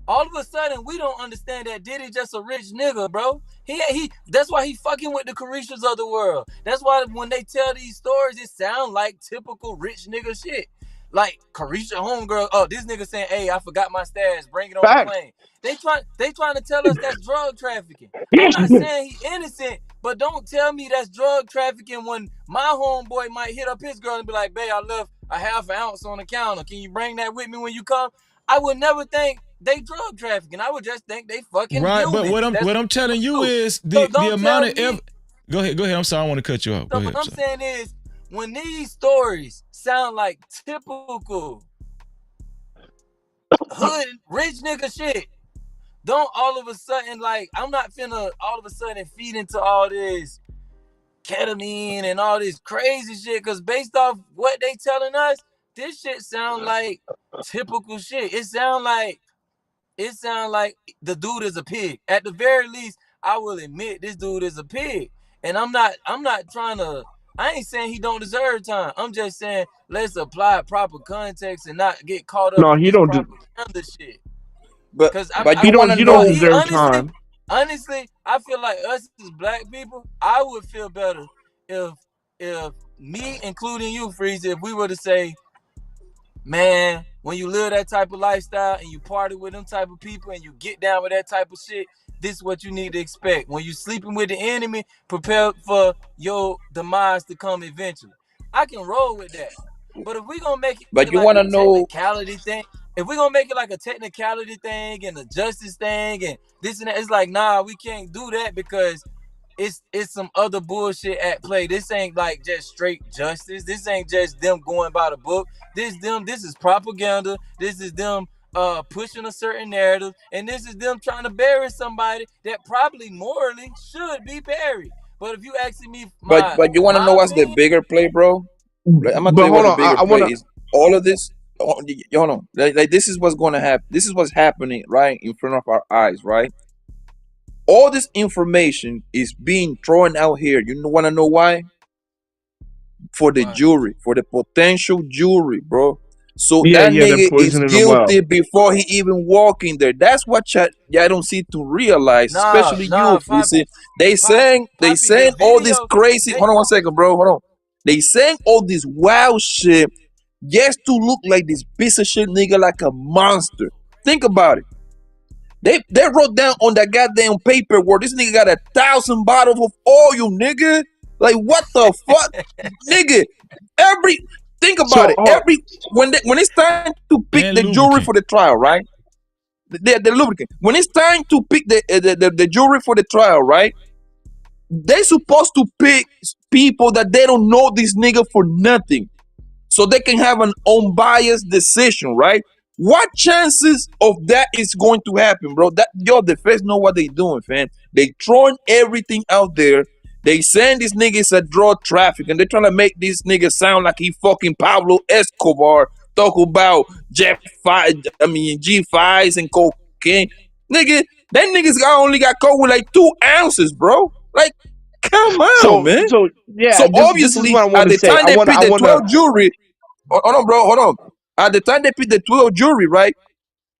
All of a sudden, we don't understand that Diddy just a rich nigga, bro. He that's why he fucking with the Carishas of the world. That's why when they tell these stories, it sound like typical rich nigga shit. Like Carisha homegirl, oh, this nigga saying, hey, I forgot my stash, bring it on the Facts. plane. They trying to tell us that's drug trafficking. I'm not saying he innocent, but don't tell me that's drug trafficking when my homeboy might hit up his girl and be like, babe, I left a half an ounce on the counter. Can you bring that with me when you come? I would never think they drug trafficking. I would just think they fucking Right, but humans. That's what I'm telling you true. is So the don't amount tell of me. Go ahead. I'm sorry, I want to cut you off. Go So ahead. what I'm saying is, when these stories sound like typical hood rich nigga shit, don't all of a sudden, like, I'm not finna all of a sudden feed into all this ketamine and all this crazy shit, because based off what they telling us, this shit sound like typical shit. It sound like the dude is a pig. At the very least, I will admit this dude is a pig. And I'm not trying to, I ain't saying he don't deserve time. I'm just saying let's apply proper context and not get caught up No, in he this don't. propaganda shit. But Cause but you want to He don't know? deserve time. honestly, I feel like us as black people, I would feel better if me, including you, Freezy, if we were to say, man, when you live that type of lifestyle and you party with them type of people and you get down with that type of shit, this is what you need to expect. When you sleeping with the enemy, prepare for your demise to come eventually. I can roll with that. But if we gonna make But it you like want a to know? technicality thing, if we gonna make it like a technicality thing and a justice thing and this and that, it's like, nah, we can't do that because it's some other bullshit at play. This ain't like just straight justice. This ain't just them going by the book. This is propaganda. This is them pushing a certain narrative, and this is them trying to bury somebody that probably morally should be buried. But if you asking me But you want to know my what's the opinion, bigger play, bro? Like, I'm gonna tell But you what hold the on, bigger I play wanna. is. All of this, hold on. Like this is what's gonna happen. This is what's happening right in front of our eyes, right? All this information is being thrown out here. You want to know why? For the why? jury, for the potential jury, bro. So Yeah, that yeah, they're nigga is poisoning the well. guilty before he even walk in there. That's what y'all don't see to realize, especially you. You see, they saying all this crazy. Hold on one second, bro. Hold on. They saying all this wild shit just to look like this piece of shit nigga, like a monster. Think about it. They wrote down on that goddamn paperwork, this nigga got 1,000 bottles of oil, nigga. Like what the fuck, nigga? Every think about So, it. When it's time to pick And the jury lubricant. for the trial, right? The lubricant. When it's time to pick the jury for the trial, right? They supposed to pick people that they don't know this nigga for nothing, so they can have an unbiased decision, right? What chances of that is going to happen, bro? That your defense know what they doing, fam. They throwing everything out there. They saying this nigga is a drug traffic, and they're trying to make this nigga sound like he fucking Pablo Escobar. Talk about G5s and cocaine. Nigga, that niggas only got caught with like 2 ounces, bro. Like, come on, man. yeah, So this is obviously, what I want at to the say. time they picked the 12 jury, hold on, bro, hold on. At the time they picked the 12 jury, right?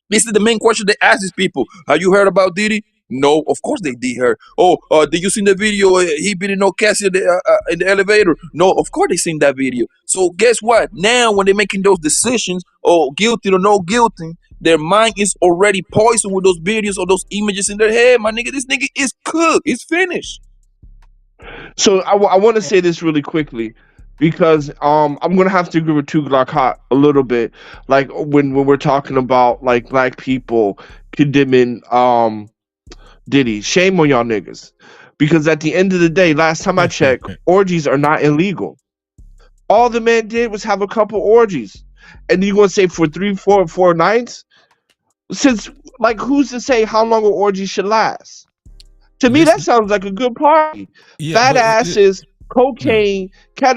This is the main question they ask these people. Have you heard about Diddy? No, of course they did hear. Oh, did you see the video? He beating no Cassie in the elevator. No, of course they seen that video. So guess what? Now when they're making those decisions, oh, guilty or no guilty, their mind is already poisoned with those videos or those images in their head. My nigga, this nigga is cooked. It's finished. So I want to say this really quickly because I'm gonna have to agree with Tughlak Hot a little bit, like when we're talking about like black people condemning Diddy. Shame on y'all niggas, because at the end of the day, last time I checked, orgies are not illegal. All the man did was have a couple orgies, and you gonna say for 3, 4 nights? Since like who's to say how long an orgy should last? To me, that sounds like a good party. Yeah, Fat but asses, cocaine,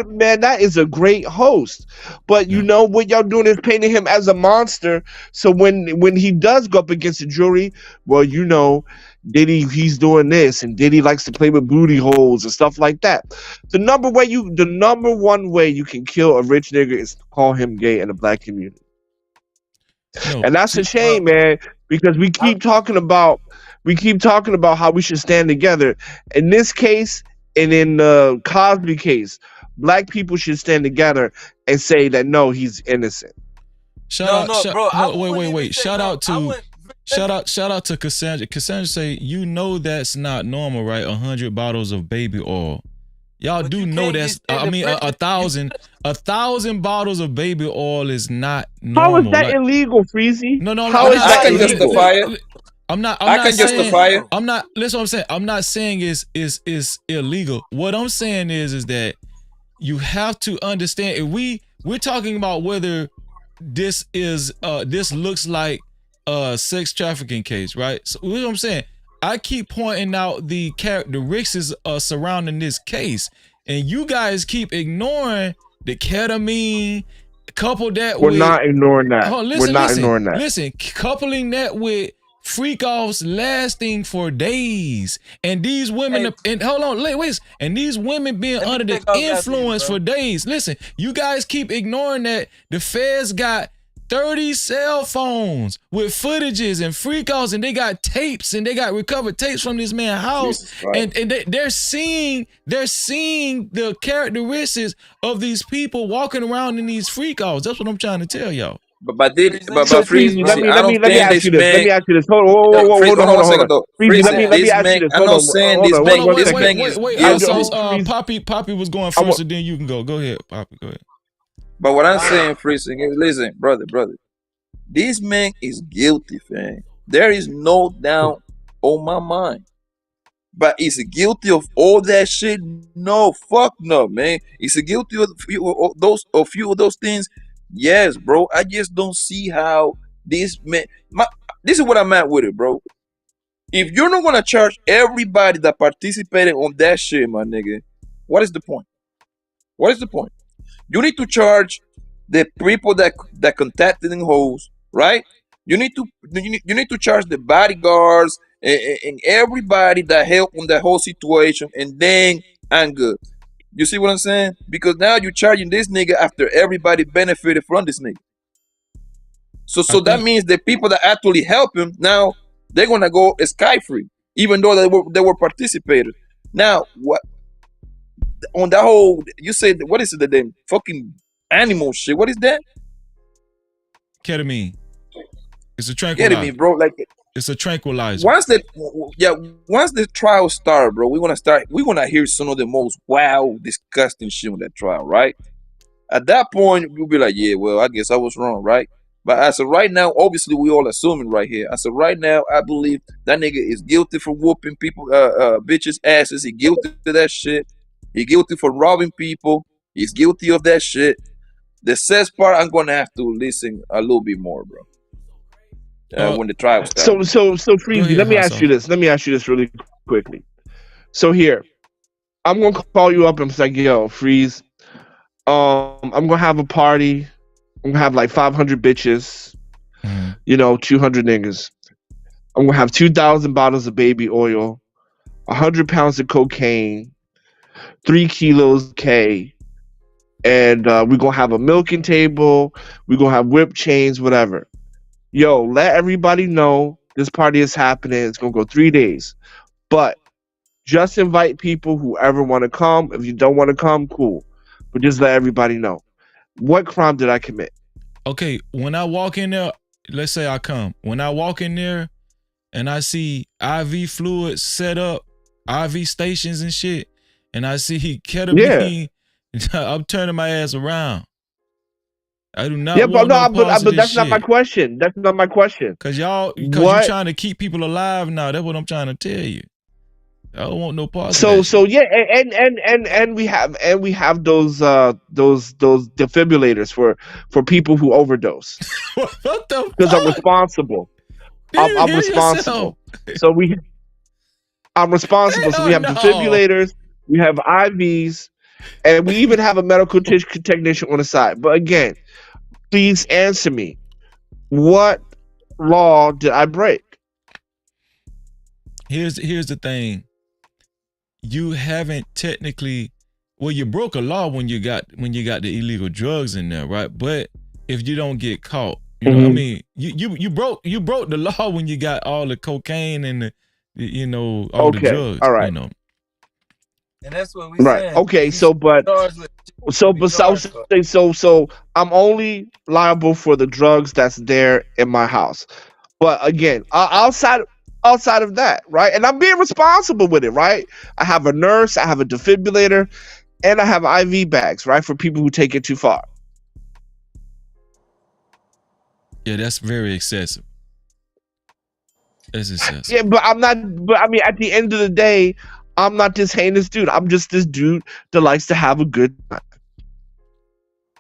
man, that is a great host. But you know what y'all doing is painting him as a monster. So when he does go up against the jury, well, you know, Diddy, he's doing this, and Diddy likes to play with booty holes and stuff like that. The number one way you can kill a rich nigga is to call him gay in the black community. No, And that's a shame, man, because we keep talking about how we should stand together. In this case, and in the Cosby case, black people should stand together and say that no, he's innocent. Shout wait. Shout out to Cassandra. Cassandra say, you know that's not normal, right? 100 bottles of baby oil. Y'all do know that's. I mean, 1,000 bottles of baby oil is not normal. How is that illegal, Freezy? No. How is that can illegal? justify it. I'm not justify saying. it. I'm not. Listen, what I'm saying. I'm not saying is illegal. What I'm saying is that you have to understand. If we're talking about whether this looks like a sex trafficking case, right? So what I'm saying, I keep pointing out the characteristics surrounding this case, and you guys keep ignoring the ketamine. Couple that We're with not ignoring that. We're not ignoring that. Listen, coupling that with freak offs lasting for days, and these women and hold on, wait, and these women being under the influence for days. Listen, you guys keep ignoring that the feds got 30 cell phones with footages and freak offs, and they got tapes, and they got recovered tapes from this man's house, and they're seeing the characteristics of these people walking around in these freak offs. That's what I'm trying to tell y'all. But Freezy, let me ask you this. Man, Let me ask you this. Hold on. Freezy, let me ask you this. I'm not saying this man. Wait. Poppy was going first, and then you can go. Go ahead, Poppy. Go ahead. But what I'm saying, Freezy, is listen, brother. This man is guilty, fam. There is no doubt on my mind. But is he guilty of all that shit? No, fuck no, man. Is he guilty of a few of those things? Yes, bro. I just don't see how this man. This is what I'm at with it, bro. If you're not gonna charge everybody that participated on that shit, my nigga, what is the point? What is the point? You need to charge the people that contacted in hoes, right? You need to charge the bodyguards and everybody that helped on that whole situation, and then I'm good. You see what I'm saying? Because now you're charging this nigga after everybody benefited from this nigga. So that means the people that actually help him now they're gonna go sky free, even though they were participated. Now what on that whole you said what is it the damn fucking animal shit? What is that? Ketamine. It's a Get me, tranquilizer. bro. Like it's a tranquilizer. Once the trial start, bro, we're gonna hear some of the most wow, disgusting shit on that trial, right? At that point, you'll be like, yeah, well, I guess I was wrong, right? But as of right now, obviously we all assuming right here. As of right now, I believe that nigga is guilty for whooping people, bitches' asses. He guilty of that shit. He guilty for robbing people. He's guilty of that shit. The says part, I'm gonna have to listen a little bit more, bro. When the trial starts. So Freezy, let me ask you this. Let me ask you this really quickly. So here, I'm gonna call you up and be like, yo, Freeze, I'm gonna have a party. I'm gonna have like 500 bitches, 200 niggas. I'm gonna have 2,000 bottles of baby oil, 100 pounds of cocaine, 3 kilos of K, and we're gonna have a milking table. We're gonna have whip chains, whatever. Yo, let everybody know this party is happening. It's gonna go 3 days, but just invite people whoever want to come. If you don't want to come, cool, but just let everybody know. What crime did I commit? Okay, when I walk in there, let's say I come. When I walk in there and I see IV fluids set up, IV stations and shit, and I see ketamine, I'm turning my ass around. I do not want no parts of but this that's not my shit. question. That's not my question. Because you trying to keep people alive now. That's what I'm trying to tell you. I don't want no parts of that. So yeah, and we have those defibrillators for people who overdose. What the fuck? Because I'm responsible. I'm responsible. So I'm responsible. So we have defibrillators, we have IVs, and we even have a medical technician on the side. But again, please answer me. What law did I break? Here's the thing. You haven't technically, well, you broke a law when you got the illegal drugs in there, right? But if you don't get caught, you know what I mean? You broke the law when you got all the cocaine and all the drugs. All right. And that's what we right. saying. Okay, so I'm only liable for the drugs that's there in my house. But again, outside of that, right? And I'm being responsible with it, right? I have a nurse, I have a defibrillator, and I have IV bags, right? For people who take it too far. Yeah, that's very excessive. That's excessive. Yeah, but I mean, at the end of the day, I'm not this heinous dude. I'm just this dude that likes to have a good time.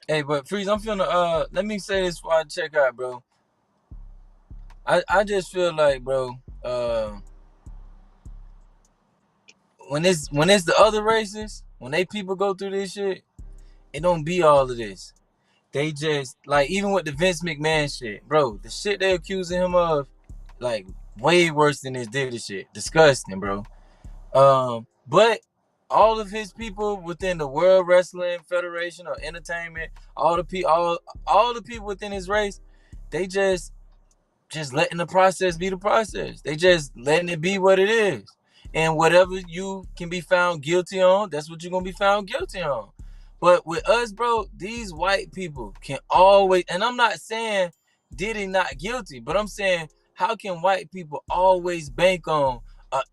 Hey, but Freeze, I'm feeling let me say this before I check out, bro. I just feel like, bro, when it's the other races, when they people go through this shit, it don't be all of this. They just, like, even with the Vince McMahon shit, bro, the shit they accusing him of, like, way worse than this Diddy shit. Disgusting, bro. But all of his people within the World Wrestling Federation or entertainment, all the people within his race, they just letting the process be the process. They just letting it be what it is. And whatever you can be found guilty on, that's what you're gonna be found guilty on. But with us, bro, these white people can always, and I'm not saying Diddy not guilty, but I'm saying how can white people always bank on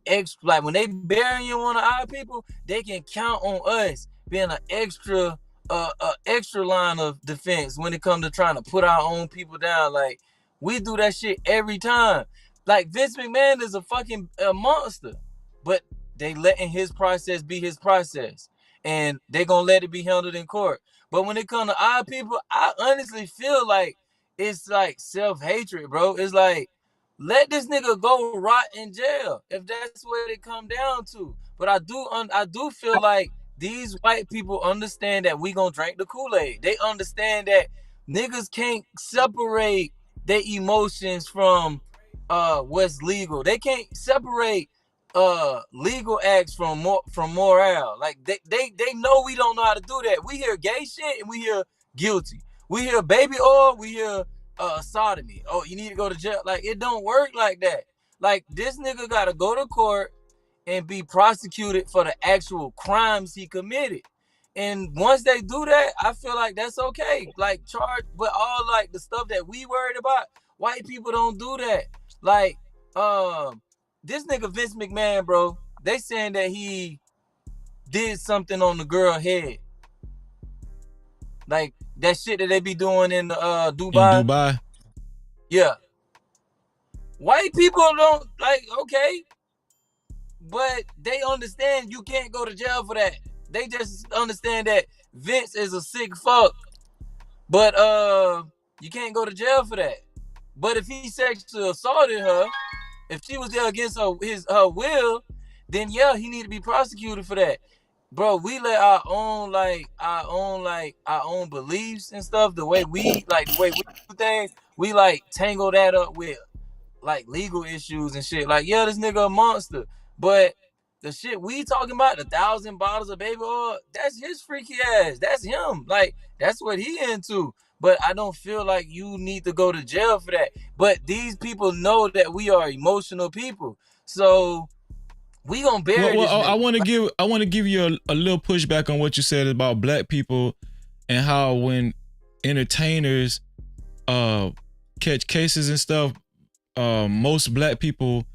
extra, like when they bury you on our people, they can count on us being an extra line of defense when it comes to trying to put our own people down. Like, we do that shit every time. Like, Vince McMahon is a fucking monster, but they letting his process be his process, and they gonna let it be handled in court. But when it comes to our people, I honestly feel like it's like self-hatred, bro. It's like, let this nigga go rot in jail if that's what it come down to. But I do feel like these white people understand that we gonna drink the Kool-Aid. They understand that niggas can't separate their emotions from what's legal. They can't separate legal acts from morale. Like, they know we don't know how to do that. We hear gay shit and we hear guilty. We hear baby oil, we hear sodomy. Oh, you need to go to jail. Like, it don't work like that. Like, this nigga gotta go to court and be prosecuted for the actual crimes he committed. And once they do that, I feel like that's okay. Like, charge, but all like the stuff that we worried about, white people don't do that. Like, this nigga Vince McMahon, bro, they saying that he did something on the girl head. Like that shit that they be doing in Dubai. In Dubai. Yeah. White people don't like, okay, but they understand you can't go to jail for that. They just understand that Vince is a sick fuck. But you can't go to jail for that. But if he sexually assaulted her, if she was there against her will, then yeah, he need to be prosecuted for that. Bro, we let our own beliefs and stuff, the way we do things, we like tangle that up with like legal issues and shit. Like, yeah, this nigga a monster, but the shit we talking about, 1,000 bottles of baby oil, that's his freaky ass. That's him. Like, that's what he into. But I don't feel like you need to go to jail for that. But these people know that we are emotional people, so we gonna bury this nigga. I want to give you a little pushback on what you said about black people and how when entertainers catch cases and stuff, most black people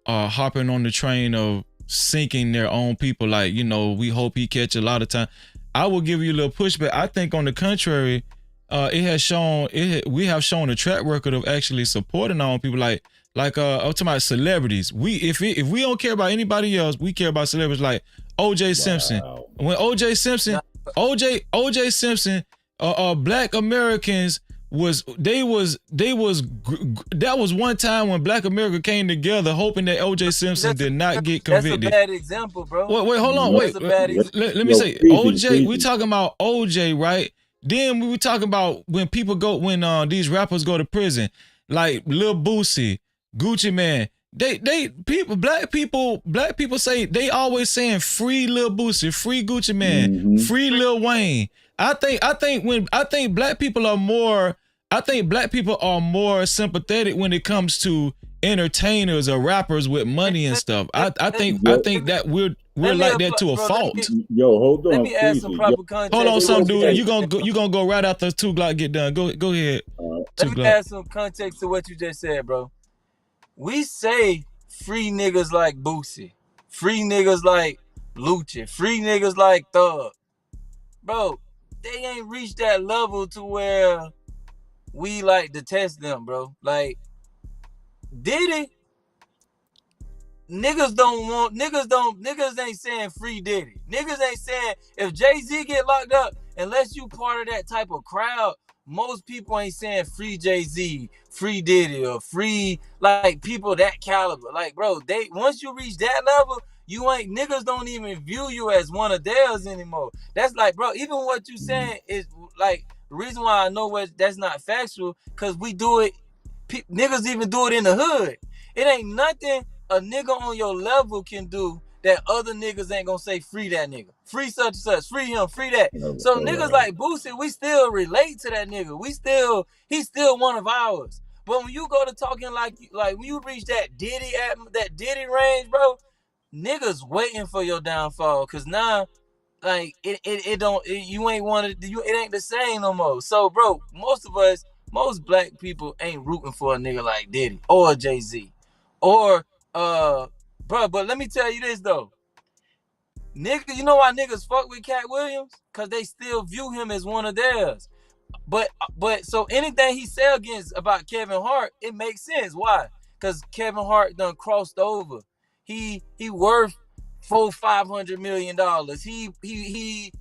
are hopping on the train of sinking their own people. Like, you know, we hope he catch a lot of time. I will give you a little pushback. I think on the contrary, we have shown a track record of actually supporting our own people. Like I'm talking about celebrities. If we don't care about anybody else, we care about celebrities like O.J. Simpson. When O.J. Simpson, Black Americans that was one time when Black America came together hoping that O.J. Simpson did not get convicted. That's a bad example, bro. Wait, hold on. Wait. Let me say, O.J., we talking about O.J., right? Then we were talking about when these rappers go to prison, like Lil Boosie, Gucci Man. Black people say, they always saying free Lil Boosie, free Gucci Man, free Lil Wayne. I think black people are more sympathetic when it comes to entertainers or rappers with money and stuff. I think that we're like that to a fault. Hold on. Let me add some proper context. Hold on, some dude. You gonna go right after 2 Glock get done. Go ahead. Let me add some context to what you just said, bro. We say free niggas like Boosie, free niggas like Lucci, free niggas like Thug. Bro, they ain't reached that level to where we like detest them, bro. Like Diddy, niggas ain't saying free Diddy. Niggas ain't saying if Jay-Z get locked up, unless you part of that type of crowd, most people ain't saying free Jay-Z, free Diddy, or free like people that caliber. Like, bro, once you reach that level, niggas don't even view you as one of theirs anymore. That's like, bro, even what you saying is like the reason why I know that's not factual, because we do it. Niggas even do it in the hood. It ain't nothing a nigga on your level can do that other niggas ain't gonna say free that nigga, free such and such, free him, free that. So niggas like Boosie, we still relate to that nigga. He's still one of ours. But when you go to talking like when you reach that Diddy range, bro, niggas waiting for your downfall, cause now like it ain't the same no more. So bro, most black people ain't rooting for a nigga like Diddy or Jay-Z or bro, but let me tell you this though. Nigga, you know why niggas fuck with Cat Williams? Cause they still view him as one of theirs. But so anything he say about Kevin Hart, it makes sense. Why? Cause Kevin Hart done crossed over. He worth $500 million. He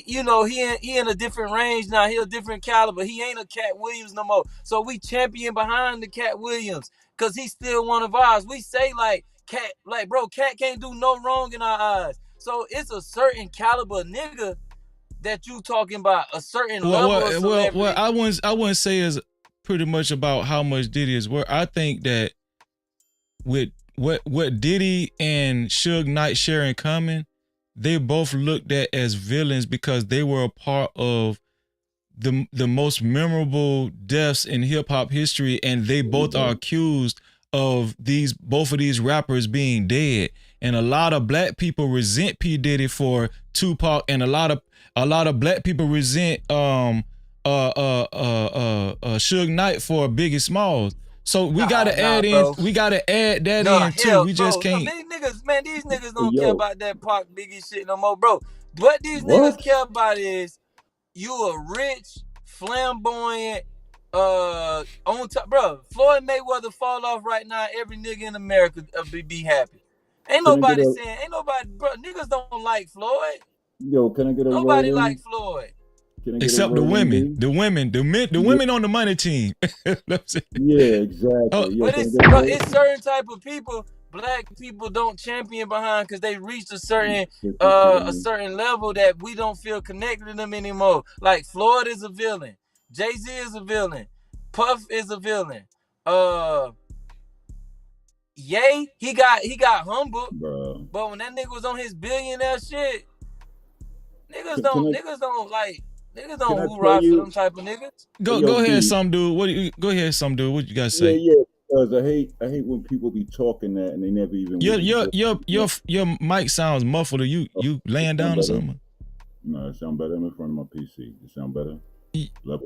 you know, he in a different range now. He a different caliber. He ain't a Cat Williams no more. So we champion behind the Cat Williams because he's still one of ours. We say like Cat, like bro, Cat can't do no wrong in our eyes. So it's a certain caliber nigga that you talking about, a certain level of celebrity. Well, I wouldn't say is pretty much about how much Diddy is worth. I think that with what Diddy and Suge Knight share in common, they both looked at as villains because they were a part of the most memorable deaths in hip hop history, and they both are accused of both of these rappers being dead. And a lot of black people resent P. Diddy for Tupac, and a lot of black people resent Suge Knight for Biggie Smalls. So we gotta add that in too. We just can't. These niggas don't care about that Pac Biggie shit no more, bro. What these niggas care about is you a rich, flamboyant, on top, bro. Floyd Mayweather fall off right now. Every nigga in America be happy. Ain't nobody, bro. Niggas don't like Floyd. Yo, can I get a word Nobody in? like Floyd. Except the women, the women on the money team. Yeah, exactly. Yo, But it's certain type of people black people don't champion behind because they reached a certain level that we don't feel connected to them anymore. Like Floyd is a villain, Jay-Z is a villain, Puff is a villain. Ye, he got humbled, bro. But when that nigga was on his billionaire shit, niggas don't hoorah for them type of niggas. Go ahead, some dude. Go ahead, some dude. What you gotta say? Yeah, because I hate when people be talking that and they never even. Your mic sounds muffled. Are you laying down or something? No, it sound better. I'm in front of my PC. It sound better.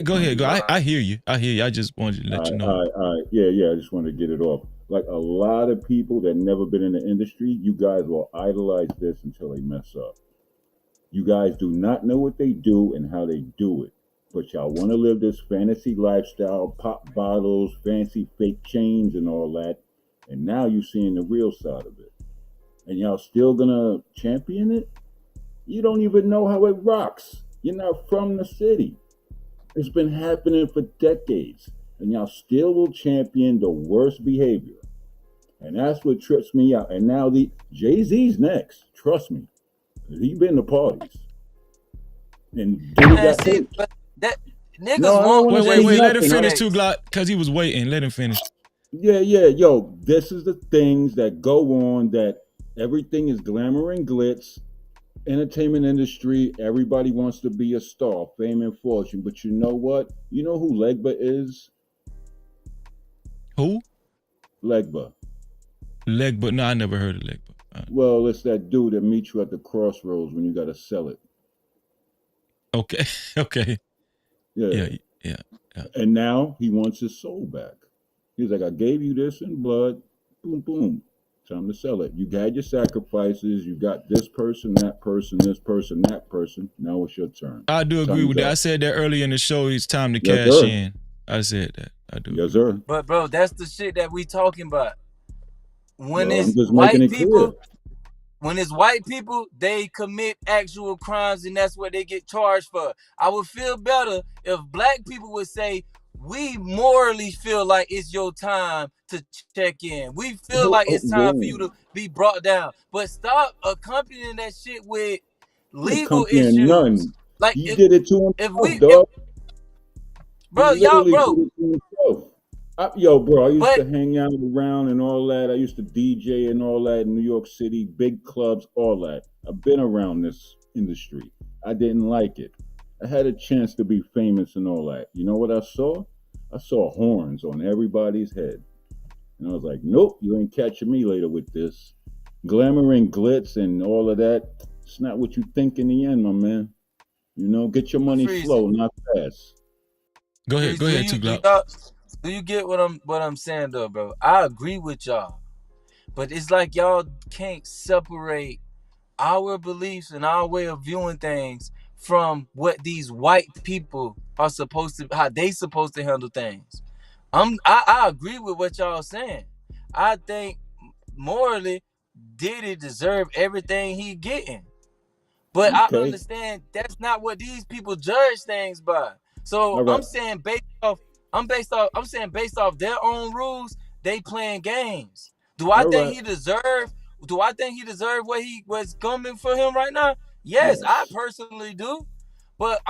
Go ahead. Go. I hear you. I just wanted to let you know. All right. Yeah. I just wanted to get it off. Like a lot of people that never been in the industry, you guys will idolize this until they mess up. You guys do not know what they do and how they do it. But y'all want to live this fantasy lifestyle, pop bottles, fancy fake chains and all that. And now you're seeing the real side of it. And y'all still gonna champion it? You don't even know how it rocks. You're not from the city. It's been happening for decades. And y'all still will champion the worst behavior. And that's what trips me out. And now Jay-Z's next. Trust me. He been to parties. And Diddy got hit. That niggas wait, let him finish too, Glock, because he was waiting. Let him finish. Yeah, yo, this is the things that go on, that everything is glamour and glitz. Entertainment industry, everybody wants to be a star, fame and fortune. But you know what? You know who Legba is? Who? Legba. No, I never heard of Legba. Well, it's that dude that meets you at the crossroads when you got to sell it. Okay. Yeah. And now he wants his soul back. He's like, I gave you this in blood. Boom, boom. Time to sell it. You had your sacrifices. You got this person, that person, this person, that person. Now it's your turn. I do agree with that. I said that earlier in the show. It's time to cash in. I said that. I do. Yes, sir. But bro, that's the shit that we talking about. When it's white people, they commit actual crimes, and that's what they get charged for. I would feel better if black people would say, we morally feel like it's your time to check in. We feel like it's time for you to be brought down. But stop accompanying that shit with legal issues. None. Like you did it to himself, bro. Yo, bro, I used to hang out around and all that. I used to DJ and all that in New York City, big clubs, all that. I've been around this industry. I didn't like it. I had a chance to be famous and all that. You know what I saw? I saw horns on everybody's head. And I was like, nope, you ain't catching me later with this. Glamour and glitz and all of that. It's not what you think in the end, my man. You know, get your money slow, not fast. Go ahead, too, Do you get what I'm saying though, bro? I agree with y'all. But it's like y'all can't separate our beliefs and our way of viewing things from what these white people are how they supposed to handle things. I agree with what y'all saying. I think morally Diddy deserve everything he getting. But I understand that's not what these people judge things by. So I'm saying based off their own rules, they playing games. Do I think he deserve what he was coming for him right now? Yes, I personally do. But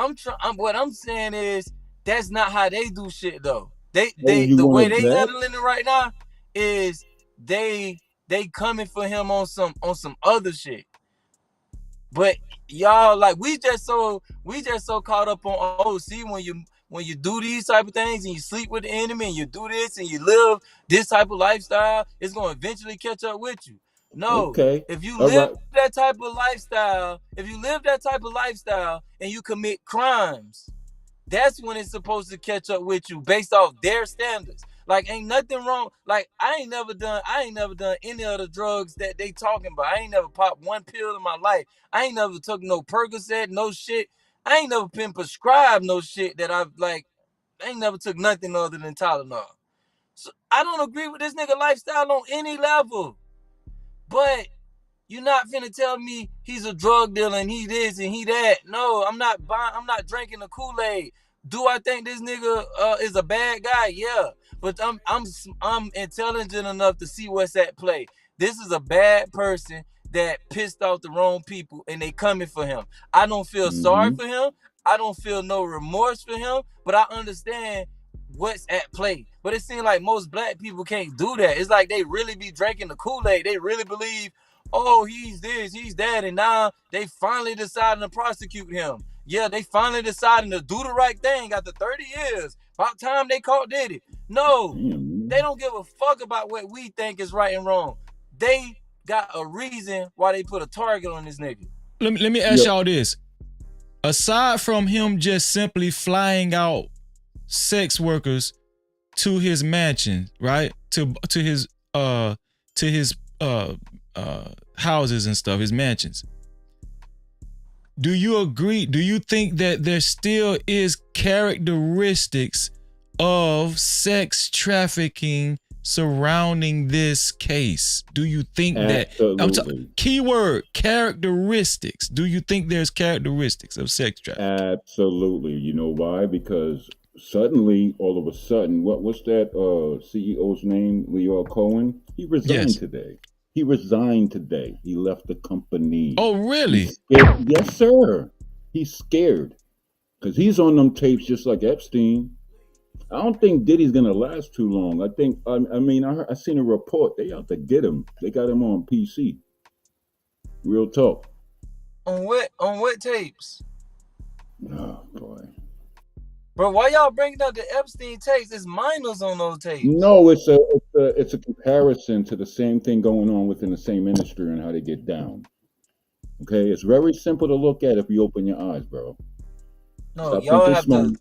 what I'm saying is that's not how they do shit though. The way they handling it right now is they coming for him on some other shit. But y'all, like, we just so caught up on, oh, see, when you do these type of things and you sleep with the enemy and you do this and you live this type of lifestyle, it's gonna eventually catch up with you. No, Okay. if you All live right. that type of lifestyle, and you commit crimes, that's when it's supposed to catch up with you based off their standards. Like, ain't nothing wrong. Like, I ain't never done any of the drugs that they talking about. I ain't never popped one pill in my life. I ain't never took no Percocet, no shit. I ain't never been prescribed no shit that I've like. I ain't never took nothing other than Tylenol. So I don't agree with this nigga lifestyle on any level. But you're not finna tell me he's a drug dealer and he this and he that. No, I'm not buying. I'm not drinking the Kool-Aid. Do I think this nigga is a bad guy? Yeah, but I'm intelligent enough to see what's at play. This is a bad person that pissed off the wrong people and they coming for him. I don't feel sorry Mm-hmm. for him. I don't feel no remorse for him. But I understand what's at play. But it seems like most black people can't do that. It's like they really be drinking the Kool-Aid. They really believe, oh, he's this, he's that, and now they finally deciding to prosecute him. Yeah, they finally deciding to do the right thing after 30 years. About time they caught Diddy. No, they don't give a fuck about what we think is right and wrong. They got a reason why they put a target on this nigga. Let me ask y'all this. Aside from him just simply flying out sex workers to his mansion, right? To his houses and stuff, his mansions. Do you agree? Do you think that there still is characteristics of sex trafficking surrounding this case? Do you think that keyword characteristics? Do you think there's characteristics of sex trafficking? Absolutely. You know why? Because suddenly, all of a sudden, what's that CEO's name? Leo Cohen. He resigned today. He resigned today. He left the company. Oh, really? Yes, sir. He's scared because he's on them tapes just like Epstein. I don't think Diddy's gonna last too long. I think. I mean, I seen a report. They out to get him. They got him on PC. Real talk. On what tapes? Oh boy. Bro, why y'all bringing up the Epstein tapes? There's minors on those tapes. No, it's a comparison to the same thing going on within the same industry and how they get down. Okay, it's very simple to look at if you open your eyes, bro. No, Stop y'all thinking have small. to.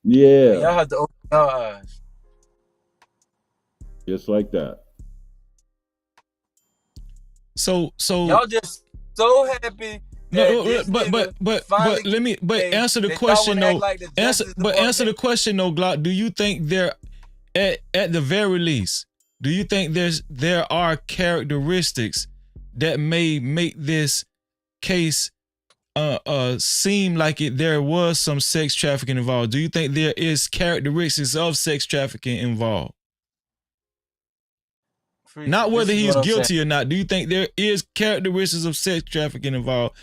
Yeah. Y'all have to open your eyes. Just like that. So y'all just so happy. But let me answer the question though. Answer the question though, Glock. Do you think there, at the very least, do you think there are characteristics that may make this case seem like there was some sex trafficking involved? Do you think there is characteristics of sex trafficking involved? Not whether he's guilty or not. Do you think there is characteristics of sex trafficking involved?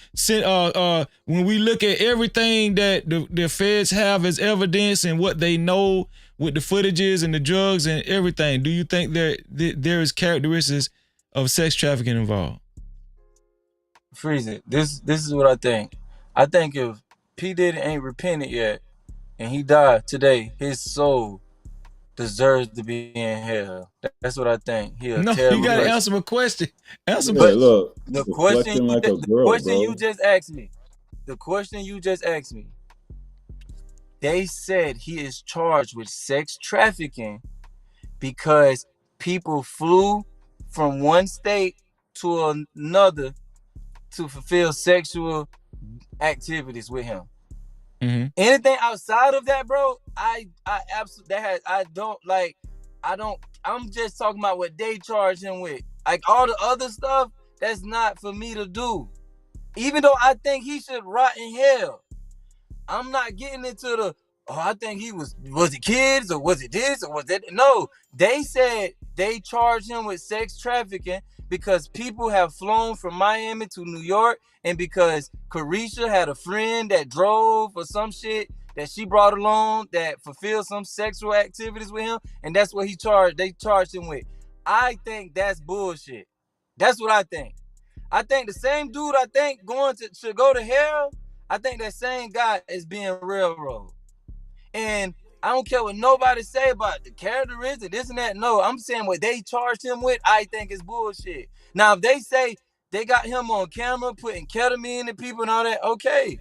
When we look at everything that the feds have as evidence and what they know with the footages and the drugs and everything, do you think there is characteristics of sex trafficking involved? Freeze it. This is what I think. I think if P. Diddy ain't repented yet and he died today, his soul deserves to be in hell. That's what I think. No, you gotta answer my question. Answer my look. The question you just asked me. The question you just asked me. They said he is charged with sex trafficking because people flew from one state to another to fulfill sexual activities with him. Mm-hmm. Anything outside of that, bro, I absolutely I'm just talking about what they charge him with. Like all the other stuff, that's not for me to do. Even though I think he should rot in hell. I'm not getting into the, I think he was it kids or was it this or was that? No, they said they charged him with sex trafficking because people have flown from Miami to New York and because Carisha had a friend that drove or some shit that she brought along that fulfilled some sexual activities with him, and that's what they charged him with. I think that's bullshit. That's what I think. I think the same dude I think should go to hell. I think that same guy is being railroaded. And I don't care what nobody say about the characteristic, this and that. No, I'm saying what they charged him with, I think is bullshit. Now, if they say they got him on camera putting ketamine in people and all that, okay,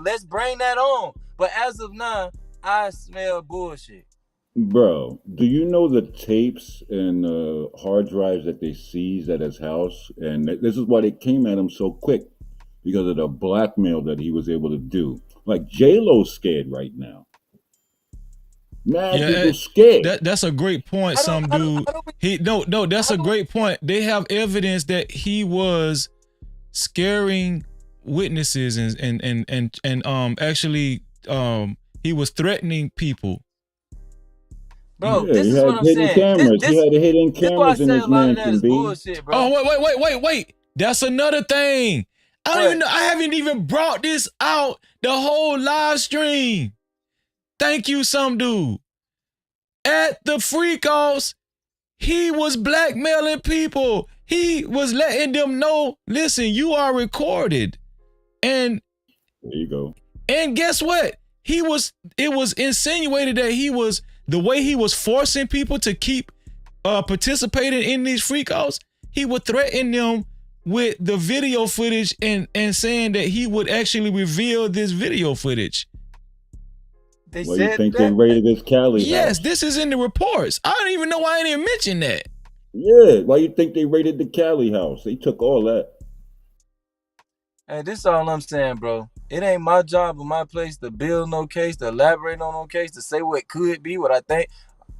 let's bring that on. But as of now, I smell bullshit. Bro, do you know the tapes and hard drives that they seized at his house? And this is why they came at him so quick, because of the blackmail that he was able to do. Like J-Lo's scared right now. Mad people scared. That's a great point. Some dude. That's a great point. They have evidence that he was scaring witnesses and actually he was threatening people. Bro, this is what I'm saying. He had hidden cameras in his mansion, B. Bullshit, bro. Oh, wait. That's another thing. I don't even know. I haven't even brought this out the whole live stream. Thank you, some dude. At the freak-offs, he was blackmailing people. He was letting them know, listen, you are recorded. And there you go. And guess what? It was insinuated that the way he was forcing people to keep participating in these freak-offs, he would threaten them with the video footage and saying that he would actually reveal this video footage. They raided his Cali house? Yes, this is in the reports. I don't even know why I didn't mention that. Yeah, why you think they raided the Cali house? They took all that. Hey, this is all I'm saying, bro. It ain't my job or my place to build no case, to elaborate on no case, to say what could be, what I think.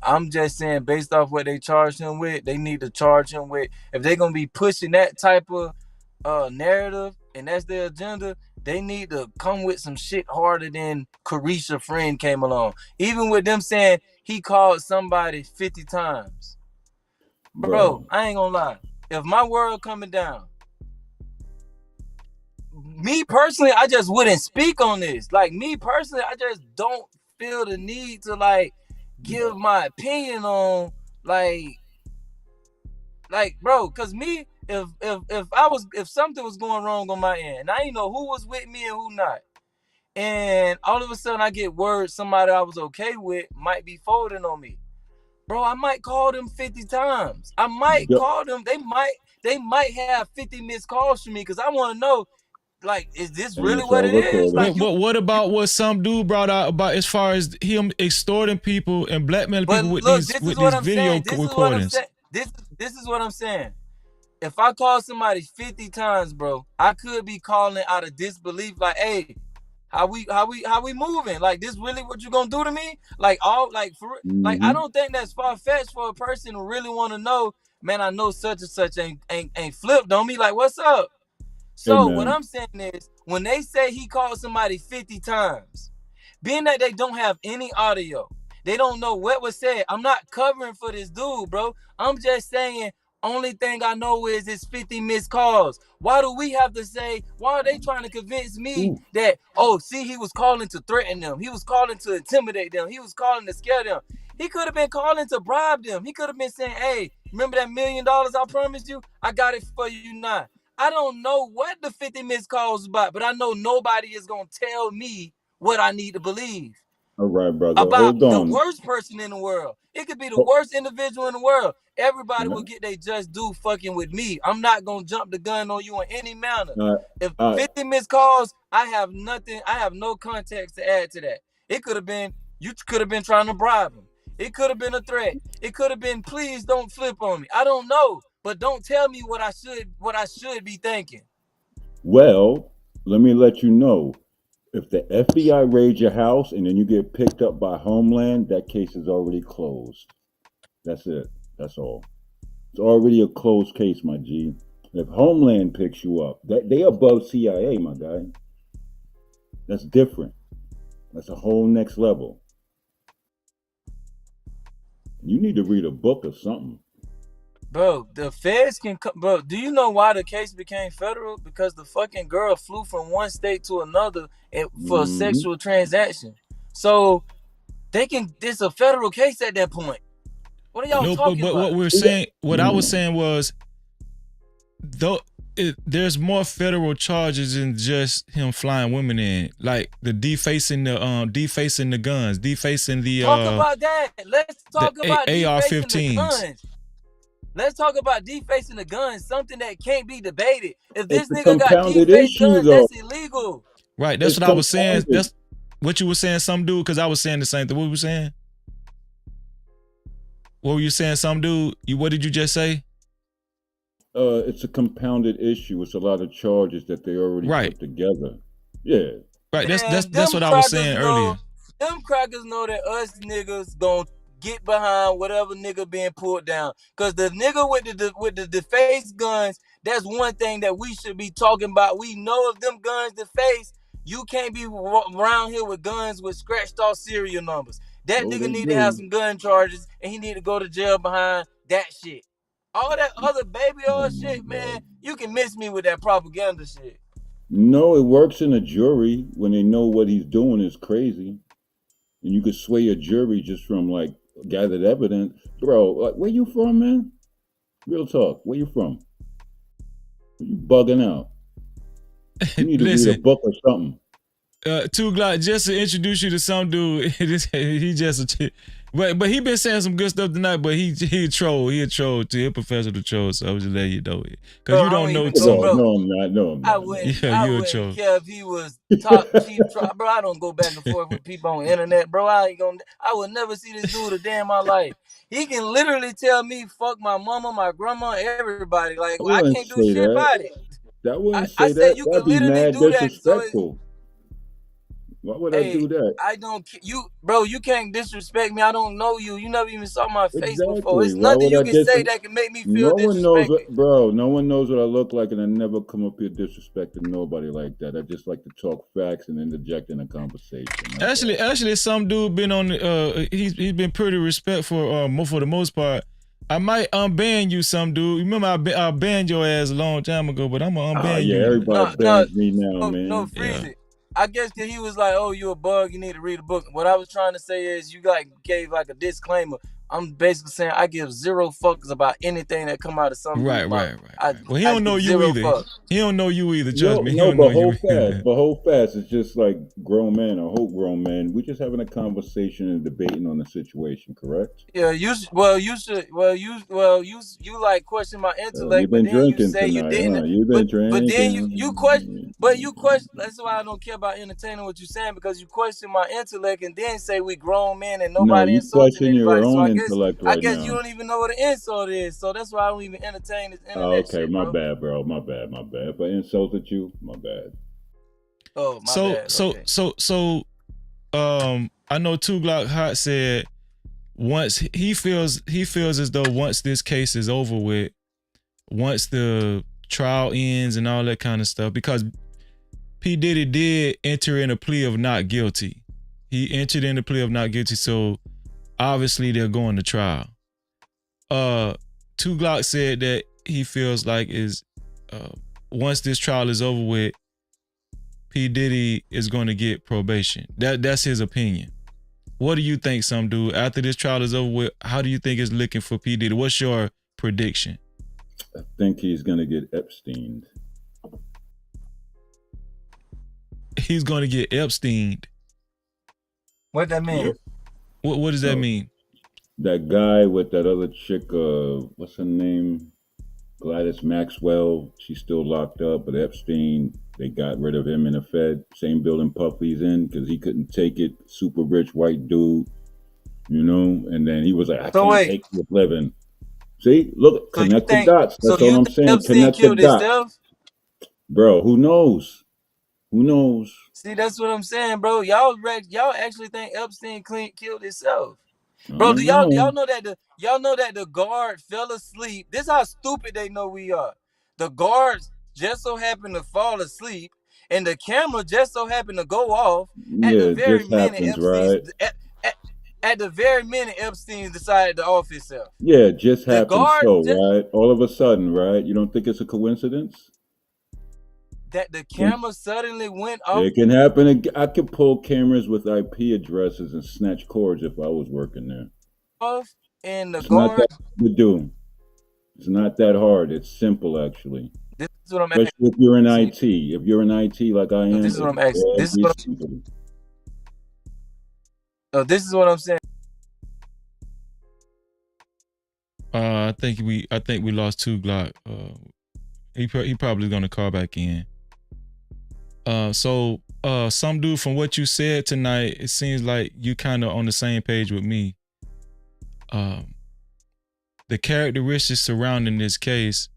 I'm just saying, based off what they charged him with, they need to charge him with. If they're going to be pushing that type of narrative and that's their agenda, they need to come with some shit harder than Carisha friend came along. Even with them saying he called somebody 50 times. Bro, I ain't gonna lie. If my world coming down, me personally, I just wouldn't speak on this. Like, me personally, I just don't feel the need to, like, give my opinion on, like, bro, because me, if something was going wrong on my end, and I didn't know who was with me and who not, and all of a sudden I get word somebody I was okay with might be folding on me, bro, I might call them 50 times. I might call them. They might have 50 missed calls from me because I want to know, like, is this really what it is? Like, but what about what some dude brought out about as far as him extorting people and blackmailing people with these video recordings? This is what I'm saying. If I call somebody 50 times, bro, I could be calling out of disbelief, like, hey, how we moving? Like, this really what you gonna do to me? Like, like, I don't think that's far-fetched for a person to really want to know, man, I know such and such ain't flipped on me. Like, what's up? So what I'm saying is, when they say he called somebody 50 times, being that they don't have any audio, they don't know what was said. I'm not covering for this dude, bro. I'm just saying, only thing I know is it's 50 missed calls. Why do we have to say, why are they trying to convince me that, oh, see, he was calling to threaten them. He was calling to intimidate them. He was calling to scare them. He could have been calling to bribe them. He could have been saying, hey, remember that $1 million I promised you? I got it for you now. I don't know what the 50 missed calls is about, but I know nobody is going to tell me what I need to believe. All right, brother. About Hold on. the worst person in the world. It could be the worst individual in the world. Everybody will get their just due fucking with me. I'm not going to jump the gun on you in any manner. If 50 missed calls, I have nothing. I have no context to add to that. It could have been, you could have been trying to bribe him. It could have been a threat. It could have been, please don't flip on me. I don't know. But don't tell me what I should be thinking. Well, let me let you know. If the FBI raids your house and then you get picked up by Homeland, that case is already closed. That's it. That's all. It's already a closed case, my G. If Homeland picks you up, they above CIA, my guy. That's different. That's a whole next level. You need to read a book or something. Bro, the feds can come. Bro, do you know why the case became federal? Because the fucking girl flew from one state to another for a sexual transaction. So they can. It's a federal case at that point. What are y'all talking about? What we're saying, what I was saying was, there's more federal charges than just him flying women in, like the defacing the guns, defacing Talk about that. Let's talk about defacing the AR-15s. guns. Let's talk about defacing the guns, something that can't be debated. If It's this a nigga got compounded defaced issue, guns, though. that's illegal. Right. That's It's what I was saying. compounded. That's what you were saying, some dude, because I was saying the same thing. What were you saying? What were you saying, some dude? What did you just say? It's a compounded issue. It's a lot of charges that they already put together. Yeah. Right. Man, That's what I was saying earlier. Them crackers know that us niggas gonna get behind whatever nigga being pulled down. Cause the nigga with the defaced guns, that's one thing that we should be talking about. We know if them guns defaced, you can't be around here with guns with scratched off serial numbers. That Oh, nigga they need to have do. some gun charges, and he need to go to jail behind that shit. All that other baby oil shit, man, you can miss me with that propaganda shit. No, it works in a jury when they know what he's doing is crazy. And you could sway a jury just from like gathered evidence. Bro, like, where you from, man? Real talk. Where you from? You bugging out. You need to read a book or something. Two Glock, just to introduce you to some dude. He just but he been saying some good stuff tonight. But he a troll. He a troll too. He a professor to troll. So I was just letting you know it, because you don't know too. No, I'm not. No, I'm not. I wouldn't troll. care if he was top chief troll. Bro, I don't go back and forth with people on the internet, bro. I would never see this dude a day in my life. He can literally tell me fuck my mama, my grandma, everybody. Like I can't do shit about it. That wouldn't I say said that. you That'd can be literally mad do that. So disrespectful. Why would I do that? I don't bro. You can't disrespect me. I don't know you. You never even saw my face before. Exactly. It's Why nothing would you I can say that can make me feel No one knows disrespected. bro. No one knows what I look like, and I never come up here disrespecting nobody like that. I just like to talk facts and interject in a conversation. Actually, some dude been on. He's been pretty respectful. For the most part. I might unban you, some dude. Remember, I banned your ass a long time ago, but I'm gonna unban you. Everybody bans me now, man. No, freeze it. I guess that he was like, "Oh, you a bug. You need to read a book." What I was trying to say is, you gave like a disclaimer. I'm basically saying I give zero fucks about anything that come out of some right. Well, he don't know you either. Fucks. He don't know you either. Trust me. He No, don't know you. But hold fast. It's just like grown men or whole grown men. We're just having a conversation and debating on the situation. Correct? Yeah. You like question my intellect, you've been but then you drinking say tonight, you didn't. huh? You've been drinking. But then you question. But you question. That's why I don't care about entertaining what you're saying, because you question my intellect and then say we grown men and nobody you insulting question your anybody. So own intellect right I guess now. you don't even know what an insult is. So that's why I don't even entertain this internet okay, shit, my bro. bad, bro. My bad. If I insulted you, my bad. Oh, my bad. So, I know Two Glock Hot said once he feels as though once this case is over with, once the trial ends and all that kind of stuff, because P. Diddy did enter in a plea of not guilty. He entered in a plea of not guilty, so obviously they're going to trial. Two Glock said that he feels like once this trial is over with, P. Diddy is going to get probation. That's his opinion. What do you think, some dude? After this trial is over with, how do you think it's looking for P. Diddy? What's your prediction? I think he's going to get Epsteined. He's going to get Epsteined. What that mean? What does that mean? That guy with that other chick, what's her name? Gladys Maxwell. She's still locked up, but Epstein, they got rid of him in the Fed. Same building Puffy's in, because he couldn't take it. Super rich white dude, and then he was like, I can't take this living. See, look, connect the dots. That's all I'm saying. Epstein killed himself? Bro, who knows? See, that's what I'm saying, bro. Y'all actually think Epstein killed himself? Bro, do y'all know that the guard fell asleep? This is how stupid they know we are. The guards just so happened to fall asleep, and the camera just so happened to go off at the very minute at the very minute Epstein decided to off himself. Yeah, it just happened right? All of a sudden, right? You don't think it's a coincidence? That the camera suddenly went off? It can happen. I could pull cameras with IP addresses and snatch cords if I was working there. And the it's guard... not that hard to do. It's not that hard. It's simple, actually. is what I'm Especially if you're in asking. IT. If you're in IT like I No, am, this is what it's I'm asking. This is very what simple. this is what I'm saying. I think we lost 2 Glock. He probably gonna call back in. So some dude, from what you said tonight, it seems like you kind of on the same page with me. The characteristics surrounding this case,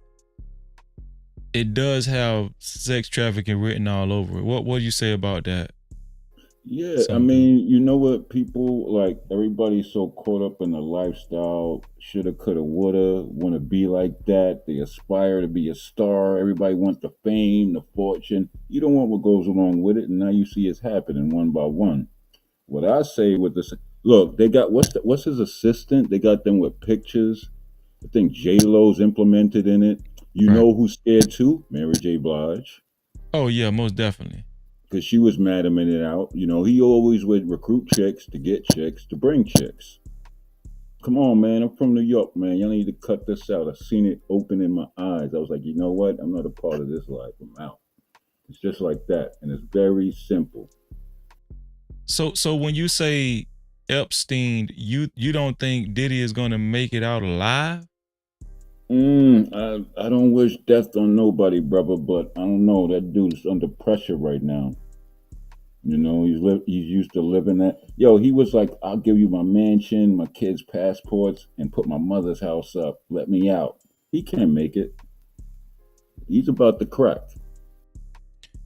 it does have sex trafficking written all over it. What do you say about that? Yeah, I mean, you know what? People like everybody's so caught up in the lifestyle, shoulda, coulda, woulda, want to be like that. They aspire to be a star. Everybody wants the fame, the fortune. You don't want what goes along with it, and now you see it's happening one by one. What I say with this, look, they got what's his assistant? They got them with pictures. I think J Lo's implemented in it. You know who's scared too? Mary J. Blige. Oh yeah, most definitely. Because she was madaming it out. You know, he always would recruit chicks to get chicks to bring chicks. Come on, man. I'm from New York, man. Y'all need to cut this out. I've seen it open in my eyes. I was like, you know what? I'm not a part of this life. I'm out. It's just like that. And it's very simple. So when you say Epstein, you don't think Diddy is gonna make it out alive? I don't wish death on nobody, brother, but I don't know. That dude's under pressure right now. You know, he's used to living that. Yo, he was like, I'll give you my mansion, my kids' passports, and put my mother's house up. Let me out. He can't make it. He's about to crack.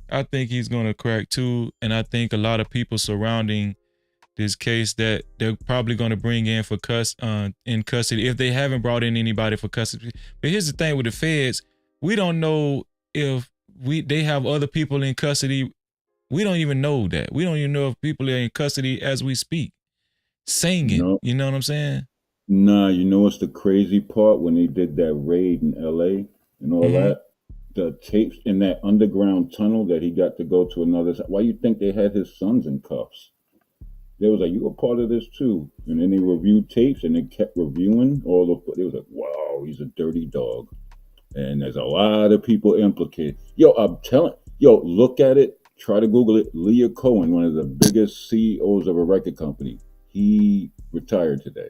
I think he's gonna crack too, and I think a lot of people surrounding this case that they're probably gonna bring in for in custody if they haven't brought in anybody for custody. But here's the thing with the feds: we don't know if they have other people in custody. We don't even know that. We don't even know if people are in custody as we speak, singing. No. You know what I'm saying? Nah, you know what's the crazy part? When they did that raid in LA and all that, the tapes in that underground tunnel that he got to go to another. Why you think they had his sons in cuffs? They was like, you were part of this too. And then they reviewed tapes and they kept reviewing all the. They was like, wow, he's a dirty dog. And there's a lot of people implicated. Yo, I'm telling. Yo, look at it. Try to Google it. Leah Cohen, one of the biggest CEOs of a record company, he retired today.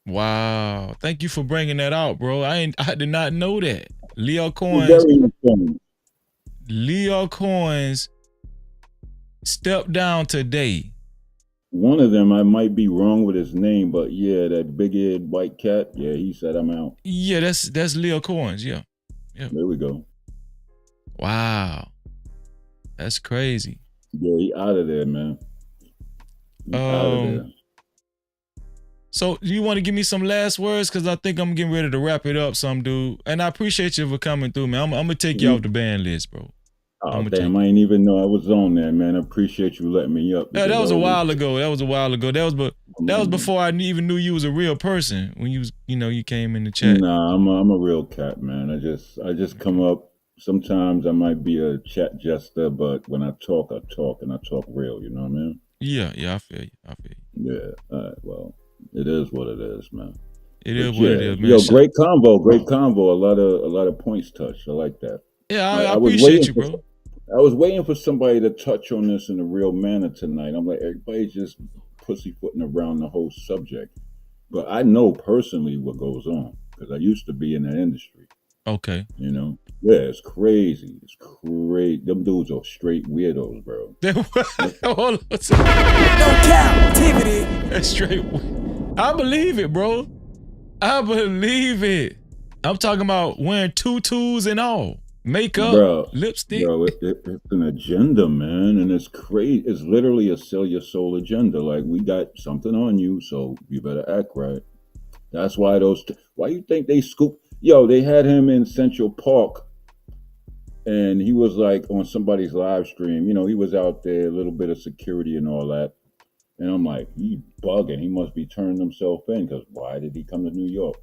Wow. Thank you for bringing that out, bro. I did not know that. Leo Cohen's stepped down today. One of them, I might be wrong with his name, but yeah, that big-eared white cat, yeah, he said I'm out. Yeah, that's Leo Cohen's, yeah. There we go. Wow. That's crazy. Yeah, he out of there, man. Out of there. So you want to give me some last words? Because I think I'm getting ready to wrap it up, some dude. And I appreciate you for coming through, man. I'm going to take you off the ban list, bro. Oh, damn, I ain't even know I was on there, man. I appreciate you letting me up. Yeah, that was a while ago. That was before I even knew you was a real person. When you came in the chat. Nah, I'm a real cat, man. I just come up. Sometimes I might be a chat jester, but when I talk, and I talk real. You know what I mean? Yeah, I feel you. Yeah. All right. Well, it is what it is, man. It is what it is, man. Yo, great convo. A lot of points touched. I like that. Yeah, I appreciate you, bro. I was waiting for somebody to touch on this in a real manner tonight. I'm like, everybody's just pussyfooting around the whole subject. But I know personally what goes on because I used to be in that industry. Okay. You know? Yeah, it's crazy. It's crazy. Them dudes are straight weirdos, bro. No Cap-tivity. That's straight. I believe it, bro. I believe it. I'm talking about wearing tutus and all. Makeup, lipstick. Bro, it's an agenda, man. And it's crazy. It's literally a sell your soul agenda. Like, we got something on you, so you better act right. That's why why you think they scoop? Yo, they had him in Central Park and he was like on somebody's live stream. You know, he was out there, a little bit of security and all that. And I'm like, he bugging. He must be turning himself in because why did he come to New York?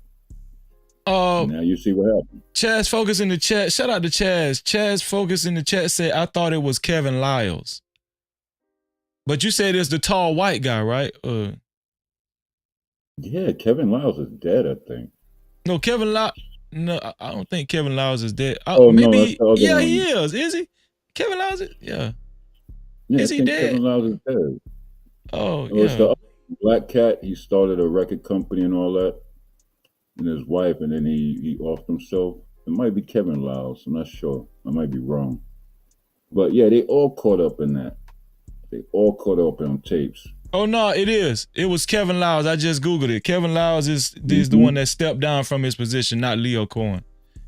Now you see what happened. Chaz Focus in the chat. Shout out to Chaz. Chaz Focus in the chat said, I thought it was Kevin Lyles. But you said it's the tall white guy, right? Yeah, Kevin Lyles is dead, I think. No, Kevin Lyles. No, I don't think Kevin Lyles is dead. Oh no, that's Maybe, the other yeah, one. he is. Is he? Kevin Lyles is, yeah. Yeah, I Is he think dead? Kevin Lyles is dead. Oh, It's the yeah. other Black Cat. He started a record company and all that, and his wife, and then he offed himself. It might be Kevin Lyles. I'm not sure. I might be wrong. But yeah, they all caught up in that. They all caught up on tapes. Oh no, it is. It was Kevin Lyles. I just Googled it. Kevin Lyles is the one that stepped down from his position, not Leo Cohen.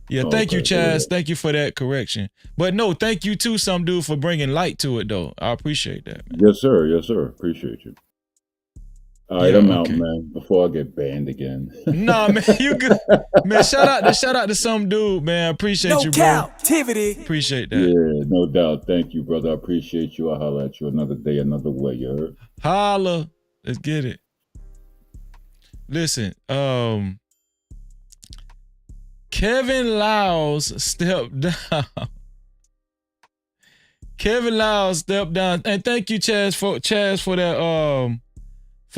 Yeah, thank you, Chaz. Thank you for that correction. But no, thank you too, some dude, for bringing light to it, though. I appreciate that, man. Yes, sir. Yes, sir. Appreciate you. All right, I'm out, man. Before I get banned again. Nah, man, you good. Man, shout out to some dude, man. Appreciate you, bro. Cap-tivity. Appreciate that. Yeah, no doubt. Thank you, brother. I appreciate you. I'll holler at you another day, another way. You heard? Holla. Let's get it. Listen, Kevin Lyles stepped down. Kevin Lyles stepped down, and thank you, Chaz, for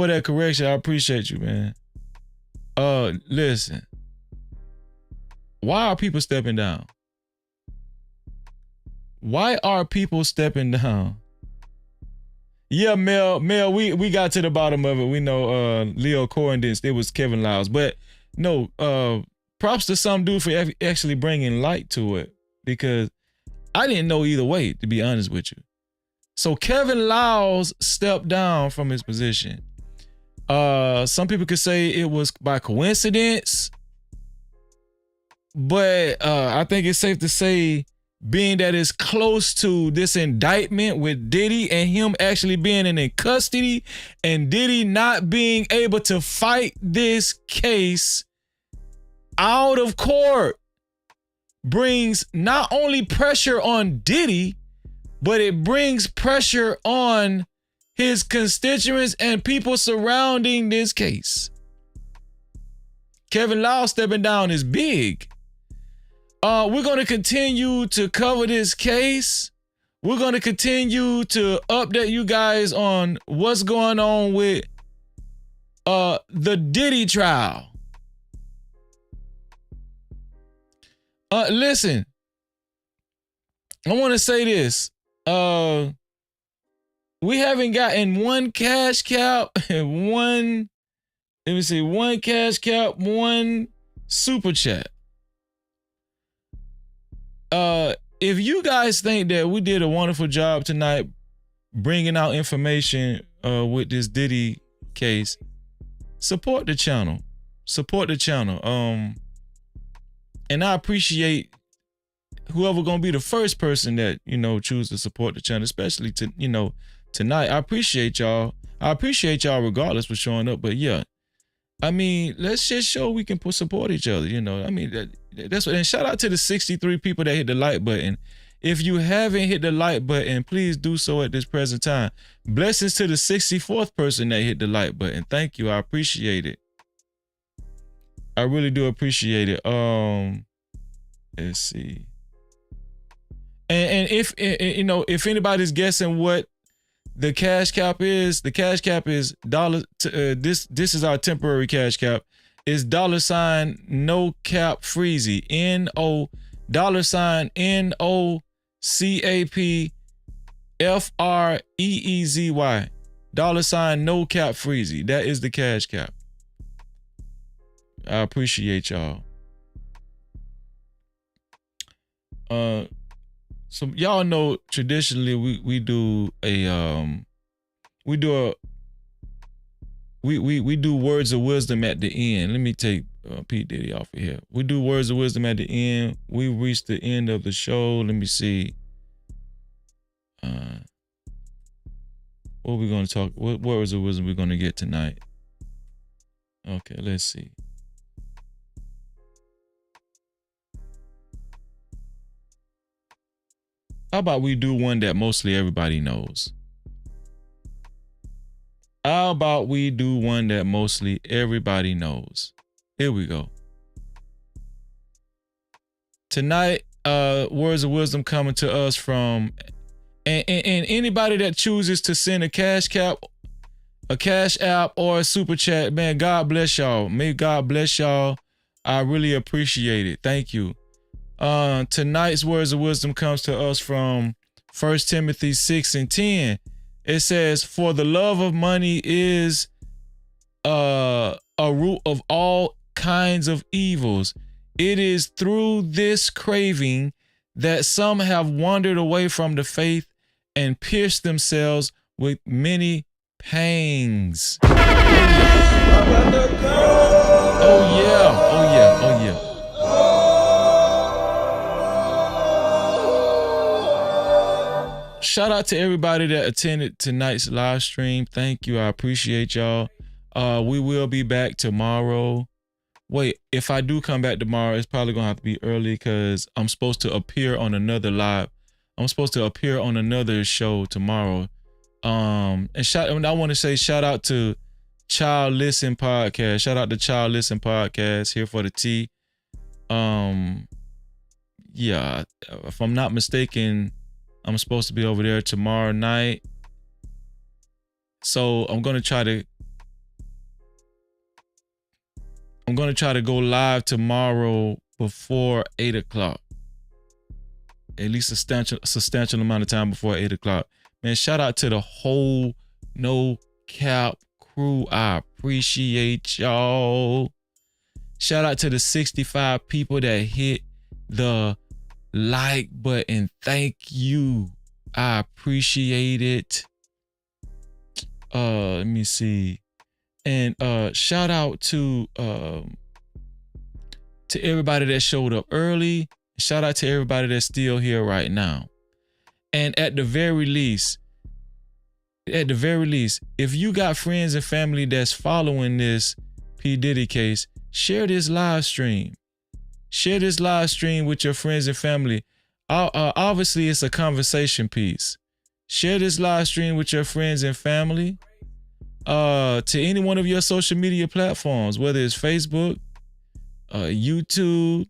that correction. I appreciate you, man. Listen, why are people stepping down? Why are people stepping down? Yeah, Mel, we got to the bottom of it. We know Leo Cohen didn't. It was Kevin Lyles, but no. Props to some dude for actually bringing light to it, because I didn't know either way, to be honest with you. So Kevin Lyles stepped down from his position. Some people could say it was by coincidence, but I think it's safe to say, being that it's close to this indictment with Diddy and him actually being in custody and Diddy not being able to fight this case out of court, brings not only pressure on Diddy, but it brings pressure on his constituents and people surrounding this case. Kevin Lyles stepping down is big. We're going to continue to cover this case. We're going to continue to update you guys on what's going on with the Diddy trial. Listen, I want to say this. We haven't gotten one cash cap and one cash cap, one super chat. If you guys think that we did a wonderful job tonight bringing out information with this Diddy case, support the channel. And I appreciate whoever gonna be the first person that, choose to support the channel, especially tonight. I appreciate y'all. Regardless for showing up. But yeah, I mean, let's just show we can support each other. I mean, that's what. And shout out to the 63 people that hit the like button. If you haven't hit the like button, please do so at this present time. Blessings to the 64th person that hit the like button. Thank you. I appreciate it. I really do appreciate it. Let's see. And if if anybody's guessing what the cash cap is, the cash cap is dollar. This is our temporary cash cap. Is $ no cap freezy. $NOCAP FREEZY. $ no cap freezy. That is the cash cap. I appreciate y'all. So y'all know traditionally we do words of wisdom at the end. Let me take P. Diddy off of here. We do words of wisdom at the end. We reached the end of the show. Let me see. What we gonna talk? What words of wisdom we're gonna get tonight? Okay, let's see. How about we do one that mostly everybody knows? How about we do one that mostly everybody knows? Here we go. Tonight, words of wisdom coming to us from, and anybody that chooses to send a cash app, or a super chat, man, God bless y'all. May God bless y'all. I really appreciate it. Thank you. Tonight's words of wisdom comes to us from 1 Timothy 6:10. It says, "For the love of money is a root of all kinds of evils. It is through this craving that some have wandered away from the faith and pierced themselves with many pangs." Oh yeah. Oh yeah. Oh yeah. Shout out to everybody that attended tonight's live stream. Thank you. I appreciate y'all. We will be back tomorrow. Wait, if I do come back tomorrow, it's probably gonna have to be early because I'm supposed to appear on another live. I'm supposed to appear on another show tomorrow. And I want to say shout out to Child Listen Podcast. Shout out to Child Listen Podcast here for the tea. Yeah, if I'm not mistaken, I'm supposed to be over there tomorrow night. So I'm gonna try to go live tomorrow before 8 o'clock. At least a substantial amount of time before 8 o'clock. Man, shout out to the whole No Cap crew. I appreciate y'all. Shout out to the 65 people that hit the like button. Thank you. I appreciate it. Let me see. And shout out to everybody that showed up early. Shout out to everybody that's still here right now. And at the very least, if you got friends and family that's following this P. Diddy case, share this live stream. Share this live stream with your friends and family. Obviously, it's a conversation piece. Share this live stream with your friends and family. To any one of your social media platforms, whether it's Facebook, YouTube,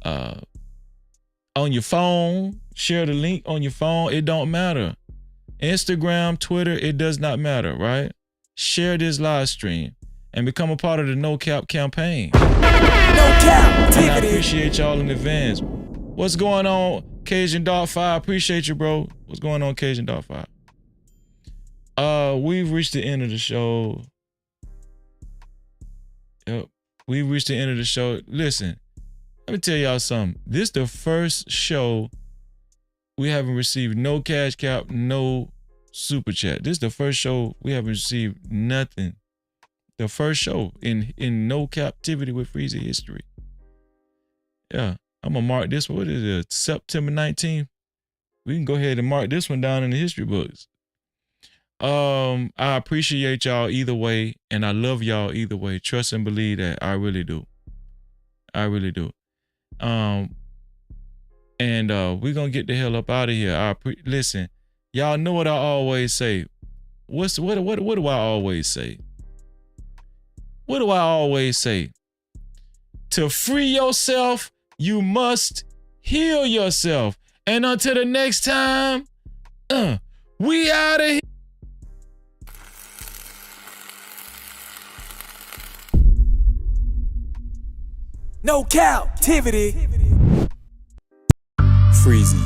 on your phone, share the link on your phone. It don't matter. Instagram, Twitter, it does not matter, right? Share this live stream and become a part of the No Cap campaign. No Cap-tivity. And I appreciate y'all in advance. What's going on, Cajun Dog 5? Appreciate you, bro. What's going on, Cajun Dog 5? We've reached the end of the show. Yep. We've reached the end of the show. Listen, let me tell y'all something. This is the first show we haven't received no cash cap, no super chat. This is the first show we haven't received nothing. The first show in No Cap-tivity with Freezy history. Yeah, I'm gonna mark this one. What is it? September 19th. We can go ahead and mark this one down in the history books. I appreciate y'all either way, and I love y'all either way. Trust and believe that. I really do. I really do. And we're gonna get the hell up out of here. Listen, y'all know what I always say. What do I always say? What do I always say? To free yourself, you must heal yourself. And until the next time, we out of here. No Cap-tivity. Freezy.